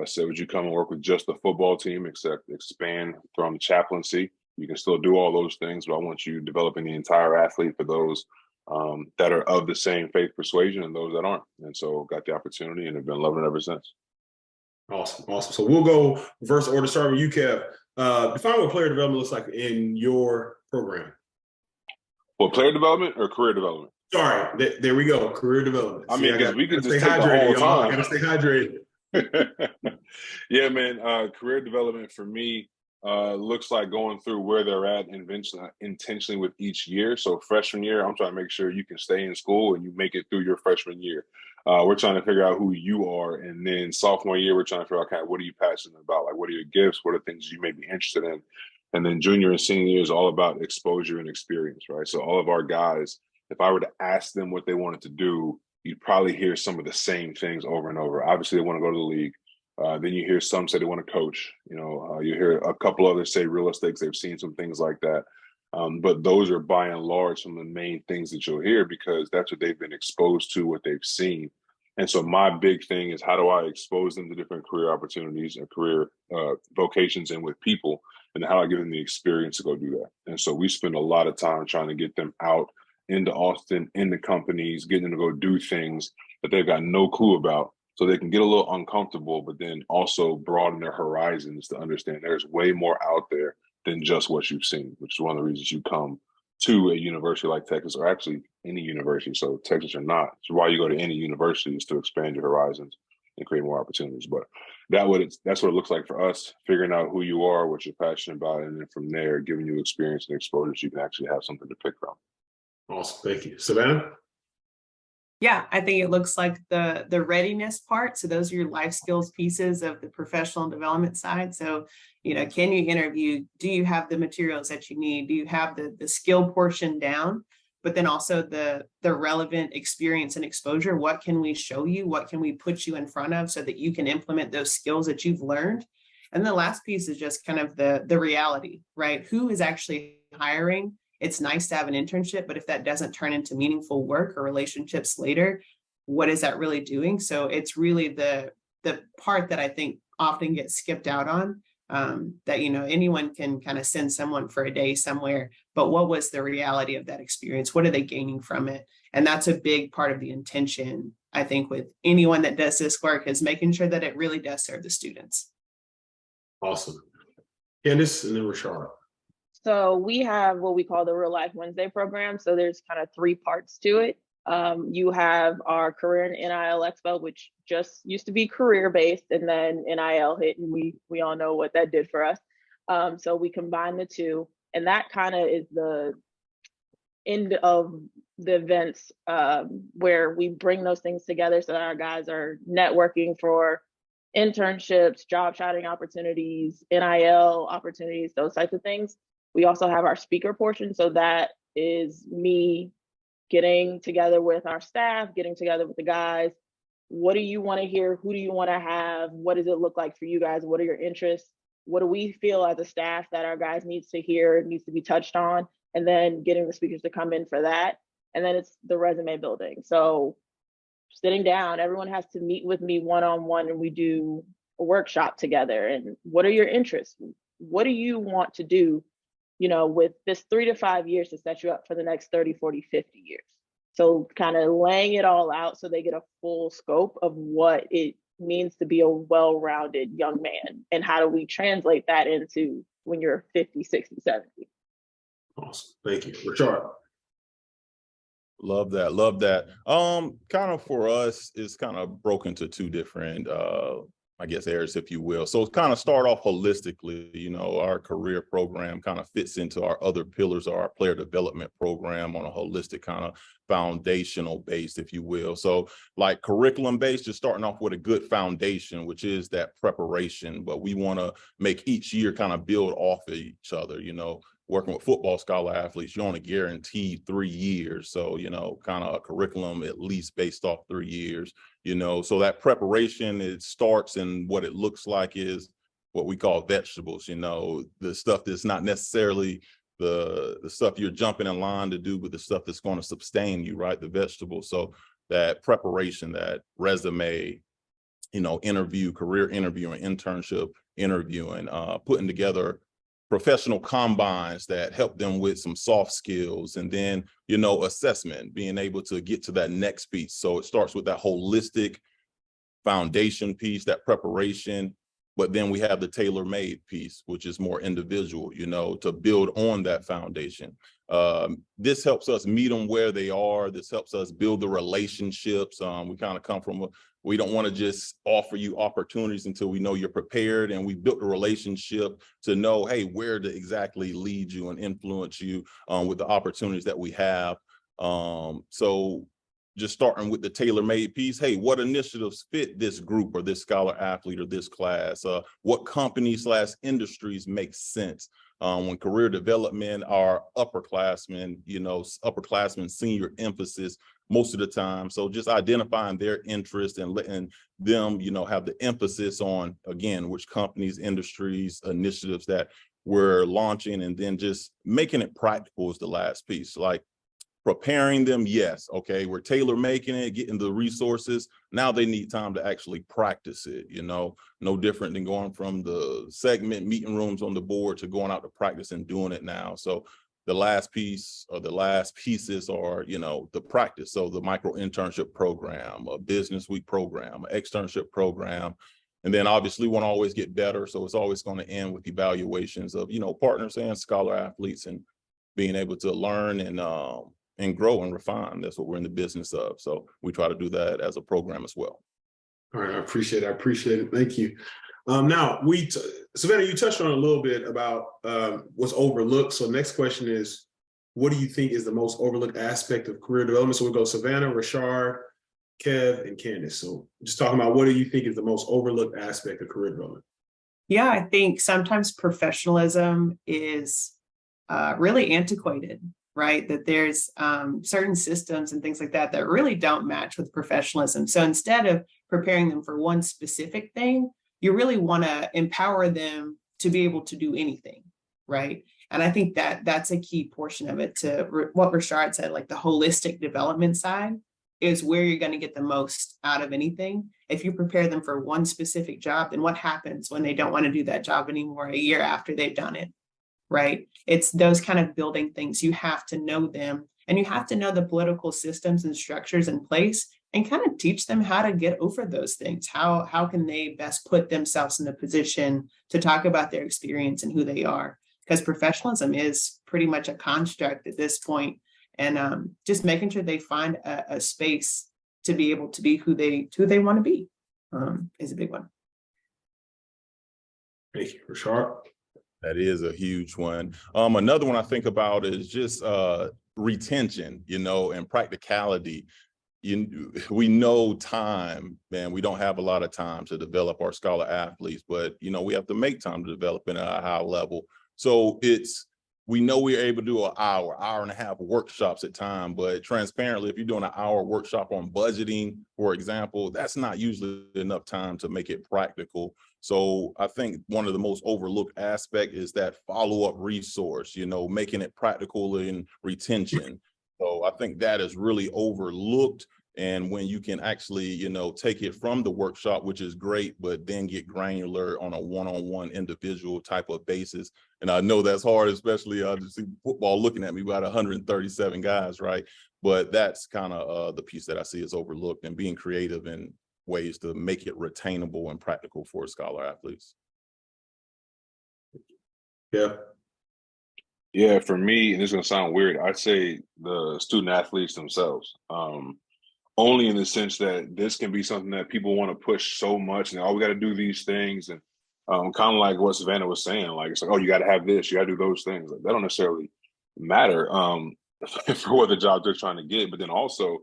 said, would you come and work with just the football team, except expand from chaplaincy? You can still do all those things, but I want you developing the entire athlete for those that are of the same faith persuasion and those that aren't. And so got the opportunity and have been loving it ever since. Awesome. So we'll go reverse order, starting with you, Kev. Define what player development looks like in your program. Well, player development or career development? Sorry, there we go. Career development. I mean, because we can just stay take hydrated, the whole y'all. time. Gotta stay hydrated. Yeah, man. Career development for me looks like going through where they're at intentionally with each year. So freshman year, I'm trying to make sure you can stay in school and you make it through your freshman year. We're trying to figure out who you are. And then sophomore year, we're trying to figure out kind of what are you passionate about? Like, what are your gifts? What are things you may be interested in? And then junior and senior year is all about exposure and experience, right? So all of our guys, if I were to ask them what they wanted to do, you'd probably hear some of the same things over and over. Obviously, they want to go to the league. Then you hear some say they want to coach. You hear a couple others say real estate. They've seen some things like that. But those are by and large some of the main things that you'll hear, because that's what they've been exposed to, what they've seen. And so my big thing is, how do I expose them to different career opportunities and career vocations and with people, and how do I give them the experience to go do that? And so we spend a lot of time trying to get them out into Austin, into companies, getting them to go do things that they've got no clue about, so they can get a little uncomfortable, but then also broaden their horizons to understand there's way more out there than just what you've seen, which is one of the reasons you come to a university like Texas, or actually any university. So Texas or not, it's why you go to any university, is to expand your horizons and create more opportunities. But that's what it looks like for us, figuring out who you are, what you're passionate about, and then from there, giving you experience and exposure so you can actually have something to pick from. Awesome. Thank you. Savannah? Yeah, I think it looks like the readiness part. So those are your life skills pieces of the professional development side. So, can you interview? Do you have the materials that you need? Do you have the skill portion down? but then also the relevant experience and exposure. What can we show you? What can we put you in front of so that you can implement those skills that you've learned? And the last piece is just kind of the reality, right? Who is actually hiring? It's nice to have an internship, but if that doesn't turn into meaningful work or relationships later, what is that really doing? So it's really the part that I think often gets skipped out on, that, you know, anyone can kind of send someone for a day somewhere, but what was the reality of that experience? What are they gaining from it? And that's a big part of the intention, I think, with anyone that does this work, is making sure that it really does serve the students. Awesome. Candace and then Rashard. So we have what we call the Real Life Wednesday program. So there's kind of 3 parts to it. You have our Career and NIL Expo, which just used to be career based, and then NIL hit, and we all know what that did for us. So we combine the two, and that kind of is the end of the events, where we bring those things together so that our guys are networking for internships, job shadowing opportunities, NIL opportunities, those types of things. We also have our speaker portion. So that is me getting together with our staff, getting together with the guys. What do you want to hear? Who do you want to have? What does it look like for you guys? What are your interests? What do we feel as a staff that our guys needs to hear, needs to be touched on? And then getting the speakers to come in for that. And then it's the resume building. So sitting down, everyone has to meet with me one-on-one, and we do a workshop together. And what are your interests? What do you want to do, you know, with this 3 to 5 years to set you up for the next 30, 40, 50 years? So kind of laying it all out so they get a full scope of what it means to be a well-rounded young man. And how do we translate that into when you're 50, 60, 70? Awesome. Thank you. Rashard. Love that. Love that. Kind of for us, it's kind of broken to 2 different, I guess, areas, if you will. So it's kind of start off holistically. You know, our career program kind of fits into our other pillars of our player development program on a holistic kind of foundational base, if you will. So like curriculum based, just starting off with a good foundation, which is that preparation. But we want to make each year kind of build off of each other. You know, working with football scholar athletes, you're only guaranteed 3 years. So, you know, kind of a curriculum at least based off 3 years, you know, so that preparation, it starts, and what it looks like is what we call vegetables, you know, the stuff that's not necessarily the stuff you're jumping in line to do, but the stuff that's going to sustain you, right? The vegetables. So that preparation, that resume, you know, interview, career interviewing, internship interviewing, putting together professional combines that help them with some soft skills, and then, you know, assessment, being able to get to that next piece. So it starts with that holistic foundation piece, that preparation, but then we have the tailor-made piece, which is more individual, you know, to build on that foundation. This helps us meet them where they are. This helps us build the relationships. We kind of come from we don't want to just offer you opportunities until we know you're prepared, and we built a relationship to know, hey, where to exactly lead you and influence you with the opportunities that we have. So just starting with the tailor-made piece, hey, what initiatives fit this group or this scholar athlete or this class? What companies / industries make sense? When career development are upperclassmen, you know, upperclassmen senior emphasis most of the time. So just identifying their interest and letting them, you know, have the emphasis on, again, which companies, industries, initiatives that we're launching, and then just making it practical is the last piece. Like preparing them, yes, okay, we're tailor making it, getting the resources. Now they need time to actually practice it, you know, no different than going from the segment meeting rooms on the board to going out to practice and doing it now. So the last piece or the last pieces are, you know, the practice. So the micro internship program, a business week program, an externship program, and then obviously want to always get better. So it's always going to end with evaluations of, you know, partners and scholar athletes, and being able to learn and grow and refine. That's what we're in the business of. So we try to do that as a program as well. All right, I appreciate it. Thank you. Now, Savannah, you touched on a little bit about what's overlooked. So next question is, what do you think is the most overlooked aspect of career development? So we'll go Savannah, Rashard, Kev, and Candace. So just talking about, what do you think is the most overlooked aspect of career development? Yeah, I think sometimes professionalism is really antiquated. right? That there's certain systems and things like that that really don't match with professionalism. So instead of preparing them for one specific thing, you really want to empower them to be able to do anything, right? And I think that that's a key portion of it. To what Rashard said, like the holistic development side is where you're going to get the most out of anything. If you prepare them for one specific job, then what happens when they don't want to do that job anymore a year after they've done it, right? It's those kind of building things. You have to know them, and you have to know the political systems and structures in place and kind of teach them how to get over those things. How can they best put themselves in a position to talk about their experience and who they are? Because professionalism is pretty much a construct at this point. And just making sure they find a space to be able to be who they want to be is a big one. Thank you, Rashard. That is a huge one. Another one I think about is just retention, and practicality. We know time, man, we don't have a lot of time to develop our scholar athletes, but we have to make time to develop in a high level. So we know we're able to do an hour and a half workshops at time, but transparently, if you're doing an hour workshop on budgeting, for example, that's not usually enough time to make it practical. So I think one of the most overlooked aspect is that follow-up resource, making it practical in retention. So I think that is really overlooked. And when you can actually, take it from the workshop, which is great, but then get granular on a one-on-one individual type of basis. And I know that's hard, especially I just see football looking at me, about 137 guys, right? But that's kind of the piece that I see is overlooked, and being creative in ways to make it retainable and practical for scholar athletes. Yeah. Yeah, for me, and it's gonna sound weird, I'd say the student athletes themselves. Only in the sense that this can be something that people want to push so much, and we got to do these things, and kind of like what Savannah was saying, like it's like, oh, you got to have this, you got to do those things. Like, that don't necessarily matter for what the job they're trying to get. But then also,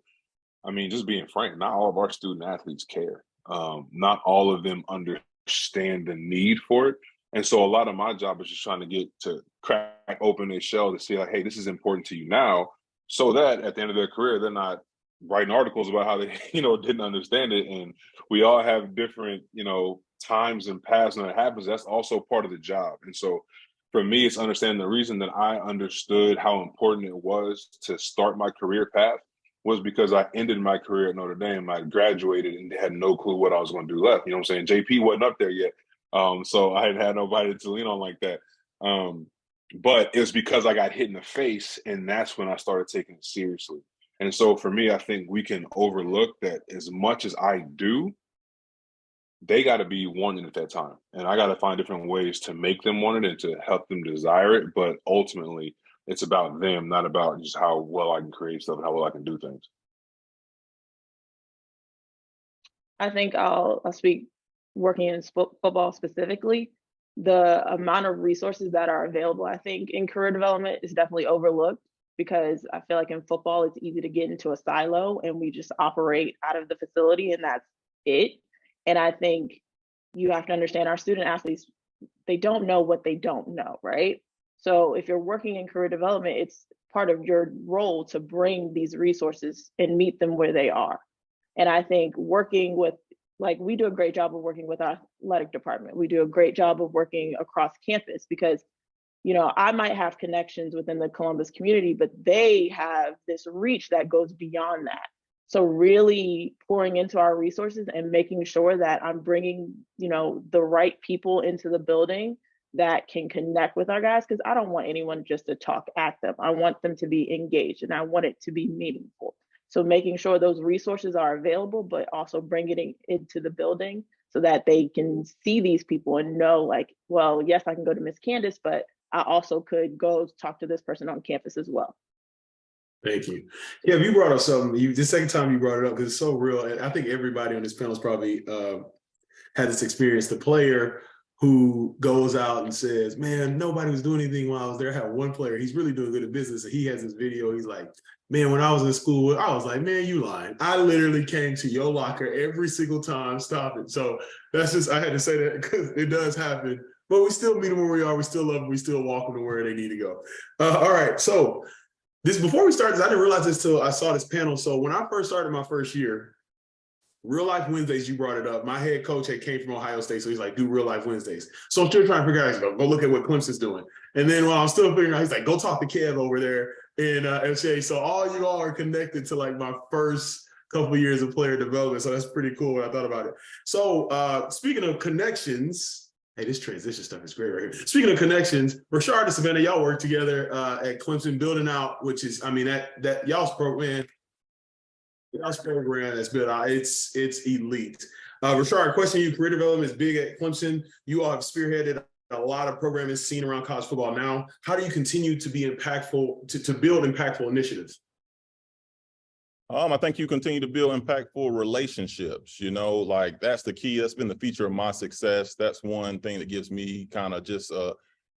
I mean, just being frank, not all of our student athletes care. Not all of them understand the need for it. And so a lot of my job is just trying to get to crack open their shell to see like, hey, this is important to you now, so that at the end of their career, they're not writing articles about how they, didn't understand it. And we all have different, times and paths when it happens. That's also part of the job. And so for me, it's understanding the reason that I understood how important it was to start my career path was because I ended my career at Notre Dame. I graduated and had no clue what I was going to do left. You know what I'm saying? JP wasn't up there yet. So I hadn't had nobody to lean on like that. But it was because I got hit in the face, and that's when I started taking it seriously. And so for me, I think we can overlook that as much as I do, they got to be wanting at that time. And I got to find different ways to make them want it and to help them desire it. But ultimately, it's about them, not about just how well I can create stuff and how well I can do things. I think I'll speak working in football specifically. The amount of resources that are available, I think, in career development is definitely overlooked, because I feel like in football, it's easy to get into a silo and we just operate out of the facility and that's it. And I think you have to understand our student athletes, they don't know what they don't know, right? So if you're working in career development, it's part of your role to bring these resources and meet them where they are. And I think working with, we do a great job of working with our athletic department. We do a great job of working across campus because I might have connections within the Columbus community, but they have this reach that goes beyond that. So really pouring into our resources and making sure that I'm bringing, the right people into the building that can connect with our guys, because I don't want anyone just to talk at them. I want them to be engaged and I want it to be meaningful. So making sure those resources are available, but also bringing it into the building so that they can see these people and know well, yes, I can go to Miss Candace, but I also could go talk to this person on campus as well. Thank you. Yeah, you brought up something. The second time you brought it up, because it's so real. And I think everybody on this panel has probably had this experience. The player who goes out and says, man, nobody was doing anything while I was there. I had one player, he's really doing good at business. And he has this video. He's like, man, when I was in school, I was like, man, you lying. I literally came to your locker every single time. Stop it. So that's just, I had to say that because it does happen. But we still meet them where we are. We still love them. We still walk them to where they need to go. All right. So before we started this, I didn't realize this till I saw this panel. So when I first started my first year, Real Life Wednesdays, you brought it up. My head coach came from Ohio State, so he's like, do Real Life Wednesdays. So I'm still trying to figure out, go look at what Clemson's doing. And then while I'm still figuring out, he's like, go talk to Kev over there in FCA. So all you all are connected to like my first couple of years of player development. So that's pretty cool when I thought about it. So speaking of connections, hey, this transition stuff is great right here. Speaking of connections, Rashard and Savannah, y'all work together at Clemson, building out, which is, I mean, that y'all's program that's built out, it's elite. Rashard, question you, career development is big at Clemson. You all have spearheaded a lot of programming seen around college football now. How do you continue to be impactful, to build impactful initiatives? I think you continue to build impactful relationships, you know, like that's the key. That's been the feature of my success. That's one thing that gives me kind of just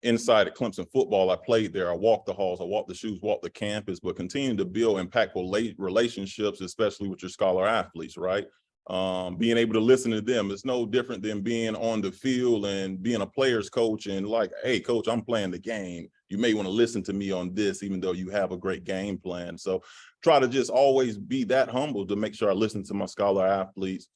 insight at Clemson football. I played there. I walked the halls, I walked the shoes, walked the campus, but continue to build impactful relationships, especially with your scholar athletes, right? Being able to listen to them. It's no different than being on the field and being a player's coach and like, hey, coach, I'm playing the game. You may want to listen to me on this, even though you have a great game plan. So try to just always be that humble to make sure I listen to my scholar athletes.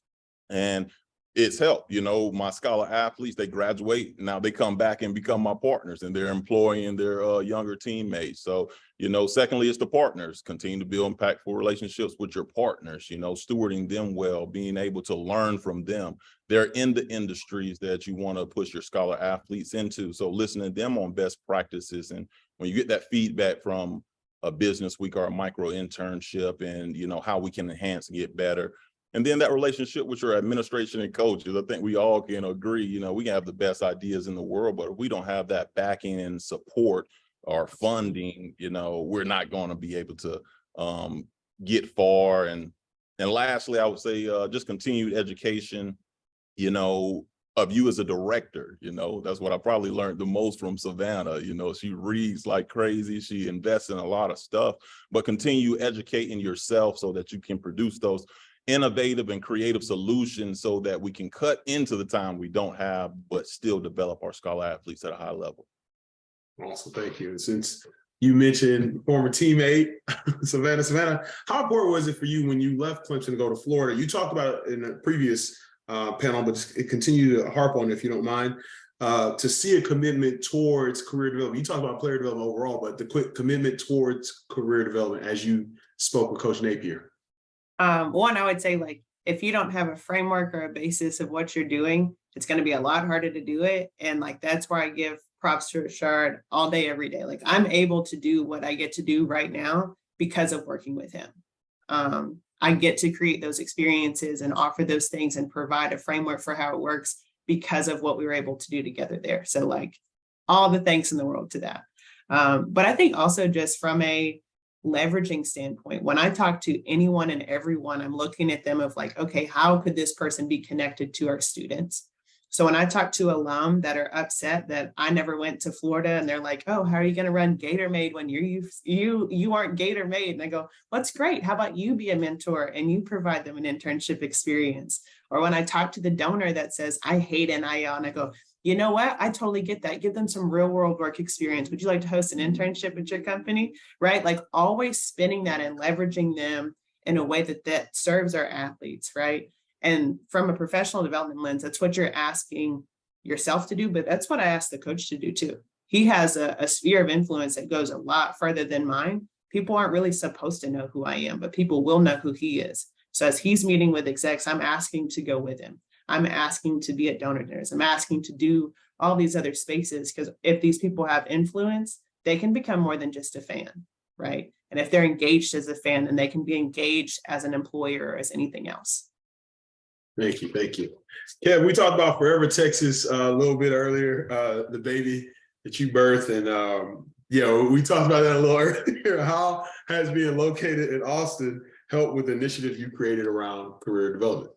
And it's helped, you know, my scholar athletes, they graduate, now they come back and become my partners and they're employing their younger teammates. So, you know, secondly, it's the partners, continue to build impactful relationships with your partners, you know, stewarding them well, being able to learn from them. They're in the industries that you want to push your scholar athletes into. So listening to them on best practices. And when you get that feedback from a business week or a micro internship and, you know, how we can enhance and get better. And then that relationship with your administration and coaches, I think we all can agree, you know, we can have the best ideas in the world, but if we don't have that backing and support or funding, you know, we're not going to be able to get far. And lastly, I would say just continued education, you know, of you as a director. You know, that's what I probably learned the most from Savannah. You know, she reads like crazy. She invests in a lot of stuff, but continue educating yourself so that you can produce those innovative and creative solutions so that we can cut into the time we don't have, but still develop our scholar athletes at a high level. Awesome, thank you. And since you mentioned former teammate, Savannah, how important was it for you when you left Clemson to go to Florida? You talked about it in a previous panel, but continue to harp on it if you don't mind, to see a commitment towards career development. You talked about player development overall, but the quick commitment towards career development as you spoke with Coach Napier. One, I would say, like, if you don't have a framework or a basis of what you're doing, it's going to be a lot harder to do it. And like, that's where I give props to Rashard all day, every day. Like, I'm able to do what I get to do right now because of working with him. I get to create those experiences and offer those things and provide a framework for how it works because of what we were able to do together there. So like, all the thanks in the world to that. But I think also just from a leveraging standpoint, when I talk to anyone and everyone, I'm looking at them of like, okay, how could this person be connected to our students? So when I talk to alum that are upset that I never went to Florida and they're like, oh, how are you going to run GatorMade when you aren't GatorMade? And I go, what's great. How about you be a mentor and you provide them an internship experience? Or when I talk to the donor that says, I hate NIL, and I go, you know what? I totally get that. Give them some real world work experience. Would you like to host an internship at your company? Right? Like, always spinning that and leveraging them in a way that serves our athletes, right? And from a professional development lens, that's what you're asking yourself to do, but that's what I ask the coach to do too. He has a sphere of influence that goes a lot further than mine. People aren't really supposed to know who I am, but people will know who he is. So as he's meeting with execs, I'm asking to go with him. I'm asking to be at donor dinners. I'm asking to do all these other spaces, because if these people have influence, they can become more than just a fan, right? And if they're engaged as a fan, then they can be engaged as an employer or as anything else. Thank you. Thank you. Kev, we talked about Forever Texas a little bit earlier, the baby that you birthed. And, we talked about that a little earlier. How has being located in Austin helped with the initiative you created around career development?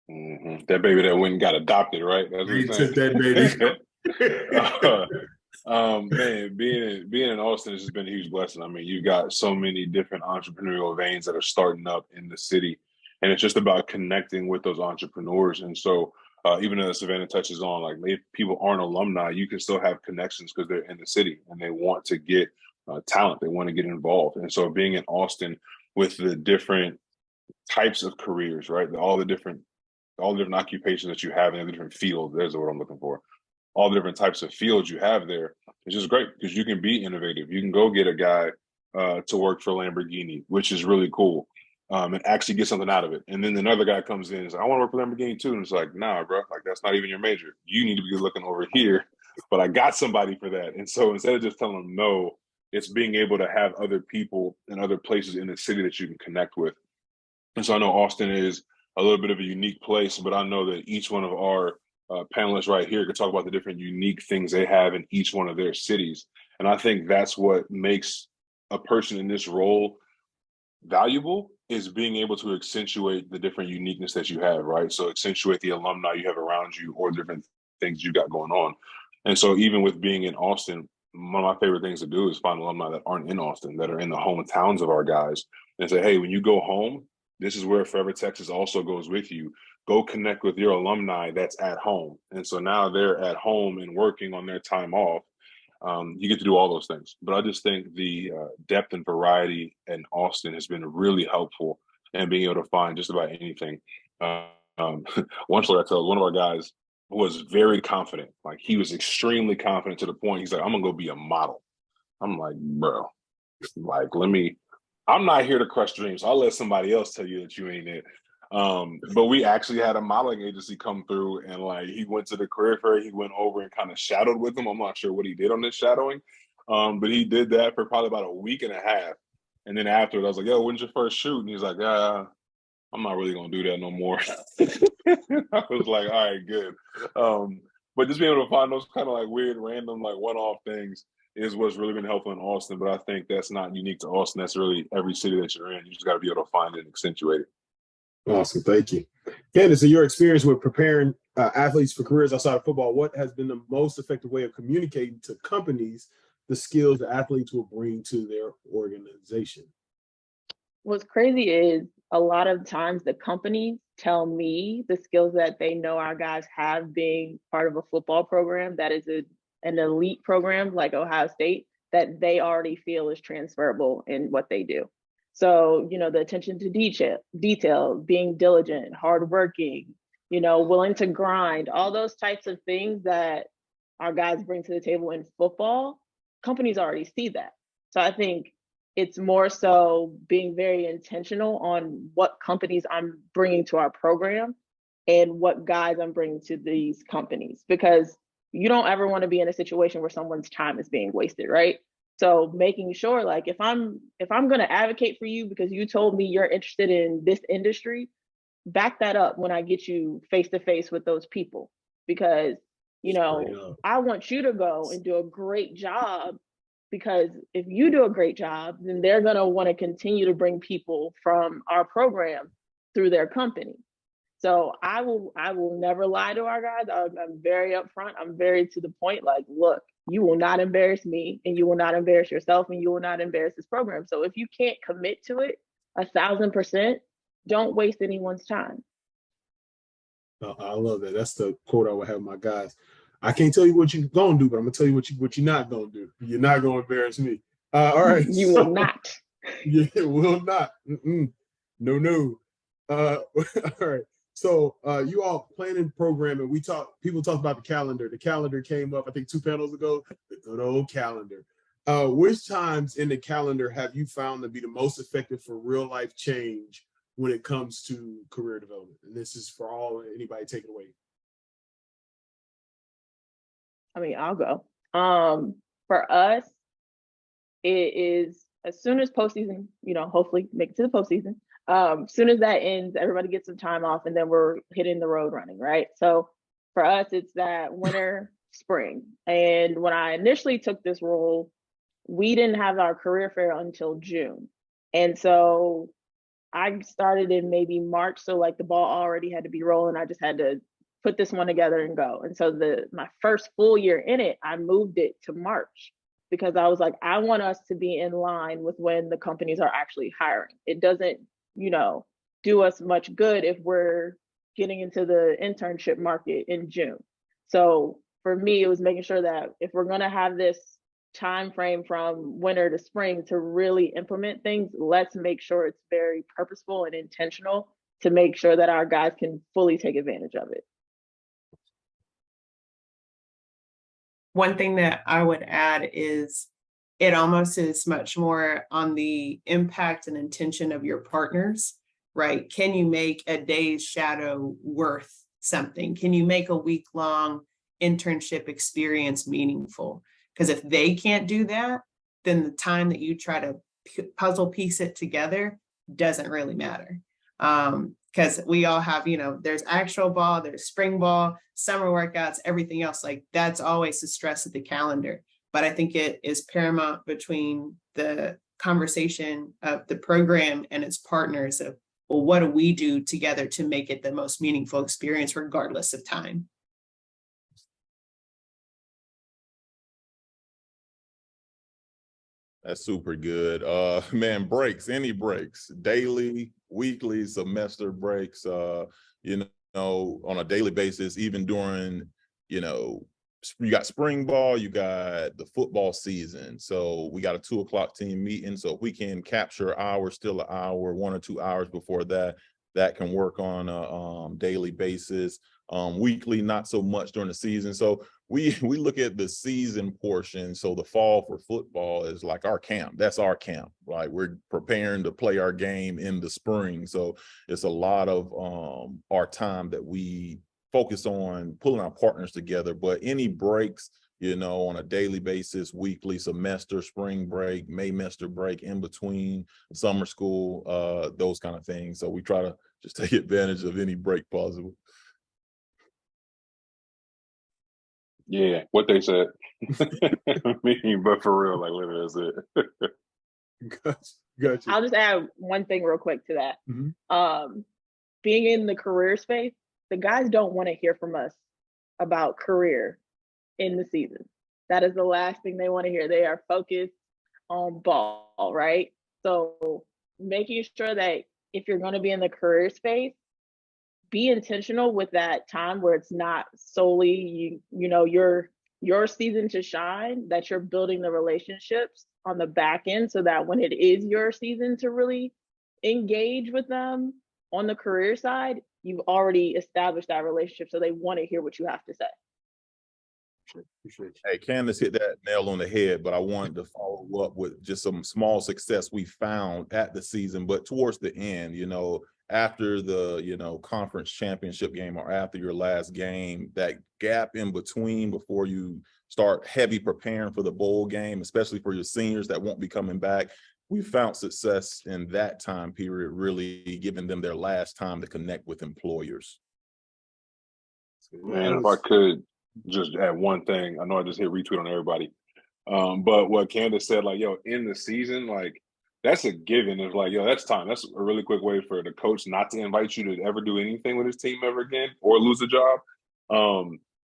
Mm-hmm. That baby that went and got adopted, right? That's what you're saying. That baby. Man, being in Austin has just been a huge blessing. I mean, you got so many different entrepreneurial veins that are starting up in the city. And it's just about connecting with those entrepreneurs. And so even though Savannah touches on, like, if people aren't alumni, you can still have connections because they're in the city and they want to get talent. They want to get involved. And so being in Austin with the different types of careers, right? All the different occupations that you have in the different fields. There's the word I'm looking for. All the different types of fields you have there. It's just great because you can be innovative. You can go get a guy to work for Lamborghini, which is really cool, and actually get something out of it. And then another guy comes in and is like, I want to work for Lamborghini too. And it's like, nah, bro, like that's not even your major. You need to be looking over here, but I got somebody for that. And so instead of just telling them no, it's being able to have other people and other places in the city that you can connect with. And so I know Austin is a little bit of a unique place, but I know that each one of our panelists right here could talk about the different unique things they have in each one of their cities. And I think that's what makes a person in this role valuable, is being able to accentuate the different uniqueness that you have, right? So accentuate the alumni you have around you or different things you got going on. And so even with being in Austin, one of my favorite things to do is find alumni that aren't in Austin, that are in the hometowns of our guys, and say, hey, when you go home, this is where Forever Texas also goes with you. Go connect with your alumni that's at home. And so now they're at home and working on their time off. You get to do all those things. But I just think the depth and variety in Austin has been really helpful in being able to find just about anything. One story I tell, one of our guys was very confident. Like he was extremely confident to the point he's like, I'm gonna go be a model. I'm like, bro, like I'm not here to crush dreams. I'll let somebody else tell you that you ain't it. But we actually had a modeling agency come through, and like he went to the career fair, he went over and kind of shadowed with them. I'm not sure what he did on this shadowing, but he did that for probably about a week and a half. And then afterwards, I was like, yo, when's your first shoot? And he's like, I'm not really gonna do that no more. I was like, all right, good. But just being able to find those kind of like weird, random, like one-off things is what's really been helpful in Austin. But I think that's not unique to Austin. That's really every city that you're in. You just got to be able to find it and accentuate it. Awesome. Thank you. Candace, in your experience with preparing athletes for careers outside of football, what has been the most effective way of communicating to companies the skills the athletes will bring to their organization? What's crazy is a lot of times the companies tell me the skills that they know our guys have being part of a football program that is an elite program like Ohio State, that they already feel is transferable in what they do. So, the attention to detail, being diligent, hardworking, willing to grind, all those types of things that our guys bring to the table in football, companies already see that. So I think it's more so being very intentional on what companies I'm bringing to our program and what guys I'm bringing to these companies, because you don't ever want to be in a situation where someone's time is being wasted, right? So making sure, like, if I'm going to advocate for you because you told me you're interested in this industry, back that up when I get you face to face with those people, because I want you to go and do a great job, because if you do a great job, then they're going to want to continue to bring people from our program through their company. So I will never lie to our guys. I'm very upfront. I'm very to the point. Like, look, you will not embarrass me, and you will not embarrass yourself, and you will not embarrass this program. So if you can't commit to it 1,000%, don't waste anyone's time. I love that. That's the quote I would have my guys. I can't tell you what you're gonna do, but I'm gonna tell you what you're not gonna do. You're not gonna embarrass me. All right. You will not. Yeah, will not. No. All right. So you all planning programming. People talk about the calendar. The calendar came up, I think 2 panels ago, the good old calendar. Which times in the calendar have you found to be the most effective for real life change when it comes to career development? And this is for anybody take it away. I mean, I'll go. For us, it is as soon as postseason, hopefully make it to the postseason. As soon as that ends, everybody gets some time off, and then we're hitting the road running, right? So for us, it's that winter, spring. And when I initially took this role, we didn't have our career fair until June. And so I started in maybe March. So like the ball already had to be rolling. I just had to put this one together and go. And so my first full year in it, I moved it to March, because I was like, I want us to be in line with when the companies are actually hiring. It doesn't, do us much good if we're getting into the internship market in June. So for me, it was making sure that if we're going to have this time frame from winter to spring to really implement things, let's make sure it's very purposeful and intentional to make sure that our guys can fully take advantage of it. One thing that I would add is it almost is much more on the impact and intention of your partners, right? Can you make a day's shadow worth something? Can you make a week-long internship experience meaningful? Because if they can't do that, then the time that you try to puzzle piece it together doesn't really matter. Because we all have, there's actual ball, there's spring ball, summer workouts, everything else. Like that's always the stress of the calendar. But I think it is paramount between the conversation of the program and its partners of, well, what do we do together to make it the most meaningful experience regardless of time? That's super good. Man, breaks, any breaks, daily, weekly, semester breaks, on a daily basis, even during, you got spring ball, you got the football season. So we got a 2:00 team meeting. So if we can capture an hour, still an hour, 1 or 2 hours before that, that can work on a daily basis. Weekly, not so much during the season. So we look at the season portion. So the fall for football is like our camp. That's our camp. Like we're preparing to play our game in the spring. So it's a lot of our time that we focus on pulling our partners together. But any breaks, on a daily basis, weekly, semester, spring break, Maymester break, in between, summer school, those kind of things. So we try to just take advantage of any break possible. Yeah, what they said. But for real, like literally that's it. Gotcha. I'll just add one thing real quick to that. Mhm. Being in the career space, the guys don't want to hear from us about career in the season. That is the last thing they want to hear. They are focused on ball, right? So making sure that if you're going to be in the career space, be intentional with that time where it's not solely your season to shine, that you're building the relationships on the back end so that when it is your season to really engage with them on the career side, you've already established that relationship so they want to hear what you have to say. Hey, Candace hit that nail on the head, but I wanted to follow up with just some small success we found at the season, but towards the end, after the, conference championship game or after your last game, that gap in between before you start heavy preparing for the bowl game, especially for your seniors that won't be coming back, we found success in that time period, really giving them their last time to connect with employers. Man, if I could just add one thing, I know I just hit retweet on everybody. But what Candace said, like, in the season, like, that's a given. It's like, that's time. That's a really quick way for the coach not to invite you to ever do anything with his team ever again or lose a job.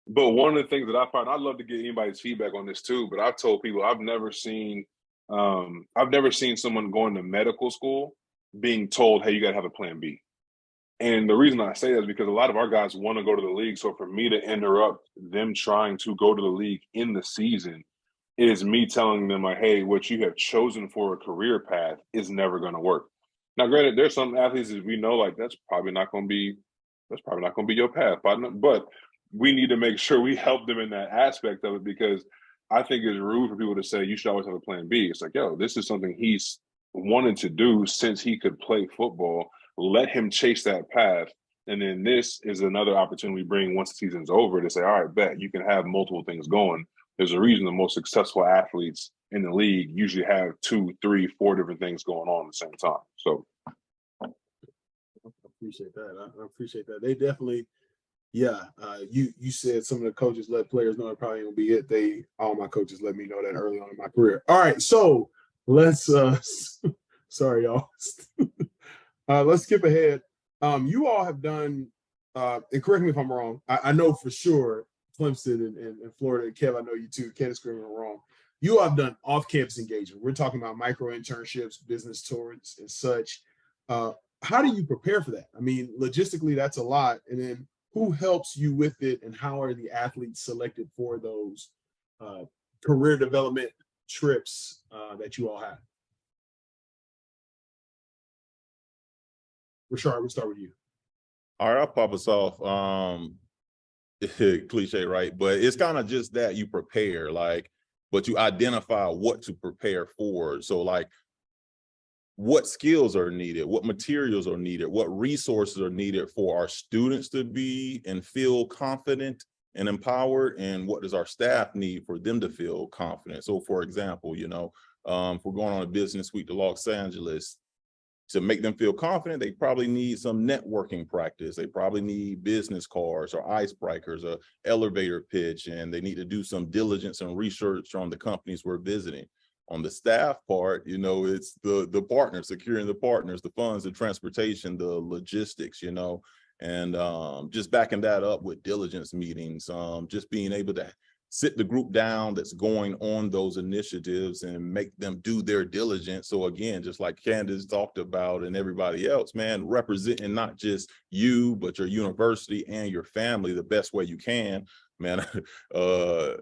But one of the things that I find, I'd love to get anybody's feedback on this too, but I've told people I've never seen someone going to medical school being told, hey, you got to have a plan B. And the reason I say that is because a lot of our guys want to go to the league. So for me to interrupt them trying to go to the league in the season is me telling them, like, hey, what you have chosen for a career path is never going to work. Now, granted, there's some athletes that we know, like, that's probably not going to be your path, partner. But we need to make sure we help them in that aspect of it, because I think it's rude for people to say you should always have a plan B. It's like, this is something he's wanted to do since he could play football. Let him chase that path. And then this is another opportunity we bring once the season's over to say, all right, bet you can have multiple things going. There's a reason the most successful athletes in the league usually have 2, 3, 4 different things going on at the same time. So I appreciate that. I appreciate that. They definitely, you said some of the coaches let players know it probably won't be it. All my coaches let me know that early on in my career. All right, so let's sorry, y'all. Let's skip ahead. You all have done, and correct me if I'm wrong, I know for sure Clemson and Florida, and Kev, I know you too, Candace, correct me if I'm wrong. You all have done off-campus engagement. We're talking about micro internships, business tours, and such. How do you prepare for that? I mean, logistically, that's a lot. And then who helps you with it, and how are the athletes selected for those career development trips that you all had? Rashard, we'll start with you. All right, I'll pop us off. Cliche, right? But it's kind of just that you prepare, like, but you identify what to prepare for. So like, what skills are needed, what materials are needed, what resources are needed for our students to be and feel confident and empowered, and what does our staff need for them to feel confident. So for example, you know, if we're going on a business week to Los Angeles, to make them feel confident, they probably need some networking practice. They probably need business cards or icebreakers, or elevator pitch, and they need to do some diligence and research on the companies we're visiting. On the staff part, you know, it's the partners, securing the partners, the funds, the transportation, the logistics, you know, and just backing that up with diligence meetings, just being able to sit the group down that's going on those initiatives and make them do their diligence. So again, just like Candace talked about and everybody else, man, representing not just you, but your university and your family the best way you can. Man, our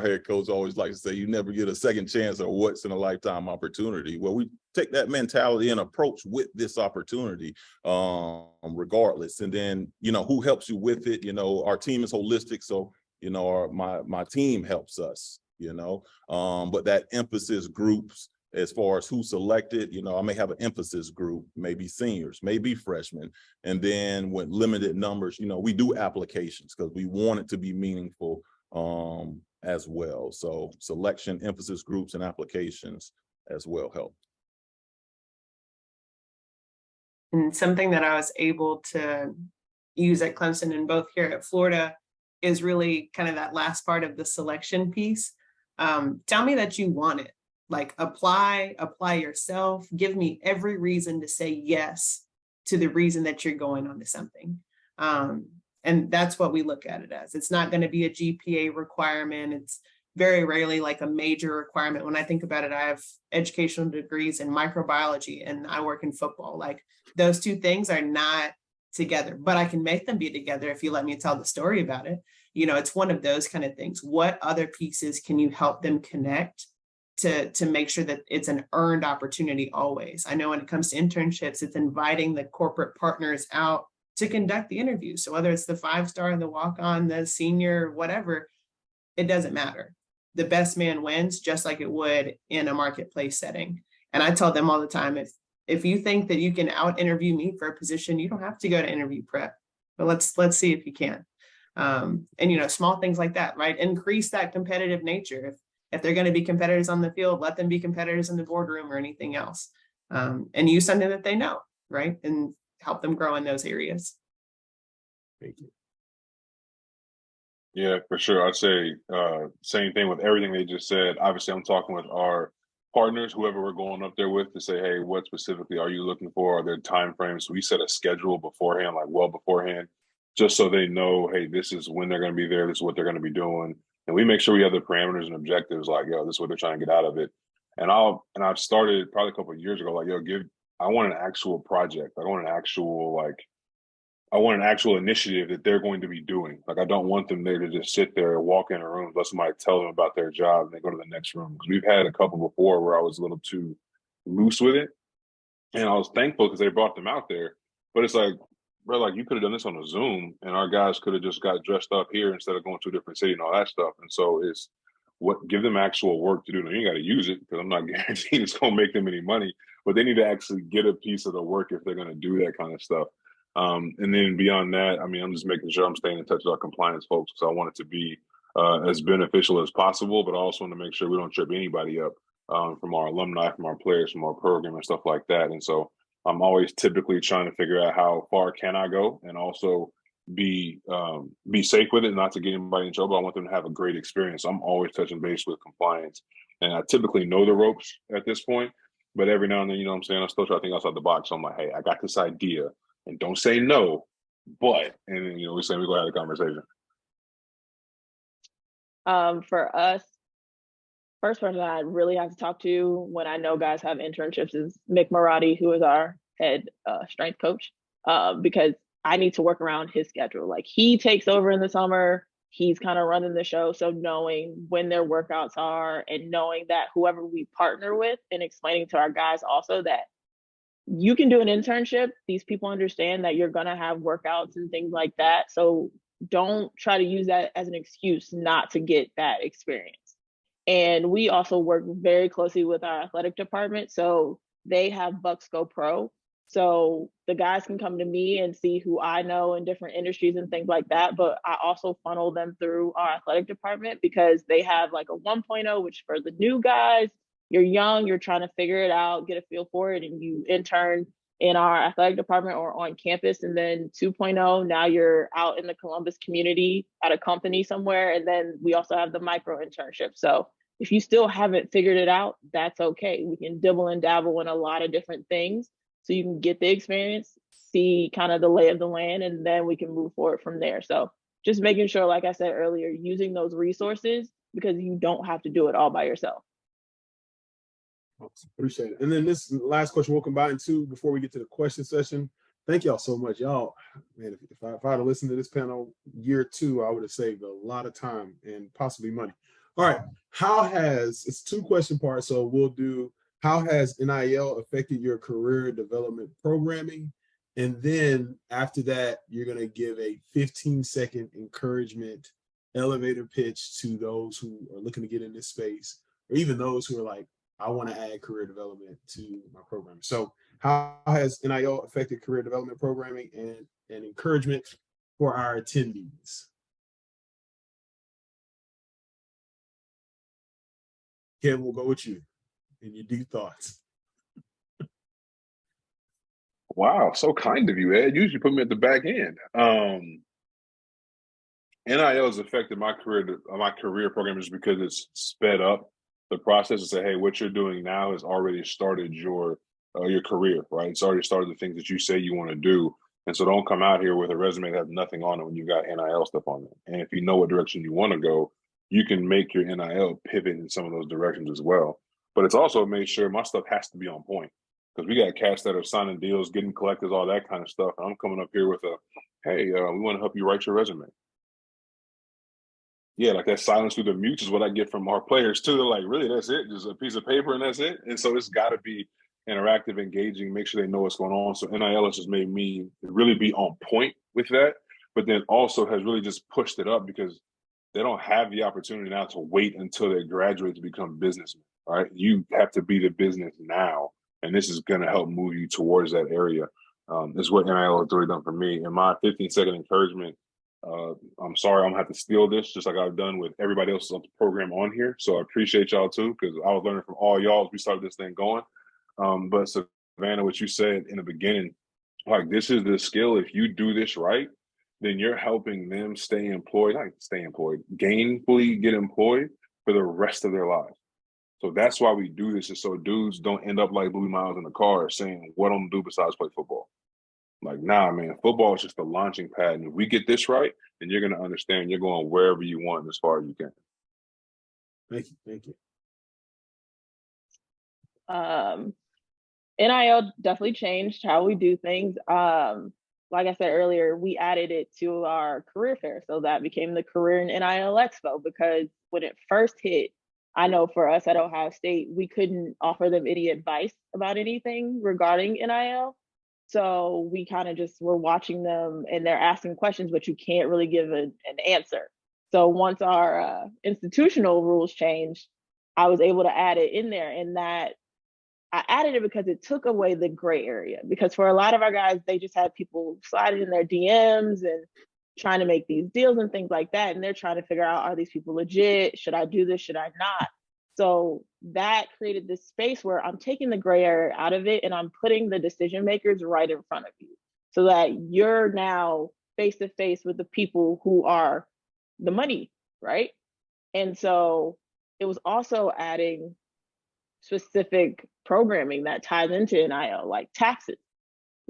head coach always likes to say, you never get a second chance or once in a lifetime opportunity. Well, we take that mentality and approach with this opportunity, regardless. And then, you know, who helps you with it? You know, our team is holistic. So, you know, my team helps us, you know, but that emphasis groups, as far as who selected, you know, I may have an emphasis group, maybe seniors, maybe freshmen. And then with limited numbers, you know, we do applications because we want it to be meaningful as well. So selection, emphasis groups, and applications as well help. And something that I was able to use at Clemson and both here at Florida is really kind of that last part of the selection piece. Tell me that you want it. Like apply yourself, give me every reason to say yes to the reason that you're going on to something. And that's what we look at it as. It's not going to be a GPA requirement. It's very rarely like a major requirement. When I think about it, I have educational degrees in microbiology and I work in football. Like those two things are not together, but I can make them be together if you let me tell the story about it. You know, it's one of those kind of things. What other pieces can you help them connect to make sure that it's an earned opportunity always? I know when it comes to internships, it's inviting the corporate partners out to conduct the interview. So whether it's the 5-star, the walk-on, the senior, whatever, it doesn't matter. The best man wins, just like it would in a marketplace setting. And I tell them all the time, if you think that you can out interview me for a position, you don't have to go to interview prep, but let's see if you can. And, you know, small things like that, right? Increase that competitive nature. If they're going to be competitors on the field, let them be competitors in the boardroom or anything else. And use something that they know, right? And help them grow in those areas. Thank you. Yeah, for sure. I'd say same thing with everything they just said. Obviously, I'm talking with our partners, whoever we're going up there with, to say, hey, what specifically are you looking for? Are there time frames? So we set a schedule beforehand, like well beforehand, just so they know, hey, this is when they're going to be there. This is what they're going to be doing. And we make sure we have the parameters and objectives, like, yo, this is what they're trying to get out of it. And I've started probably a couple of years ago, like, yo, I want an actual project. I want an actual initiative that they're going to be doing. Like, I don't want them there to just sit there and walk in a room, let somebody tell them about their job and they go to the next room. Because we've had a couple before where I was a little too loose with it. And I was thankful because they brought them out there. But it's like, bro, like, you could have done this on a Zoom and our guys could have just got dressed up here instead of going to a different city and all that stuff. And so it's give them actual work to do. Now, you ain't got to use it because I'm not guaranteeing it's going to make them any money, but they need to actually get a piece of the work if they're going to do that kind of stuff. And then beyond that, I mean, I'm just making sure I'm staying in touch with our compliance folks because I want it to be as beneficial as possible, but I also want to make sure we don't trip anybody up from our alumni, from our players, from our program and stuff like that. And so I'm always typically trying to figure out how far can I go and also be safe with it, not to get anybody in trouble. I want them to have a great experience. So I'm always touching base with compliance. And I typically know the ropes at this point, but every now and then, you know what I'm saying, I still try to think outside the box. So I'm like, hey, I got this idea. And don't say no, but, and then, you know, we're going to have a conversation. For us, first person I really have to talk to when I know guys have internships is Mick Marotti, who is our head strength coach, because I need to work around his schedule. Like, he takes over in the summer. he's kind of running the show. So knowing when their workouts are and knowing that whoever we partner with and explaining to our guys also that you can do an internship. These people understand that you're going to have workouts and things like that. So don't try to use that as an excuse not to get that experience. And we also work very closely with our athletic department. So they have Bucks Go Pro. So the guys can come to me and see who I know in different industries and things like that. But I also funnel them through our athletic department because they have like a 1.0, which for the new guys, you're young, you're trying to figure it out, get a feel for it, and you intern in our athletic department or on campus. And then 2.0, now you're out in the Columbus community at a company somewhere. And then we also have the micro internship. So if you still haven't figured it out, that's okay. We can dibble and dabble in a lot of different things so you can get the experience, see kind of the lay of the land, and then we can move forward from there. So just making sure, like I said earlier, using those resources because you don't have to do it all by yourself. Awesome. Appreciate it. And then this last question we'll combine two before we get to the question session. Thank y'all so much. Y'all, man, if I had listened to this panel year two, I would have saved a lot of time and possibly money. All right. It's 2-question part. So we'll do, how has NIL affected your career development programming? And then after that, you're going to give a 15-second encouragement elevator pitch to those who are looking to get in this space, or even those who are like, I want to add career development to my program. So how has NIL affected career development programming and encouragement for our attendees? Ken, we'll go with you and your deep thoughts. Wow, so kind of you, Ed. You usually put me at the back end. NIL has affected my career program just because it's sped up the process and say, hey, what you're doing now has already started your career, right? It's already started the things that you say you want to do. And so don't come out here with a resume that has nothing on it when you got NIL stuff on it. And if you know what direction you want to go, you can make your NIL pivot in some of those directions as well. But it's also made sure my stuff has to be on point because we got cats that are signing deals, getting collectors, all that kind of stuff. And I'm coming up here with hey, we want to help you write your resume. Yeah, like that silence through the mutes is what I get from our players too. They're like, really, that's it? Just a piece of paper and that's it? And so it's got to be interactive, engaging, make sure they know what's going on. So NIL has just made me really be on point with that, but then also has really just pushed it up because they don't have the opportunity now to wait until they graduate to become businessmen, right? You have to be the business now, and this is going to help move you towards that area. This is what NIL has really done for me. And my 15-second encouragement, I'm sorry, I'm gonna have to steal this just like I've done with everybody else on the program on here. So I appreciate y'all too, because I was learning from all y'all as we started this thing going. But Savannah, what you said in the beginning, like this is the skill. If you do this right, then you're helping them gainfully get employed for the rest of their lives. So that's why we do this, is so dudes don't end up like Louis Miles in the car saying, what I'm gonna do besides play football. Like, nah, man, football is just a launching pad. And if we get this right, then you're going to understand you're going wherever you want as far as you can. Thank you. Thank you. NIL definitely changed how we do things. Like I said earlier, we added it to our career fair. So that became the Career and NIL Expo, because when it first hit, I know for us at Ohio State, we couldn't offer them any advice about anything regarding NIL. So we kind of just were watching them and they're asking questions, but you can't really give an answer. So once our institutional rules changed, I was able to add it in there. And that I added it because it took away the gray area. Because for a lot of our guys, they just had people sliding in their DMs and trying to make these deals and things like that. And they're trying to figure out, are these people legit? Should I do this? Should I not? So that created this space where I'm taking the gray area out of it and I'm putting the decision makers right in front of you so that you're now face to face with the people who are the money, right? And so it was also adding specific programming that ties into NIL, like taxes.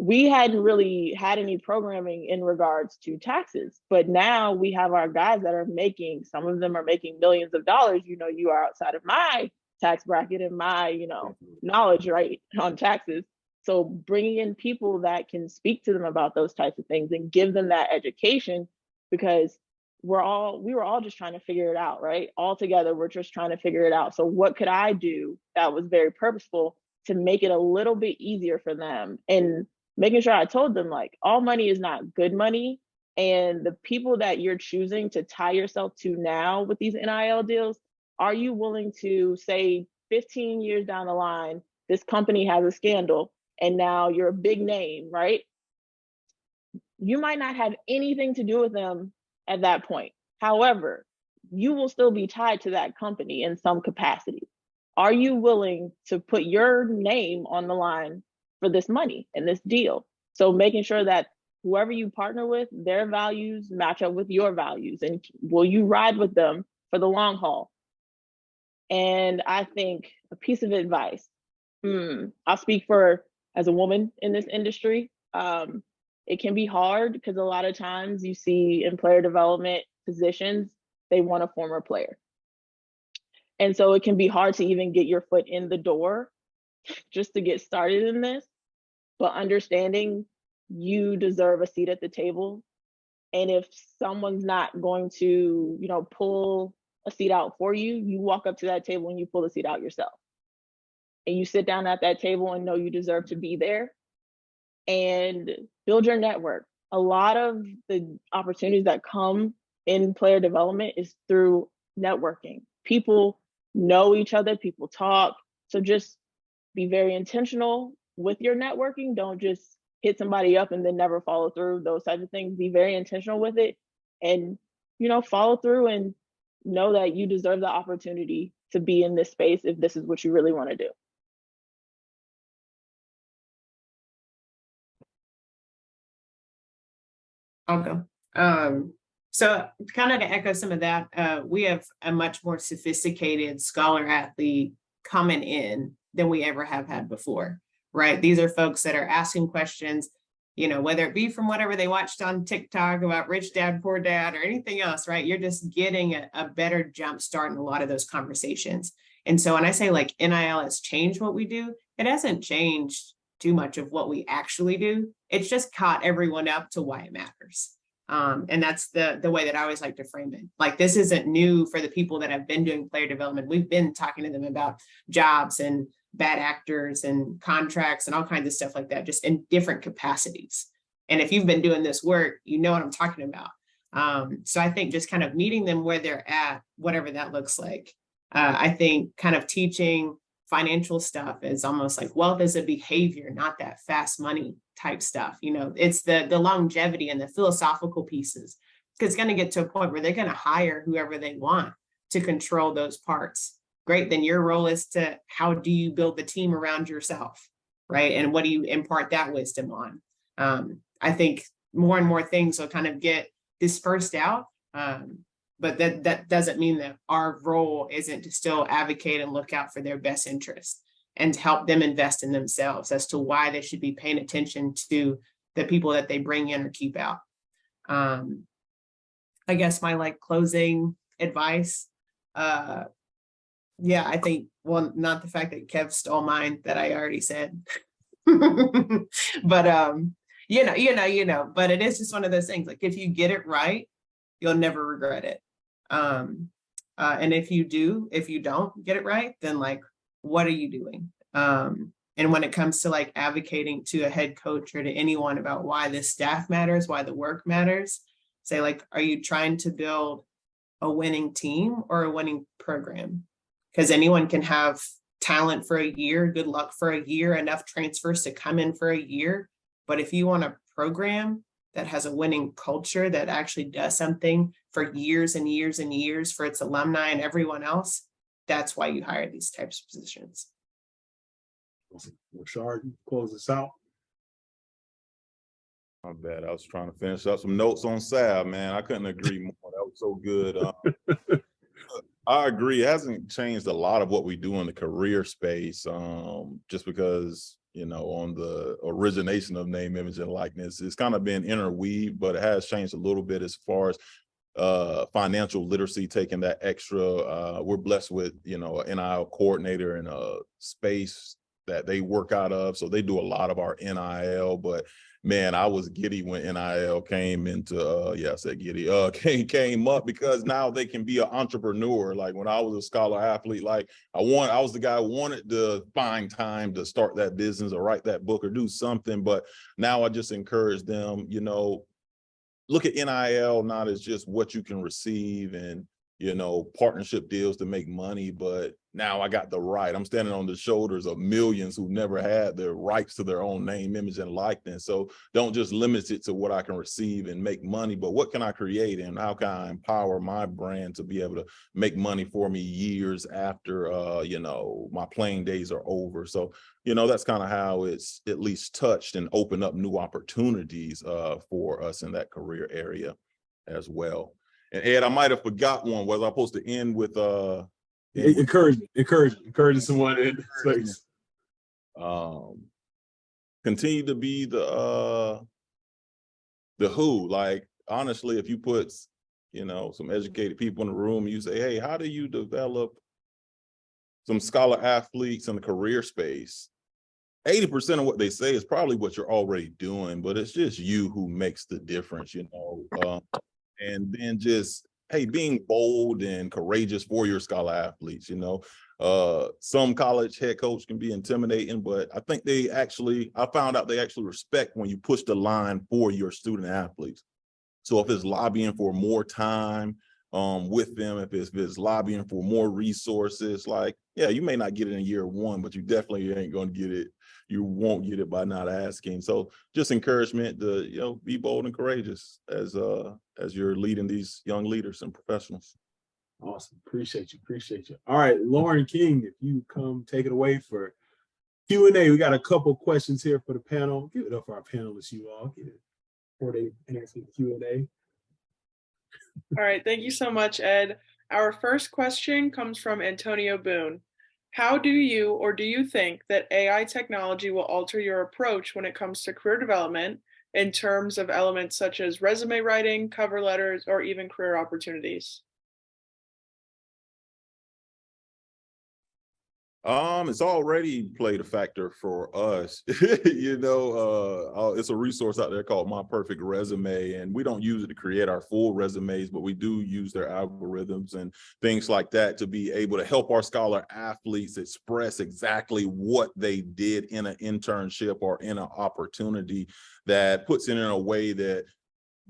We hadn't really had any programming in regards to taxes, but now we have our guys that are making, some of them are making millions of dollars. You know, you are outside of my tax bracket and my, knowledge, right, on taxes. So bringing in people that can speak to them about those types of things and give them that education, because we were all just trying to figure it out, right? All together, we're just trying to figure it out. So what could I do that was very purposeful to make it a little bit easier for them? And making sure I told them, like, all money is not good money. And the people that you're choosing to tie yourself to now with these NIL deals, are you willing to say 15 years down the line, this company has a scandal and now you're a big name, right? You might not have anything to do with them at that point. However, you will still be tied to that company in some capacity. Are you willing to put your name on the line for this money and this deal? So making sure that whoever you partner with, their values match up with your values, and will you ride with them for the long haul? And I think a piece of advice, I'll speak for as a woman in this industry. It can be hard because a lot of times you see in player development positions, they want a former player. And so it can be hard to even get your foot in the door just to get started in this, but understanding you deserve a seat at the table. And if someone's not going to, pull a seat out for you, you walk up to that table and you pull the seat out yourself. And you sit down at that table and know you deserve to be there and build your network. A lot of the opportunities that come in player development is through networking. People know each other, people talk. So just be very intentional with your networking. Don't just hit somebody up and then never follow through, those types of things. Be very intentional with it and, follow through and know that you deserve the opportunity to be in this space if this is what you really want to do. I'll go. So kind of to echo some of that, we have a much more sophisticated scholar athlete coming in than we ever have had before, right? These are folks that are asking questions, whether it be from whatever they watched on TikTok about Rich Dad, Poor Dad, or anything else, right? You're just getting a better jump start in a lot of those conversations. And so when I say like NIL has changed what we do, it hasn't changed too much of what we actually do. It's just caught everyone up to why it matters. And that's the way that I always like to frame it. Like, this isn't new for the people that have been doing player development. We've been talking to them about jobs and bad actors and contracts and all kinds of stuff like that, just in different capacities. And if you've been doing this work, you know what I'm talking about. So I think just kind of meeting them where they're at, whatever that looks like. I think kind of teaching financial stuff is almost like wealth is a behavior, not that fast money type stuff. It's the longevity and the philosophical pieces. It's going to get to a point where they're going to hire whoever they want to control those parts. Great. Then your role is to, how do you build the team around yourself, right? And what do you impart that wisdom on? I think more and more things will kind of get dispersed out. But that doesn't mean that our role isn't to still advocate and look out for their best interest and to help them invest in themselves as to why they should be paying attention to the people that they bring in or keep out. I guess my closing advice, I think, well, not the fact that Kev stole mine that I already said, but but it is just one of those things. Like, if you get it right, you'll never regret it. And if you don't get it right, then what are you doing? And when it comes to advocating to a head coach or to anyone about why this staff matters, why the work matters, say, are you trying to build a winning team or a winning program? Because anyone can have talent for a year, good luck for a year, enough transfers to come in for a year. But if you want a program that has a winning culture that actually does something for years and years and years for its alumni and everyone else, that's why you hire these types of positions. Rashard, close this out. My bad. I was trying to finish up some notes on Sav, man. I couldn't agree more. That was so good. I agree. It hasn't changed a lot of what we do in the career space, just because, on the origination of name, image, and likeness, it's kind of been interweaved, but it has changed a little bit as far as financial literacy, taking that extra. We're blessed with, an NIL coordinator and a space that they work out of. So they do a lot of our NIL, but man, I was giddy when NIL came into, I said giddy, came up, because now they can be an entrepreneur. Like when I was a scholar athlete, like I was the guy who wanted to find time to start that business or write that book or do something. But now I just encourage them, look at NIL not as just what you can receive and, partnership deals to make money, but now I got the right. I'm standing on the shoulders of millions who never had the rights to their own name, image, and likeness. So don't just limit it to what I can receive and make money, but what can I create and how can I empower my brand to be able to make money for me years after, my playing days are over. So, that's kind of how it's at least touched and opened up new opportunities for us in that career area as well. And Ed, I might have forgot one. Was I supposed to end with encouraging someone in space? Continue to be the who. Like honestly, if you put some educated people in the room, you say, hey, how do you develop some scholar athletes in the career space? 80% of what they say is probably what you're already doing, but it's just you who makes the difference, and then just, hey, being bold and courageous for your scholar athletes. Some college head coach can be intimidating, but I think I found out they actually respect when you push the line for your student athletes. So if it's lobbying for more time with them, if it's lobbying for more resources, you may not get it in year one, but you definitely ain't going to get it. You won't get it by not asking. So just encouragement to, be bold and courageous as you're leading these young leaders and professionals. Awesome. Appreciate you. All right, Lauren King, if you come take it away for Q&A. We got a couple questions here for the panel. Give it up for our panelists, you all. Give it before they answer the Q&A. All right, thank you so much, Ed. Our first question comes from Antonio Boone. How do you think that AI technology will alter your approach when it comes to career development in terms of elements such as resume writing, cover letters, or even career opportunities? It's already played a factor for us. It's a resource out there called My Perfect Resume, and we don't use it to create our full resumes, but we do use their algorithms and things like that to be able to help our scholar athletes express exactly what they did in an internship or in an opportunity that puts it in a way that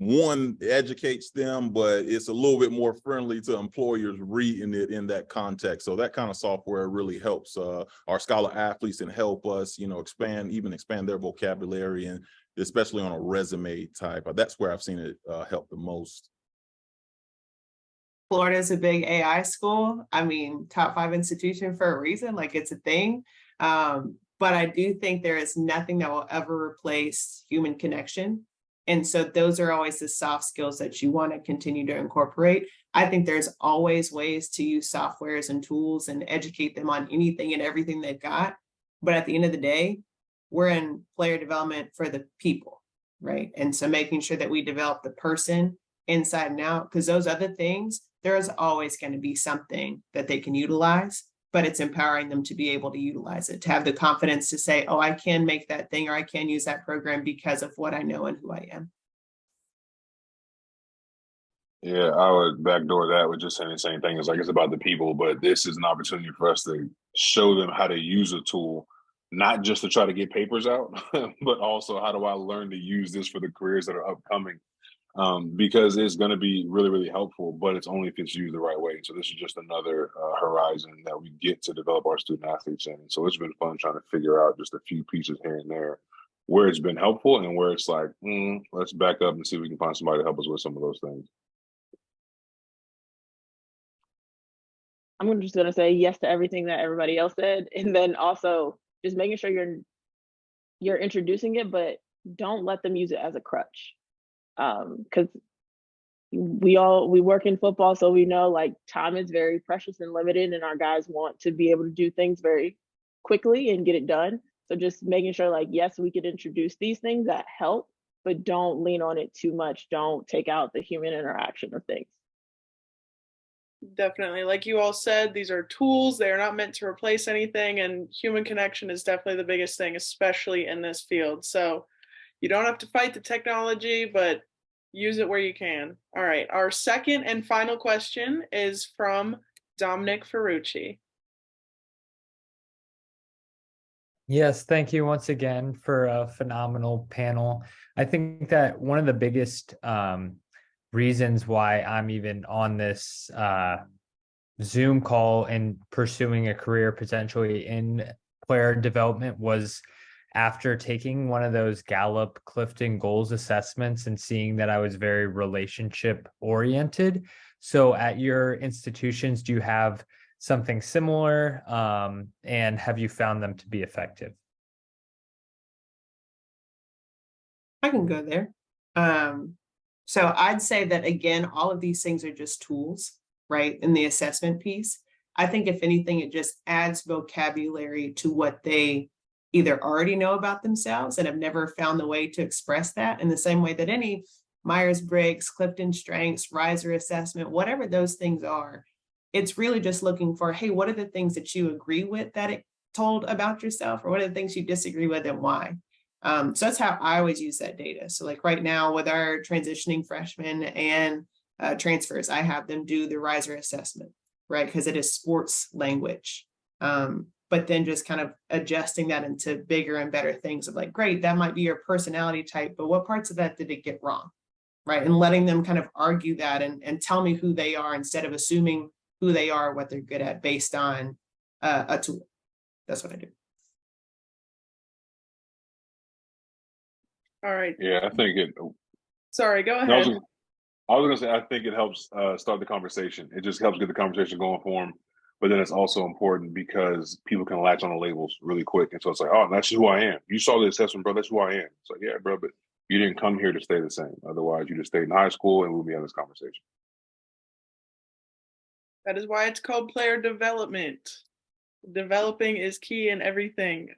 one educates them, but it's a little bit more friendly to employers reading it in that context. So that kind of software really helps our scholar athletes and help us, expand their vocabulary, and especially on a resume type. That's where I've seen it help the most. Florida is a big AI school. I mean, top 5 institution for a reason, like it's a thing. But I do think there is nothing that will ever replace human connection. And so those are always the soft skills that you want to continue to incorporate. I think there's always ways to use softwares and tools and educate them on anything and everything they've got. But at the end of the day, we're in player development for the people, right? And so making sure that we develop the person inside and out, because those other things, there's always going to be something that they can utilize, but it's empowering them to be able to utilize it, to have the confidence to say, oh, I can make that thing, or I can use that program because of what I know and who I am. Yeah, I would backdoor that with just saying the same thing. It's like, it's about the people, but this is an opportunity for us to show them how to use a tool, not just to try to get papers out, but also how do I learn to use this for the careers that are upcoming? Because it's going to be really, really helpful, but it's only if it's used the right way. So this is just another horizon that we get to develop our student athletes in. So it's been fun trying to figure out just a few pieces here and there where it's been helpful and where it's like, let's back up and see if we can find somebody to help us with some of those things. I'm just going to say yes to everything that everybody else said. And then also just making sure you're introducing it, but don't let them use it as a crutch. Because we work in football, so we know like time is very precious and limited, and our guys want to be able to do things very quickly and get it done. So just making sure like, yes, we could introduce these things that help, but don't lean on it too much. Don't take out the human interaction of things. Definitely. Like you all said, these are tools. They are not meant to replace anything. And human connection is definitely the biggest thing, especially in this field. So you don't have to fight the technology, but use it where you can. All right. Our second and final question is from Dominic Ferrucci. Yes, thank you once again for a phenomenal panel. I think that one of the biggest reasons why I'm even on this Zoom call and pursuing a career potentially in player development was after taking one of those Gallup Clifton Goals assessments and seeing that I was very relationship oriented. So at your institutions, do you have something similar? And have you found them to be effective? I can go there. So I'd say that again, all of these things are just tools, right? In the assessment piece. I think if anything, it just adds vocabulary to what they either already know about themselves and have never found the way to express that, in the same way that any Myers-Briggs, Clifton Strengths, Riser assessment, whatever those things are, it's really just looking for, hey, what are the things that you agree with that it told about yourself, or what are the things you disagree with and why? So that's how I always use that data. So like right now with our transitioning freshmen and transfers, I have them do the Riser assessment, right? Because it is sports language. But then just kind of adjusting that into bigger and better things of like, great, that might be your personality type, but what parts of that did it get wrong, right? And letting them kind of argue that and tell me who they are instead of assuming who they are, what they're good at based on a tool. That's what I do. All right. Yeah, I think it. Sorry, go ahead. I was gonna say, I think it helps start the conversation. It just helps get the conversation going for them. But then it's also important because people can latch on the labels really quick. And so it's like, oh, that's who I am. You saw the assessment, bro. That's who I am. It's like, yeah, bro, but you didn't come here to stay the same. Otherwise, you just stayed in high school and we'll be having this conversation. That is why it's called player development. Developing is key in everything.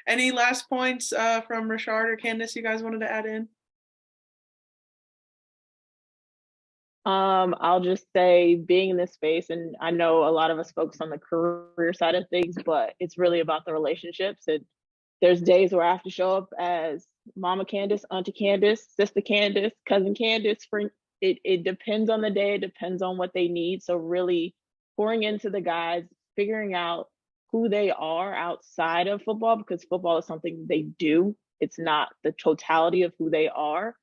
Any last points from Rashard or Candace you guys wanted to add in? I'll just say being in this space, and I know a lot of us focus on the career side of things, but it's really about the relationships. And there's days where I have to show up as Mama Candace, Auntie Candace, Sister Candace, Cousin Candace. It depends on the day, it depends on what they need. So really pouring into the guys, figuring out who they are outside of football, because football is something they do. It's not the totality of who they are.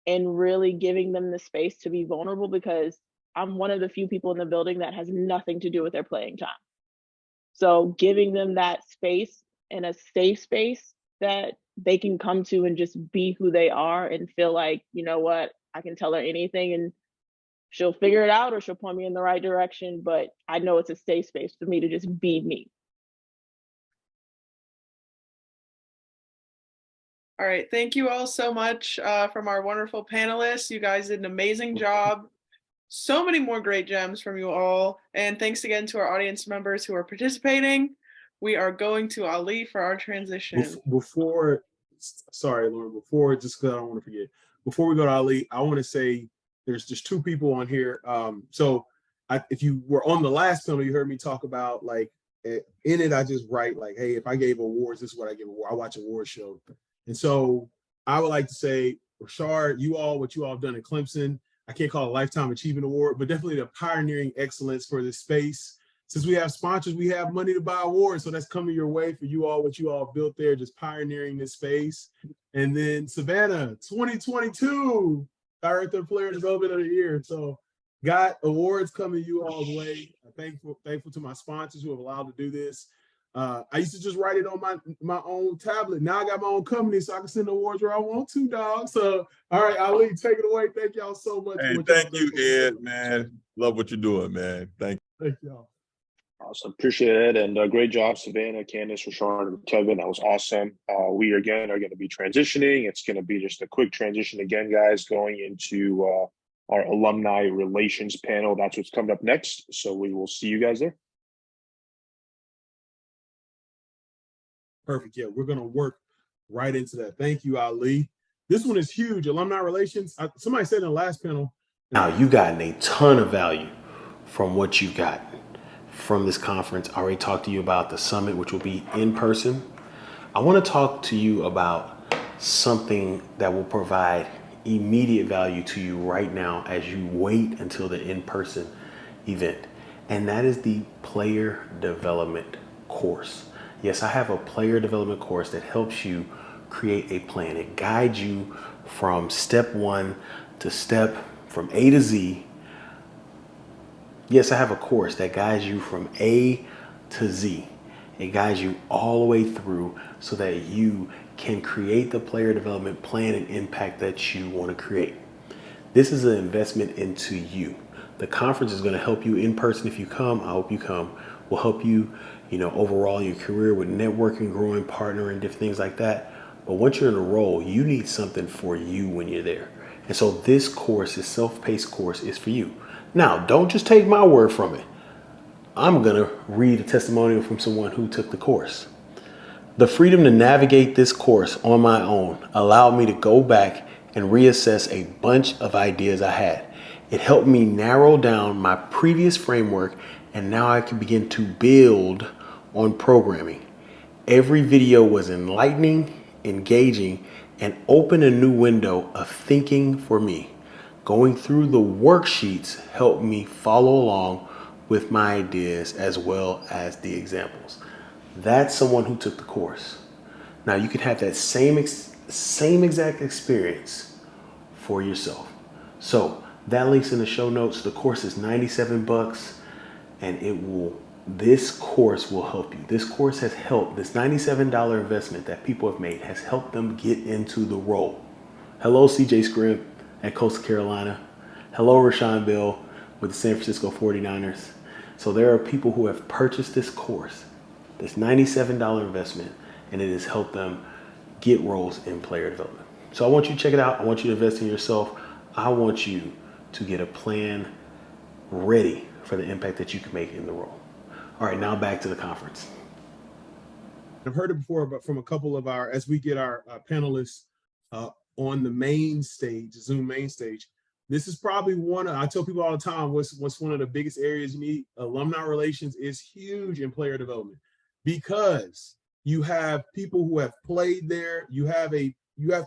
And really giving them the space to be vulnerable, because I'm one of the few people in the building that has nothing to do with their playing time. So giving them that space and a safe space that they can come to and just be who they are and feel like, you know what, I can tell her anything and she'll figure it out or she'll point me in the right direction. But I know it's a safe space for me to just be me. All right, thank you all so much from our wonderful panelists. You guys did an amazing job. So many more great gems from you all. And thanks again to our audience members who are participating. We are going to Ali for our transition. Sorry, Lauren, just because I don't want to forget, before we go to Ali, I want to say there's just two people on here. If you were on the last panel, you heard me talk about like, in it, I just write like, hey, if I gave awards, this is what I give awards. I watch award shows. And so I would like to say, Rashard, what you all have done in Clemson, I can't call it a Lifetime Achievement Award, but definitely the pioneering excellence for this space. Since we have sponsors, we have money to buy awards. So that's coming your way for you all, what you all built there, just pioneering this space. And then Savannah, 2022, Director of Player Development of the Year. So got awards coming you all's way. I'm thankful to my sponsors who have allowed to do this. I used to just write it on my own tablet. Now I got my own company, so I can send awards where I want to, dog. So, all right, Ali, take it away. Thank y'all so much. Hey, thank you, Ed, man. Love what you're doing, man. Thank y'all. Awesome. Appreciate it. And great job, Savannah, Candace, Rashard, and Kevin. That was awesome. We again are going to be transitioning. It's going to be just a quick transition again, guys, going into our alumni relations panel. That's what's coming up next. So we will see you guys there. Perfect. Yeah, we're going to work right into that. Thank you, Ali. This one is huge. Alumni relations. Somebody said in the last panel. Now, you gotten a ton of value from what you got from this conference. I already talked to you about the summit, which will be in person. I want to talk to you about something that will provide immediate value to you right now as you wait until the in-person event. And that is the player development course. Yes, I have a player development course that helps you create a plan. It guides you from step one to from A to Z. Yes, I have a course that guides you from A to Z. It guides you all the way through so that you can create the player development plan and impact that you want to create. This is an investment into you. The conference is going to help you in person if you come. I hope you come. Will help you, overall your career with networking, growing, partnering, different things like that. But once you're in a role, you need something for you when you're there. And so this course, this self-paced course, is for you. Now, don't just take my word from it. I'm going to read a testimonial from someone who took the course. The freedom to navigate this course on my own allowed me to go back and reassess a bunch of ideas I had. It helped me narrow down my previous framework, and now I can begin to build on programming. Every video was enlightening, engaging, and opened a new window of thinking for me. Going through the worksheets helped me follow along with my ideas as well as the examples. That's someone who took the course. Now you can have that same exact experience for yourself. So that link's in the show notes. The course is $97 and this course will help you. This course has helped, this $97 investment that people have made has helped them get into the role. Hello, CJ Scribb at Coastal Carolina. Hello, Rashawn Bell with the San Francisco 49ers. So there are people who have purchased this course, this $97 investment, and it has helped them get roles in player development. So I want you to check it out. I want you to invest in yourself. I want you to get a plan ready for the impact that you can make in the role. All right, now back to the conference. I've heard it before, but from a couple of as we get our panelists on the main stage, Zoom main stage, this is probably I tell people all the time, what's one of the biggest areas you need. Alumni relations is huge in player development because you have people who have played there. You have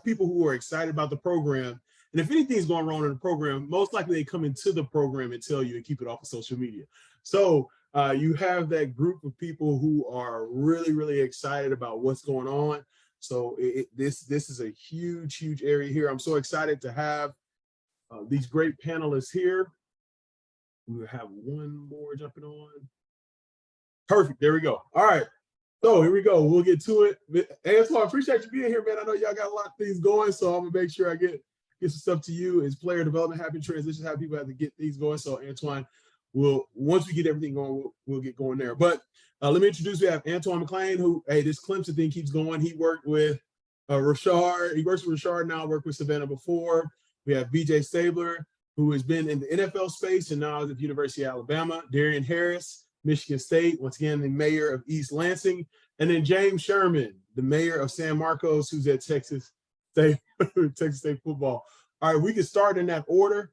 people who are excited about the program. And if anything's going wrong in the program, most likely they come into the program and tell you and keep it off of social media. So you have that group of people who are really, really excited about what's going on. So this is a huge, huge area here. I'm so excited to have these great panelists here. We have one more jumping on. Perfect. There we go. All right. So here we go. We'll get to it. Antoine, I appreciate you being here, man. I know y'all got a lot of things going, so I'm gonna make sure I get some stuff to you. It's player development, happy transitions, how people have to get things going. So Antoine, once we get everything going, we'll get going there. But let me introduce. We have Antoine McClain, who this Clemson thing keeps going. He worked with Rashard. He works with Rashard now. Worked with Savannah before. We have BJ Stabler, who has been in the NFL space and now is at the University of Alabama. Darian Harris, Michigan State, once again, the mayor of East Lansing. And then James Sherman, the mayor of San Marcos, who's at Texas State football. All right, we can start in that order.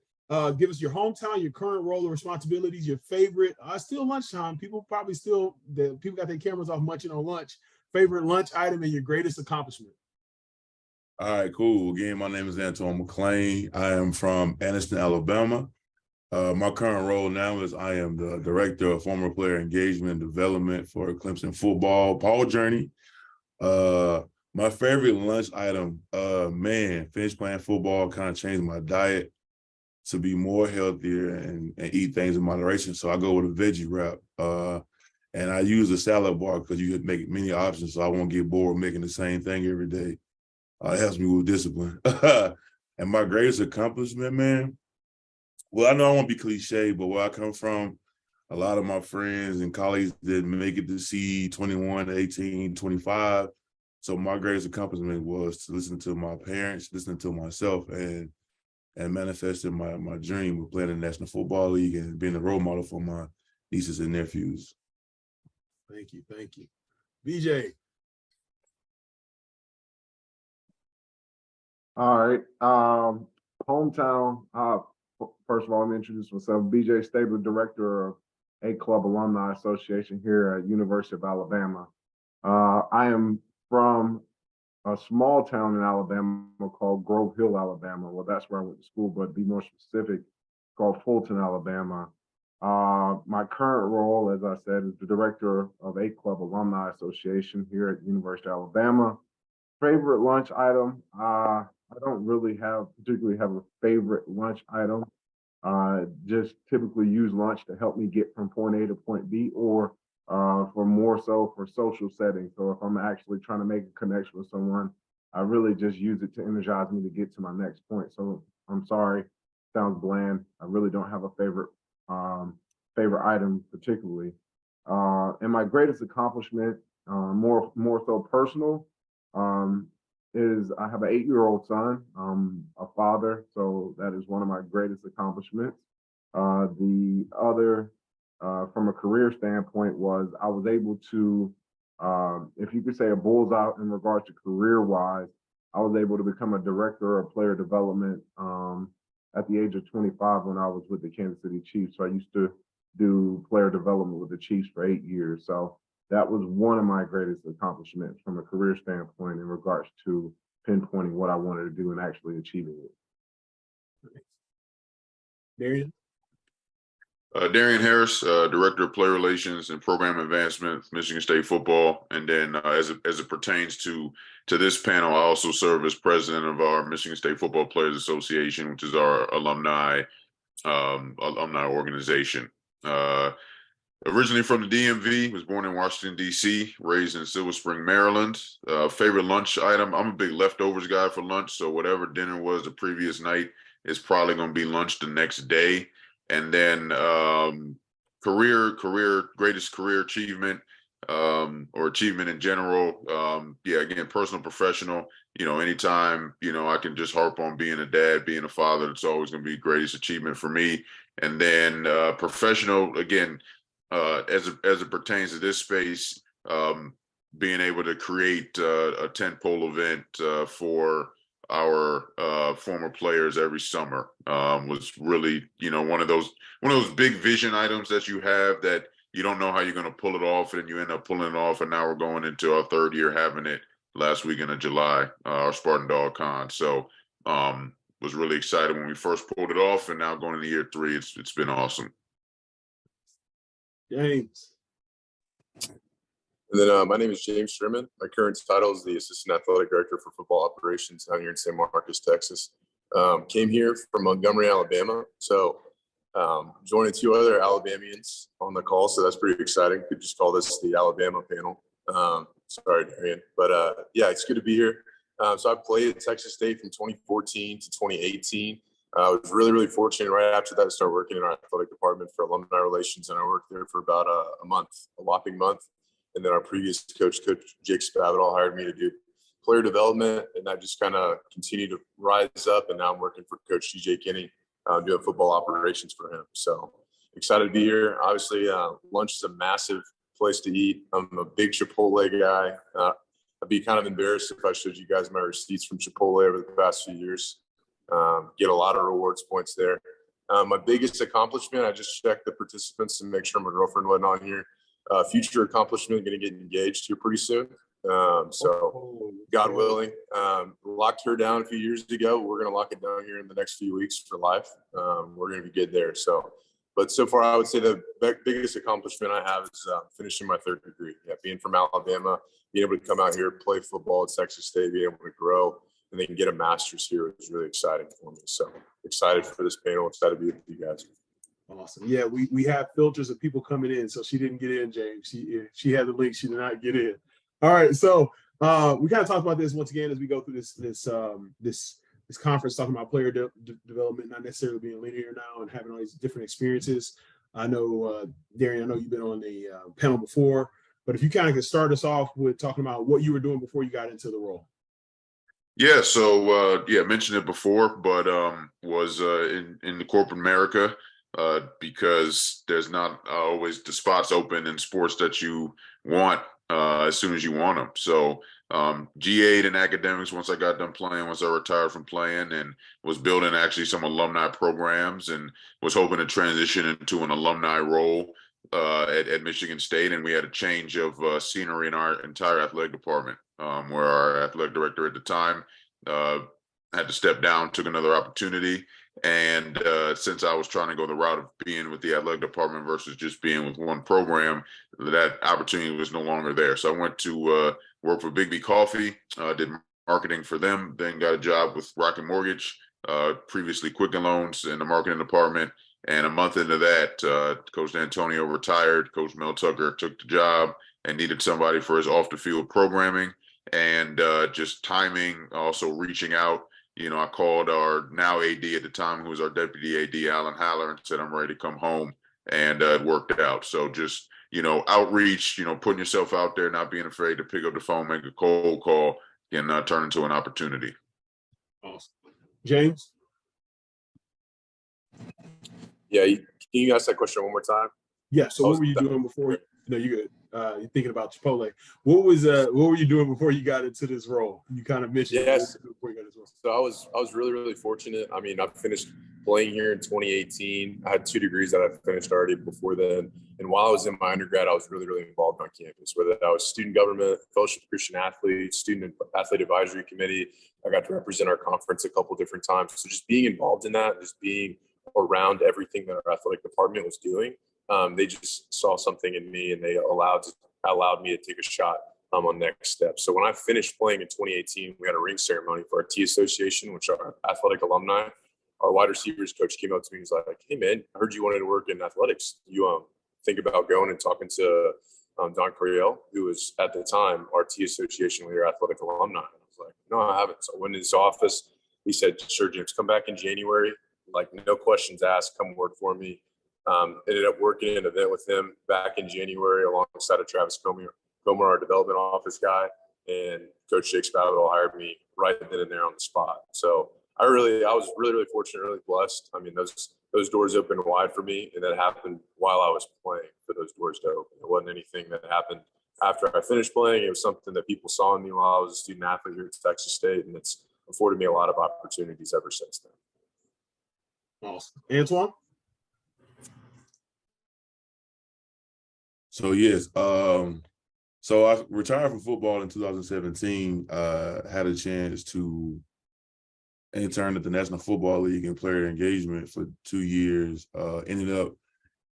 Give us your hometown, your current role and responsibilities, your favorite. Still lunchtime. People probably people got their cameras off munching on lunch. Favorite lunch item and your greatest accomplishment. All right, cool. Again, my name is Antoine McClain. I am from Anniston, Alabama. My current role now is I am the director of former player engagement and development for Clemson football, Paul Journey. My favorite lunch item, finish playing football kind of changed my diet to be more healthier and eat things in moderation. So I go with a veggie wrap. And I use a salad bar because you could make many options, so I won't get bored making the same thing every day. It helps me with discipline. And my greatest accomplishment, man, well, I know I won't be cliche, but where I come from, a lot of my friends and colleagues didn't make it to see 21, 18, 25. So my greatest accomplishment was to listen to my parents, listen to myself, and manifesting my dream of playing in the National Football League and being a role model for my nieces and nephews. Thank you. Thank you. BJ. All right. Hometown, first of all, let me introduce myself. BJ Stabler, Director of A Club Alumni Association here at University of Alabama. I am from a small town in Alabama called Grove Hill, Alabama. Well, that's where I went to school, but to be more specific, called Fulton, Alabama. My current role, as I said, is the Director of A Club Alumni Association here at University of Alabama. Favorite lunch item? I don't really particularly have a favorite lunch item. Just typically use lunch to help me get from point A to point B, or for more so for social settings. So if I'm actually trying to make a connection with someone, I really just use it to energize me to get to my next point. So I'm sorry, sounds bland. I really don't have a favorite item particularly. And my greatest accomplishment, more so personal, is I have an 8-year-old son. I'm a father, so that is one of my greatest accomplishments. The other, from a career standpoint, was I was able to, if you could say a bullseye in regards to career-wise, I was able to become a director of player development at the age of 25 when I was with the Kansas City Chiefs. So I used to do player development with the Chiefs for 8 years. So that was one of my greatest accomplishments from a career standpoint in regards to pinpointing what I wanted to do and actually achieving it. Darian? Darian Harris, Director of Player Relations and Program Advancement, Michigan State Football. And then as it pertains to this panel, I also serve as president of our Michigan State Football Players Association, which is our alumni organization. Originally from the DMV, was born in Washington, D.C., raised in Silver Spring, Maryland. Favorite lunch item, I'm a big leftovers guy for lunch, so whatever dinner was the previous night is probably going to be lunch the next day. And then greatest career achievement, or achievement in general. Again, personal, professional, anytime, I can just harp on being a dad, being a father, it's always going to be the greatest achievement for me. And then professional, again, as it pertains to this space, being able to create a tentpole event for our former players every summer was really, one of those big vision items that you have that you don't know how you're going to pull it off, and you end up pulling it off. And now we're going into our third year having it last weekend of July, our Spartan Dog Con. So was really excited when we first pulled it off, and now going into year 3, it's been awesome. James. And then my name is James Sherman. My current title is the Assistant Athletic Director for Football Operations down here in San Marcos, Texas. Came here from Montgomery, Alabama. So joining 2 other Alabamians on the call. So that's pretty exciting. Could just call this the Alabama panel. Sorry, Darian. But yeah, it's good to be here. So I played at Texas State from 2014 to 2018. I was really fortunate right after that to start working in our athletic department for alumni relations. And I worked there for about a whopping month. And then our previous coach Jake Spavital, hired me to do player development. And I just kind of continued to rise up. And now I'm working for Coach TJ Kinney, doing football operations for him. So excited to be here. Obviously, lunch is a massive place to eat. I'm a big Chipotle guy. I'd be kind of embarrassed if I showed you guys my receipts from Chipotle over the past few years. Get a lot of rewards points there. My biggest accomplishment, I just checked the participants to make sure my girlfriend wasn't on here. Future accomplishment, going to get engaged here pretty soon. So God willing, locked her down a few years ago. We're going to lock it down here in the next few weeks for life. We're going to be good there. But so far, I would say the biggest accomplishment I have is finishing my 3rd degree. Yeah, being from Alabama, being able to come out here, play football at Texas State, being able to grow, and then get a master's here is really exciting for me. So excited for this panel. Excited to be with you guys. Awesome. Yeah, we have filters of people coming in, so she didn't get in, James. She had the link, she did not get in. All right, so we kind of talked about this once again as we go through this conference, talking about player development, not necessarily being linear now and having all these different experiences. I know, Darian, I know you've been on the panel before, but if you kind of could start us off with talking about what you were doing before you got into the role. Yeah, so I mentioned it before, but was in the corporate America. Because there's not always the spots open in sports that you want. as soon as you want them. So GA'd in academics once I got done playing, once I retired from playing, and was building actually some alumni programs and was hoping to transition into an alumni role at Michigan State. And we had a change of scenery in our entire athletic department, where our athletic director at the time had to step down, took another opportunity. And since I was trying to go the route of being with the athletic department versus just being with one program, that opportunity was no longer there. So I went to work for Big B Coffee, did marketing for them, then got a job with Rocket Mortgage, previously Quicken Loans in the marketing department. And a month into that, Coach D'Antonio retired. Coach Mel Tucker took the job and needed somebody for his off the field programming and just timing, also reaching out. You know, I called our now AD at the time, who was our deputy AD, Alan Haller, and said, I'm ready to come home. And it worked out. So just, you know, outreach, you know, putting yourself out there, not being afraid to pick up the phone, make a cold call, can turn into an opportunity. Awesome. James? Yeah, can you ask that question one more time? Yeah, so what were you doing before? No, you're good. You're thinking about Chipotle. What were you doing before you got into this role? You kind of mentioned yes. Before you got into this role. So I was really fortunate. I mean, I finished playing here in 2018. I had 2 degrees that I finished already before then. And while I was in my undergrad, I was really involved on campus, whether that was student government, Fellowship of Christian Athletes, student athlete advisory committee. I got to represent our conference a couple different times. So just being involved in that, just being around everything that our athletic department was doing, they just saw something in me, and they allowed me to take a shot on next steps. So when I finished playing in 2018, we had a ring ceremony for our T Association, which are athletic alumni. Our wide receivers coach came up to me and was like, "Hey man, I heard you wanted to work in athletics. You think about going and talking to Don Coryell, who was at the time our T Association leader, athletic alumni?" And I was like, "No, I haven't." So I went in his office. He said, "Sure, James, come back in January. Like, no questions asked, come work for me." Ended up working an event with him back in January alongside of Travis Comer, our development office guy, and Coach Jake Spavital hired me right then and there on the spot. So I was really fortunate, really blessed. I mean, those doors opened wide for me, and that happened while I was playing for those doors to open. It wasn't anything that happened after I finished playing. It was something that people saw in me while I was a student athlete here at Texas State, and it's afforded me a lot of opportunities ever since then. Awesome. Antoine? So yes, so I retired from football in 2017. Had a chance to intern at the National Football League in player engagement for 2 years. Ended up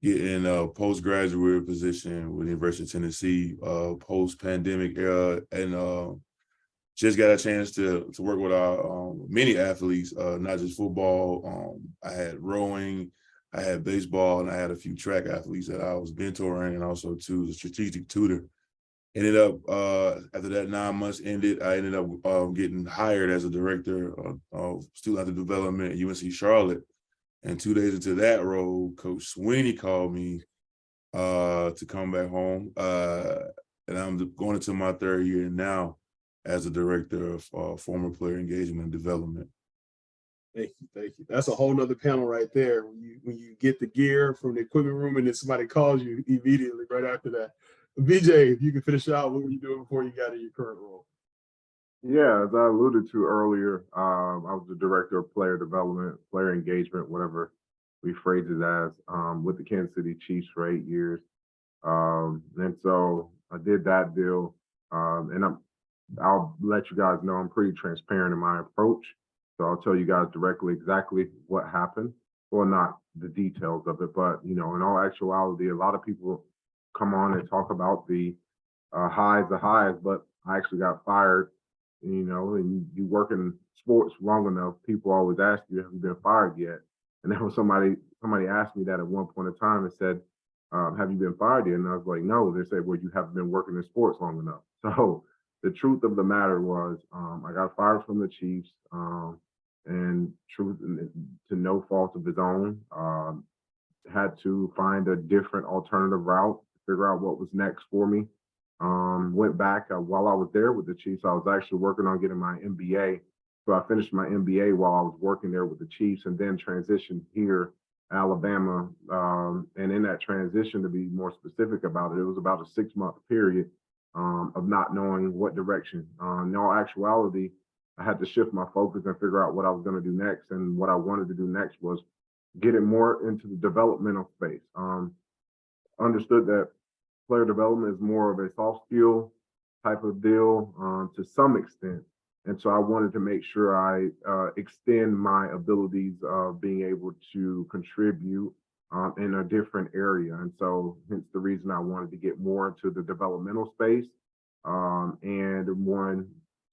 getting a postgraduate position with the University of Tennessee post-pandemic era, and just got a chance to work with our many athletes, not just football. I had rowing, I had baseball, and I had a few track athletes that I was mentoring, and also too the strategic tutor. Ended up after that 9 months ended, I ended up getting hired as a director of student athlete development at UNC Charlotte. And 2 days into that role, Coach Sweeney called me to come back home, and I'm going into my 3rd year now as a director of former player engagement and development. Thank you. That's a whole nother panel right there. When you get the gear from the equipment room and then somebody calls you immediately right after that. BJ, if you can finish out, what were you doing before you got in your current role? Yeah, as I alluded to earlier, I was the director of player development, player engagement, whatever we phrase it as, with the Kansas City Chiefs for 8 years. And so I did that deal, and I'll let you guys know I'm pretty transparent in my approach. So I'll tell you guys directly exactly what happened. Well, not the details of it, but, you know, in all actuality, a lot of people come on and talk about the highs, but I actually got fired, you know, and you work in sports long enough, people always ask you, have you been fired yet? And there was somebody asked me that at one point in time and said, have you been fired yet? And I was like, no. They said, well, you haven't been working in sports long enough. So the truth of the matter was, I got fired from the Chiefs, and truth to no fault of his own, had to find a different alternative route, figure out what was next for me. Went back while I was there with the Chiefs. I was actually working on getting my MBA. So I finished my MBA while I was working there with the Chiefs, and then transitioned here, Alabama. And in that transition, to be more specific about it, it was about a 6-month period. of not knowing what direction. In all actuality, I had to shift my focus and figure out what I was going to do next. And what I wanted to do next was get it more into the developmental space. Understood that player development is more of a soft skill type of deal to some extent. And so I wanted to make sure I extend my abilities of being able to contribute in a different area. And so hence the reason I wanted to get more into the developmental space and one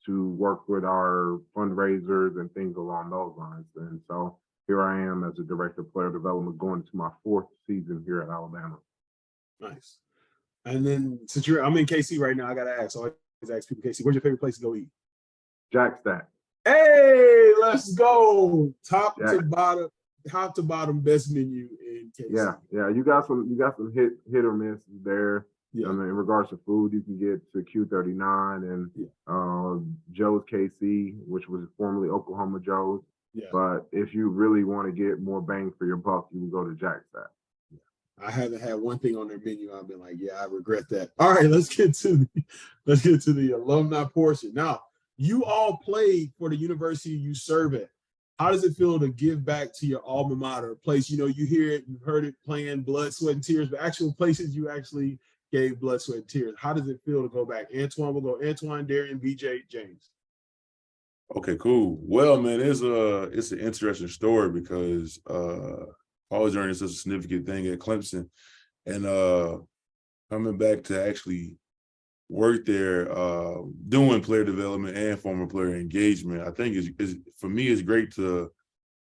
to work with our fundraisers and things along those lines. And so here I am as a director of player development going to my 4th season here at Alabama. Nice. And then since I'm in KC right now, I gotta ask. So I always ask people, KC, where's your favorite place to go eat? Jack Stack. Hey, let's go. Top to bottom, best menu in KC. Yeah. You got some hit or miss there. Yeah. I mean, in regards to food, you can get to Q39 and Joe's KC, which was formerly Oklahoma Joe's. Yeah. But if you really want to get more bang for your buck, you can go to Jack Stack. I haven't had one thing on their menu I've been like, yeah, I regret that. All right, let's get to the alumni portion. Now, you all played for the university you serve at. How does it feel to give back to your alma mater, a place, you hear it, you've heard it playing blood, sweat, and tears, but actual places you actually gave blood, sweat, and tears. How does it feel to go back? Antoine, we'll go Antoine, Darian, BJ, James. Okay, cool. Well, man, it's an interesting story because college journey is such a significant thing at Clemson, and coming back to actually work there, doing player development and former player engagement, I think is for me it's great to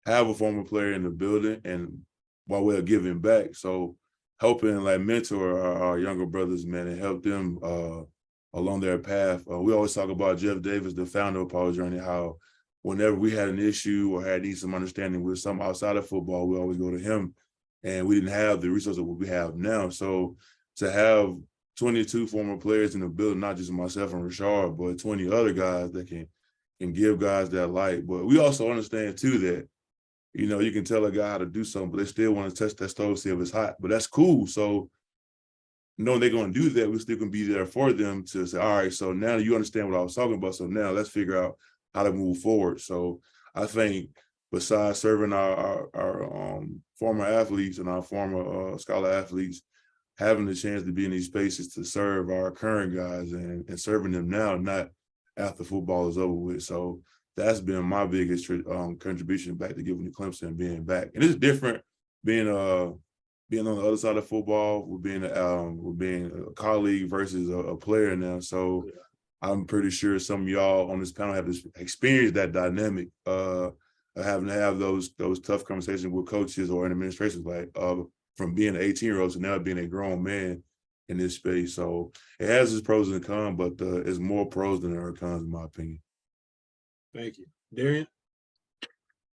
have a former player in the building and by way of giving back. So helping like mentor our younger brothers, man, and help them along their path. We always talk about Jeff Davis, the founder of College Journey, how whenever we had an issue or had need some understanding with something outside of football, we always go to him. And we didn't have the resources that we have now. So to have 22 former players in the building, not just myself and Rashard, but 20 other guys that can give guys that light. But we also understand too that, you can tell a guy how to do something, but they still want to touch that stove, see if it's hot. But that's cool. So knowing they're going to do that, we still can be there for them to say, all right, so now you understand what I was talking about. So now let's figure out how to move forward. So I think besides serving our former athletes and our former scholar athletes, having the chance to be in these spaces to serve our current guys and serving them now, not after football is over with. So that's been my biggest contribution back to giving to Clemson and being back. And it's different being on the other side of football, with being a colleague versus a player now. So I'm pretty sure some of y'all on this panel have experienced that dynamic having to have those tough conversations with coaches or in administration, like from being an 18-year-old to now being a grown man in this space. So it has its pros and cons, but it's more pros than there are cons, in my opinion. Thank you. Darian?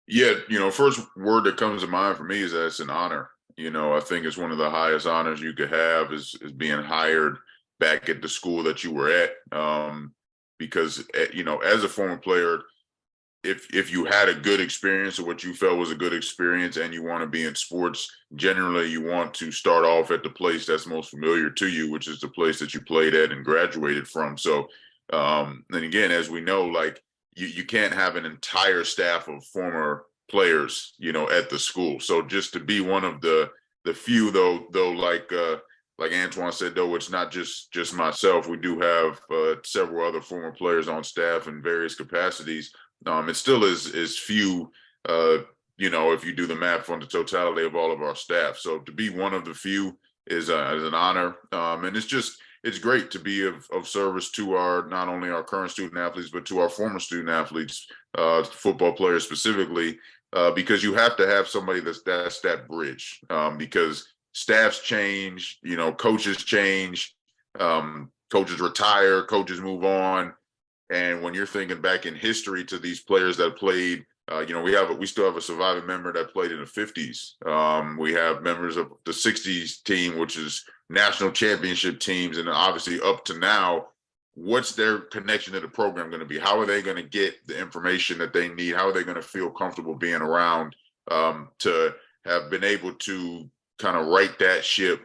Yeah, first word that comes to mind for me is that it's an honor. I think it's one of the highest honors you could have is being hired back at the school that you were at. Because, as a former player, if you had a good experience or what you felt was a good experience and you want to be in sports, generally you want to start off at the place that's most familiar to you, which is the place that you played at and graduated from. So, and again, as we know, like you can't have an entire staff of former players, at the school. So just to be one of the few, though, like Antoine said, though, it's not just myself. We do have several other former players on staff in various capacities. It still is few, if you do the math on the totality of all of our staff. So to be one of the few is an honor. And it's great to be of service to not only our current student athletes, but to our former student athletes, football players specifically, because you have to have somebody that's that bridge, because staffs change, coaches change, coaches retire, coaches move on. And when you're thinking back in history to these players that played, we still have a surviving member that played in the 50s. We have members of the 60s team, which is national championship teams. And obviously up to now, what's their connection to the program going to be? How are they going to get the information that they need? How are they going to feel comfortable being around to have been able to kind of right that ship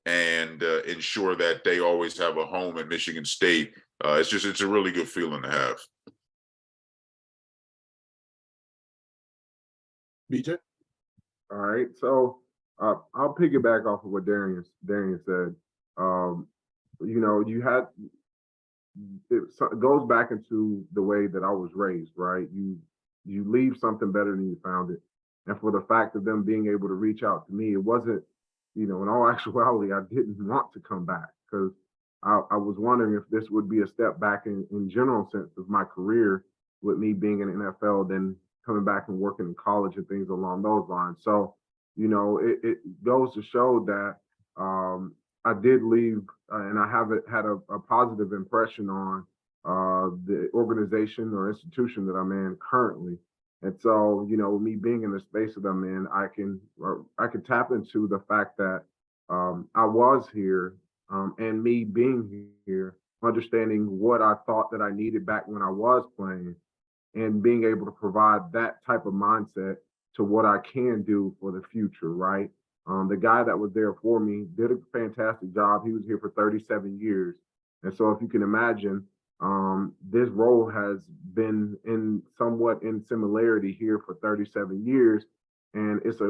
and ensure that they always have a home at Michigan State. It's a really good feeling to have. BJ? All right, so I'll piggyback off of what Darian said. You had it goes back into the way that I was raised, right? You leave something better than you found it, and for the fact of them being able to reach out to me, it wasn't, in all actuality, I didn't want to come back because I was wondering if this would be a step back in general sense of my career with me being in the NFL, then coming back and working in college and things along those lines. So, it goes to show that I did leave and I haven't had a positive impression on the organization or institution that I'm in currently. And so, me being in the space that I'm in, I can tap into the fact that I was here and me being here, understanding what I thought that I needed back when I was playing, and being able to provide that type of mindset to what I can do for the future, right? The guy that was there for me did a fantastic job. He was here for 37 years. And so if you can imagine, this role has been somewhat in similarity here for 37 years. And it's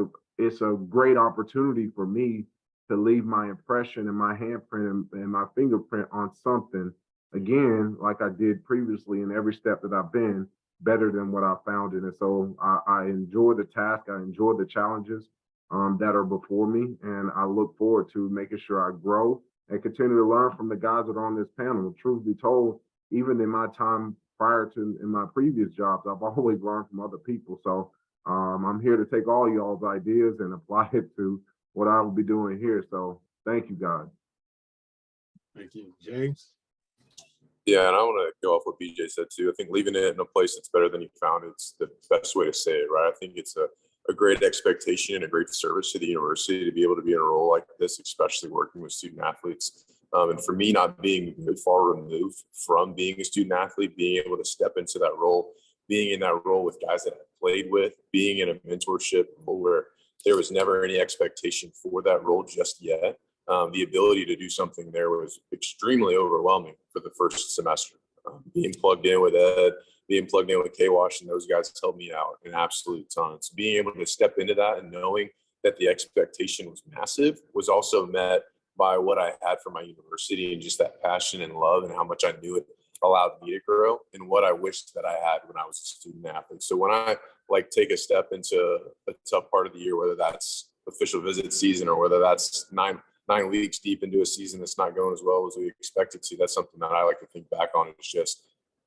a great opportunity for me to leave my impression and my handprint and my fingerprint on something, again, like I did previously in every step that I've been, better than what I found it. And so I enjoy the task. I enjoy the challenges that are before me. And I look forward to making sure I grow and continue to learn from the guys that are on this panel. Truth be told, even in my time prior to in my previous jobs, I've always learned from other people. So I'm here to take all y'all's ideas and apply it to what I will be doing here. So thank you, guys. Thank you. James? Yeah, and I want to go off what BJ said too. I think leaving it in a place that's better than you found it's the best way to say it, right? I think it's a great expectation and a great service to the university to be able to be in a role like this, especially working with student athletes. And for me, not being very far removed from being a student athlete, being able to step into that role, being in that role with guys that I played with, being in a mentorship role where there was never any expectation for that role just yet. The ability to do something there was extremely overwhelming for the first semester. Being plugged in with Ed, being plugged in with K-Wash, and those guys helped me out an absolute ton. So being able to step into that and knowing that the expectation was massive was also met by what I had for my university and just that passion and love and how much I knew it allowed me to grow and what I wished that I had when I was a student athlete. So when I take a step into a tough part of the year, whether that's official visit season or whether that's nine weeks deep into a season that's not going as well as we expected to, that's something that I like to think back on. It's just,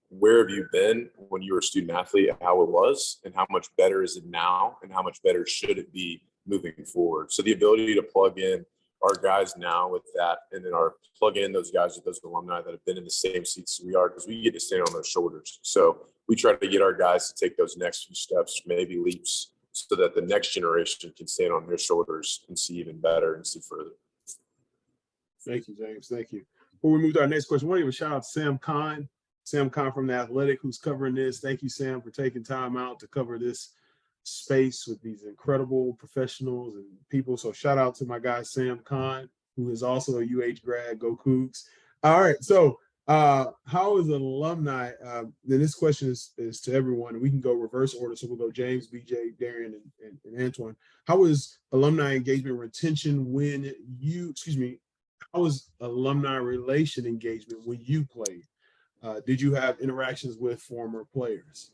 where have you been when you were a student athlete and how it was, and how much better is it now, and how much better should it be moving forward? So the ability to plug in our guys now with that, and then plug in those guys with those alumni that have been in the same seats we are, because we get to stand on their shoulders. So we try to get our guys to take those next few steps, maybe leaps, so that the next generation can stand on their shoulders and see even better and see further. Thank you, James. Thank you. Before we move to our next question, I want to give a shout out to Sam Kahn from The Athletic, who's covering this. Thank you, Sam, for taking time out to cover this space with these incredible professionals and people. So shout out to my guy, Sam Kahn, who is also a UH grad. Go Cougs. All right. So how is an alumni? Then this question is to everyone. We can go reverse order. So we'll go James, BJ, Darian, and Antoine. How is alumni engagement retention how was alumni relation engagement when you played? Did you have interactions with former players?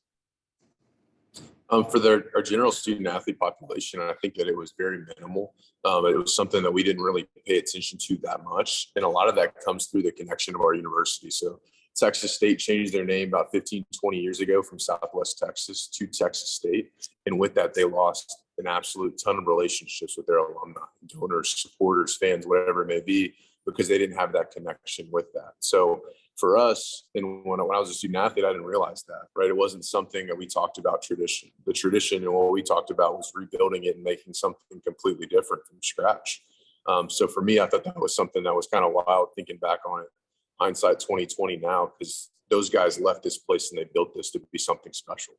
For our general student athlete population, I think that it was very minimal. It was something that we didn't really pay attention to that much. And a lot of that comes through the connection of our university. So Texas State changed their name about 15, 20 years ago from Southwest Texas to Texas State. And with that, they lost an absolute ton of relationships with their alumni, donors, supporters, fans, whatever it may be, because they didn't have that connection with that. So for us, and when I was a student athlete, I didn't realize that, right? It wasn't something that we talked about tradition. The tradition and what we talked about was rebuilding it and making something completely different from scratch. So for me, I thought that was something that was kind of wild thinking back on it, hindsight 2020 now, because those guys left this place and they built this to be something special.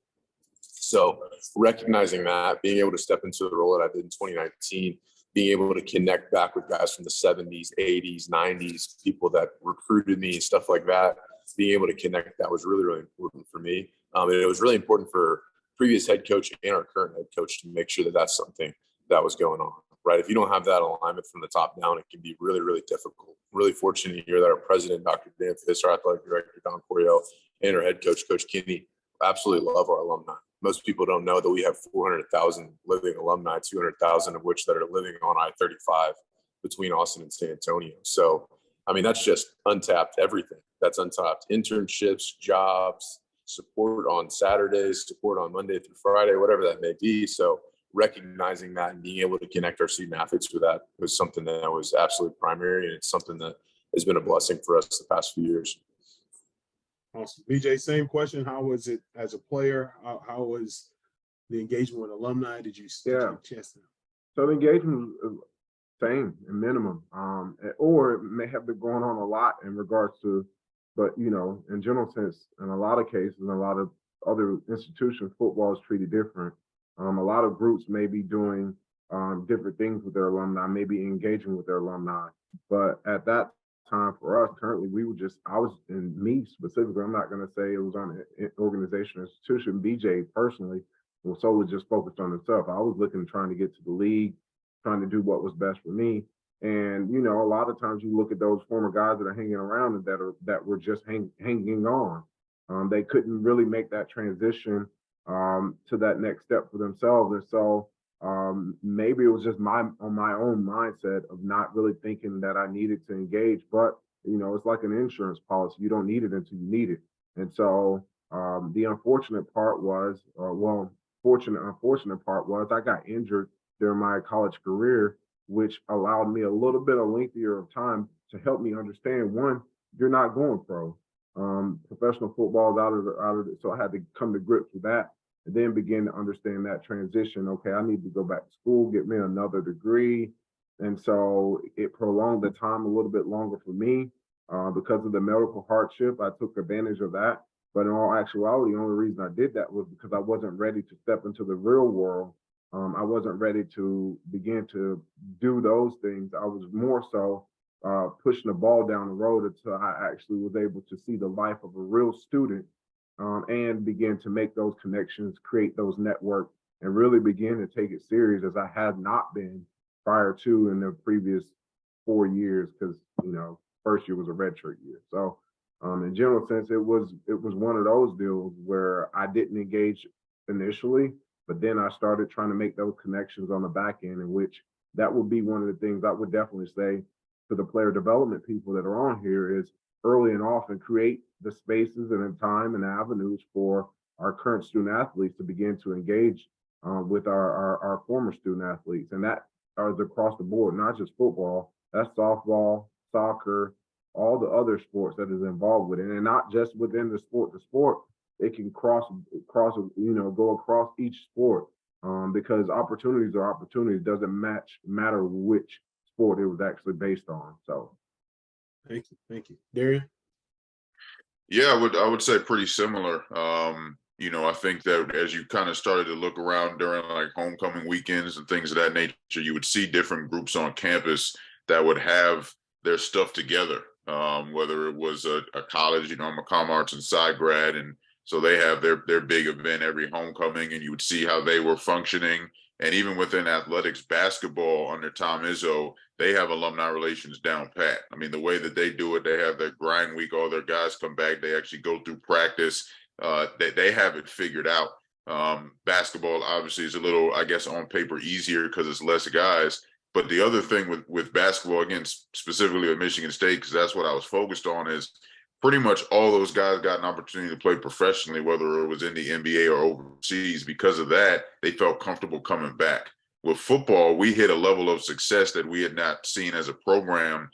So recognizing that, being able to step into the role that I did in 2019, being able to connect back with guys from the 70s, 80s, 90s, people that recruited me, stuff like that, being able to connect, that was really, really important for me. And it was really important for previous head coach and our current head coach to make sure that that's something that was going on, right? If you don't have that alignment from the top down, it can be really, really difficult. Really fortunate to hear that our president, Dr. Dan Fiss, our athletic director, Don Coryell, and our head coach, Coach Kinney, absolutely love our alumni. Most people don't know that we have 400,000 living alumni, 200,000 of which that are living on I-35 between Austin and San Antonio. So, I mean, that's just untapped everything. That's untapped internships, jobs, support on Saturdays, support on Monday through Friday, whatever that may be. So recognizing that and being able to connect our student athletes with that was something that was absolutely primary. And it's something that has been a blessing for us the past few years. Awesome. BJ, same question. How was it as a player? How was the engagement with alumni? Did you chance them? So the engagement was same and minimum, or it may have been going on a lot in regards to, but you know, in general sense, in a lot of cases, in a lot of other institutions, football is treated different. A lot of groups may be doing different things with their alumni, maybe engaging with their alumni, but at that time for us currently, me specifically, I'm not going to say it was on an organization or institution. BJ personally was solely just focused on himself. I was trying to get to the league, trying to do what was best for me. And you know, a lot of times you look at those former guys that are hanging around and that were just hanging on. They couldn't really make that transition to that next step for themselves. And so maybe it was just my own mindset of not really thinking that I needed to engage, but you know, it's like an insurance policy. You don't need it until you need it. And so the unfortunate part was, unfortunate part was I got injured during my college career, which allowed me a little bit of lengthier of time to help me understand, one, you're not going pro. Professional football is out of so I had to come to grips with that. And then begin to understand that transition. Okay, I need to go back to school, get me another degree. And so it prolonged the time a little bit longer for me because of the medical hardship. I took advantage of that. But in all actuality, the only reason I did that was because I wasn't ready to step into the real world. I wasn't ready to begin to do those things. I was more so pushing the ball down the road until I actually was able to see the life of a real student and begin to make those connections, create those networks, and really begin to take it serious as I had not been prior to in the previous 4 years, because you know, first year was a redshirt year. So in general sense, it was one of those deals where I didn't engage initially, but then I started trying to make those connections on the back end, in which that would be one of the things I would definitely say to the player development people that are on here is early and often create the spaces and the time and avenues for our current student athletes to begin to engage with our former student athletes. And that is across the board, not just football, that's softball, soccer, all the other sports that is involved with it. And not just within the sport to sport, it can go across each sport because opportunities are opportunities, doesn't matter which sport it was actually based on. So thank you. Darian? Yeah, I would say pretty similar. You know, I think that as you kind of started to look around during like homecoming weekends and things of that nature, you would see different groups on campus that would have their stuff together. Whether it was a college, you know, I'm a comm arts and sci grad, and so they have their big event every homecoming, and you would see how they were functioning. And even within athletics, basketball under Tom Izzo, they have alumni relations down pat. I mean, the way that they do it, they have their grind week, all their guys come back, they actually go through practice. They have it figured out. Basketball obviously is a little, I guess, on paper easier because it's less guys. But the other thing with basketball, again, specifically at Michigan State, because that's what I was focused on, is pretty much all those guys got an opportunity to play professionally, whether it was in the NBA or overseas. Because of that, they felt comfortable coming back. With football, we hit a level of success that we had not seen as a program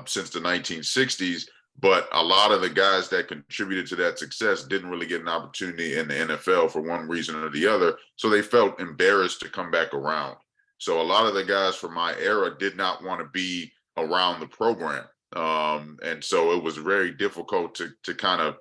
since the 1960s. But a lot of the guys that contributed to that success didn't really get an opportunity in the NFL for one reason or the other. So they felt embarrassed to come back around. So a lot of the guys from my era did not want to be around the program. And so it was very difficult to kind of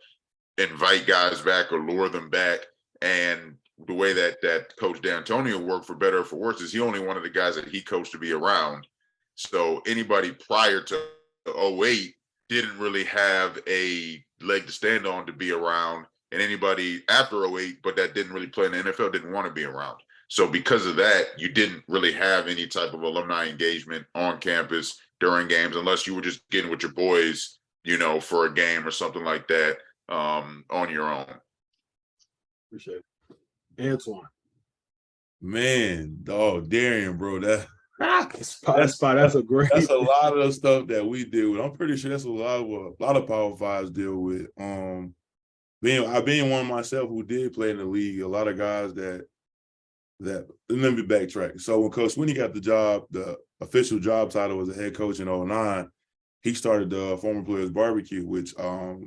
invite guys back or lure them back. And the way that Coach D'Antonio worked, for better or for worse, is he only wanted the guys that he coached to be around. So anybody prior to 08 didn't really have a leg to stand on to be around, and anybody after 08 but that didn't really play in the NFL didn't want to be around. So because of that, you didn't really have any type of alumni engagement on campus during games, unless you were just getting with your boys, you know, for a game or something like that, on your own. Appreciate it. Antoine. Man, dog, Darian, bro, That's a great. That's a lot of the stuff that we deal with. I'm pretty sure that's a lot of Power Fives deal with. Being one myself who did play in the league, a lot of guys that let me backtrack. So when Coach Swinney got the job, the official job title was a head coach in 09. He started the Former Players Barbecue, which our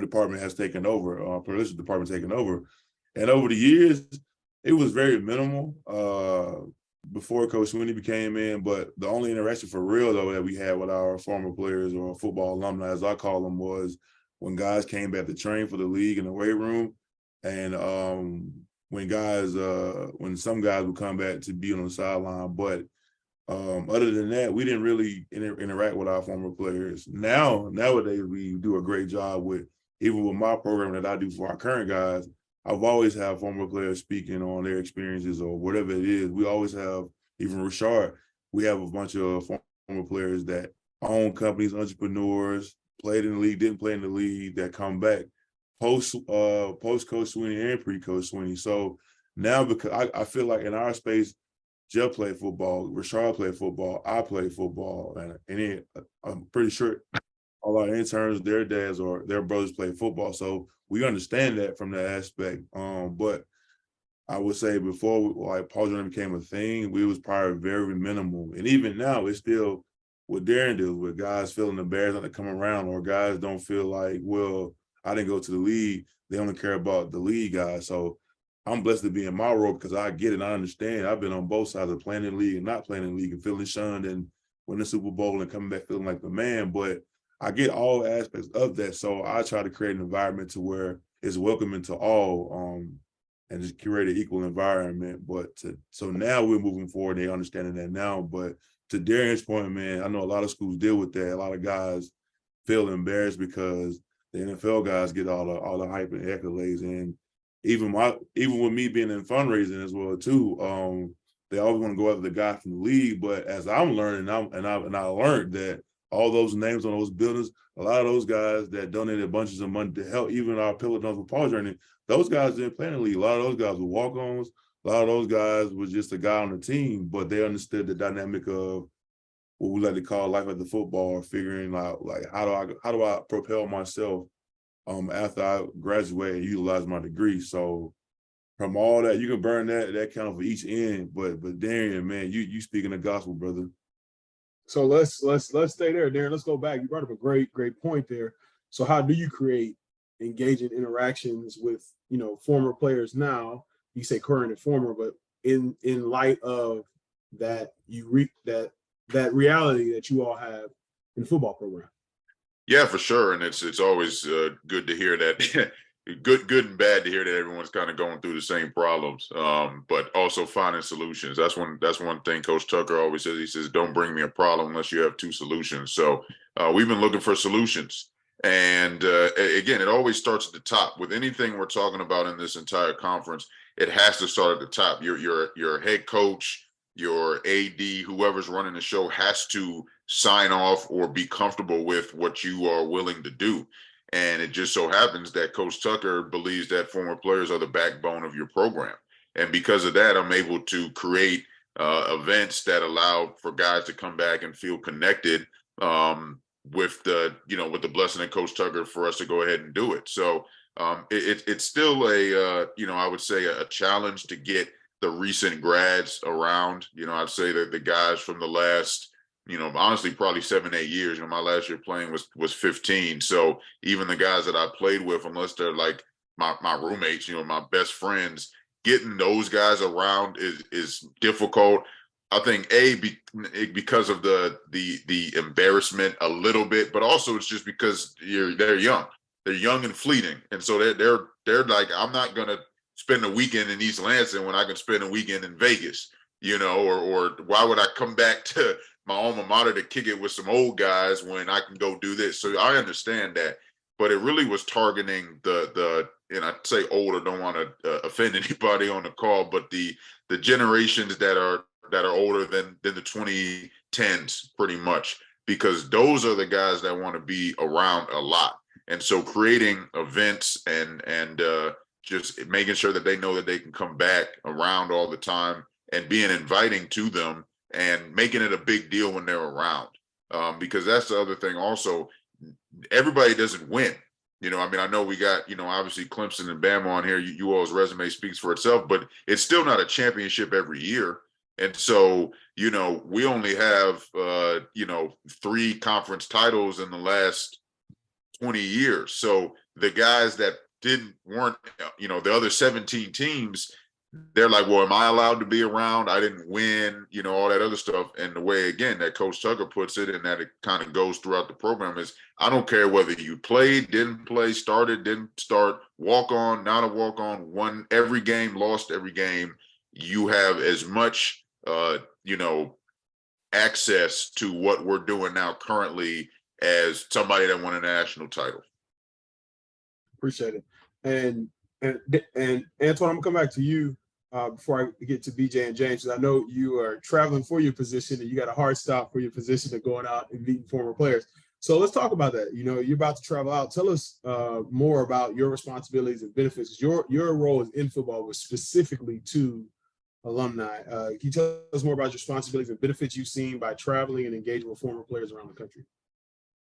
department has taken over, our police department taken over. And over the years, it was very minimal before Coach Swinney became in, but the only interaction for real, though, that we had with our former players, or football alumni, as I call them, was when guys came back to train for the league in the weight room. And when some guys would come back to be on the sideline. But other than that, we didn't really interact with our former players. Nowadays, we do a great job with, even with my program that I do for our current guys, I've always had former players speaking on their experiences or whatever it is. We always have, even Rashard, we have a bunch of former players that own companies, entrepreneurs, played in the league, didn't play in the league, that come back post Coach Swinney and pre-Coach Swinney. So now, because I feel like in our space, Jeff played football, Rashard played football, I played football, and I'm pretty sure all our interns, their dads or their brothers play football. So we understand that from that aspect. But I would say before Paul Jordan became a thing, we was probably very minimal. And even now, it's still what Darren deals with, guys feeling embarrassed not to come around, or guys don't feel like, well, I didn't go to the league. They only care about the league guys. So I'm blessed to be in my role because I get it. I understand. I've been on both sides of playing in the league and not playing in the league, and feeling shunned and winning the Super Bowl and coming back feeling like the man. But I get all aspects of that. So I try to create an environment to where it's welcoming to all, and just create an equal environment. So now we're moving forward. They understanding that now. But to Darian's point, man, I know a lot of schools deal with that. A lot of guys feel embarrassed because the NFL guys get all the hype and accolades. And even with me being in fundraising as well too, they always want to go after the guy from the league. But as I'm learning, I learned that all those names on those buildings, a lot of those guys that donated bunches of money to help, even our pillar dons with Paul Journey, those guys didn't play in the league. A lot of those guys were walk-ons. A lot of those guys was just a guy on the team, but they understood the dynamic of what we like to call life at the football, or figuring out like how do I propel myself after I graduate and utilize my degree. So from all that, you can burn that count for each end. But Darian, man, you speaking the gospel, brother. So let's stay there, Darren. Let's go back. You brought up a great point there. So how do you create engaging interactions with, former players now? You say current and former, but in light of that, that reality that you all have in the football program. Yeah, for sure. And it's always good to hear that. good and bad to hear that everyone's kind of going through the same problems, but also finding solutions. That's one thing Coach Tucker always says. He says, don't bring me a problem unless you have two solutions. So we've been looking for solutions. And again, it always starts at the top. With anything we're talking about in this entire conference, it has to start at the top. Your head coach, your AD, whoever's running the show has to sign off or be comfortable with what you are willing to do. And it just so happens that Coach Tucker believes that former players are the backbone of your program. And because of that, I'm able to create events that allow for guys to come back and feel connected with the blessing of Coach Tucker for us to go ahead and do it. So it's still I would say a challenge to get the recent grads around. I'd say that the guys from the last, honestly, probably 7-8 years. My last year playing was 15. So even the guys that I played with, unless they're like my roommates, my best friends, getting those guys around is difficult. I think because of the embarrassment a little bit, but also it's just because they're young. They're young and fleeting, and so they're like, I'm not gonna spend a weekend in East Lansing when I can spend a weekend in Vegas, or why would I come back to my alma mater to kick it with some old guys when I can go do this? So I understand that, but it really was targeting and I say older, don't want to offend anybody on the call, but the generations that are older than the 2010s, pretty much, because those are the guys that want to be around a lot. And so creating events and just making sure that they know that they can come back around all the time and being inviting to them and making it a big deal when they're around. Because that's the other thing also, everybody doesn't win. I know we got, obviously Clemson and Bama on here. You all's resume speaks for itself, but it's still not a championship every year. And so, we only have, 3 conference titles in the last 20 years. So the guys that weren't, the other 17 teams, they're like, well, am I allowed to be around? I didn't win, all that other stuff. And the way, again, that Coach Tucker puts it, and that it kind of goes throughout the program, is I don't care whether you played, didn't play, started, didn't start, walk on, not a walk on, won every game, lost every game. You have as much, access to what we're doing now currently as somebody that won a national title. Appreciate it. And Antoine, I'm gonna come back to you before I get to BJ and James, because I know you are traveling for your position and you got a hard stop for your position of going out and meeting former players. So let's talk about that. You're about to travel out. Tell us more about your responsibilities and benefits. Your role in football was specifically to alumni. Can you tell us more about your responsibilities and benefits you've seen by traveling and engaging with former players around the country?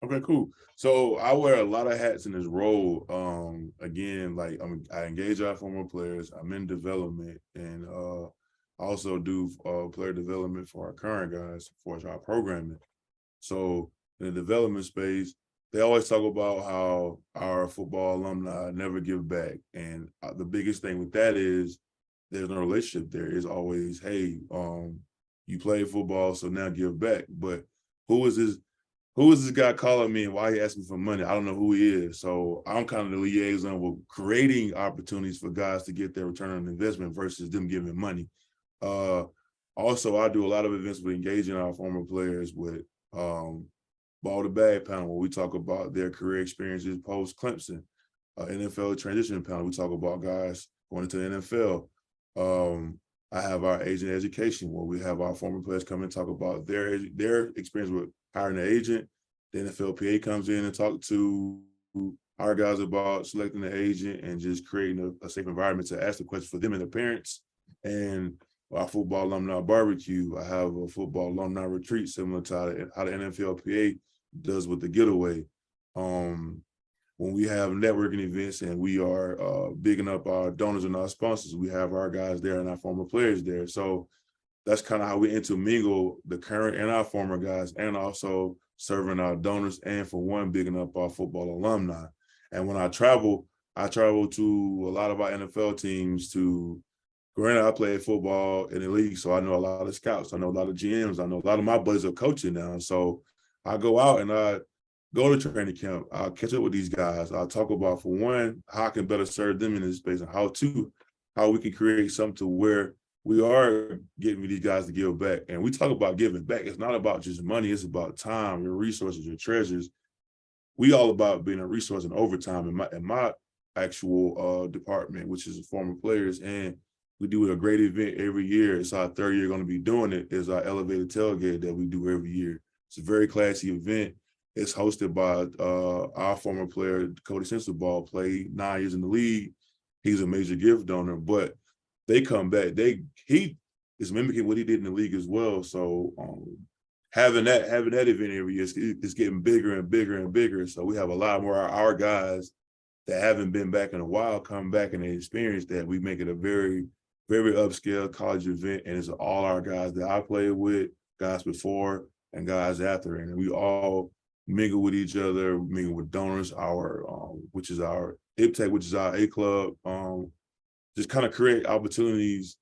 Okay, cool. So I wear a lot of hats in this role. Again, like I engage our former players. I'm in development, and I also do player development for our current guys for our programming. So in the development space, they always talk about how our football alumni never give back, and the biggest thing with that is there's no relationship there. It's always, hey, you played football, so now give back. But who is this guy calling me and why he asking for money? I don't know who he is. So I'm kind of the liaison with creating opportunities for guys to get their return on investment versus them giving money. Also, I do a lot of events with engaging our former players with Ball to Bag panel, where we talk about their career experiences post Clemson. NFL transition panel, we talk about guys going into the NFL. I have our agent education, where we have our former players come and talk about their experience with hiring an agent. The NFLPA comes in and talk to our guys about selecting an agent and just creating a safe environment to ask the questions for them and their parents. And our football alumni barbecue, I have a football alumni retreat similar to how the NFLPA does with the getaway. When we have networking events and we are bigging up our donors and our sponsors, we have our guys there and our former players there. So that's kind of how we intermingle the current and our former guys, and also serving our donors, and for one, bigging up our football alumni. And when I travel to a lot of our NFL teams granted, I played football in the league, so I know a lot of scouts. I know a lot of GMs. I know a lot of my buddies are coaching now. So I go out and I go to training camp. I'll catch up with these guys. I'll talk about, for one, how I can better serve them in this space, and how we can create something to where we are getting these guys to give back. And we talk about giving back. It's not about just money. It's about time, your resources, your treasures. We all about being a resource in overtime in my actual department, which is former players. And we do a great event every year. It's our 3rd year going to be doing it. Is our elevated tailgate that we do every year. It's a very classy event. It's hosted by our former player, Cody Sensabaugh, played 9 years in the league. He's a major gift donor, but they come back. He is mimicking what he did in the league as well. So having that event every year is getting bigger and bigger and bigger. So we have a lot more of our guys that haven't been back in a while come back and they experience that. We make it a very, very upscale college event, and it's all our guys that I played with, guys before and guys after, and we all mingle with each other, mingle with donors, which is our IPTEC, which is our A club. Just kind of create opportunities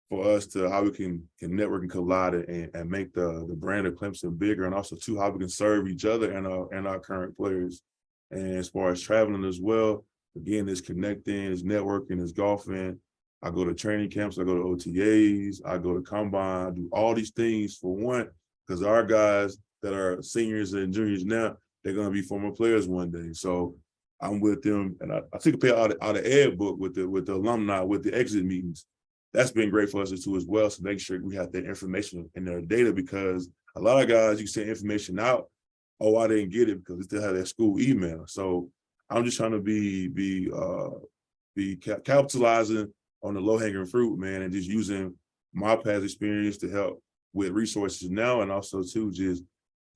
for us to how we can network and collide and make the brand of Clemson bigger, and also too how we can serve each other and our current players. And as far as traveling as well, again, it's connecting, it's networking, it's golfing. I go to training camps, I go to OTAs, I go to combine, I do all these things for one, because our guys that are seniors and juniors now, they're gonna be former players one day. So I'm with them, and I took a pay out of Ed book with the alumni, with the exit meetings. That's been great for us too as well. So make sure we have that information in their data, because a lot of guys, you send information out, oh, I didn't get it because they still have their school email. So I'm just trying to be capitalizing on the low-hanging fruit, man, and just using my past experience to help with resources now, and also too just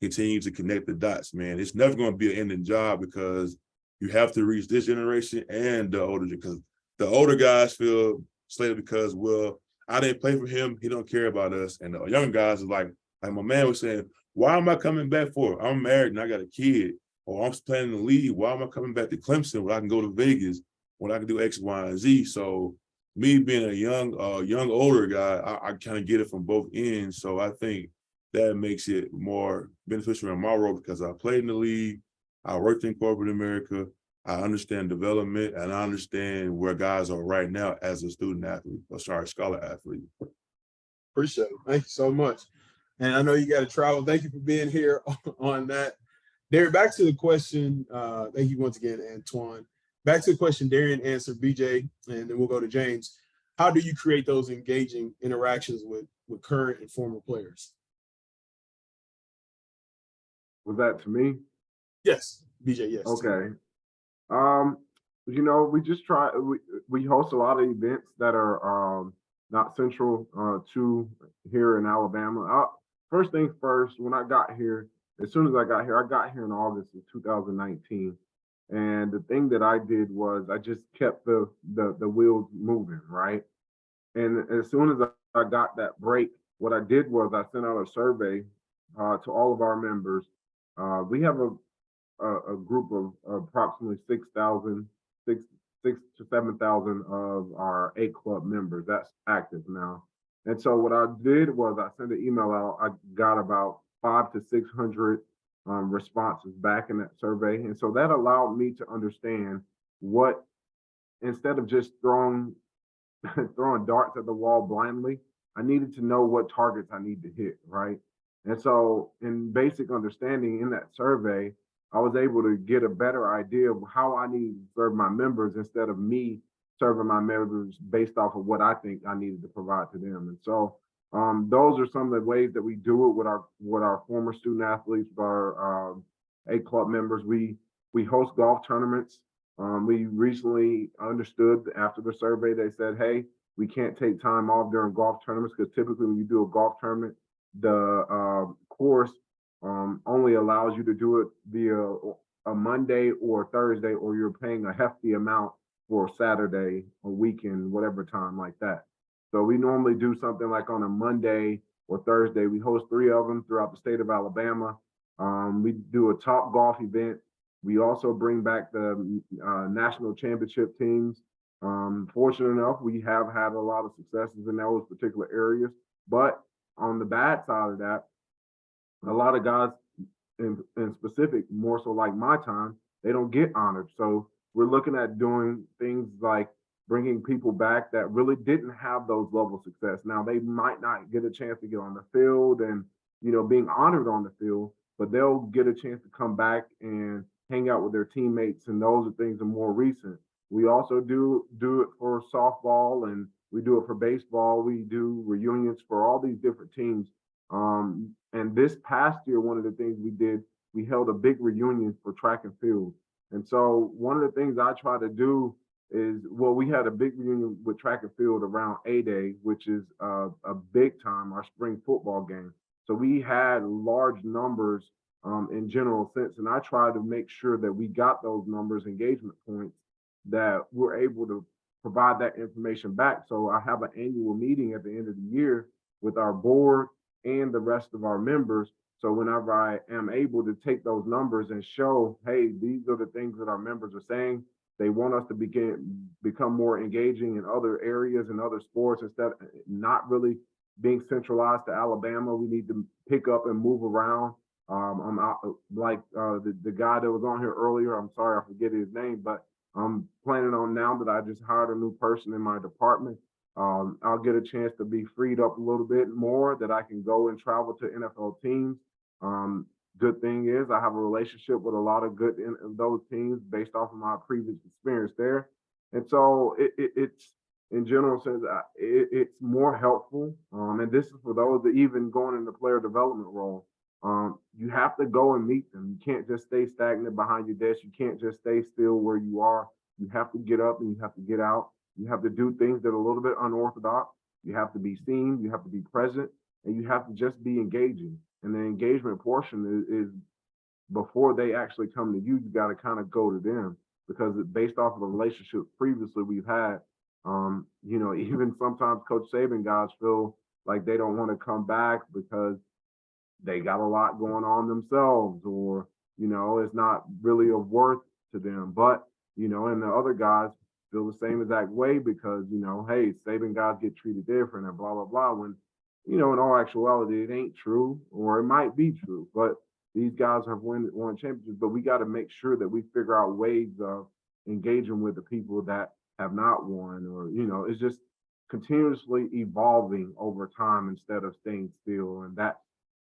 continue to connect the dots, man. It's never going to be an ending job, because you have to reach this generation and the older, because the older guys feel slated because, well, I didn't play for him, he don't care about us. And the young guys are like my man was saying, why am I coming back for? I'm married and I got a kid, or I'm playing in the league. Why am I coming back to Clemson when I can go to Vegas, when I can do X, Y, and Z? So me being a young older guy, I kind of get it from both ends. So I think that makes it more beneficial in my role, because I played in the league, I worked in corporate America, I understand development, and I understand where guys are right now as a student athlete, or sorry, scholar athlete. Appreciate it. Thank you so much. And I know you got to travel. Thank you for being here on that. Derek, back to the question. Thank you once again, Antoine. Back to the question Darian answered, BJ, and then we'll go to James. How do you create those engaging interactions with current and former players? Was that to me? Yes, BJ, yes. Okay. You know, we just try, we host a lot of events that are not central to here in Alabama. First things first, when I got here, as soon as I got here in August of 2019. And the thing that I did was I just kept the wheels moving, right? And as soon as I got that break, what I did was I sent out a survey to all of our members. We have a group of approximately 6,000 to 7,000 of our A Club members that's active now. And so what I did was I sent an email out. I got about 500 to 600 responses back in that survey. And so that allowed me to understand what, instead of just throwing darts at the wall blindly, I needed to know what targets I need to hit, right? And so in basic understanding in that survey, I was able to get a better idea of how I need to serve my members, instead of me serving my members based off of what I think I needed to provide to them. And so those are some of the ways that we do it with our former student athletes, with our A Club members. We host golf tournaments. We recently understood after the survey, they said, hey, we can't take time off during golf tournaments, because typically when you do a golf tournament, the course only allows you to do it via a Monday or Thursday, or you're paying a hefty amount for Saturday or weekend, whatever time like that. So we normally do something like on a Monday or Thursday. We host 3 of them throughout the state of Alabama. We do a top golf event. We also bring back the national championship teams. Fortunate enough, we have had a lot of successes in those particular areas. But on the bad side of that, a lot of guys in specific, more so like my time, they don't get honored. So we're looking at doing things like bringing people back that really didn't have those level of success. Now, they might not get a chance to get on the field and, you know, being honored on the field, but they'll get a chance to come back and hang out with their teammates. And those are things that are more recent. We also do it for softball, and we do it for baseball. We do reunions for all these different teams. And this past year, one of the things we did, we held a big reunion for track and field. And so one of the things I try to do is, well, we had a big reunion with track and field around A-Day, which is a big time, our spring football game. So we had large numbers in general sense. And I try to make sure that we got those numbers, engagement points, that we're able to provide that information back. So I have an annual meeting at the end of the year with our board and the rest of our members. So whenever I am able to take those numbers and show, hey, these are the things that our members are saying, they want us to become more engaging in other areas and other sports, instead of not really being centralized to Alabama. We need to pick up and move around. I'm out, like the guy that was on here earlier, I'm sorry, I forget his name, but I'm planning on, now that I just hired a new person in my department, I'll get a chance to be freed up a little bit more that I can go and travel to NFL teams. Good thing is I have a relationship with a lot of good in those teams based off of my previous experience there. And so it's in general sense, it's more helpful. And this is for those that even going in the player development role. You have to go and meet them. You can't just stay stagnant behind your desk. You can't just stay still where you are. You have to get up and you have to get out. You have to do things that are a little bit unorthodox. You have to be seen. You have to be present, and you have to just be engaging. And the engagement portion is before they actually come to you. You got to kind of go to them because based off of the relationship previously we've had, even sometimes Coach Saban guys feel like they don't want to come back because they got a lot going on themselves, or it's not really of worth to them. But and the other guys feel the same exact way because hey, Saban guys get treated different and blah blah blah. When in all actuality, it ain't true, or it might be true. But these guys have won championships. But we got to make sure that we figure out ways of engaging with the people that have not won, or it's just continuously evolving over time instead of staying still. And that's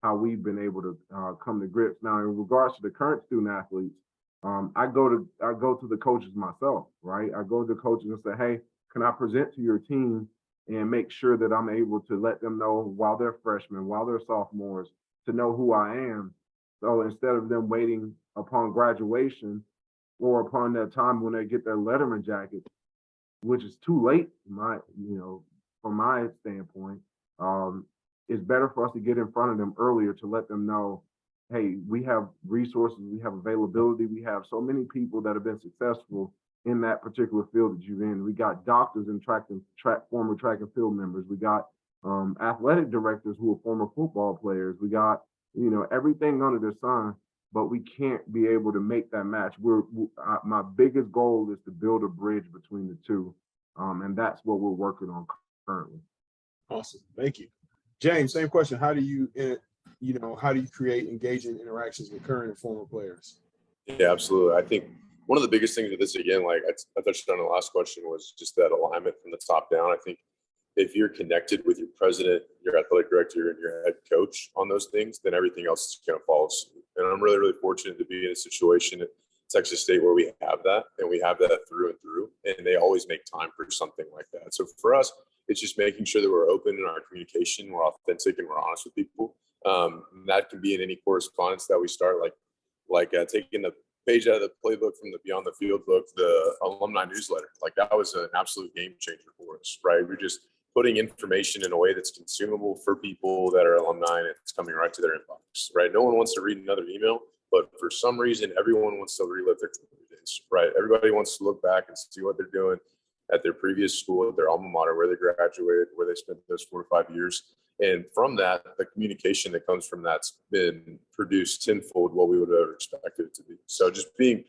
how we've been able to come to grips. Now, in regards to the current student athletes, I go to the coaches myself, right? I go to the coaches and say, hey, can I present to your team and make sure that I'm able to let them know while they're freshmen, while they're sophomores, to know who I am. So instead of them waiting upon graduation or upon that time when they get their letterman jacket, which is too late, from my standpoint, it's better for us to get in front of them earlier to let them know, hey, we have resources, we have availability, we have so many people that have been successful in that particular field that you're in. We got doctors and former track and field members. We got athletic directors who are former football players. We got, everything under the sun, but we can't be able to make that match. My biggest goal is to build a bridge between the two. And that's what we're working on currently. Awesome. Thank you. James, same question. How do you create engaging interactions with current and former players? Yeah, absolutely. I think one of the biggest things with this, again, like I touched on in the last question, was just that alignment from the top down. I think if you're connected with your president, your athletic director, and your head coach on those things, then everything else is going to follow suit. And I'm really, really fortunate to be in a situation at Texas State where we have that, and we have that through and through, and they always make time for something like that. So for us, it's just making sure that we're open in our communication, we're authentic, and we're honest with people. That can be in any correspondence that we start, like taking the page out of the playbook from the Beyond the Field book, the alumni newsletter. Like that was an absolute game changer for us, right? We're just putting information in a way that's consumable for people that are alumni, and it's coming right to their inbox, right? No one wants to read another email, but for some reason, everyone wants to relive their days, right? Everybody wants to look back and see what they're doing at their previous school, at their alma mater, where they graduated, where they spent those 4 to 5 years. And from that, the communication that comes from that's been produced tenfold what we would have ever expected it to be. So just being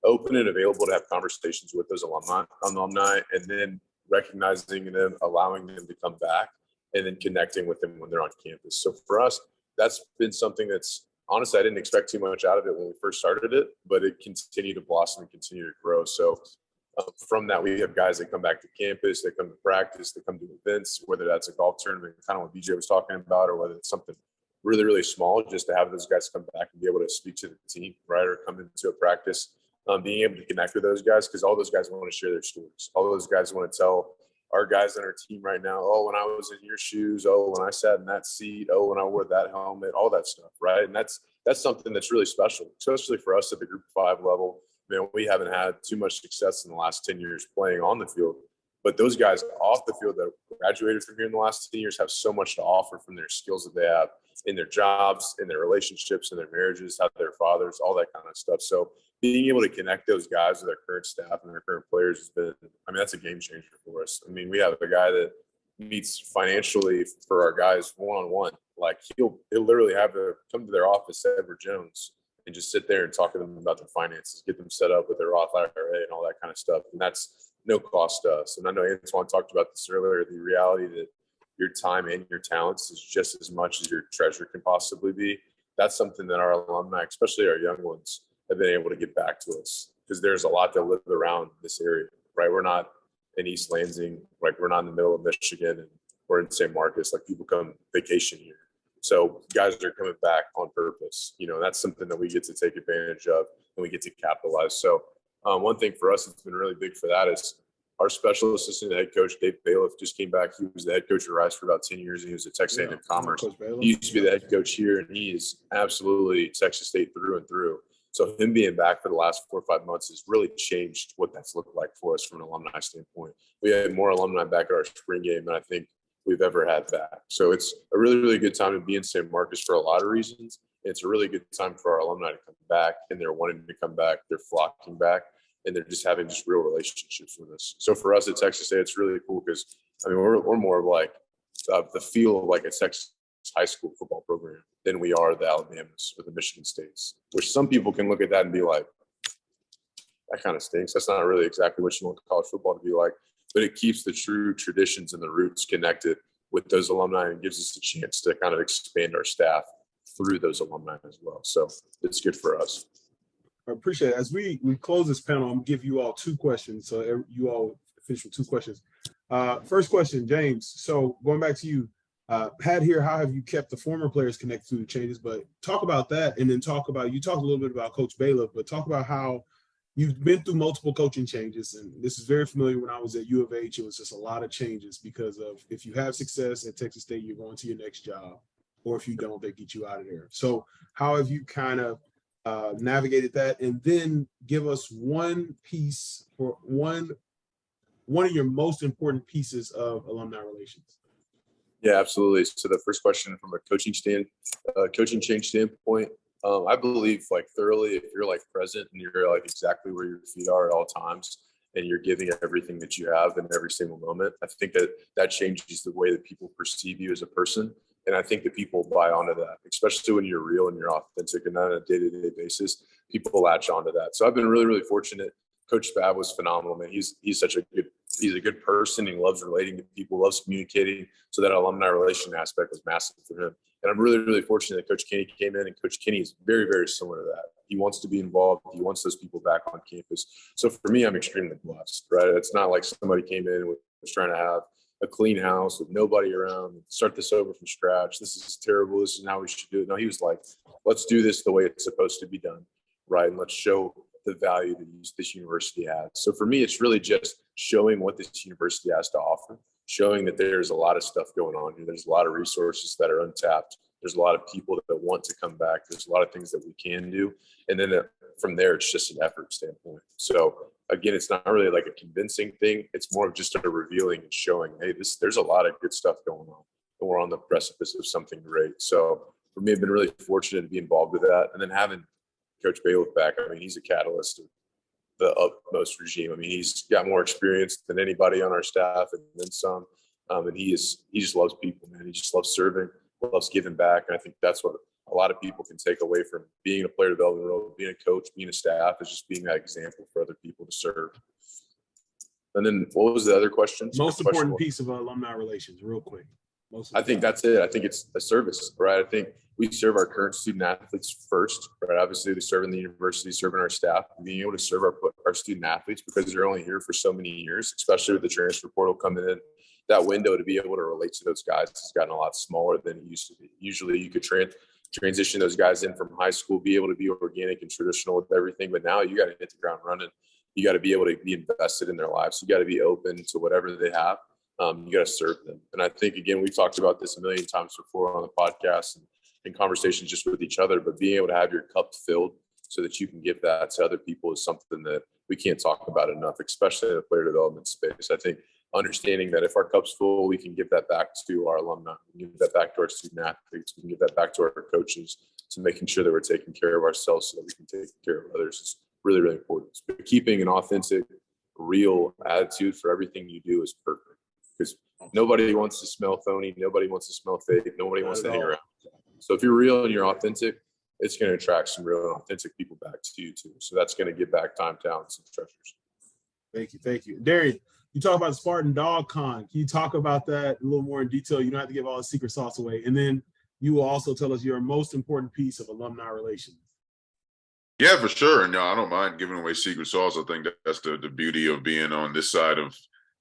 open and available to have conversations with those alumni, and then recognizing them, allowing them to come back, and then connecting with them when they're on campus. So for us, that's been something that's, honestly, I didn't expect too much out of it when we first started it, but it continued to blossom and continue to grow. So from that, we have guys that come back to campus, they come to practice, they come to events, whether that's a golf tournament, kind of what BJ was talking about, or whether it's something really, really small, just to have those guys come back and be able to speak to the team, right? Or come into a practice, being able to connect with those guys, because all those guys want to share their stories. All those guys want to tell our guys on our team right now, oh, when I was in your shoes, oh, when I sat in that seat, oh, when I wore that helmet, all that stuff, right? And that's something that's really special, especially for us at the Group 5 level. Man, we haven't had too much success in the last 10 years playing on the field, but those guys off the field that graduated from here in the last 10 years have so much to offer from their skills that they have in their jobs, in their relationships, in their marriages, how their fathers, all that kind of stuff. So being able to connect those guys with their current staff and their current players has been, that's a game changer for us. We have a guy that meets financially for our guys one-on-one. Like he'll literally have to come to their office, Edward Jones, and just sit there and talk to them about their finances, get them set up with their Roth IRA and all that kind of stuff. And that's no cost to us. And I know Antoine talked about this earlier, the reality that your time and your talents is just as much as your treasure can possibly be. That's something that our alumni, especially our young ones, have been able to get back to us, because there's a lot that live around this area, right? We're not in East Lansing, like we're not in the middle of Michigan and we're in San Marcos, like people come vacation here. So guys are coming back on purpose. You know, that's something that we get to take advantage of and we get to capitalize. So one thing for us that's been really big for that is our special assistant head coach, Dave Bailiff, just came back. He was the head coach at Rice for about 10 years. And he was at Texas A&M Commerce. He used to be the head coach here, and he is absolutely Texas State through and through. So him being back for the last 4 or 5 months has really changed what that's looked like for us from an alumni standpoint. We had more alumni back at our spring game than I think we've ever had back. So it's a really, really good time to be in San Marcos for a lot of reasons. It's a really good time for our alumni to come back, and they're wanting to come back. They're flocking back, and they're just having just real relationships with us. So for us at Texas State, it's really cool because, I mean, we're more of like the feel of like a Texas high school football program than we are the Alabamas or the Michigan States, which some people can look at that and be like, that kind of stinks. That's not really exactly what you want college football to be like, but it keeps the true traditions and the roots connected with those alumni and gives us a chance to kind of expand our staff through those alumni as well. So it's good for us. I appreciate it. As we close this panel, I'm gonna give you all 2 questions. So you all finish with 2 questions. First question, James. So going back to you, Pat here, how have you kept the former players connected to the changes? But talk about that, and then you talked a little bit about Coach Bailiff, but talk about how you've been through multiple coaching changes. And this is very familiar. When I was at U of H, it was just a lot of changes because of if you have success at Texas State, you're going to your next job, or if you don't, they get you out of there. So how have you kind of navigated that? And then give us one piece for one of your most important pieces of alumni relations. Yeah, absolutely. So the first question from a coaching change standpoint, I believe like thoroughly, if you're like present and you're like exactly where your feet are at all times and you're giving everything that you have in every single moment, I think that changes the way that people perceive you as a person. And I think that people buy onto that, especially when you're real and you're authentic and not on a day-to-day basis, people latch onto that. So I've been really, really fortunate. Coach Spav was phenomenal, man. He's a good person. He loves relating to people, loves communicating. So that alumni relation aspect was massive for him. And I'm really, really fortunate that Coach Kenny came in, and Coach Kenny is very, very similar to that. He wants to be involved. He wants those people back on campus. So for me, I'm extremely blessed, right? It's not like somebody came in and was trying to have a clean house with nobody around, start this over from scratch. This is terrible. This is how we should do it. No, he was like, let's do this the way it's supposed to be done, right? And let's show the value that this university has. So for me, it's really just showing what this university has to offer, showing that there's a lot of stuff going on here. There's a lot of resources that are untapped. There's a lot of people that want to come back. There's a lot of things that we can do. And then from there, it's just an effort standpoint. So again, it's not really like a convincing thing. It's more of just a revealing and showing, hey, there's a lot of good stuff going on, and we're on the precipice of something great. So for me, I've been really fortunate to be involved with that. And then having Coach Bailiff back, I mean, he's a catalyst of the utmost regime. I mean, he's got more experience than anybody on our staff and then some. And he just loves people, man. He just loves serving, loves giving back. And I think that's what a lot of people can take away from being a player development role, being a coach, being a staff, is just being that example for other people to serve. And then what was the other question? Most important piece of alumni relations, real quick. I think that's it. I think it's a service, right? I think we serve our current student athletes first, right? Obviously, we serve in the university, serving our staff, being able to serve our student athletes because they're only here for so many years, especially with the transfer portal coming in. That window to be able to relate to those guys has gotten a lot smaller than it used to be. Usually, you could transition those guys in from high school, be able to be organic and traditional with everything, but now you got to hit the ground running. You got to be able to be invested in their lives. You got to be open to whatever they have. You got to serve them. And I think, again, we've talked about this a million times before on the podcast and conversations just with each other, but being able to have your cup filled so that you can give that to other people is something that we can't talk about enough, especially in the player development space. I think understanding that if our cup's full, we can give that back to our alumni, we can give that back to our student athletes, we can give that back to our coaches, to making sure that we're taking care of ourselves so that we can take care of others is really, really important. But keeping an authentic, real attitude for everything you do is perfect. Because nobody wants to smell phony. Nobody wants to smell fake. Nobody wants to hang around. So if you're real and you're authentic, it's going to attract some real and authentic people back to you too. So that's going to give back time, talents, and treasures. Thank you. Thank you. Darian, you talk about Spartan Dog Con. Can you talk about that a little more in detail? You don't have to give all the secret sauce away. And then you will also tell us your most important piece of alumni relations. Yeah, for sure. And no, I don't mind giving away secret sauce. I think that's the beauty of being on this side of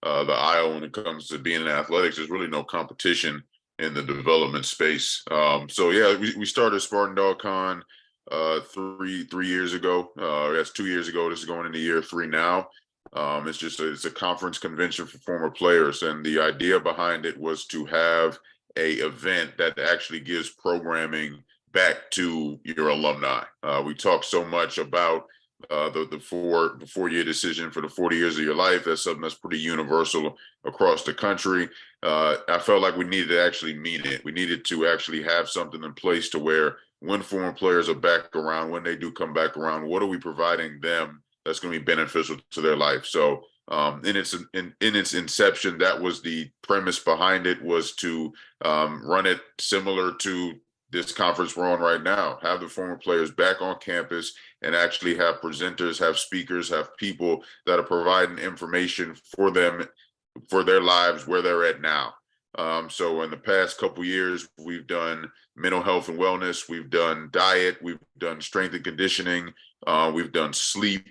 the aisle when it comes to being in athletics. There's really no competition in the development space. So yeah, we started Spartan Dog Con 3 years ago. That's 2 years ago. This is going into year 3 now. It's a conference convention for former players, and the idea behind it was to have a event that actually gives programming back to your alumni. We talk so much about the 4-year decision for the 40 years of your life. That's something that's pretty universal across the country. I felt like we needed to actually mean it. We needed to actually have something in place to where when former players are back around, when they do come back around, what are we providing them that's going to be beneficial to their life? So in its inception, that was the premise behind it, was to run it similar to this conference we're on right now, have the former players back on campus and actually have presenters, have speakers, have people that are providing information for them, for their lives, where they're at now. So in the past couple years, we've done mental health and wellness, we've done diet, we've done strength and conditioning, we've done sleep,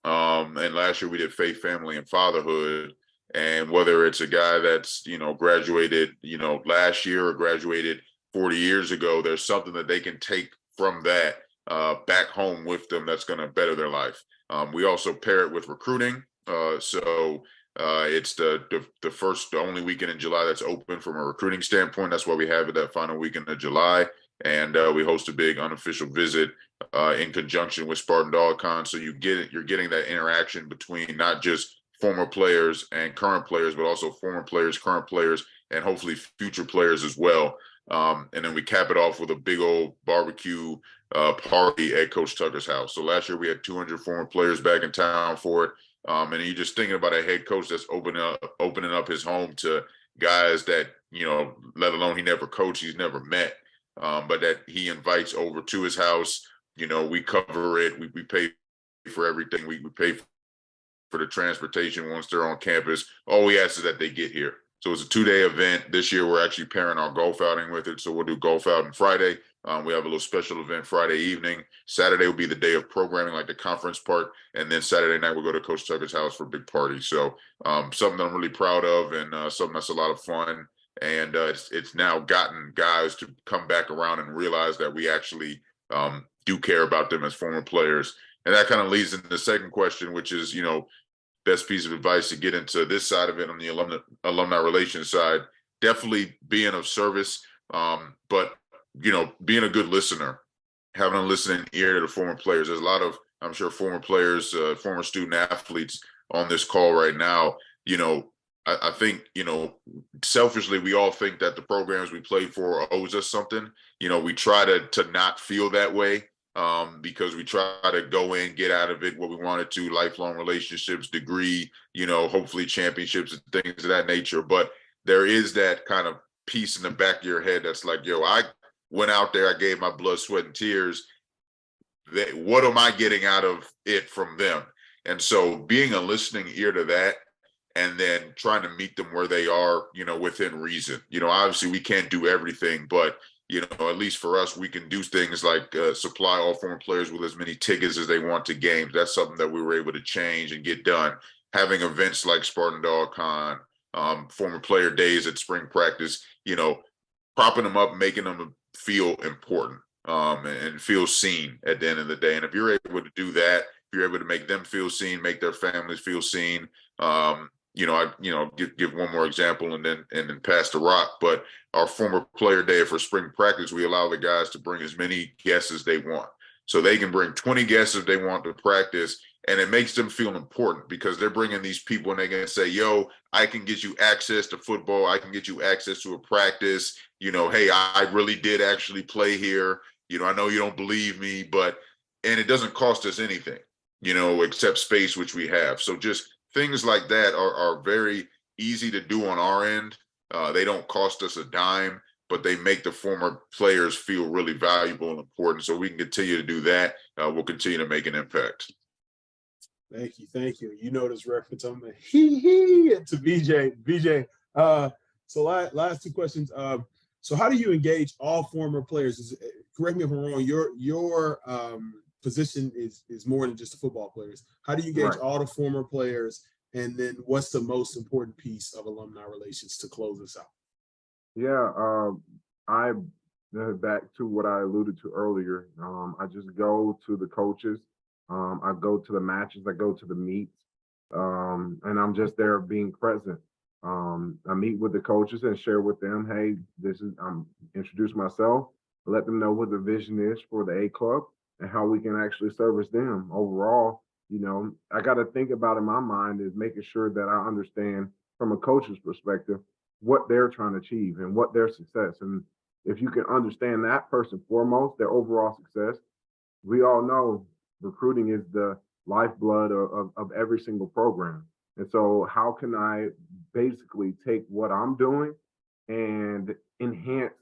and last year we did faith, family, and fatherhood. And whether it's a guy that's, graduated, last year or graduated 40 years ago, there's something that they can take from that back home with them that's going to better their life. We also pair it with recruiting. So it's the only weekend in July that's open from a recruiting standpoint. That's why we have it that final weekend of July. And we host a big unofficial visit in conjunction with Spartan Dog Con. So you're getting that interaction between not just former players and current players, but also former players, current players, and hopefully future players as well. And then we cap it off with a big old barbecue party at Coach Tucker's house. So last year we had 200 former players back in town for it. And you're just thinking about a head coach that's opening up his home to guys that, let alone he never coached, he's never met, but that he invites over to his house. We cover it. We pay for everything. We pay for the transportation once they're on campus. All we ask is that they get here. So it's a 2-day event. This year, we're actually pairing our golf outing with it. So we'll do golf outing Friday. We have a little special event Friday evening. Saturday will be the day of programming, like the conference part. And then Saturday night, we'll go to Coach Tucker's house for a big party. So something that I'm really proud of, and something that's a lot of fun. And it's now gotten guys to come back around and realize that we actually do care about them as former players. And that kind of leads into the second question, which is, best piece of advice to get into this side of it on the alumni relations side. Definitely being of service, but being a good listener, having a listening ear to the former players. There's a lot of, I'm sure, former players, former student athletes on this call right now. I think, selfishly, we all think that the programs we play for owes us something. We try to not feel that way. Because we try to go in, get out of it what we wanted to, lifelong relationships, degree, hopefully championships and things of that nature. But there is that kind of piece in the back of your head that's like, I went out there, I gave my blood, sweat, and tears. What am I getting out of it from them? And so being a listening ear to that, and then trying to meet them where they are, within reason. Obviously we can't do everything, but at least for us, we can do things like supply all former players with as many tickets as they want to games. That's something that we were able to change and get done. Having events like Spartan Dog Con, former player days at spring practice, propping them up, making them feel important and feel seen at the end of the day. And if you're able to do that, if you're able to make them feel seen, make their families feel seen, give one more example and then pass the rock. But our former player day for spring practice, we allow the guys to bring as many guests as they want. So they can bring 20 guests if they want to practice, and it makes them feel important because they're bringing these people and they're going to say, I can get you access to football. I can get you access to a practice. Hey, I really did actually play here. I know you don't believe me, and it doesn't cost us anything, except space, which we have. So just things like that are very easy to do on our end. They don't cost us a dime, but they make the former players feel really valuable and important. So we can continue to do that. We'll continue to make an impact. Thank you. This reference, I'm a hee to BJ. So last two questions. So how do you engage all former players? Correct me if I'm wrong, your position is more than just the football players. How do you engage all the former players And then what's the most important piece of alumni relations to close us out? Yeah, I back to what I alluded to earlier. I just go to the coaches. I go to the matches. I go to the meets, and I'm just there being present. I meet with the coaches and share with them, hey, I'm introduce myself, let them know what the vision is for the A Club and how we can actually service them overall. I got to think about in my mind is making sure that I understand from a coach's perspective what they're trying to achieve and what their success. And if you can understand that person foremost, their overall success, we all know recruiting is the lifeblood of every single program. And so how can I basically take what I'm doing and enhance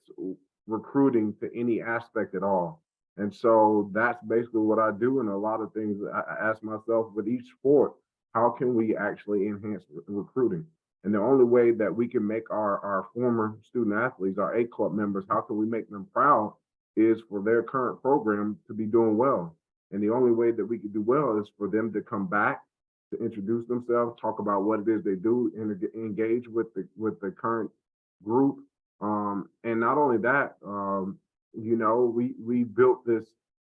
recruiting to any aspect at all? And so that's basically what I do. And a lot of things I ask myself with each sport, how can we actually enhance recruiting? And the only way that we can make our former student athletes, our A Club members, how can we make them proud is for their current program to be doing well. And the only way that we can do well is for them to come back, to introduce themselves, talk about what it is they do, and engage with the current group. And not only that, we built this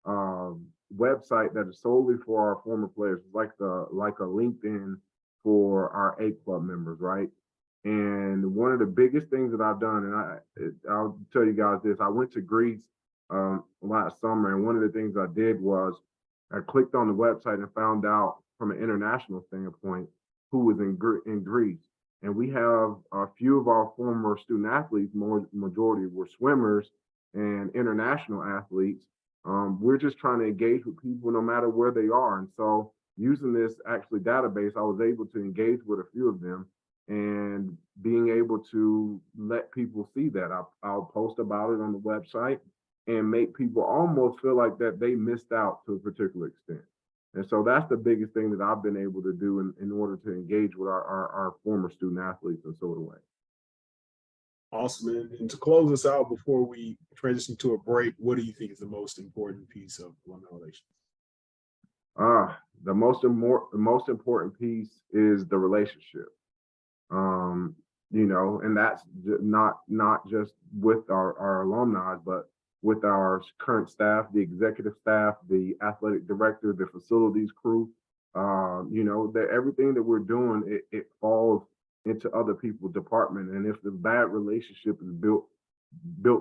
website that is solely for our former players, like a LinkedIn for our A Club members, right? And one of the biggest things that I've done, and I'll tell you guys this, I went to Greece last summer, and one of the things I did was I clicked on the website and found out from an international standpoint who was in Greece. And we have a few of our former student athletes, majority were swimmers and international athletes. We're just trying to engage with people no matter where they are. And so using this actually database, I was able to engage with a few of them and being able to let people see that. I'll post about it on the website and make people almost feel like that they missed out to a particular extent. And so that's the biggest thing that I've been able to do in order to engage with our former student athletes in sort of way. Awesome. And to close us out before we transition to a break, what do you think is the most important piece of alumni relations? The most important piece is the relationship. And that's not just with our alumni, but with our current staff, the executive staff, the athletic director, the facilities crew. That everything that we're doing, it falls into other people's department. And if the bad relationship is built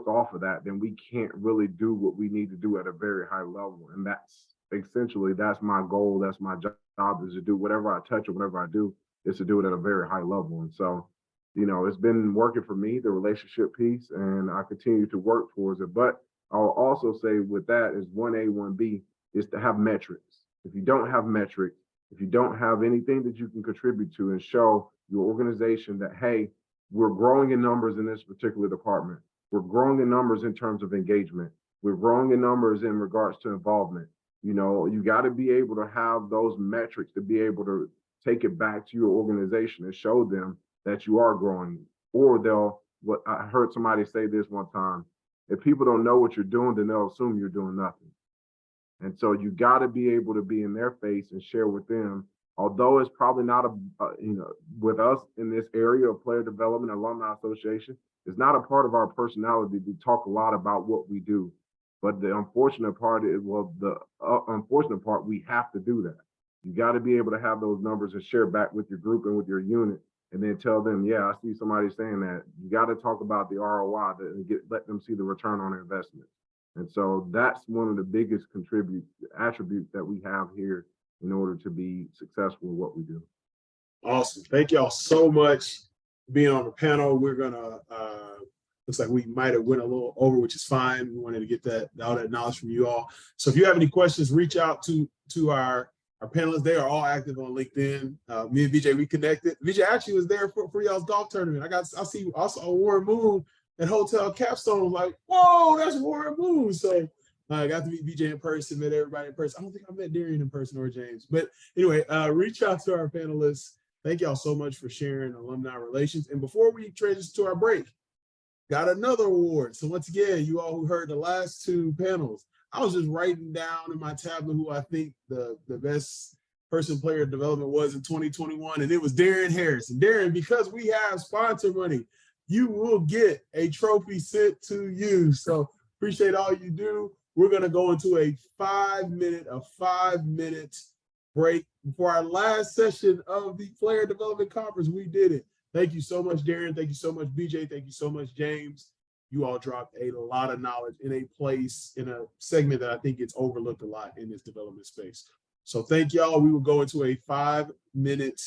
off of that, then we can't really do what we need to do at a very high level. And that's my goal. That's my job, is to do whatever I touch or whatever I do is to do it at a very high level. And so, it's been working for me, the relationship piece, and I continue to work towards it. But I'll also say with that is 1A, 1B is to have metrics. If you don't have metrics, if you don't have anything that you can contribute to and show your organization that, hey, we're growing in numbers in this particular department. We're growing in numbers in terms of engagement. We're growing in numbers in regards to involvement. You got to be able to have those metrics to be able to take it back to your organization and show them that you are growing. Or what I heard somebody say this one time, if people don't know what you're doing, then they'll assume you're doing nothing. And so you got to be able to be in their face and share with them, although it's probably not with us in this area of player development, alumni association, it's not a part of our personality to talk a lot about what we do. But the unfortunate part is, we have to do that. You got to be able to have those numbers and share back with your group and with your unit, and then tell them, yeah, I see somebody saying that. You got to talk about the ROI and let them see the return on investment. And so that's one of the biggest attributes that we have here in order to be successful in what we do. Awesome. Thank y'all so much for being on the panel. We're gonna looks like we might have went a little over, which is fine. We wanted to get all that knowledge from you all. So if you have any questions, reach out to our panelists. They are all active on LinkedIn. Me and VJ, we connected. VJ actually was there for y'all's golf tournament. I saw Warren Moon at Hotel Capstone. Like, whoa, that's Warren Moon. So I got to meet VJ in person, met everybody in person. I don't think I met Darian in person or James. But anyway, reach out to our panelists. Thank y'all so much for sharing alumni relations. And before we transition to our break, got another award. So once again, you all who heard the last two panels, I was just writing down in my tablet who I think the best person player development was in 2021, and it was Darren Harris. And Darren, because we have sponsor money, you will get a trophy sent to you. So appreciate all you do. We're gonna go into a 5-minute break before our last session of the Player Development Conference. We did it. Thank you so much, Darren. Thank you so much, BJ. Thank you so much, James. You all dropped a lot of knowledge in a place, in a segment that I think gets overlooked a lot in this development space. So thank y'all. We will go into a 5-minute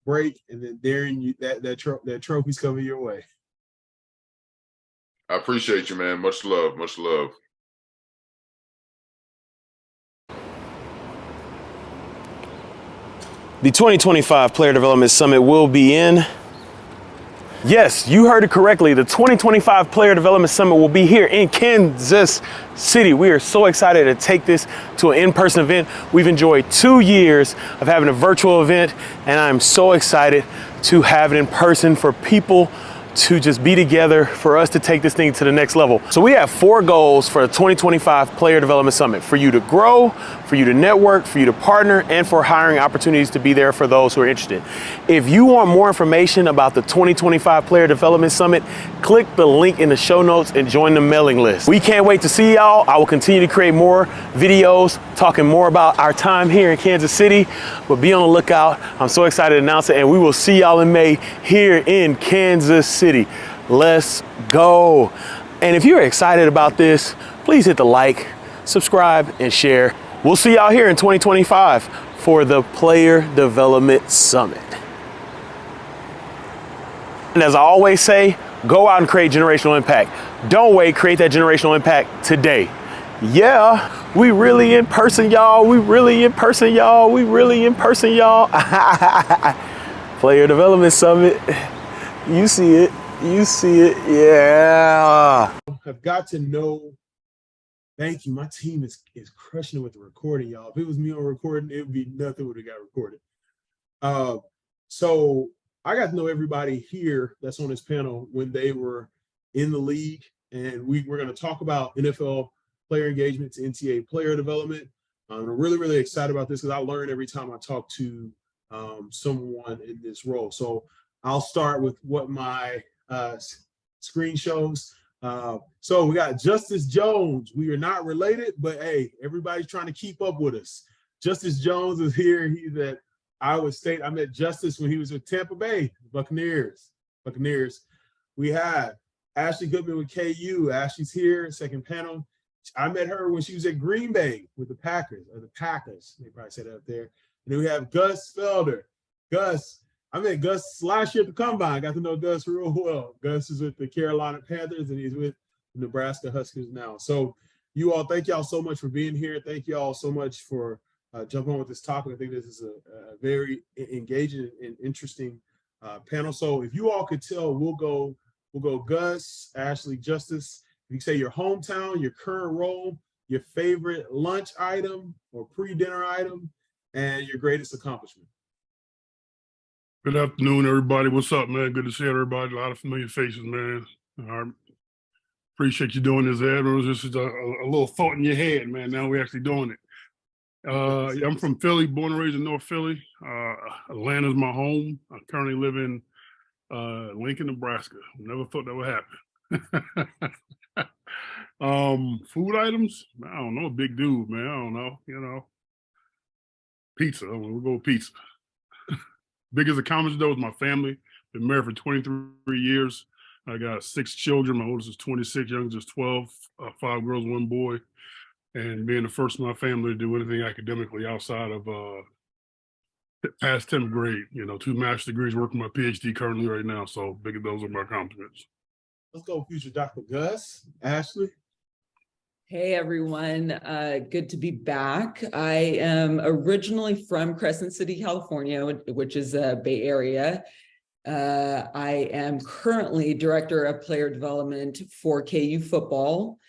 break, and then Darren, that trophy's coming your way. I appreciate you, man. Much love. Much love. The 2025 Player Development Summit will be in. Yes, you heard it correctly. The 2025 Player Development Summit will be here in Kansas City. We are so excited to take this to an in-person event. We've enjoyed 2 years of having a virtual event, and I'm so excited to have it in person for people to just be together, for us to take this thing to the next level. So we have 4 goals for the 2025 Player Development Summit: for you to grow, for you to network, for you to partner, and for hiring opportunities to be there for those who are interested. If you want more information about the 2025 Player Development Summit, click the link in the show notes and join the mailing list. We can't wait to see y'all. I will continue to create more videos talking more about our time here in Kansas City, but be on the lookout. I'm so excited to announce it, and we will see y'all in May here in Kansas City. Let's go. And if you're excited about this, please hit the like, subscribe, and share. We'll see y'all here in 2025 for the Player Development Summit. And as I always say, go out and create generational impact. Don't wait, create that generational impact today. Yeah, we really in person, y'all. We really in person, y'all. We really in person, y'all. Player Development Summit. You see it. You see it. Yeah. I've got to know. Thank you. My team is crushing it with the recording, y'all. If it was me on recording, it would be nothing would have got recorded. So I got to know everybody here that's on this panel when they were in the league, and we're going to talk about NFL player engagement to NCAA player development. I'm really, really excited about this because I learn every time I talk to someone in this role. So I'll start with what my screen shows. So we got Justice Jones. We are not related, but hey, everybody's trying to keep up with us. Justice Jones is here. He's at Iowa State. I met Justice when he was with Tampa Bay Buccaneers. We have Ashley Goodman with KU. Ashley's here, second panel. I met her when she was at Green Bay with the Packers. They probably said it up there. And then we have Gus Felder. I met Gus last year at the Combine. I got to know Gus real well. Gus is with the Carolina Panthers, and he's with the Nebraska Huskers now. So you all, thank y'all so much for being here. Thank y'all so much for jumping on with this topic. I think this is a very engaging and interesting panel. So if you all could tell, we'll go Gus, Ashley, Justice. You can say your hometown, your current role, your favorite lunch item or pre-dinner item, and your greatest accomplishment. Good afternoon, everybody. What's up, man? Good to see everybody. A lot of familiar faces, man. I appreciate you doing this, Ed. This is a little thought in your head, man. Now we're actually doing it. Yeah, I'm from Philly, born and raised in North Philly. Atlanta's my home. I currently live in Lincoln, Nebraska. Never thought that would happen. Food items? I don't know. Big dude, man. I don't know. Pizza. We'll go with pizza. Biggest accomplishment though is my family. Been married for 23 years. I got 6 children. My oldest is 26, youngest is 12, 5 girls, 1 boy. And being the first in my family to do anything academically outside of past 10th grade, 2 master's degrees, working my PhD currently right now. So those are my accomplishments. Let's go future Dr. Gus. Ashley. Hey everyone, good to be back. I am originally from Crescent City, California, which is a Bay Area. I am currently Director of Player Development for KU football.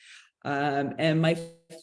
And my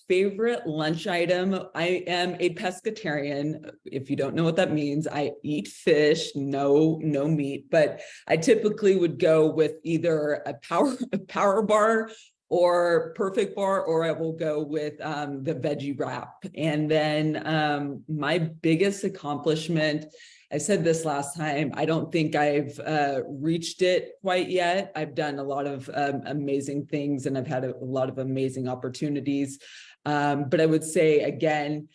favorite lunch item, I am a pescatarian. If you don't know what that means, I eat fish, no meat, but I typically would go with either a power bar or perfect bar, or I will go with the veggie wrap. And then my biggest accomplishment, I said this last time, I don't think I've reached it quite yet. I've done a lot of amazing things, and I've had a lot of amazing opportunities. But I would say, again,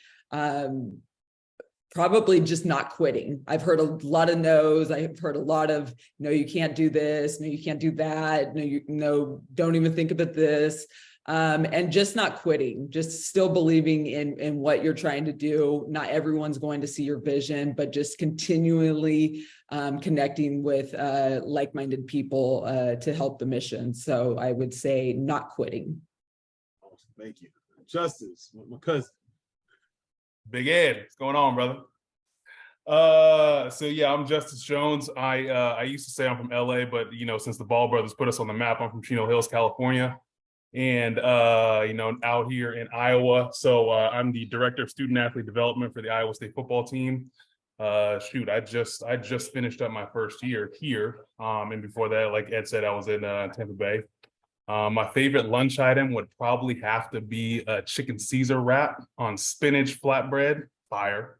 probably just not quitting. I've heard a lot of no's. I've heard a lot of, no, you can't do this. No, you can't do that. No, don't even think about this. And just not quitting, just still believing in what you're trying to do. Not everyone's going to see your vision, but just continually connecting with like-minded people to help the mission. So I would say not quitting. Awesome. Thank you. Justice, my cousin. Big Ed, what's going on, brother? So yeah, I'm Justice Jones. I used to say I'm from LA, but since the Ball brothers put us on the map, I'm from Chino Hills, California, and out here in Iowa. So I'm the director of student athlete development for the Iowa State football team. I just finished up my first year here, and before that, like Ed said, I was in Tampa Bay. My favorite lunch item would probably have to be a chicken Caesar wrap on spinach flatbread, fire,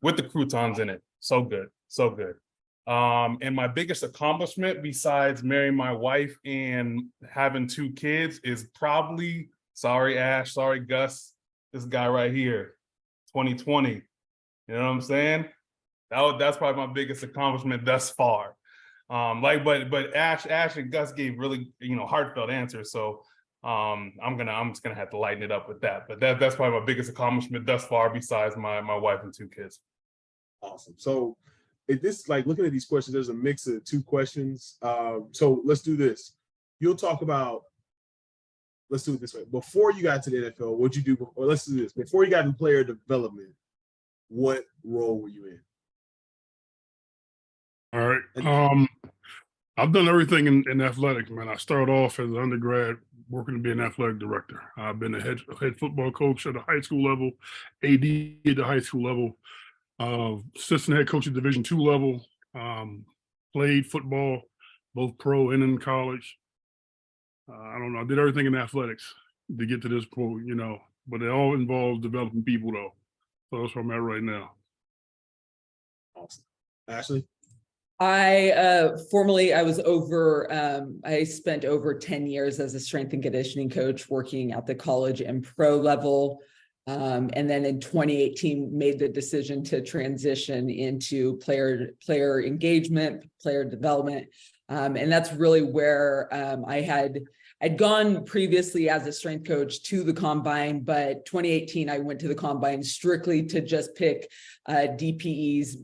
with the croutons in it. So good, so good. And my biggest accomplishment besides marrying my wife and having 2 kids is probably, sorry Ash, sorry Gus, this guy right here, 2020. You know what I'm saying? That's probably my biggest accomplishment thus far. But Ash and Gus gave really heartfelt answers, so I'm just gonna have to lighten it up with that. But that's probably my biggest accomplishment thus far, besides my wife and 2 kids. Awesome. So this, like, looking at these questions, there's a mix of 2 questions. So let's do this. You'll talk about, let's do it this way. Before you got to the NFL, what'd you do? Or let's do this. Before you got in player development, what role were you in? All right. I've done everything in athletics, man. I started off as an undergrad working to be an athletic director. I've been a head football coach at the high school level, AD at the high school level, assistant head coach at Division II level, played football, both pro and in college. I don't know, I did everything in athletics to get to this point, but it all involves developing people though. So that's where I'm at right now. Awesome. Ashley? I spent over 10 years as a strength and conditioning coach working at the college and pro level. And then in 2018, made the decision to transition into player engagement, player development. And that's really where I'd gone previously as a strength coach to the combine, but 2018, I went to the combine strictly to just pick DPE's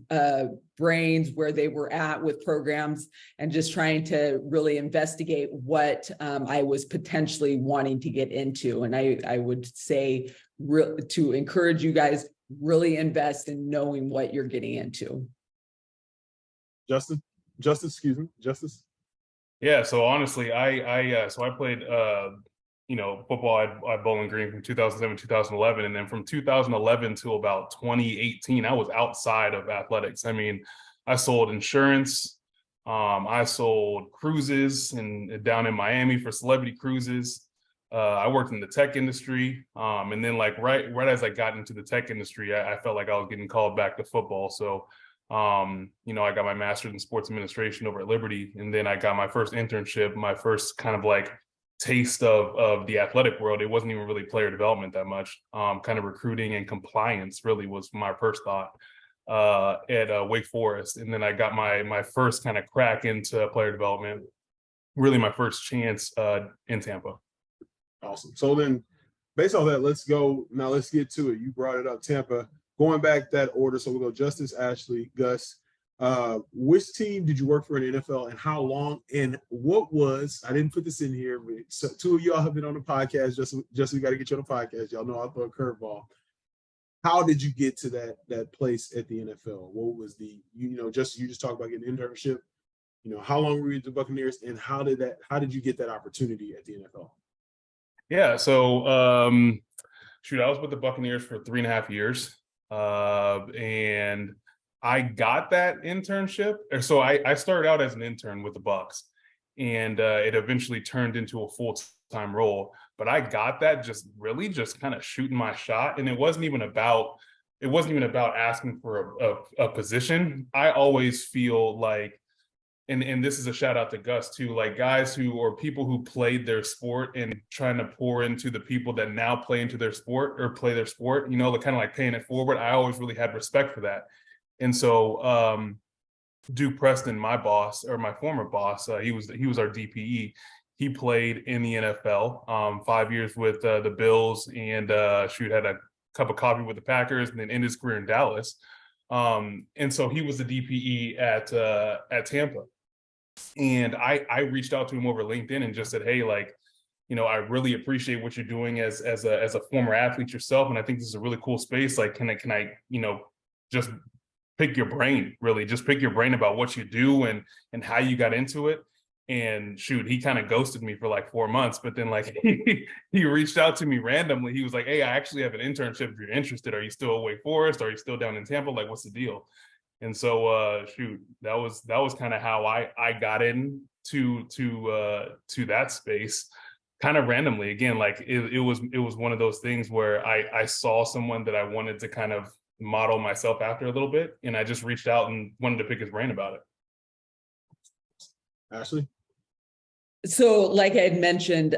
brains, where they were at with programs, and just trying to really investigate what I was potentially wanting to get into. And I would say to encourage you guys, really invest in knowing what you're getting into. Justice. Yeah, so honestly, I played football at Bowling Green from 2007 2011, and then from 2011 to about 2018, I was outside of athletics. I mean, I sold insurance, I sold cruises down in Miami for celebrity cruises. I worked in the tech industry, and then right as I got into the tech industry, I felt like I was getting called back to football. So I got my master's in sports administration over at Liberty, and then I got my first internship, my first kind of like taste of the athletic world. It wasn't even really player development that much. Kind of recruiting and compliance really was my first thought at Wake Forest. And then I got my first kind of crack into player development, really my first chance in Tampa. Awesome. So then based off that, let's get to it. You brought it up, Tampa. Going back that order, so we'll go Justice, Ashley, Gus. Which team did you work for in the NFL, and how long? And what was, I didn't put this in here, but so 2 of y'all have been on the podcast. Just we got to get you on the podcast. Y'all know I'll throw a curveball. How did you get to that place at the NFL? What was you just talked about getting an internship. How long were you at the Buccaneers, and how did you get that opportunity at the NFL? Yeah, so I was with the Buccaneers for 3.5 years. And I got that internship. So I started out as an intern with the Bucs, and it eventually turned into a full-time role. But I got that just kind of shooting my shot, and it wasn't even about asking for a position. I always feel like, and this is a shout out to Gus too, like guys who, or people who played their sport and trying to pour into the people that now play into their sport or play their sport, you know, the kind of like paying it forward. I always really had respect for that. And so Duke Preston, my boss, or my former boss, he was our DPE. He played in the NFL, 5 years with the Bills, and had a cup of coffee with the Packers, and then ended his career in Dallas. And so he was the DPE at Tampa. And I reached out to him over LinkedIn and just said, hey, like, you know, I really appreciate what you're doing as a former athlete yourself, and I think this is a really cool space. Like, can I, you know, just pick your brain, really, just pick your brain about what you do and how you got into it. And shoot, he kind of ghosted me for like 4 months, but then like he reached out to me randomly. He was like, hey, I actually have an internship if you're interested. Are you still at Wake Forest? Are you still down in Tampa? Like, what's the deal? And so shoot, that was kind of how I got into that space, kind of randomly. Again, like it was one of those things where I saw someone that I wanted to kind of model myself after a little bit, and I just reached out and wanted to pick his brain about it. Ashley? So like I had mentioned,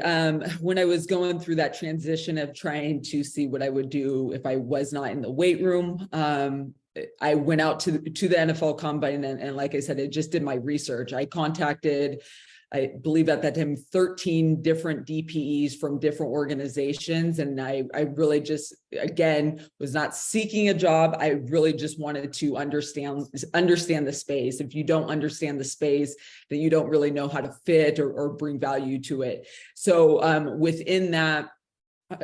when I was going through that transition of trying to see what I would do if I was not in the weight room, I went out to the NFL Combine, and like I said, I just did my research. I contacted, I believe at that time, 13 different DPEs from different organizations. And I really just, again, was not seeking a job. I really just wanted to understand the space. If you don't understand the space, then you don't really know how to fit or bring value to it. So within that,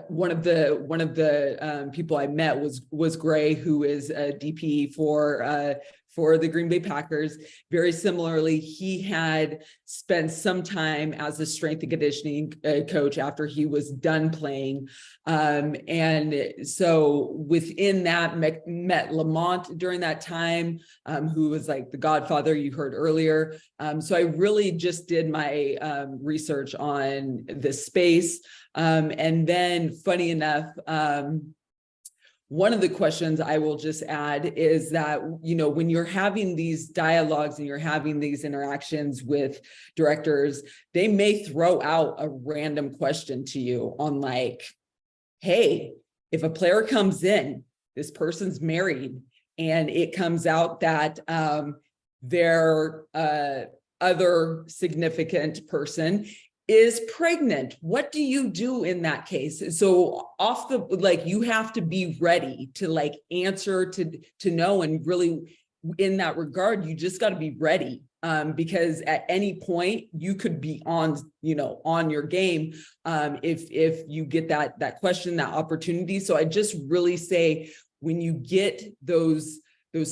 one of the people I met was Gray, who is a DPE for the Green Bay Packers. Very similarly, he had spent some time as a strength and conditioning coach after he was done playing. And so within that, met Lamont during that time, who was like the godfather you heard earlier. So I really just did my research on the space. And then funny enough, one of the questions I will just add is that, you know, when you're having these dialogues and you're having these interactions with directors, they may throw out a random question to you on like, hey, if a player comes in, this person's married, and it comes out that their other significant person is pregnant, what do you do in that case? So you have to be ready to like answer, to know, and really in that regard, you just got to be ready, because at any point you could be on your game if you get that question, that opportunity. So I just really say, when you get those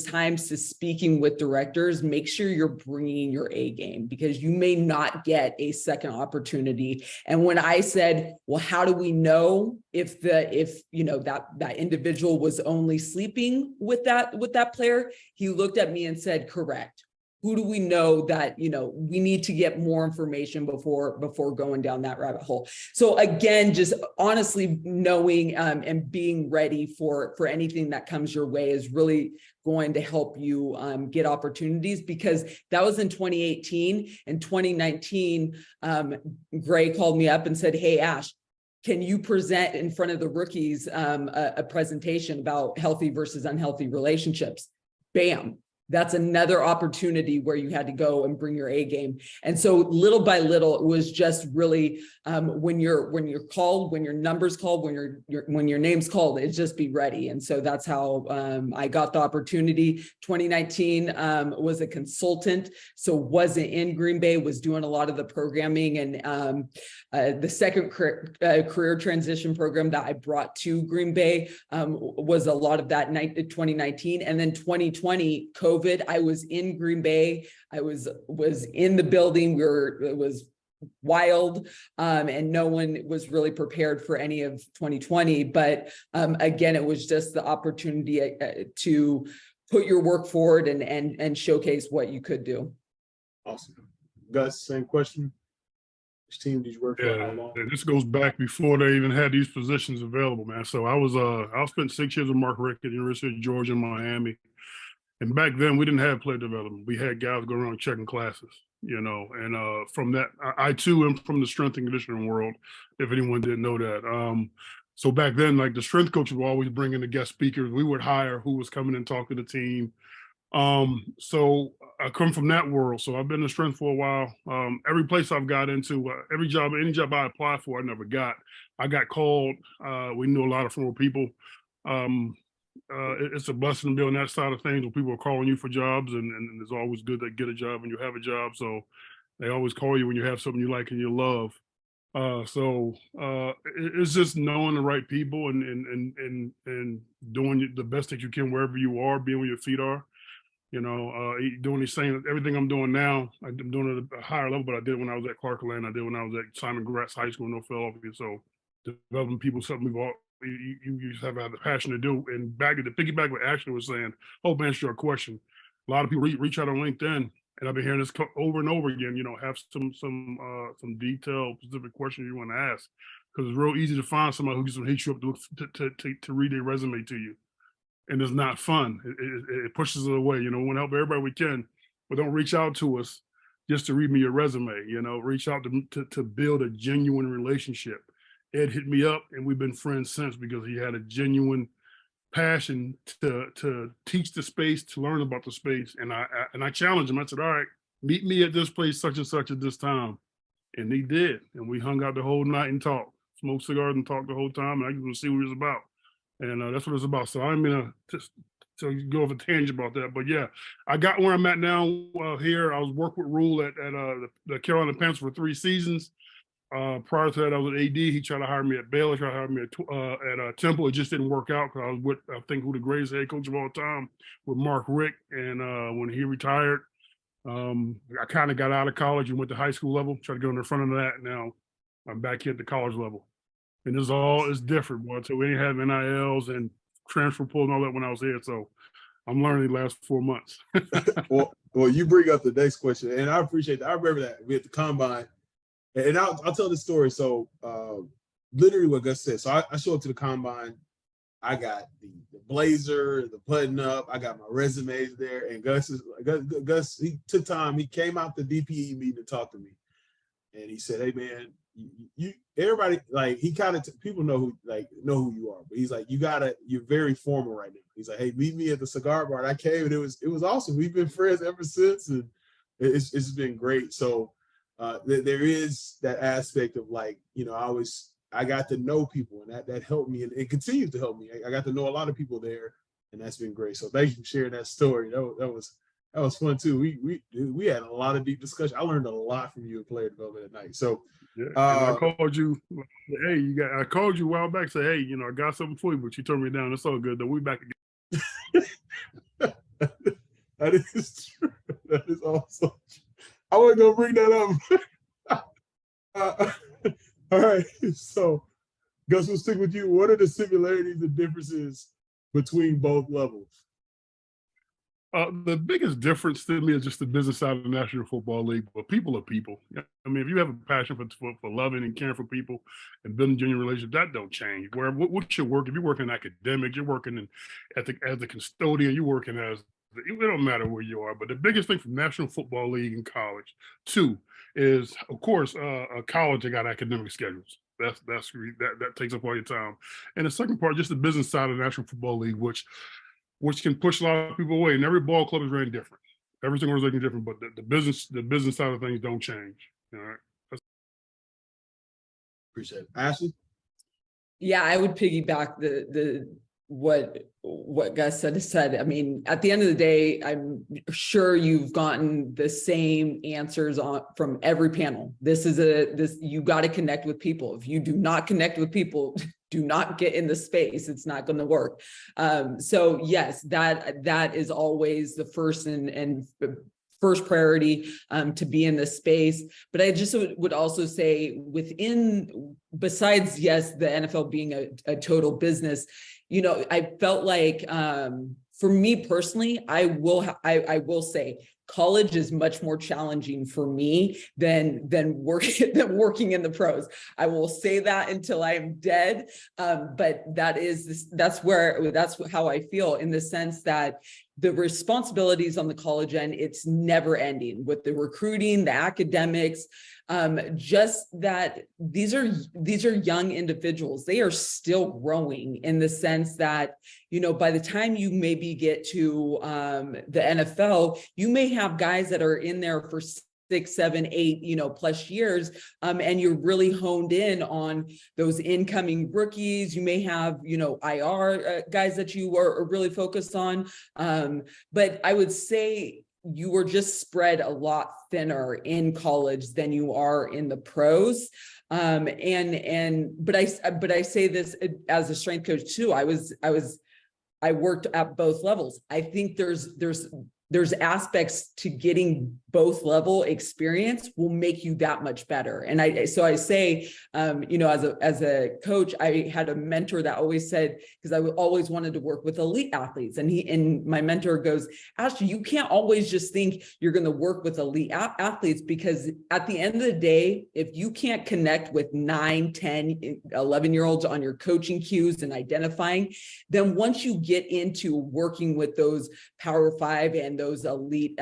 times to speaking with directors, make sure you're bringing your A game, because you may not get a second opportunity. And when I said, well, how do we know if that individual was only sleeping with that player? He looked at me and said, correct. Who do we know that, we need to get more information before going down that rabbit hole? So again, just honestly knowing and being ready for anything that comes your way is really going to help you get opportunities, because that was in 2018. In 2019, Gray called me up and said, hey, Ash, can you present in front of the rookies a presentation about healthy versus unhealthy relationships? Bam. That's another opportunity where you had to go and bring your A game. And so little by little, it was just really when you're called, when your number's called, when your name's called, it's just be ready. And so that's how I got the opportunity. 2019 was a consultant, so wasn't in Green Bay, was doing a lot of the programming, and the second career transition program that I brought to Green Bay was a lot of that 2019. And then 2020, COVID, I was in Green Bay. I was in the building where it was wild, and no one was really prepared for any of 2020. But again, it was just the opportunity to put your work forward and showcase what you could do. Awesome. Gus, same question. Which team did you work for? How long? Yeah, this goes back before they even had these positions available, man. So I spent 6 years with Mark Rick at the University of Georgia in Miami. And back then we didn't have player development. We had guys go around checking classes, and from that, I too am from the strength and conditioning world, if anyone didn't know that. So back then, like the strength coaches would always bring in the guest speakers. We would hire who was coming and talk to the team. So I come from that world. So I've been in strength for a while. Every place I've got into, any job I applied for, I never got. I got called. We knew a lot of former people. It's a blessing to be on that side of things when people are calling you for jobs, and it's always good to get a job when you have a job. So they always call you when you have something you like and you love. It's just knowing the right people and doing the best that you can wherever you are, being where your feet are. Doing these things. Everything I'm doing now, I'm doing it at a higher level, but I did it when I was at Clarkland. I did it when I was at Simon Gratz High School in North Philadelphia. So developing people, something you just have to have the passion to do. And back to piggyback what Ashley was saying, hope to answer your question. A lot of people reach out on LinkedIn, and I've been hearing this over and over again. Have some detailed, specific questions you want to ask, because it's real easy to find somebody who's going to hit you up to read their resume to you, and it's not fun. It pushes it away. We want to help everybody we can, but don't reach out to us just to read me your resume. Reach out to build a genuine relationship. Ed hit me up, and we've been friends since, because he had a genuine passion to teach the space, to learn about the space. And I challenged him. I said, all right, meet me at this place, such and such at this time. And he did. And we hung out the whole night and talked, smoked cigars and talked the whole time. And I just want to see what it was about. And that's what it's about. So I'm going to go off a tangent about that. But yeah, I got where I'm at now here. I was working with Rule at the Carolina Panthers for 3 seasons. Prior to that, I was at AD. He tried to hire me at Baylor, tried to hire me at Temple. It just didn't work out, because I was with, I think, who the greatest head coach of all time, with Mark Rick. And when he retired, I kind of got out of college and went to high school level, tried to get on the front of that. Now I'm back here at the college level. And it's different, boy. So we didn't have NILs and transfer pool and all that when I was here. So I'm learning the last 4 months. Well, you bring up the next question, and I appreciate that. I remember that we at the combine. And I'll tell the story. So literally what Gus said. So I show up to the combine. I got the blazer, the button up. I got my resumes there. And Gus, he took time. He came out the DPE meeting to talk to me. And he said, hey, man, you everybody, like, he kind of, people know who you are. But he's like, you're very formal right now. He's like, hey, meet me at the cigar bar. And I came, and it was awesome. We've been friends ever since. And it's been great. So there is that aspect of, like, I got to know people, and that helped me, and it continues to help me. I got to know a lot of people there, and that's been great. So thank you for sharing that story. That was fun too. We had a lot of deep discussion. I learned a lot from you in player development at night. So yeah, I called you. Hey, I called you a while back. Say, hey, I got something for you, but you turned me down. It's all good though. We back again. That is true. That is awesome. I wasn't gonna bring that up. All right. So, Gus, we'll stick with you. What are the similarities and differences between both levels? The biggest difference to me is just the business side of the National Football League. But people are people. I mean, if you have a passion for loving and caring for people and building genuine relationships, that don't change. What's your work? If you're working academic, you're working as a custodian, you're working as, it don't matter where you are. But the biggest thing from National Football League and college, too, is, of course, a college, they got academic schedules. That takes up all your time. And the second part, just the business side of the National Football League, which can push a lot of people away. And every ball club is very different. Every single organization is different, but the business side of things don't change. All right. Appreciate it. Ashley? Yeah, I would piggyback what Gus said. I mean, at the end of the day, I'm sure you've gotten the same answers from every panel. You got to connect with people. If you do not connect with people, do not get in the space. It's not going to work. So yes, that is always the first and first priority to be in this space. But I just would also say besides, yes, the NFL being a total business, I felt like for me personally, I will say college is much more challenging for me than working in the pros. I will say that until I am dead. But that's how I feel, in the sense that the responsibilities on the college end, it's never ending with the recruiting, the academics, just that these are young individuals. They are still growing, in the sense that, by the time you maybe get to the NFL, you may have guys that are in there for 6, 7, 8, plus years. And you're really honed in on those incoming rookies. You may have, IR guys that you are really focused on. But I would say you were just spread a lot thinner in college than you are in the pros. But I say this as a strength coach too. I worked at both levels. I think there's aspects to getting both level experience will make you that much better. And I say, as a coach, I had a mentor that always said, because I always wanted to work with elite athletes, and my mentor goes, Ashley, you can't always just think you're going to work with elite athletes, because at the end of the day, if you can't connect with 9, 10, 11-year-olds on your coaching cues and identifying, then once you get into working with those Power 5 and those elite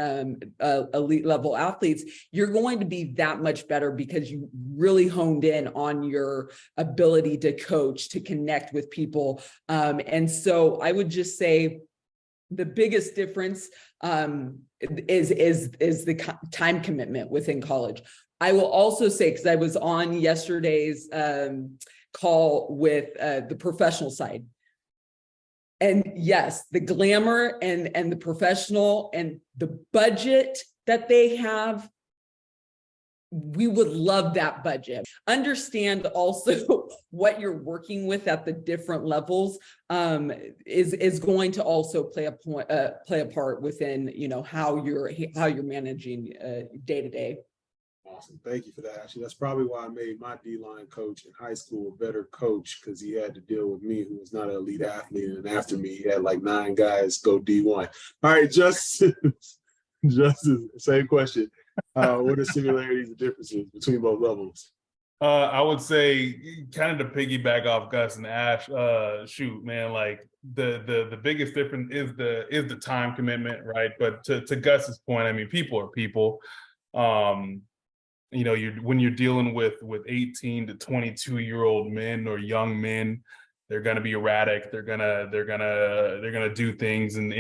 level athletes, you're going to be that much better, because you really honed in on your ability to coach, to connect with people. And so I would just say the biggest difference is the time commitment within college. I will also say, because I was on yesterday's call with the professional side. And yes, the glamour and the professional and the budget that they have, we would love that budget. Understand also what you're working with at the different levels is going to also play a part within how you're managing day to day. Awesome. Thank you for that. Actually, that's probably why I made my D-line coach in high school a better coach, because he had to deal with me, who was not an elite athlete. And after me, he had like 9 guys go D1. All right, Justice, same question. What are similarities and differences between both levels? I would say, kind of to piggyback off Gus and Ash, shoot, man, like the biggest difference is the time commitment, right? But to Gus's point, I mean, people are people. When you're dealing with 18 to 22-year-old men or young men, they're gonna be erratic. They're gonna do things and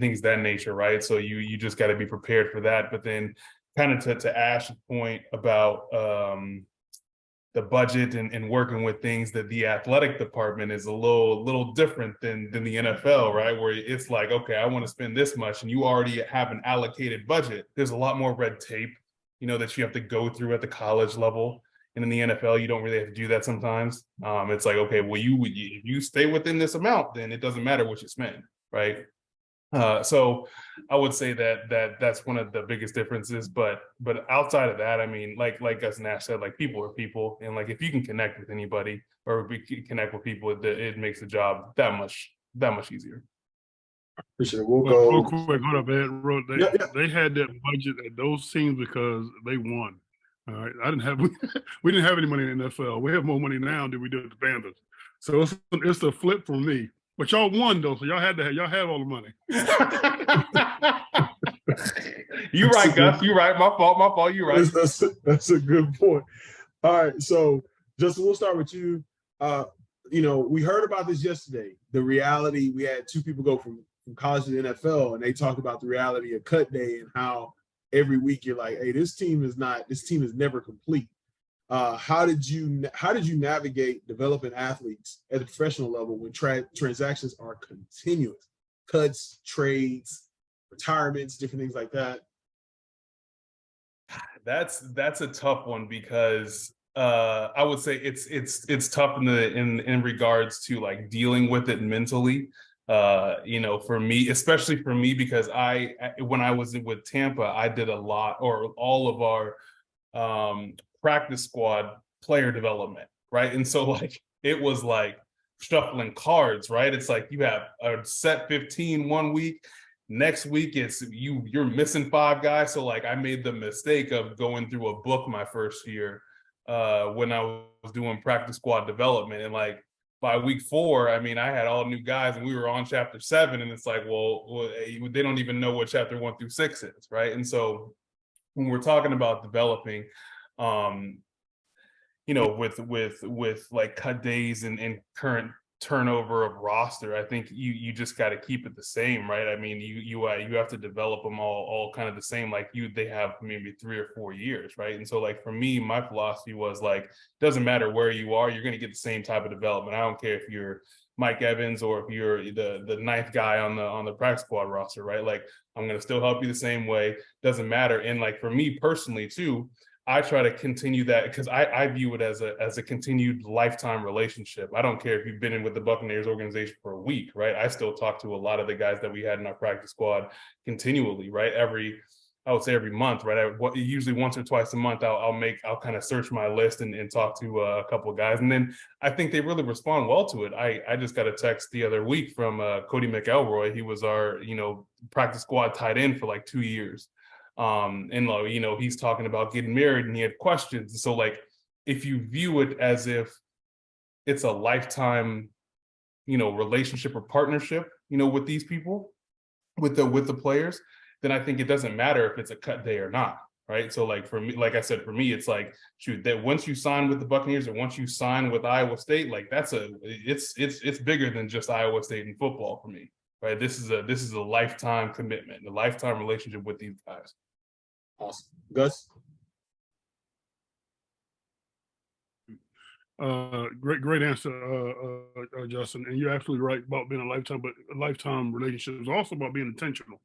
things of that nature, right? So you just got to be prepared for that. But then, kind of to Ash's point about the budget and working with things, that the athletic department is a little different than the NFL, right? Where it's like, okay, I want to spend this much, and you already have an allocated budget. There's a lot more red tape, that you have to go through at the college level. And in the NFL, you don't really have to do that sometimes. It's like, okay, well, if you stay within this amount, then it doesn't matter what you spend, right? So I would say that's one of the biggest differences. But outside of that, I mean, like Gus and Ash said, like, people are people, and like, if you can connect with anybody or connect with people, it makes the job that much easier. Appreciate it. We'll go real quick. Hold up, Ed. They had that budget at those teams because they won. All right, we didn't have any money in the NFL. We have more money now than we did at the Panthers. So it's a flip for me. But y'all won though, so y'all had all the money. You're right, Gus. You're right. My fault. You're right. That's a good point. All right, so Justin, we'll start with you. We heard about this yesterday. The reality, we had 2 people go from college to the NFL, and they talked about the reality of cut day and how every week you're like, hey, this team is never complete. How did you navigate developing athletes at the professional level when transactions are continuous? Cuts, trades, retirements, different things like that. That's a tough one, because I would say it's tough in regards to like dealing with it mentally. For me, especially for me, because when I was with Tampa, I did a lot, or all of our practice squad player development, right? And so like, it was like shuffling cards, right? It's like you have a set 15 one week, Next week, it's you're missing 5 guys. So like I made the mistake of going through a book my first year when I was doing practice squad development. And like by week 4, I mean, I had all new guys and we were on chapter 7. And it's like, well, they don't even know what chapter 1 through 6 is, right? And so when we're talking about developing, you know, with like cut days and current turnover of roster, I think you just got to keep it the same, right? I mean, you have to develop them all kind of the same, like they have maybe 3 or 4 years, right? And so like for me, my philosophy was like, doesn't matter where you are, you're going to get the same type of development. I don't care if you're Mike Evans or if you're the 9th guy on the practice squad roster, right? Like I'm going to still help you the same way. Doesn't matter. And like for me personally too, I try to continue that because I view it as a continued lifetime relationship. I don't care if you've been in with the Buccaneers organization for a week, right? I still talk to a lot of the guys that we had in our practice squad continually, right? I would say every month, right? Usually once or twice a month, I'll kind of search my list and talk to a couple of guys. And then I think they really respond well to it. I just got a text the other week from Cody McElroy. He was our, practice squad tight end for like 2 years. And he's talking about getting married and he had questions. So like, if you view it as if it's a lifetime, relationship or partnership, with these people, with the players, then I think it doesn't matter if it's a cut day or not. Right. So like for me, like I said, for me, it's like, shoot, that once you sign with the Buccaneers or once you sign with Iowa State, like it's bigger than just Iowa State in football for me. Right. This is a lifetime commitment, a lifetime relationship with these guys. Awesome. Gus? Great answer, Justin. And you're absolutely right about being a lifetime, but a lifetime relationship is also about being intentional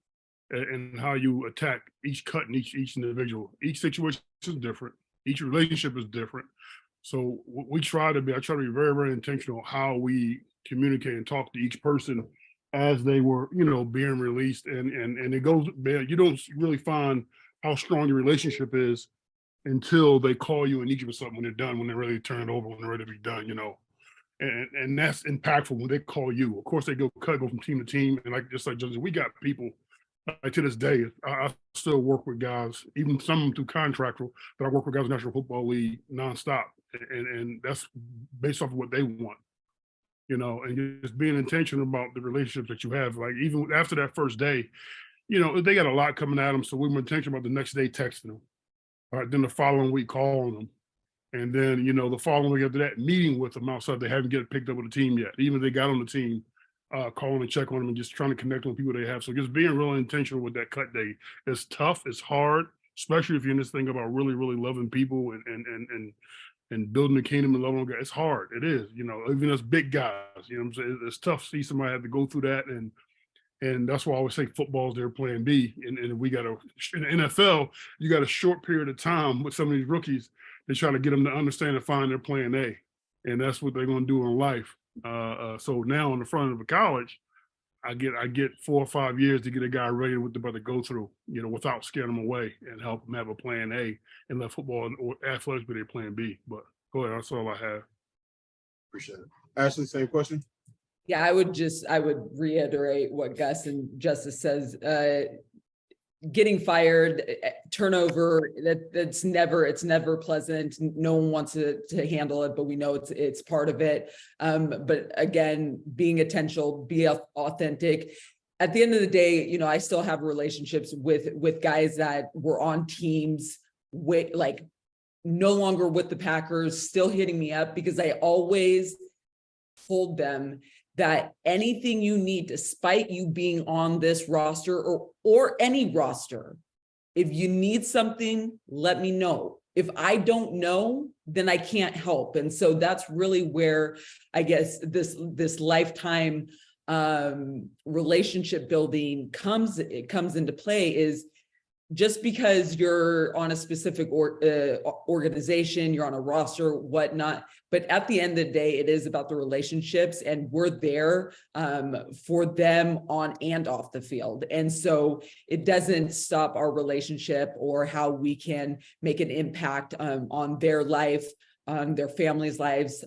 and how you attack each cut and each individual. Each situation is different. Each relationship is different. So I try to be very, very intentional how we communicate and talk to each person as they were, being released. And it goes, you don't really find how strong your relationship is until they call you and need you for something when they're done, when they're ready to turn it over, when they're ready to be done, and that's impactful when they call you. Of course, they go from team to team. And just like Justin, we got people to this day, I still work with guys, even some through contract, that I work with guys in the National Football League nonstop. And that's based off of what they want, and just being intentional about the relationships that you have. Like even after that first day, they got a lot coming at them. So we were intentional about the next day texting them. All right, then the following week calling them. And then, the following week after that, meeting with them outside. They haven't get picked up with the team yet. Even if they got on the team, calling and check on them and just trying to connect with people they have. So just being really intentional with that cut day. It's tough, it's hard, especially if you're in this thing about really, really loving people and building the kingdom and loving God. It's hard. It is, even as big guys, what I'm saying? It's tough to see somebody have to go through that. And that's why I always say football is their plan B. And we got in the NFL, you got a short period of time with some of these rookies. They try to get them to understand and find their plan A. And that's what they're going to do in life. So now in the front of a college, I get 4 or 5 years to get a guy ready with to go through, without scaring them away and help them have a plan A and let football or athletics be their plan B. But go ahead, that's all I have. Appreciate it. Ashley, same question. Yeah, I would reiterate what Gus and Justice says. Getting fired, turnover, it's never pleasant. No one wants to handle it, but we know it's part of it. But again, being intentional, be authentic. At the end of the day, I still have relationships with guys that were on teams with no longer with the Packers, still hitting me up because I always told them that anything you need, despite you being on this roster or any roster, if you need something, let me know. If I don't know, then I can't help. And so that's really where I guess this lifetime relationship building comes into play. Is just because you're on a specific organization, you're on a roster, whatnot. But at the end of the day, it is about the relationships, and we're there for them on and off the field. And so it doesn't stop our relationship or how we can make an impact on their life, on their families' lives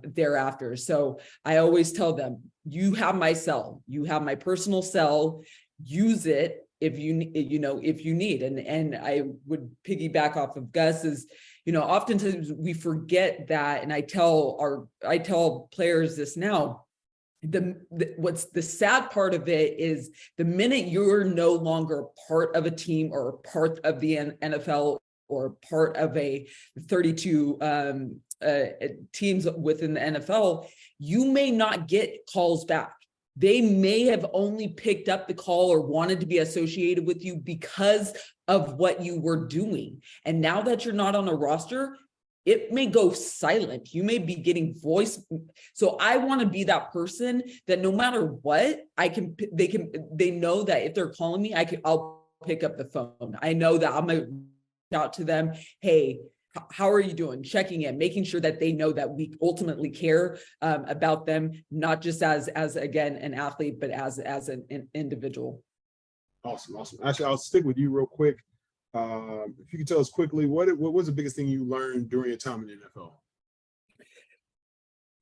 thereafter. So I always tell them, you have my cell, you have my personal cell. use it if if you need. And I would piggyback off of Gus's, oftentimes we forget that, and I tell players this now. What's the sad part of it is the minute you're no longer a part of a team or a part of the NFL or part of a 32 teams within the NFL, you may not get calls back. They may have only picked up the call or wanted to be associated with you because of what you were doing. And now that you're not on a roster, it may go silent. You may be getting voice. So I want to be that person that no matter what, they know that if they're calling me, I'll pick up the phone. I know that I'm going to reach out to them. Hey, how are you doing? Checking in, making sure that they know that we ultimately care about them, not just as again, an athlete, but as an individual. Awesome. Actually, I'll stick with you real quick. If you could tell us quickly, what was the biggest thing you learned during your time in the NFL?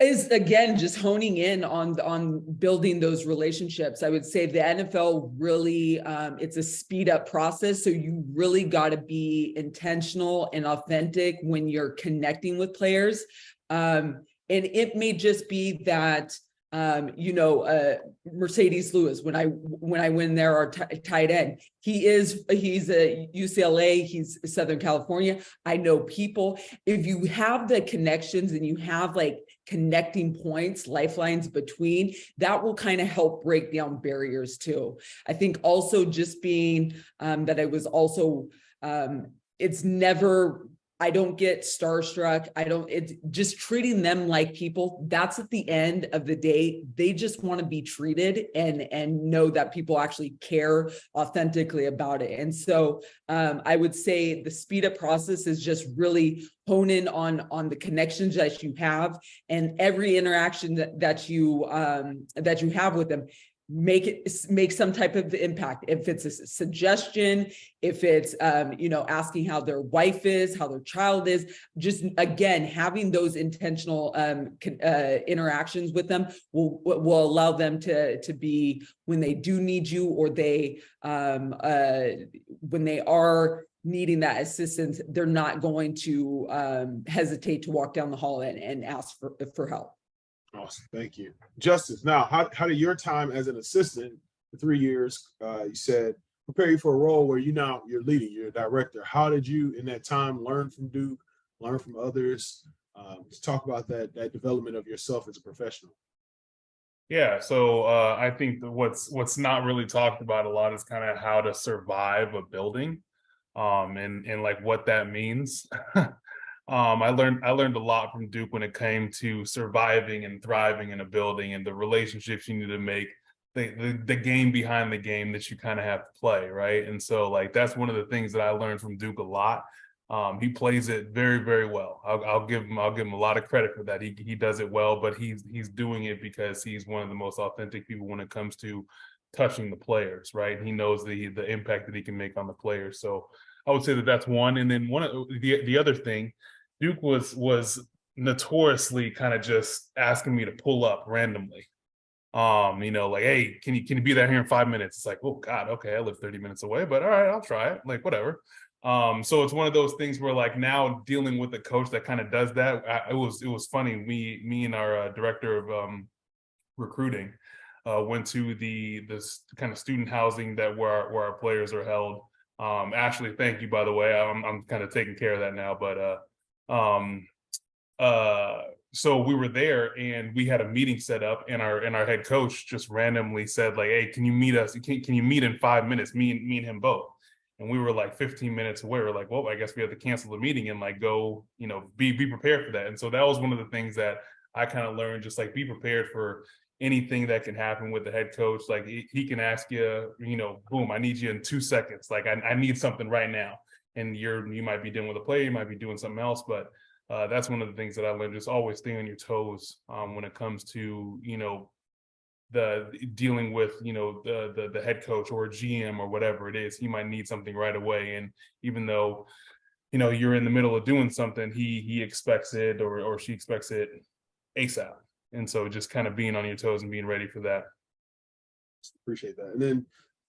Is again just honing in on building those relationships. I would say the NFL really it's a speed up process, so you really got to be intentional and authentic when you're connecting with players. And it may just be that Mercedes Lewis, when I went there, our tight end, he's a UCLA, he's Southern California. I know people. If you have the connections and you have like connecting points, lifelines between, that will kind of help break down barriers too. I think also just being that I was also it's never, I don't get starstruck. It's just treating them like people. That's at the end of the day. They just want to be treated and know that people actually care authentically about it. And so I would say the speed up process is just really hone in on the connections that you have, and every interaction that you have with them. Make some type of impact. If it's a suggestion, if it's asking how their wife is, how their child is, just again having those intentional interactions with them will allow them to be, when they do need you, or they when they are needing that assistance, they're not going to hesitate to walk down the hall and ask for help. Awesome, thank you. Justice, now, how did your time as an assistant for 3 years, you said, prepare you for a role where you're leading, you're a director? How did you, in that time, learn from Duke, learn from others? Just talk about that development of yourself as a professional. Yeah, so I think that what's not really talked about a lot is kind of how to survive a building, and like what that means. I learned a lot from Duke when it came to surviving and thriving in a building, and the relationships you need to make, the game behind the game that you kind of have to play, right? And so like that's one of the things that I learned from Duke a lot. He plays it very, very well. I'll give him a lot of credit for that. He does it well, but he's doing it because he's one of the most authentic people when it comes to touching the players, right? He knows the impact that he can make on the players. So I would say that that's one. And then the other thing, Duke was notoriously kind of just asking me to pull up randomly. Like, hey, can you be there here in 5 minutes? It's like, oh God, okay, I live 30 minutes away, but all right, I'll try it. Like, whatever. So it's one of those things where like now dealing with a coach that kind of does that, it was funny. Me and our director of recruiting went to this kind of student housing where our players are held. Ashley, thank you, by the way. I'm kind of taking care of that now, but so we were there and we had a meeting set up, and our head coach just randomly said like, hey, can you meet us? Can you meet in 5 minutes? Me and him both. And we were like 15 minutes away. We're like, well, I guess we have to cancel the meeting and like go, be prepared for that. And so that was one of the things that I kind of learned, just like be prepared for anything that can happen with the head coach. Like he can ask you, boom, I need you in 2 seconds. Like I need something right now. And you might be dealing with a player, you might be doing something else, but that's one of the things that I learned. Just always stay on your toes when it comes to the dealing with the head coach or GM or whatever it is. He might need something right away, and even though you're in the middle of doing something, he expects it or she expects it ASAP. And so just kind of being on your toes and being ready for that. Appreciate that. And then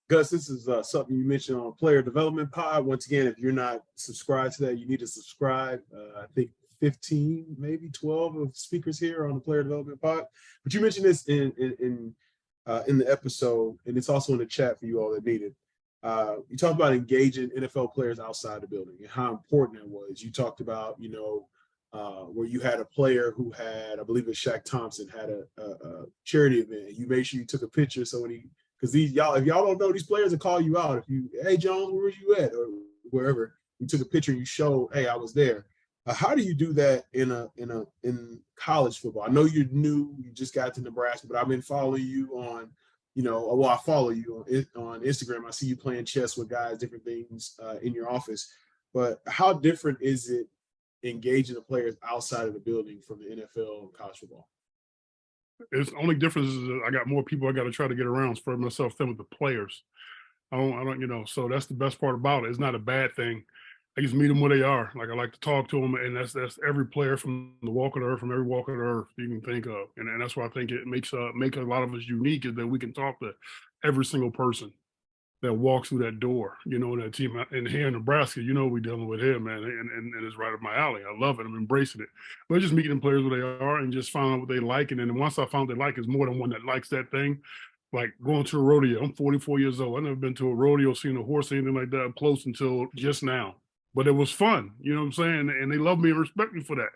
Gus, this is something you mentioned on Player Development Pod. Once again, if you're not subscribed to that, you need to subscribe. I think 15, maybe 12 of speakers here on the Player Development Pod. But you mentioned this in the episode, and it's also in the chat for you all that need it. You talked about engaging NFL players outside the building and how important that was. You talked about, where you had a player who had, I believe it was Shaq Thompson, had a charity event. You made sure you took a picture so when he, because if y'all don't know, these players will call you out. If you, hey Jones, where were you at, or wherever, you took a picture and you showed, hey, I was there. How do you do that in college football? I know you're new, you just got to Nebraska, but I've been following you on, I follow you on Instagram. I see you playing chess with guys, different things in your office. But how different is it engaging the players outside of the building from the NFL and college football? It's only difference is that I got more people I got to try to get around for myself than with the players. I don't, so that's the best part about it. It's not a bad thing. I just meet them where they are. Like I like to talk to them, and that's every player from the walk of the earth, from every walk of the earth you can think of, and that's why I think it makes a lot of us unique is that we can talk to every single person that walks through that door. That team, and here in Nebraska, we're dealing with here, man, and it's right up my alley. I love it. I'm embracing it. But just meeting them players where they are and just finding out what they like, and then once I found they like, is more than one that likes that thing. Like going to a rodeo. I'm 44 years old. I've never been to a rodeo, seen a horse, anything like that up close until just now. But it was fun, you know what I'm saying? And they love me and respect me for that.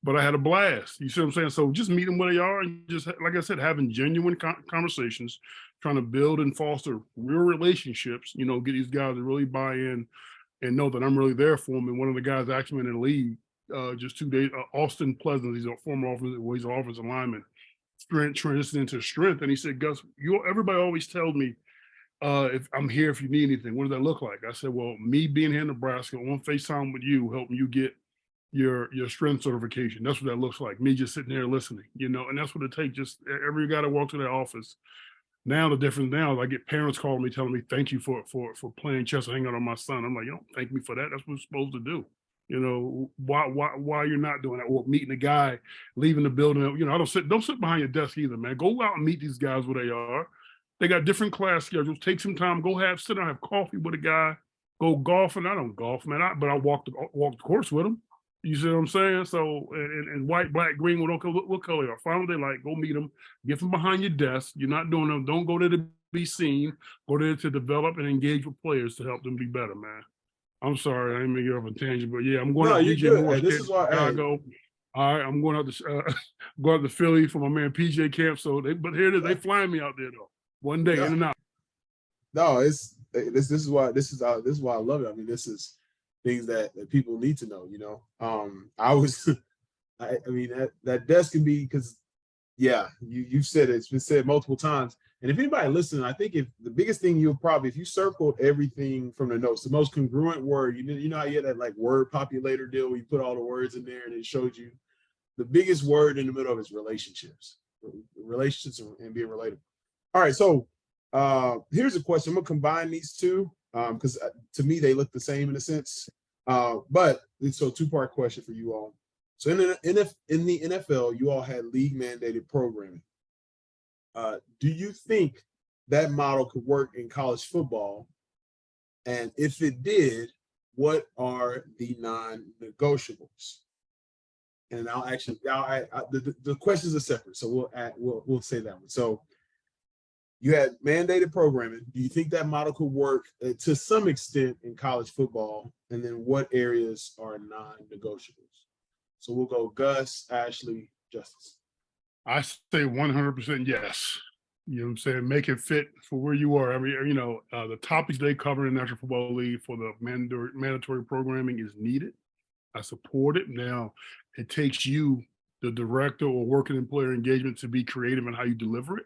But I had a blast, you see what I'm saying? So just meet them where they are and just, like I said, having genuine conversations, trying to build and foster real relationships, get these guys to really buy in and know that I'm really there for them. And one of the guys actually in the league just 2 days, Austin Pleasant, he's a former offensive lineman, transitioned into strength. And he said, Gus, everybody always tells me, if I'm here, if you need anything, what does that look like? I said, well, me being here in Nebraska on FaceTime with you, helping you get your strength certification. That's what that looks like. Me just sitting there listening, and that's what it takes. Just every guy that walks in that office. Now the difference now is I get parents calling me, telling me, thank you for playing chess or hanging out on my son. I'm like, you don't thank me for that. That's what we're supposed to do. Why you're not doing that, or meeting a guy, leaving the building. Don't sit behind your desk either, man. Go out and meet these guys where they are. They got different class schedules. Take some time, sit down, have coffee with a guy, go golfing. I don't golf, man, but I walk the course with them. You see what I'm saying? So, and white, black, green, what color they are. Find what they like, go meet them, get them behind your desk. You're not doing them. Don't go there to be seen. Go there to develop and engage with players to help them be better, man. I'm sorry, I didn't make it off a tangent, but yeah, I'm going out to PJ Morris camp in Chicago. All right, I'm going out to Philly for my man PJ camp. So but here it is, they flying me out there though. One day in and out. No, this is why I love it. I mean, this is things that people need to know. That desk can be, because you've said it, it's been said multiple times. And if anybody listening, I think if the biggest thing if you circled everything from the notes, the most congruent word, you know how you had that like word populator deal where you put all the words in there and it showed you the biggest word in the middle of is relationships and being relatable. All right, so here's a question. I'm gonna combine these two because to me they look the same in a sense. But so two-part question for you all. So in the NFL, you all had league mandated programming. Do you think that model could work in college football? And if it did, what are the non-negotiables? And the questions are separate, so we'll say that one. So you had mandated programming. Do you think that model could work to some extent in college football? And then what areas are non-negotiables? So we'll go Gus, Ashley, Justice. I say 100% yes. You know what I'm saying? Make it fit for where you are. I mean, the topics they cover in the National Football League for the mandatory programming is needed. I support it. Now, it takes you, the director or working in player engagement, to be creative in how you deliver it.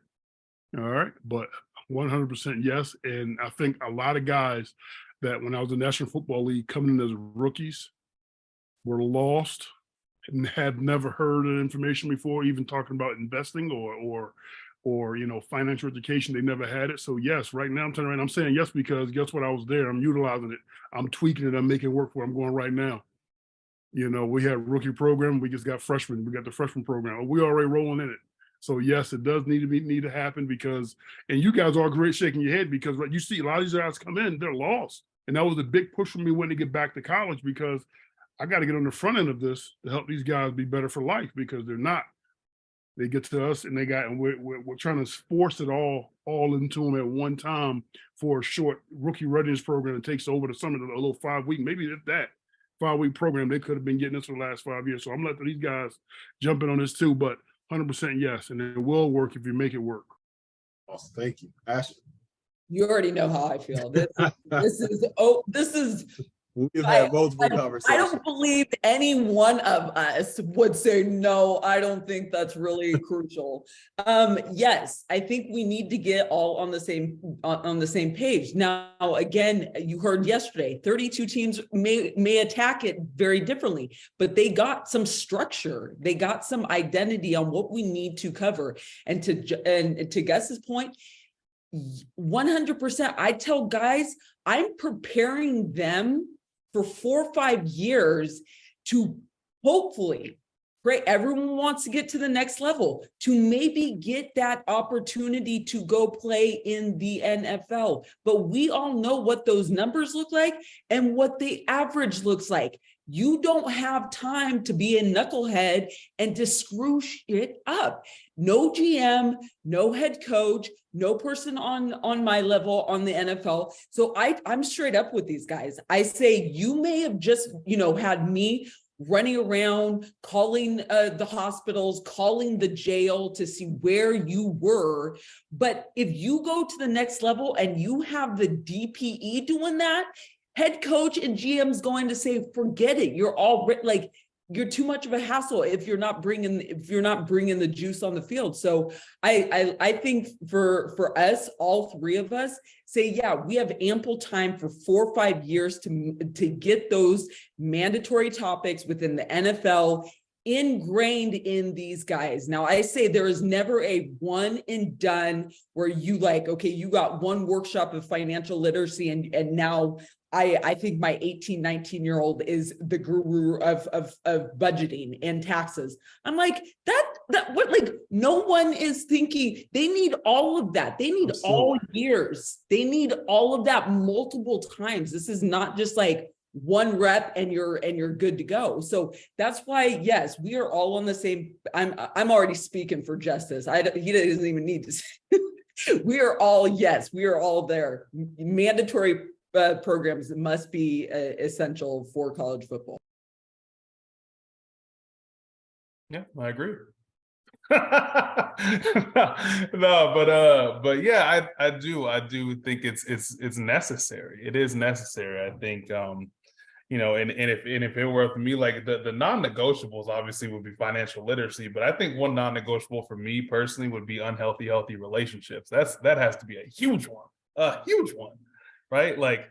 All right. But 100% yes. And I think a lot of guys that when I was in the National Football League coming in as rookies were lost and had never heard of information before, even talking about investing or financial education. They never had it. So yes, right now I'm saying yes because guess what? I was there. I'm utilizing it. I'm tweaking it. I'm making it work where I'm going right now. We had rookie program. We just got freshmen. We got the freshman program. We already rolling in it. So yes, it does need to happen because, and you guys are great shaking your head because you see a lot of these guys come in, they're lost. And that was a big push for me when they get back to college because I got to get on the front end of this to help these guys be better for life because they're not. They get to us and we're trying to force it all into them at one time for a short rookie readiness program that takes over the summer, a little 5-week, maybe that 5-week program. They could have been getting this for the last 5 years. So I'm letting these guys jump in on this too, but 100% yes, and it will work if you make it work. Awesome, thank you, Ashley. You already know how I feel. This is. We've had multiple conversations. I don't believe any one of us would say, no, I don't think that's really crucial. Yes, I think we need to get all on the same page. Now, again, you heard yesterday, 32 teams may attack it very differently, but they got some structure. They got some identity on what we need to cover. And to Gus's point, 100%, I tell guys, I'm preparing them for 4 or 5 years to hopefully, right? Everyone wants to get to the next level, to maybe get that opportunity to go play in the NFL. But we all know what those numbers look like and what the average looks like. You don't have time to be a knucklehead and to screw shit up. No GM, no head coach, no person on my level on the NFL. So I'm straight up with these guys. I say, you may have just, had me running around, calling the hospitals, calling the jail to see where you were. But if you go to the next level and you have the DPE doing that, head coach and GM's going to say, forget it. You're all like, you're too much of a hassle if you're not bringing the juice on the field. So I think for us, all three of us say, yeah, we have ample time for 4 or 5 years to get those mandatory topics within the NFL ingrained in these guys. Now, I say there is never a one and done where you okay, you got one workshop of financial literacy and now I think my 18, 19-year-old is the guru of budgeting and taxes. I'm like, no one is thinking. They need all of that. They need all years. They need all of that multiple times. This is not just like one rep and you're good to go. So that's why, yes, we are all on the same. I'm already speaking for Justice. He doesn't even need to say. We are all there. Mandatory programs must be essential for college football. Yeah, I agree. But yeah, I do think it's necessary. It is necessary. I think and if it were for me, like the non-negotiables obviously would be financial literacy, but I think one non-negotiable for me personally would be healthy relationships. That has to be a huge one, right? Like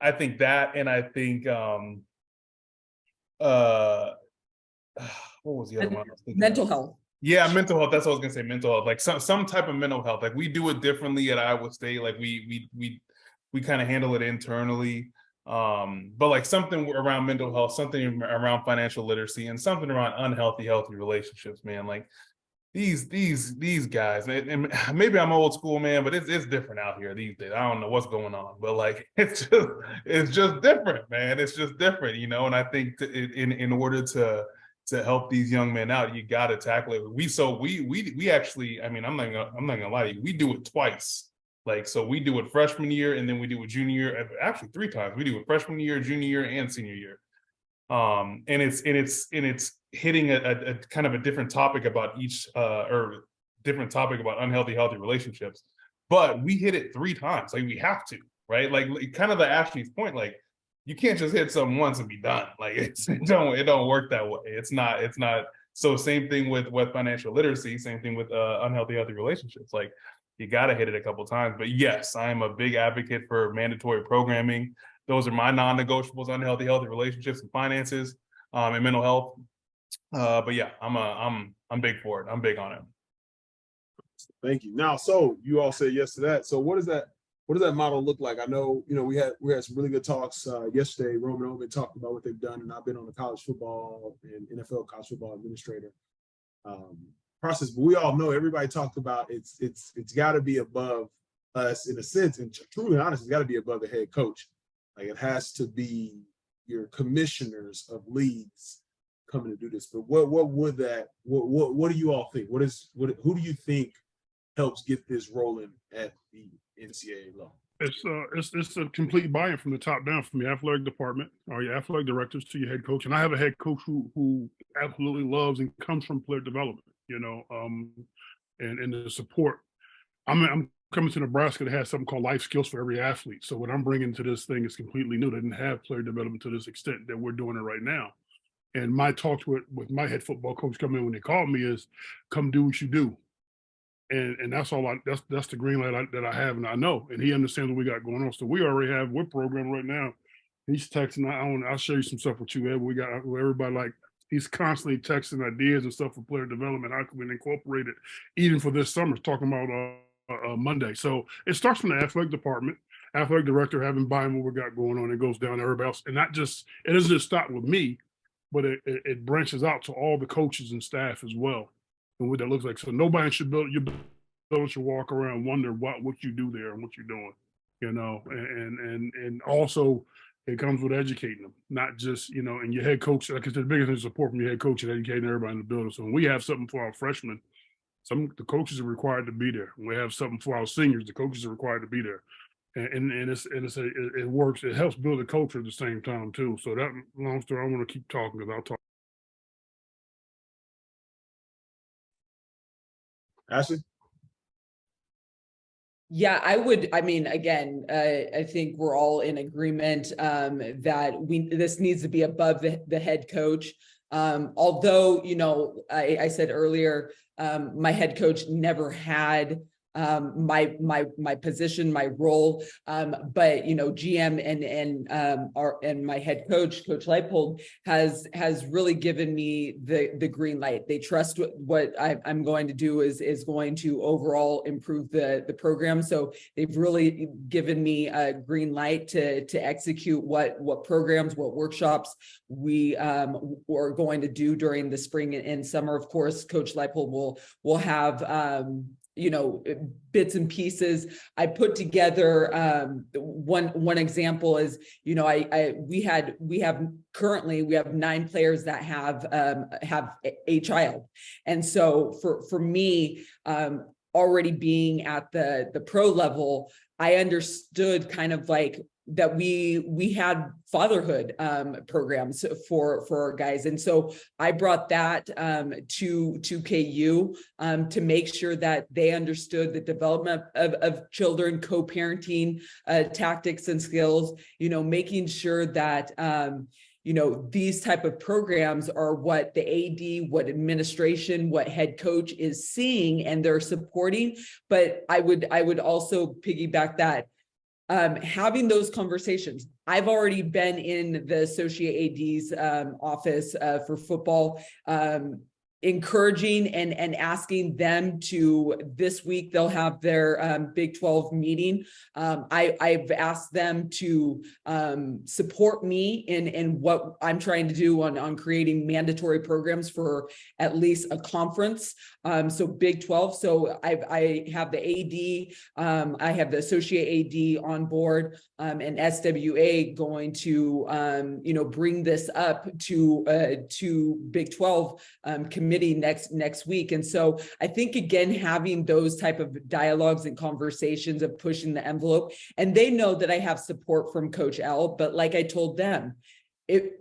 I think that, and I think what was the other one I was thinking? Mental health. Yeah, mental health. That's what I was gonna say. Mental health, like some type of mental health. Like we do it differently at Iowa State. Like we kind of handle it internally. But like something around mental health, something around financial literacy, and something around healthy relationships, man. Like these guys, and maybe I'm old school, man, but it's different out here these days. I don't know what's going on, but like it's just different, man. It's just different, And I think in order to help these young men out, you got to tackle it. We actually, I mean, I'm not gonna lie to you, we do it twice. Like, so we do it freshman year, and then we do it junior year. Actually, 3 times. We do it freshman year, junior year, and senior year. And it's hitting a kind of a different topic about each or different topic about healthy relationships. But we hit it 3 times. Like we have to, right? Like kind of the Ashley's point, like you can't just hit something once and be done. Like it don't work that way. It's not. So same thing with financial literacy. Same thing with healthy relationships. Like you got to hit it a couple times. But yes, I am a big advocate for mandatory programming. Those are my non-negotiables: healthy relationships and finances, and mental health. But yeah, I'm big for it. I'm big on it. Thank you. Now, so you all said yes to that. So what does that model look like? I know, we had some really good talks yesterday. Roman Oven talked about what they've done, and I've been on the college football and NFL college football administrator process, but we all know, everybody talked about it's got to be above us in a sense, and truly honest, it's got to be above the head coach. Like, it has to be your commissioners of leagues coming to do this. But what do you all think? Who do you think helps get this rolling at the NCAA level? It's a complete buy-in from the top down, from the athletic department or your athletic directors to your head coach. And I have a head coach who absolutely loves and comes from player development, and the support. I'm coming to Nebraska that has something called life skills for every athlete. So what I'm bringing to this thing is completely new. They didn't have player development to this extent that we're doing it right now. And my talks with my head football coach coming in when they called me is, come do what you do. And that's all that's the green light that I have, and I know, and he understands what we got going on. So we're programming right now. He's texting. I'll show you some stuff with you, Ed. We got everybody, like, he's constantly texting ideas and stuff for player development. How can we incorporate it, even for this summer? Talking about Monday. So it starts from the athletic department, athletic director having buy-in what we got going on. It goes down to everybody else, and it doesn't just stop with me, but it branches out to all the coaches and staff as well. And what that looks like. So nobody should should walk around and wonder what you do there and what you're doing, and also it comes with educating them, not just, and your head coach. Like I said, the biggest thing is support from your head coach and educating everybody in the building. So when we have something for our freshmen, the coaches are required to be there. When we have something for our seniors, the coaches are required to be there. And it works. It helps build a culture at the same time too. So that long story, I want to keep talking because I'll talk. Ashley? Yeah, again, I think we're all in agreement that this needs to be above the head coach. Although, I said earlier, my head coach never had my position, my role, but GM and my head coach, Coach Leipold, has really given me the green light. They trust what I'm going to do is going to overall improve the program. So they've really given me a green light to execute what programs, what workshops we are going to do during the spring and summer. Of course, Coach Leipold will have bits and pieces. I put together one example is, we have 9 players that have a child. And so for me, already being at the pro level, I understood kind of like that we had fatherhood programs for our guys. And so I brought that to KU to make sure that they understood the development of children, co-parenting tactics and skills, making sure that these type of programs are what the AD, what administration, what head coach is seeing and they're supporting. But I would also piggyback that. Having those conversations. I've already been in the associate AD's office for football, encouraging and asking them to, this week they'll have their Big 12 meeting. I've asked them to support me in what I'm trying to do on creating mandatory programs for at least a conference. So Big 12. So I have the AD, I have the associate AD on board, and SWA going to bring this up to Big 12 committee next week. And so I think, again, having those type of dialogues and conversations of pushing the envelope, and they know that I have support from Coach L, but like I told them,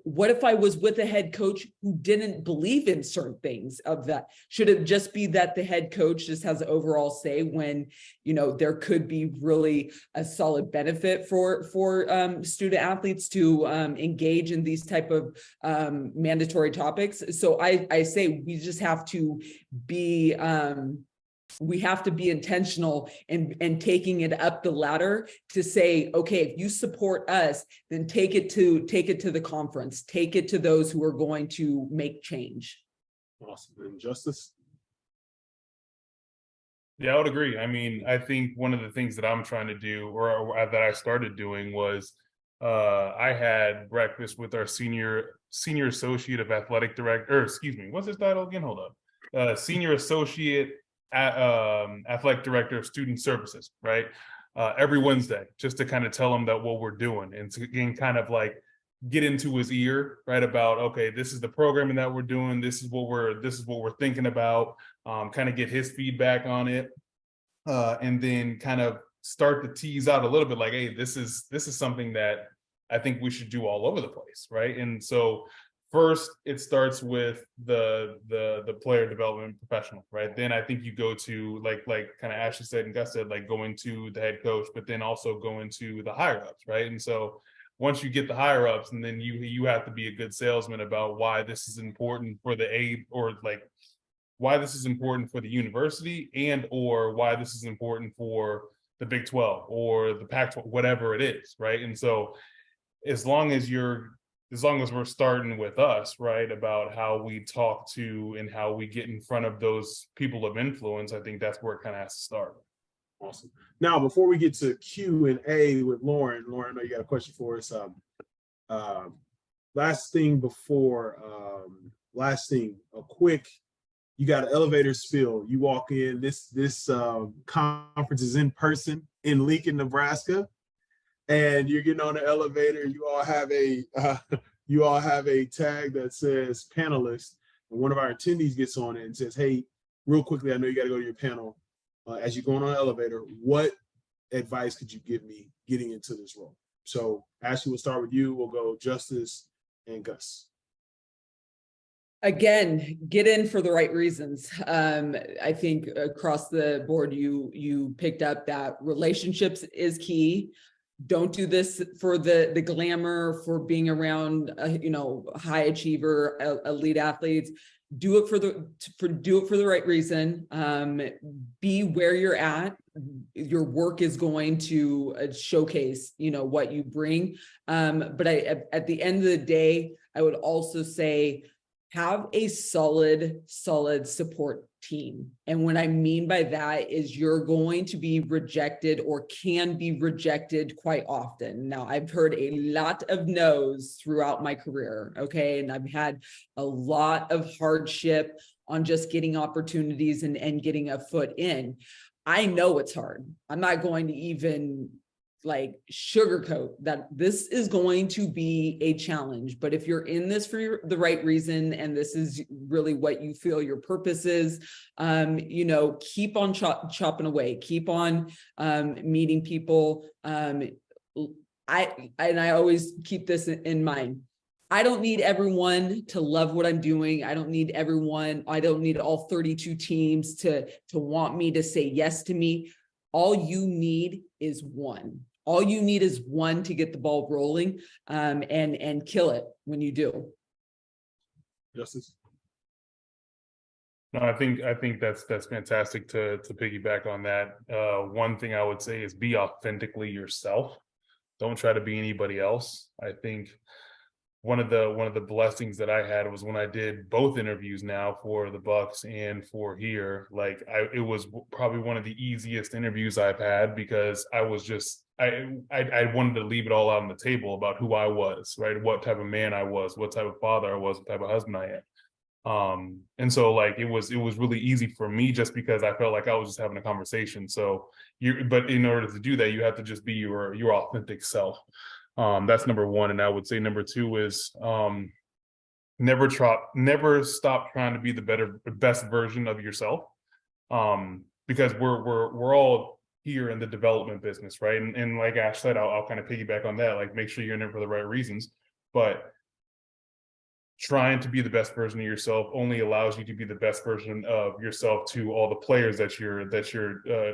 what if I was with a head coach who didn't believe in certain things of that? Should it just be that the head coach just has overall say when, there could be really a solid benefit for student athletes to engage in these type of mandatory topics? So I say we just have to be intentional and taking it up the ladder to say, okay, if you support us, then take it to the conference, take it to those who are going to make change. Awesome. And Justice? Yeah, I would agree. I mean, I think one of the things that I'm trying to do, or that I started doing, was I had breakfast with our senior associate of athletic director, what's his title again? Hold up. senior associate athletic director of student services, right? Every Wednesday, just to kind of tell him that what we're doing and to again, kind of like get into his ear, right? About, okay, this is the programming that we're doing. This is what we're thinking about. Kind of get his feedback on it. And then kind of start to tease out a little bit like, hey, this is something that I think we should do all over the place, right? And so first it starts with the player development professional, right? Then I think you go to like kind of Ashley said and Gus said, like going to the head coach, but then also going to the higher ups, right? And so once you get the higher ups, and then you have to be a good salesman about why this is important for the aid, or like why this is important for the university, and or why this is important for the Big 12 or the Pac-12, whatever it is, right? And so as long as we're starting with us, right, about how we talk to and how we get in front of those people of influence, I think that's where it kind of has to start. Awesome. Now, before we get to Q&A with Lauren, I know you got a question for us. Last thing, a quick, you got an elevator spill. You walk in, this conference is in person in Lincoln, Nebraska, and you're getting on the elevator. You all have a tag that says panelist, and one of our attendees gets on it and says, hey, real quickly, I know you got to go to your panel. As you're going on the elevator, what advice could you give me getting into this role? So Ashley, we'll start with you. We'll go Justice and Gus. Again, get in for the right reasons. I think across the board, you picked up that relationships is key. Don't do this for the glamour, for being around, high achiever, elite athletes. Do it for the right reason. Be where you're at. Your work is going to showcase, what you bring. But at the end of the day, I would also say, have a solid support team. And what I mean by that is you're going to be rejected or can be rejected quite often. Now, I've heard a lot of no's throughout my career, okay? And I've had a lot of hardship on just getting opportunities and getting a foot in. I know it's hard. I'm not going to even sugarcoat that this is going to be a challenge, but if you're in this for the right reason, and this is really what you feel your purpose is, keep on chopping away, keep on meeting people. I always keep this in mind. I don't need everyone to love what I'm doing. I don't need all 32 teams to want me to say yes to me. All you need is one. All you need is one to get the ball rolling, and kill it when you do. Justice. No, I think that's fantastic to piggyback on that. One thing I would say is be authentically yourself. Don't try to be anybody else. I think one of the blessings that I had was when I did both interviews now for the Bucks and for here. It was probably one of the easiest interviews I've had, because I was just I wanted to leave it all out on the table about who I was, right? What type of man I was, what type of father I was, what type of husband I am. And so it was really easy for me, just because I felt like I was just having a conversation. So but in order to do that, you have to just be your authentic self. That's number one. And I would say number two is never stop trying to be the best version of yourself. Because we're all here in the development business, right? And like Ash said, I'll kind of piggyback on that, make sure you're in it for the right reasons. But trying to be the best version of yourself only allows you to be the best version of yourself to all the players that you're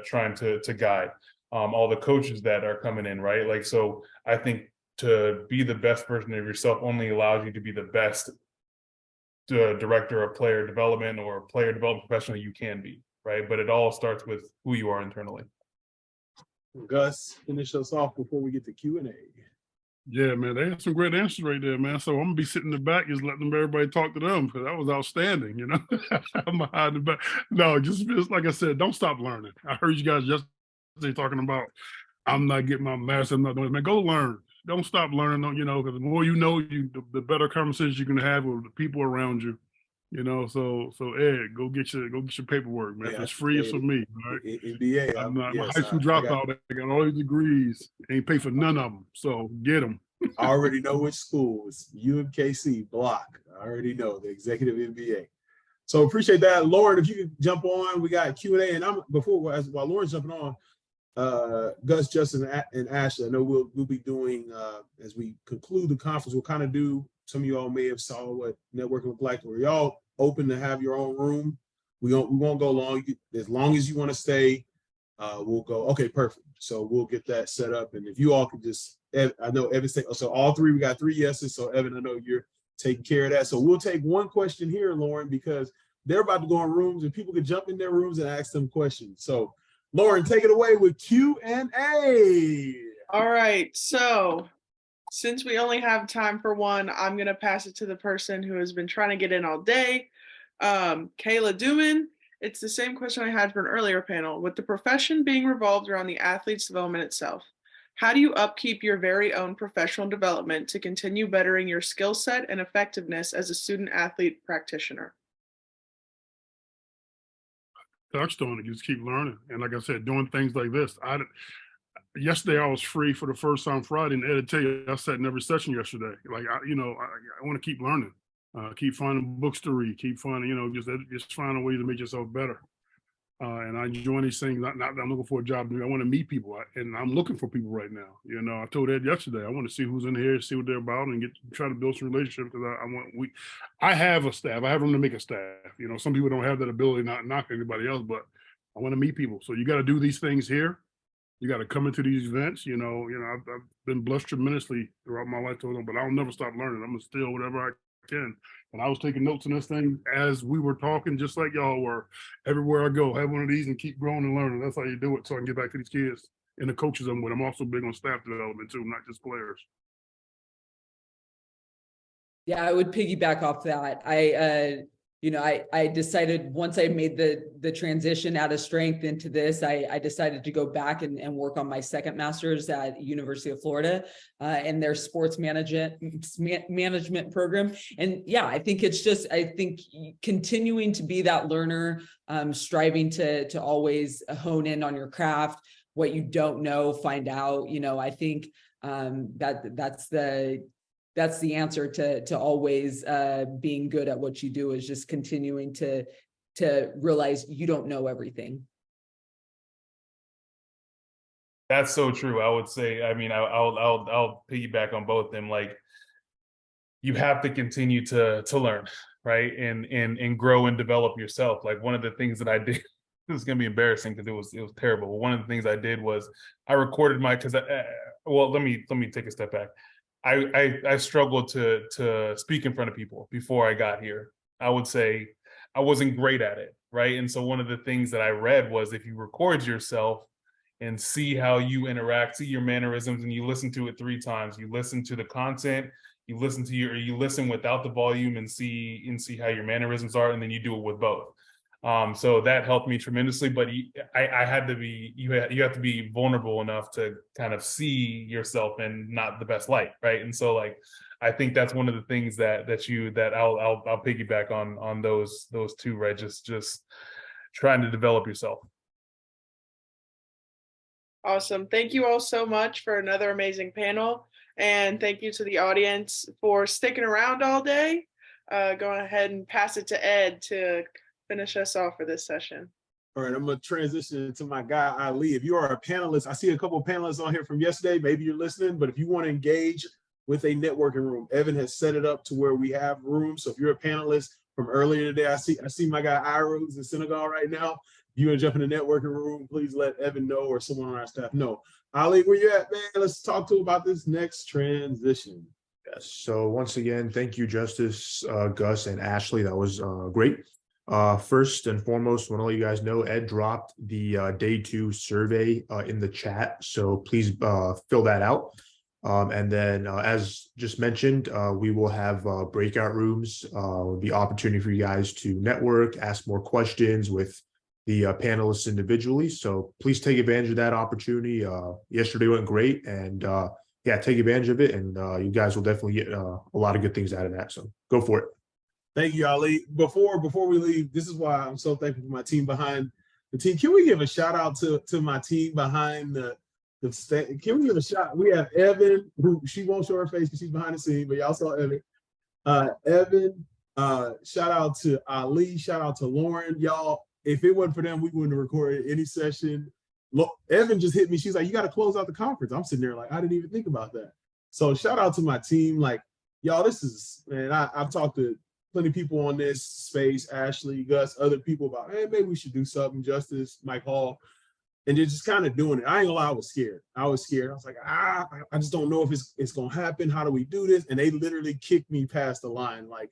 trying to guide, all the coaches that are coming in, right? So I think to be the best version of yourself only allows you to be the best director of player development or player development professional you can be, right? But it all starts with who you are internally. Gus, finish us off before we get to Q&A. Yeah, man, they had some great answers right there, man. So I'm gonna be sitting in the back, just letting everybody talk to them, because that was outstanding, I'm hiding back. No, just like I said, don't stop learning. I heard you guys yesterday talking about, I'm not getting my master, I'm not doing it. Man, go learn. Don't stop learning, because the more you know, the better conversations you can have with the people around you. So Ed, go get your paperwork, man. If it's free, it's for me. All right. NBA. I'm not. I'm a Yes, high school I dropout. I got all these degrees. Ain't pay for none of them. So get them. I already know which school. It's UMKC block. I already know the executive MBA. So appreciate that, Lauren. If you could jump on, we got Q&A, and while Lauren's jumping on, Gus, Justin, and Ashley. I know we'll be doing as we conclude the conference. We'll kind of do. Some of you all may have saw what networking looked like. Were y'all open to have your own room? We won't go long. As long as you want to stay, we'll go. Okay, perfect. So we'll get that set up. And if you all could just, I know Evan said, so all three, we got 3 yeses. So Evan, I know you're taking care of that. So we'll take one question here, Lauren, because they're about to go in rooms and people can jump in their rooms and ask them questions. So Lauren, take it away with Q&A. All right. So since we only have time for one, I'm going to pass it to the person who has been trying to get in all day. Kayla Duman. It's the same question I had for an earlier panel. With the profession being revolved around the athlete's development itself, how do you upkeep your very own professional development to continue bettering your skill set and effectiveness as a student athlete practitioner? Touched on it. You just keep learning. And like I said, doing things like this. Yesterday I was free for the first time Friday, and Ed, tell you, I sat in every session yesterday. Like, I want to keep learning. Keep finding books to read, keep finding, just find a way to make yourself better. And I enjoy these things. Not that I'm looking for a job. I want to meet people, and I'm looking for people right now. I told Ed yesterday, I want to see who's in here, see what they're about, and try to build some relationships. Because I have a staff. I have room to make a staff. Some people don't have that ability, not knock anybody else, but I want to meet people. So you got to do these things here. You got to come into these events. I've been blessed tremendously throughout my life, but I'll never stop learning. I'm gonna steal whatever I can. And I was taking notes on this thing as we were talking, just like y'all were. Everywhere I go, have one of these and keep growing and learning. That's how you do it. So I can get back to these kids and the coaches I'm with. I'm also big on staff development too, not just players. Yeah, I would piggyback off that. I decided once I made the transition out of strength into this, I decided to go back and work on my second master's at University of Florida and their sports management program. And yeah, I think continuing to be that learner, striving to always hone in on your craft, what you don't know, find out. I think that's the answer to always being good at what you do, is just continuing to realize you don't know everything. That's so true. I would say, I'll piggyback on both of them. Like, you have to continue to learn, right? And grow and develop yourself. Like, one of the things that I did, this is gonna be embarrassing because it was terrible. But one of the things I did was I recorded let me take a step back. I struggled to speak in front of people before I got here. I would say I wasn't great at it, right? And so one of the things that I read was, if you record yourself and see how you interact, see your mannerisms, and you listen to it 3 times, you listen to the content, you listen without the volume and see how your mannerisms are, and then you do it with both. So that helped me tremendously, but you have to be vulnerable enough to kind of see yourself in not the best light, right? And so, like, I think that's one of the things that I'll piggyback on those 2, right? Just trying to develop yourself. Awesome. Thank you all so much for another amazing panel. And thank you to the audience for sticking around all day. Going ahead and pass it to Ed to finish us off for this session. All right, I'm going to transition to my guy, Ali. If you are a panelist, I see a couple of panelists on here from yesterday. Maybe you're listening, but if you want to engage with a networking room, Evan has set it up to where we have rooms. So if you're a panelist from earlier today, I see my guy, Ira, who's in Senegal right now. If you want to jump in the networking room, please let Evan know or someone on our staff know. Ali, where you at, man? Let's talk to about this next transition. Yes. So once again, thank you, Justice, Gus, and Ashley. That was great. First and foremost, I want to let you guys know Ed dropped the day 2 survey in the chat, so please fill that out. And then as just mentioned, we will have breakout rooms, the opportunity for you guys to network, ask more questions with the panelists individually. So please take advantage of that opportunity. Yesterday went great, and yeah, take advantage of it, and you guys will definitely get a lot of good things out of that. So go for it. Thank you, Ali. Before we leave, this is why I'm so thankful for my team behind the team. Can we give a shout out to my team behind the can we give a shout? We have Evan, who she won't show her face because she's behind the scene, but y'all saw Evan. Evan, shout out to Ali, shout out to Lauren. Y'all, if it wasn't for them, we wouldn't have recorded any session. Look, Evan just hit me. She's like, you got to close out the conference. I'm sitting there like, I didn't even think about that. So shout out to my team. Like, y'all, this is, man, I've talked to plenty of people on this space, Ashley, Gus, other people about, hey, maybe we should do something, Justice, Mike Hall. And they're just kind of doing it. I ain't gonna lie, I was scared. I was like, I just don't know if it's gonna happen. How do we do this? And they literally kicked me past the line. Like,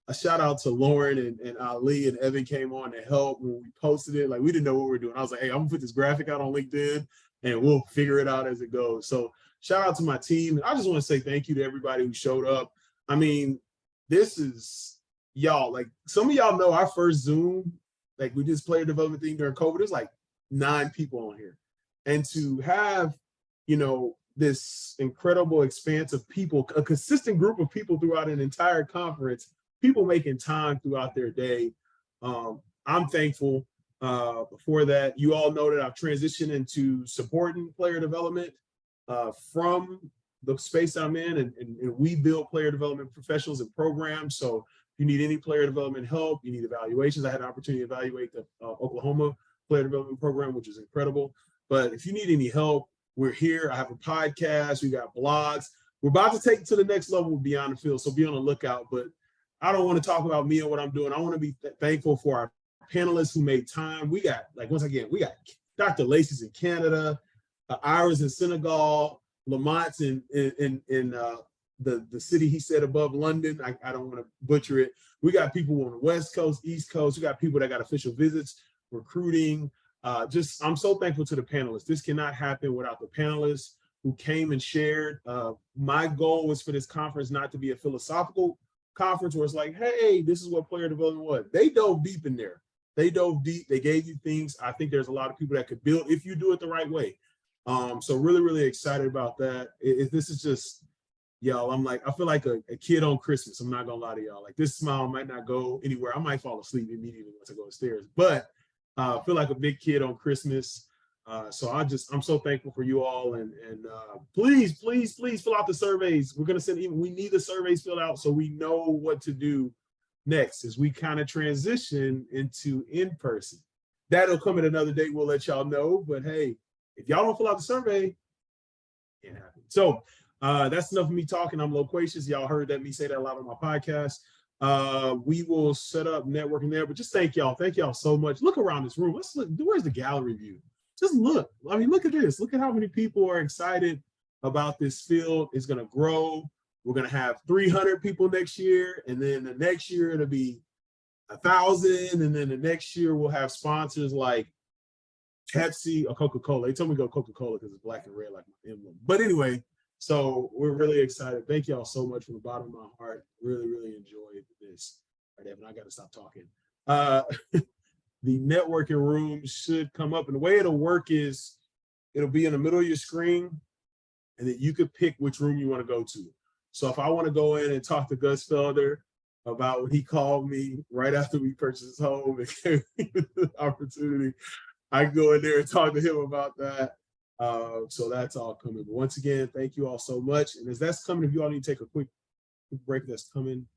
a shout out to Lauren and Ali and Evan came on to help when we posted it. Like, we didn't know what we were doing. I was like, hey, I'm gonna put this graphic out on LinkedIn and we'll figure it out as it goes. So shout out to my team. I just want to say thank you to everybody who showed up. I mean, this is y'all, like some of y'all know our first Zoom, like we did this player development thing during COVID, there's like 9 people on here. And to have, you know, this incredible expanse of people, a consistent group of people throughout an entire conference, people making time throughout their day. I'm thankful for that. You all know that I've transitioned into supporting player development from the space I'm in, and we build player development professionals and programs. So if you need any player development help, you need evaluations. I had an opportunity to evaluate the Oklahoma player development program, which is incredible. But if you need any help, we're here. I have a podcast. We got blogs. We're about to take it to the next level with Beyond the Field, so be on the lookout. But I don't want to talk about me and what I'm doing. I want to be thankful for our panelists who made time. We got, like, once again, we got Dr. Lacey's in Canada, Ira's in Senegal, Lamont's in the city he said above London. I don't want to butcher it. We got people on the West Coast, East Coast. We got people that got official visits, recruiting. I'm so thankful to the panelists. This cannot happen without the panelists who came and shared. My goal was for this conference not to be a philosophical conference where it's like, hey, this is what player development was. They dove deep in there. They dove deep. They gave you things. I think there's a lot of people that could build if you do it the right way. So really, really excited about that. This is just, y'all, I'm like, I feel like a kid on Christmas. I'm not gonna lie to y'all. Like, this smile might not go anywhere. I might fall asleep immediately once I go upstairs, but I feel like a big kid on Christmas. So I'm so thankful for you all, and please fill out the surveys. We're gonna we need the surveys filled out so we know what to do next as we kind of transition into in-person. That'll come at another date. We'll let y'all know. But hey, if y'all don't fill out the survey, it can't happen. So that's enough of me talking. I'm loquacious. Y'all heard me say that a lot on my podcast. We will set up networking there, but just thank y'all. Thank y'all so much. Look around this room. Let's look. Where's the gallery view? Just look. I mean, look at this. Look at how many people are excited about this field. It's going to grow. We're going to have 300 people next year. And then the next year, it'll be 1,000. And then the next year, we'll have sponsors like Pepsi or Coca-Cola. They told me to go Coca-Cola because it's black and red like my emblem. But anyway, so we're really excited. Thank y'all so much from the bottom of my heart. Really, really enjoyed this. All right, Evan, I got to stop talking. The networking room should come up. And the way it'll work is it'll be in the middle of your screen, and then you could pick which room you want to go to. So if I want to go in and talk to Gus Felder about when he called me right after we purchased his home and gave me the opportunity, I can go in there and talk to him about that. So that's all coming. But once again, thank you all so much. And as that's coming, if you all need to take a quick break, that's coming.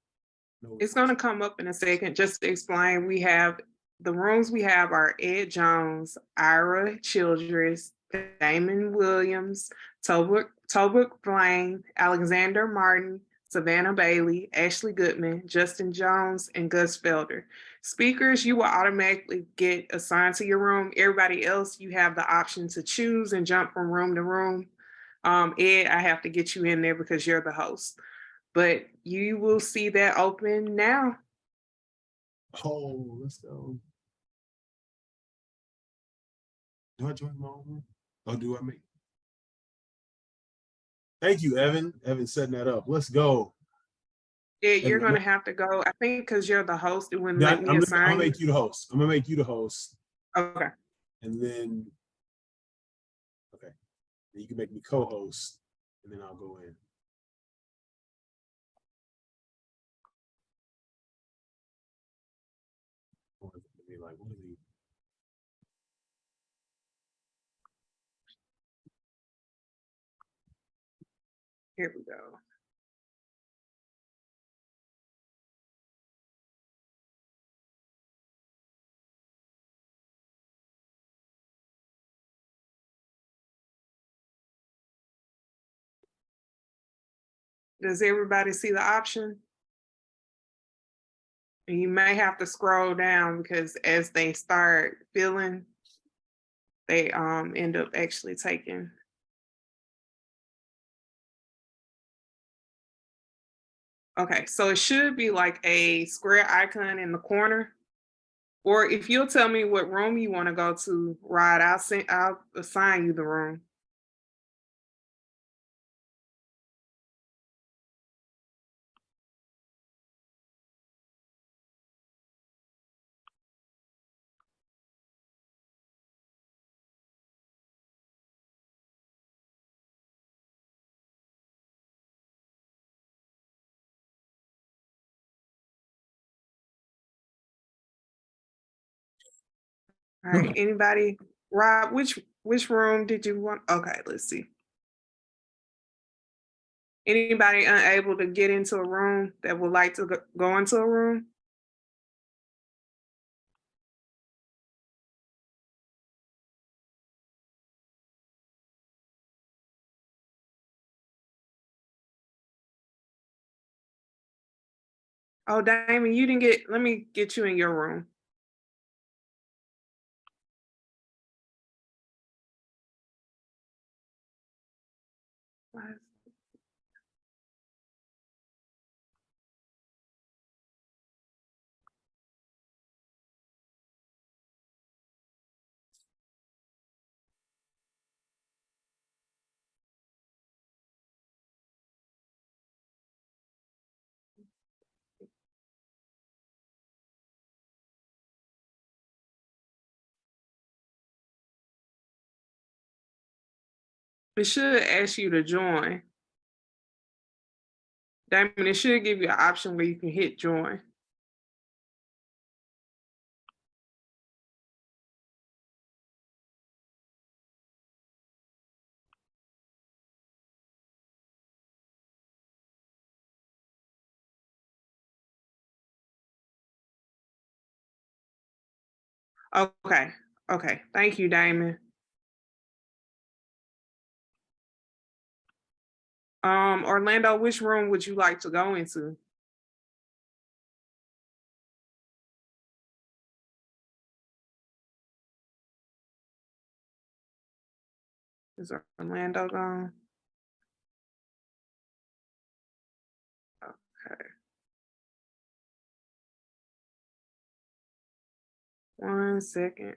It's going to come up in a second. Just to explain, we have the rooms we have are Ed Jones, Ira Childress, Damon Williams, Tobrook Blaine, Alexander Martin, Savannah Bailey, Ashley Goodman, Justin Jones, and Gus Felder. Speakers, you will automatically get assigned to your room. Everybody else, you have the option to choose and jump from room to room. Ed, I have to get you in there because you're the host. But you will see that open now. Oh, let's go. Do I join my own room? Or do I make? Thank you, Evan. Evan's setting that up. Let's go. Yeah, you're going to have to go. I think because you're the host, it wouldn't let me assign. I'm going to make you the host. I'm going to make you the host. Okay. And then, okay. And you can make me co-host, and then I'll go in. Here we go. Does everybody see the option? And you may have to scroll down because as they start filling, they end up actually taking. Okay, so it should be like a square icon in the corner. Or if you'll tell me what room you want to go to, Rod, I'll assign you the room. All right, anybody? Rob, which room did you want? Okay, let's see. Anybody unable to get into a room that would like to go into a room? Oh, Damon, you didn't get, let me get you in your room. It should ask you to join. Damon, it should give you an option where you can hit join. Okay, okay. Thank you, Damon. Orlando, which room would you like to go into? Is Orlando gone? Okay. 1 second.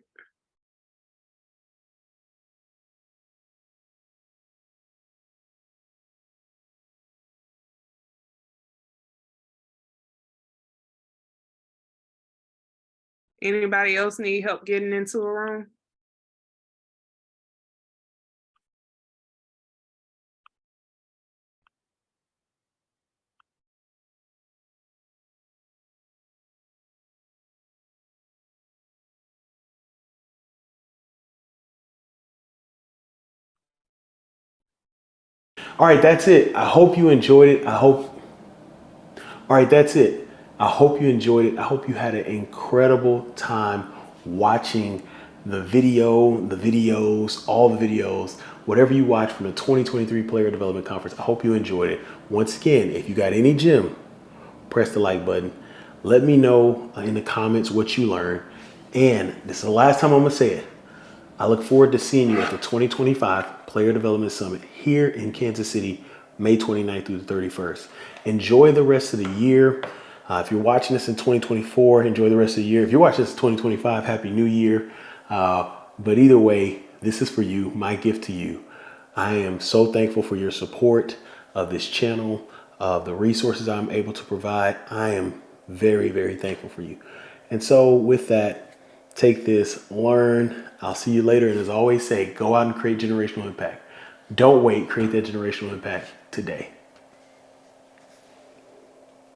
Anybody else need help getting into a room? All right, that's it. I hope you enjoyed it. All right, that's it. I hope you enjoyed it. I hope you had an incredible time watching the videos, all the videos, whatever you watch from the 2023 Player Development Conference. I hope you enjoyed it. Once again, if you got any gem, press the like button. Let me know in the comments what you learned. And this is the last time I'm gonna say it. I look forward to seeing you at the 2025 Player Development Summit here in Kansas City, May 29th through the 31st. Enjoy the rest of the year. If you're watching this in 2024, enjoy the rest of the year. If you're watching this in 2025, Happy New Year. But either way, this is for you, my gift to you. I am so thankful for your support of this channel, of the resources I'm able to provide. I am very, very thankful for you. And so with that, take this, learn. I'll see you later. And as I always say, go out and create generational impact. Don't wait, create that generational impact today.